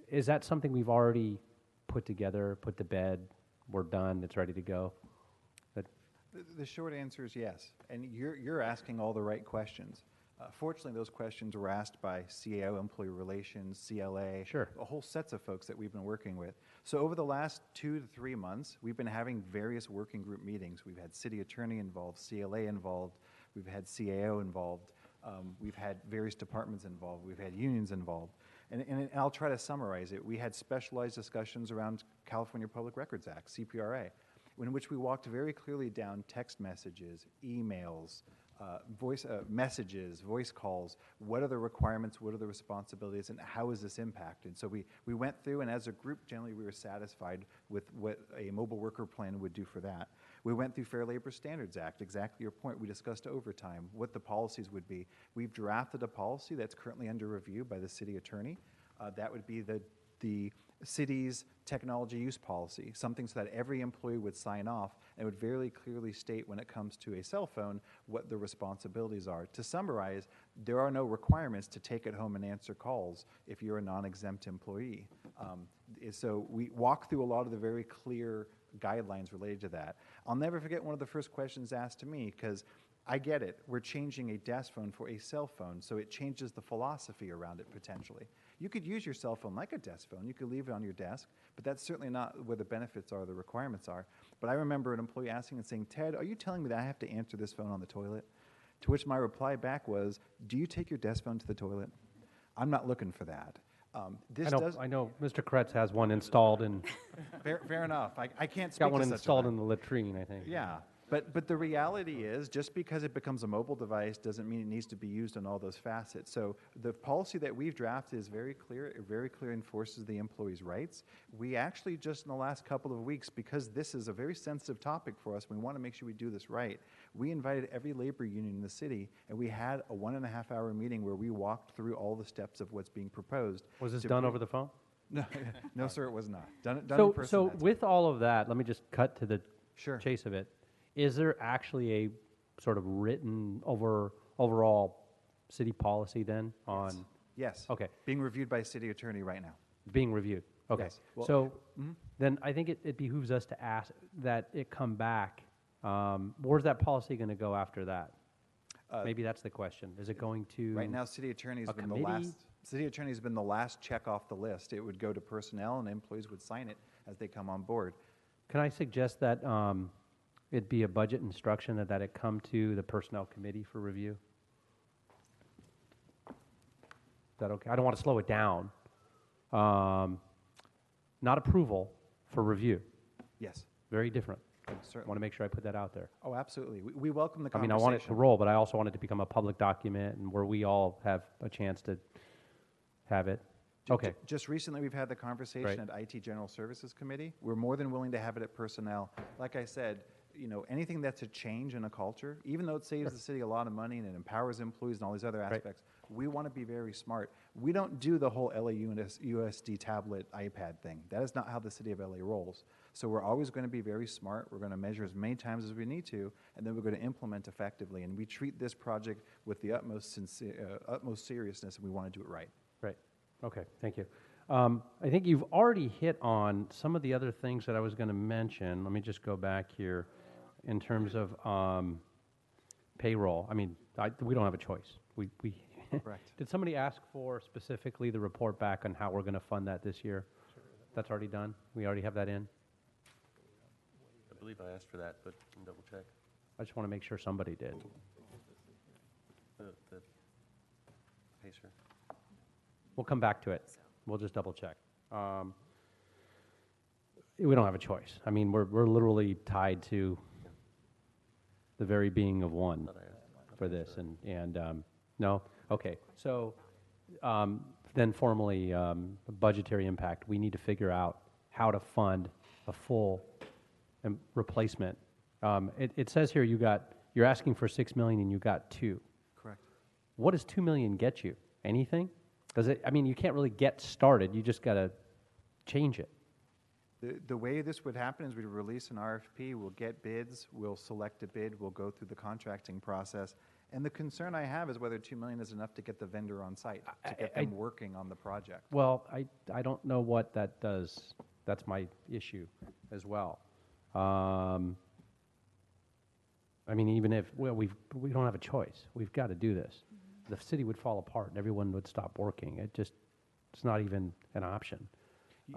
is that something we've already put together, put to bed, we're done, it's ready to go? But The short answer is yes, and you're asking all the right questions. Fortunately, those questions were asked by CAO, Employee Relations, CLA, Sure. a whole sets of folks that we've been working with. So over the last 2 to 3 months, we've been having various working group meetings. We've had city attorney involved, CLA involved, we've had CAO involved, we've had various departments involved, we've had unions involved. And I'll try to summarize it. We had specialized discussions around California Public Records Act, CPRA, in which we walked very clearly down text messages, emails, voice messages, voice calls. What are the requirements? What are the responsibilities? And how is this impacted? So we went through, and as a group, generally we were satisfied with what a mobile worker plan would do for that. We went through Fair Labor Standards Act, exactly your point. We discussed overtime, what the policies would be. We've drafted a policy that's currently under review by the city attorney. That would be the city's technology use policy, something so that every employee would sign off and would very clearly state when it comes to a cell phone what the responsibilities are. To summarize, there are no requirements to take it home and answer calls if you're a non-exempt employee. So we walk through a lot of the very clear guidelines related to that. I'll never forget one of the first questions asked to me, because I get it. We're changing a desk phone for a cell phone, so it changes the philosophy around it potentially. You could use your cell phone like a desk phone. You could leave it on your desk, but that's certainly not where the benefits are, the requirements are. But I remember an employee asking and saying, "Ted, are you telling me that I have to answer this phone on the toilet?" To which my reply back was, "Do you take your desk phone to the toilet? I'm not looking for that." I know Mr. Kretz has one installed in. Fair enough. I can't speak got one to such a installed thing. in the latrine, I think. Yeah, but the reality is, just because it becomes a mobile device doesn't mean it needs to be used on all those facets. So the policy that we've drafted is very clear. It very clearly enforces the employee's rights. We actually just in the last couple of weeks, because this is a very sensitive topic for us, we want to make sure we do this right. We invited every labor union in the city, and we had a 1.5-hour meeting where we walked through all the steps of what's being proposed. Was this done over the phone? No, sir, it was not. Done in So, person. so that's with all of that, let me just cut to the Sure. chase of it. Is there actually a sort of written overall city policy then on? Yes. Okay. Being reviewed by city attorney right now. Being reviewed. Okay. Yes. Well, So then I think it behooves us to ask that it come back. Where's that policy going to go after that? Maybe that's the question. Is it going to Right now, city attorney's a been committee? the last. City attorney's been the last check off the list. It would go to personnel, and employees would sign it as they come on board. Can I suggest that it be a budget instruction that it come to the personnel committee for review? Is that okay? I don't want to slow it down. Not approval, for review. Yes. Very different. I Certainly. want to make sure I put that out there. Oh, absolutely. We welcome the I mean, conversation. I want it to roll, but I also want it to become a public document and where we all have a chance to have it. Okay. Just recently, we've had the conversation Right. at IT General Services Committee. We're more than willing to have it at personnel. Like I said, anything that's a change in a culture, even though it saves the city a lot of money and it empowers employees and all these other aspects, we want to be very smart. We don't do the whole LAUSD tablet iPad thing. That is not how the city of LA rolls. So we're always going to be very smart. We're going to measure as many times as we need to, and then we're going to implement effectively. And we treat this project with the utmost seriousness, and we want to do it right. Right. Okay, thank you. I think you've already hit on some of the other things that I was going to mention. Let me just go back here in terms of payroll. I mean, we don't have a choice. We Correct. Did somebody ask for specifically the report back on how we're going to fund that this year? That's already done? We already have that in? I believe I asked for that, but can double check. I just want to make sure somebody did. The pacer. We'll come back to it. We'll just double check. We don't have a choice. I mean, we're literally tied to the very being of one for this. And no? Okay. So then formally, budgetary impact, we need to figure out how to fund a full replacement. It says here you're asking for $6 million and you got $2 million. Correct. What does $2 million get you? Anything? I mean, you can't really get started. You just got to change it. The way this would happen is we'd release an RFP, we'll get bids, we'll select a bid, we'll go through the contracting process. And the concern I have is whether $2 million is enough to get the vendor on site, to get them working on the project. Well, I don't know what that does. That's my issue as well. I mean, even if, well, we don't have a choice. We've got to do this. The city would fall apart and everyone would stop working. It's not even an option.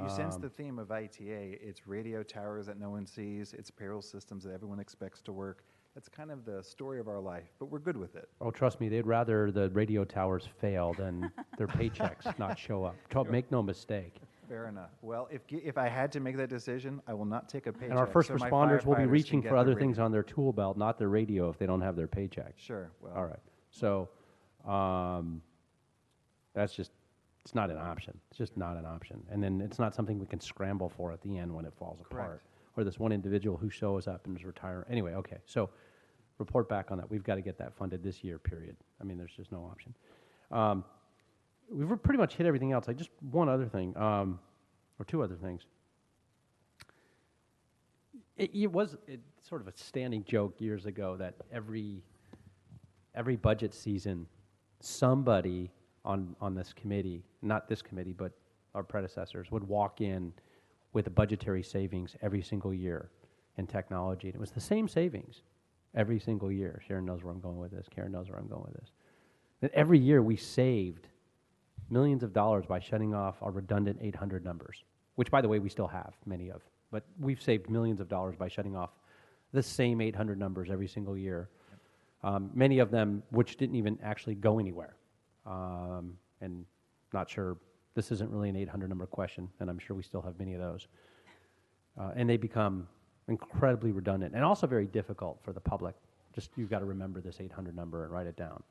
You sense the theme of ITA. It's radio towers that no one sees. It's payroll systems that everyone expects to work. That's kind of the story of our life, but we're good with it. Oh, trust me, they'd rather the radio towers fail than their paychecks not show up. Make no mistake. Fair enough. Well, if I had to make that decision, I will not take a paycheck. And our first so my responders will be firefighters reaching can for get other the things radio. on their tool belt, not their radio, if they don't have their paycheck. Sure. Well, All right. So that's just, it's not an option. It's just not an option. And then it's not something we can scramble for at the end when it falls apart. Or this one individual who shows up and is retiring. Anyway, okay. So report back on that. We've got to get that funded this year, period. I mean, there's just no option. We've pretty much hit everything else. Just one other thing, or two other things. It was sort of a standing joke years ago that every budget season, somebody on this committee, not this committee, but our predecessors, would walk in with a budgetary savings every single year in technology. And it was the same savings every single year. Sharon knows where I'm going with this. Karen knows where I'm going with this. And every year we saved millions of dollars by shutting off our redundant 800 numbers, which, by the way, we still have many of. But we've saved millions of dollars by shutting off the same 800 numbers every single year, many of them which didn't even actually go anywhere. And not sure, this isn't really an 800 number question, and I'm sure we still have many of those. And they become incredibly redundant and also very difficult for the public. Just, you've got to remember this 800 number and write it down.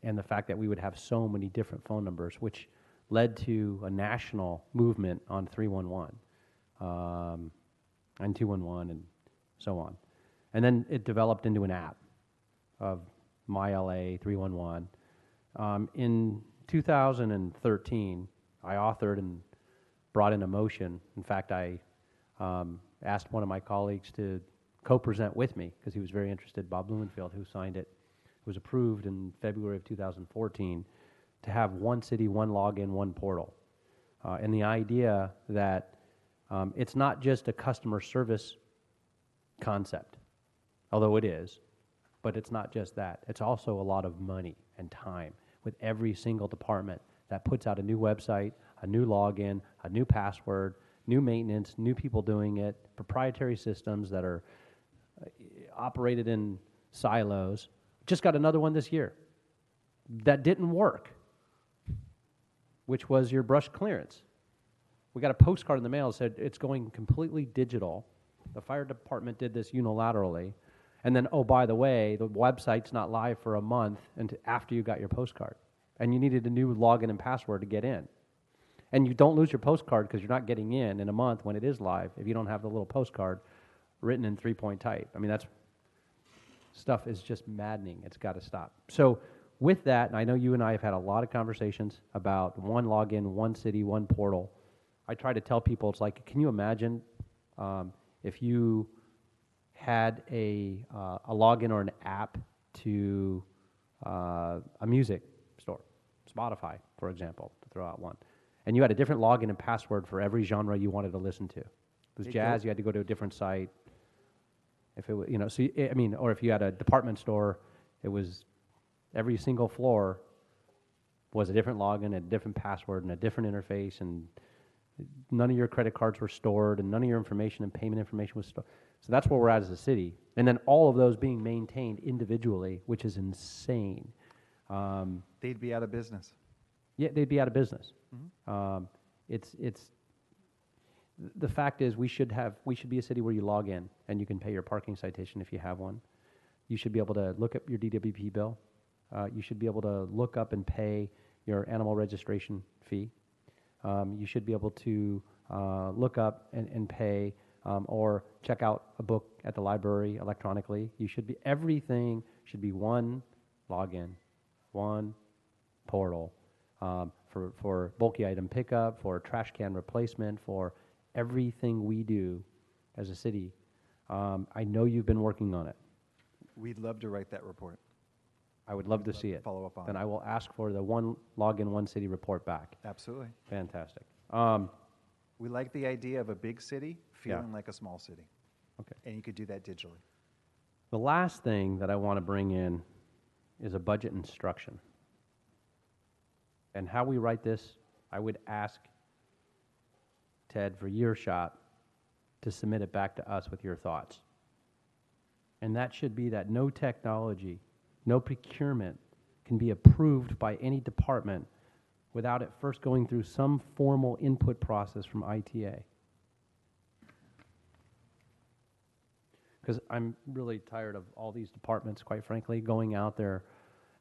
And the fact that we would have so many different phone numbers, which led to a national movement on 311 and 211 and so on. And then it developed into an app of MyLA 311. In 2013, I authored and brought in a motion. In fact, I asked one of my colleagues to co-present with me because he was very interested, Bob Blumenfield, who signed it. It was approved in February of 2014 to have one city, one login, one portal. And the idea that it's not just a customer service concept, although it is, but it's not just that. It's also a lot of money and time with every single department that puts out a new website, a new login, a new password, new maintenance, new people doing it, proprietary systems that are operated in silos. Just got another one this year that didn't work, which was your brush clearance. We got a postcard in the mail that said it's going completely digital. The fire department did this unilaterally. And then, oh, by the way, the website's not live for a month after you got your postcard. And you needed a new login and password to get in. And you don't lose your postcard because you're not getting in a month when it is live if you don't have the little postcard written in 3-point type. I mean, that's stuff is just maddening. It's got to stop. So with that, and I know you and I have had a lot of conversations about one login, one city, one portal. I try to tell people, it's like, can you imagine if you had a login or an app to a music store, Spotify, for example, to throw out one, and you had a different login and password for every genre you wanted to listen to. If it was jazz, you had to go to a different site. If it was, so I mean, or if you had a department store, it was every single floor was a different login, a different password, and a different interface, and none of your credit cards were stored, and none of your information and payment information was stored. So that's where we're at as a city. And then all of those being maintained individually, which is insane. They'd be out of business. Yeah, they'd be out of business. Mm-hmm. The fact is we should be a city where you log in and you can pay your parking citation if you have one. You should be able to look up your DWP bill. You should be able to look up and pay your animal registration fee. You should be able to look up and pay or check out a book at the library electronically. Everything should be one login, one portal for bulky item pickup, for trash can replacement, for everything we do as a city. I know you've been working on it. We'd love to write that report. I would love to see it. Follow up on Then it. I will ask for the one login, one city report back. Absolutely. Fantastic. We like the idea of a big city Yeah. feeling like a small city. Okay. And you could do that digitally. The last thing that I want to bring in is a budget instruction. And how we write this, I would ask Ted for your shot to submit it back to us with your thoughts. And that should be that no technology, no procurement can be approved by any department without it first going through some formal input process from ITA. Because I'm really tired of all these departments, quite frankly, going out there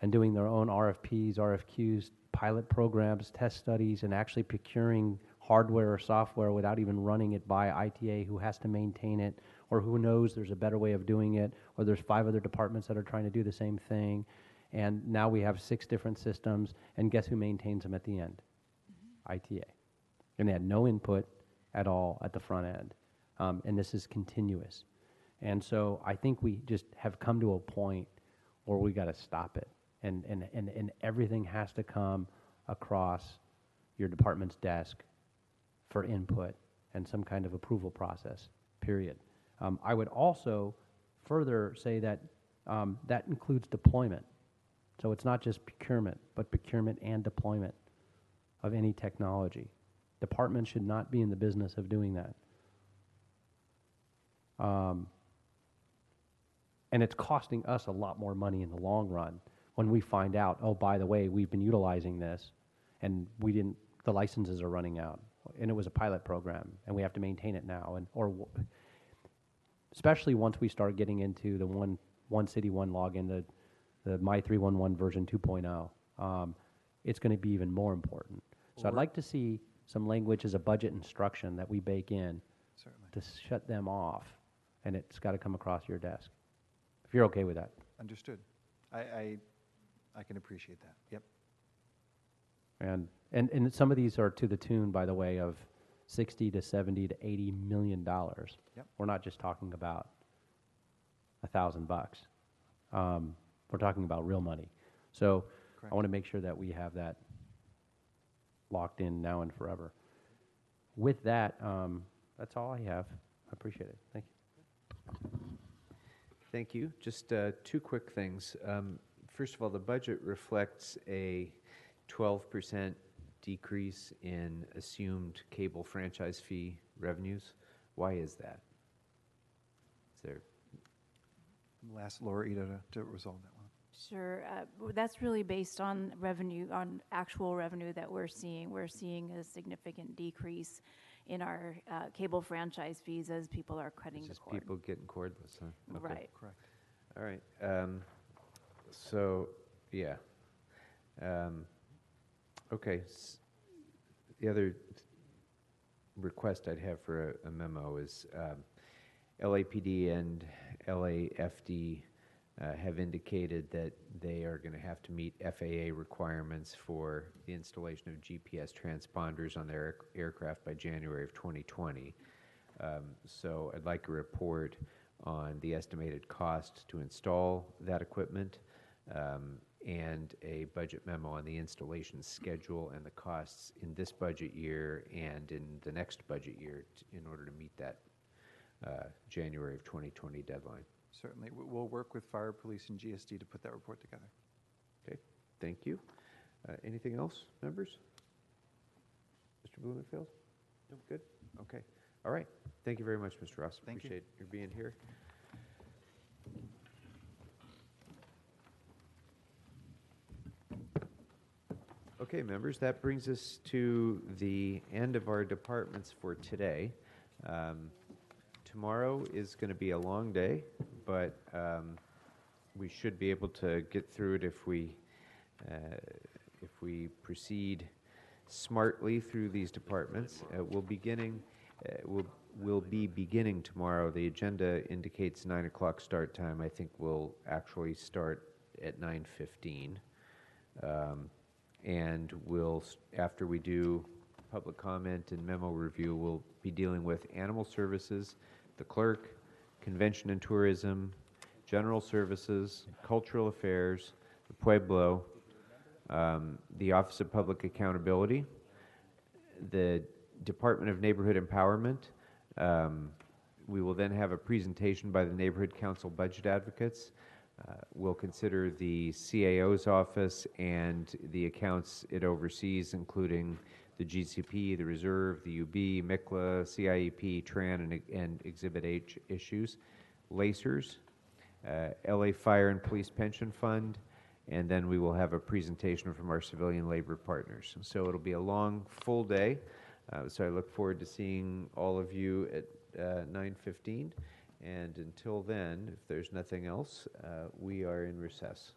and doing their own RFPs, RFQs, pilot programs, test studies, and actually procuring hardware or software without even running it by ITA, who has to maintain it, or who knows there's a better way of doing it, or there's 5 other departments that are trying to do the same thing. And now we have 6 different systems, and guess who maintains them at the end? ITA. And they had no input at all at the front end. And this is continuous. And so I think we just have come to a point where we got to stop it. And everything has to come across your department's desk for input and some kind of approval process, period. I would also further say that that includes deployment. So it's not just procurement, but procurement and deployment of any technology. Departments should not be in the business of doing that. And it's costing us a lot more money in the long run when we find out, oh, by the way, we've been utilizing this and we didn't, the licenses are running out and it was a pilot program and we have to maintain it now. And or especially once we start getting into the one city, one login, the My 311 version 2.0, it's going to be even more important. So I'd like to see some language as a budget instruction that we bake in to shut them off, and it's got to come across your desk. If you're okay with that. Understood. I can appreciate that. Yep. And some of these are to the tune, by the way, of 60 to 70 to 80 million dollars. Yep. We're not just talking about $1,000. We're talking about real money. So I want to make sure that we have that locked in now and forever. With that, that's all I have. I appreciate it. Thank you. Thank you. Just 2 quick things. First of all, the budget reflects a 12% decrease in assumed cable franchise fee revenues. Why is that? Is there? We'll ask Laura Ida to resolve that one. Sure. That's really based on revenue, on actual revenue that we're seeing. We're seeing a significant decrease in our cable franchise fees as people are cutting the cord. People getting cordless, huh? Okay. Right. Correct. All right. So, yeah. Okay. The other request I'd have for a memo is LAPD and LAFD have indicated that they are going to have to meet FAA requirements for the installation of GPS transponders on their aircraft by January of 2020. So I'd like a report on the estimated cost to install that equipment and a budget memo on the installation schedule and the costs in this budget year and in the next budget year in order to meet that January of 2020 deadline. Certainly. We'll work with fire, police, and GSD to put that report together. Okay, thank you. Anything else, members? Mr. Blumenfeld? No, good? Okay. All right. Thank you very much, Mr. Ross. Thank you. Appreciate your being here. Okay, members, that brings us to the end of our departments for today. Tomorrow is going to be a long day, but we should be able to get through it if we proceed smartly through these departments. We'll be beginning tomorrow. The agenda indicates 9 o'clock start time. I think we'll actually start at 9:15. And we'll, after we do public comment and memo review, we'll be dealing with animal services, the clerk, convention and tourism, general services, cultural affairs, the Pueblo, the Office of Public Accountability, the Department of Neighborhood Empowerment. We will then have a presentation by the Neighborhood Council Budget Advocates. We'll consider the CAO's office and the accounts it oversees, including the GCP, the Reserve, the UB, MICLA, CIEP, TRAN, and Exhibit H issues. LACERS, LA Fire and Police Pension Fund, and then we will have a presentation from our civilian labor partners. So it'll be a long, full day. So I look forward to seeing all of you at 9:15. And until then, if there's nothing else, we are in recess.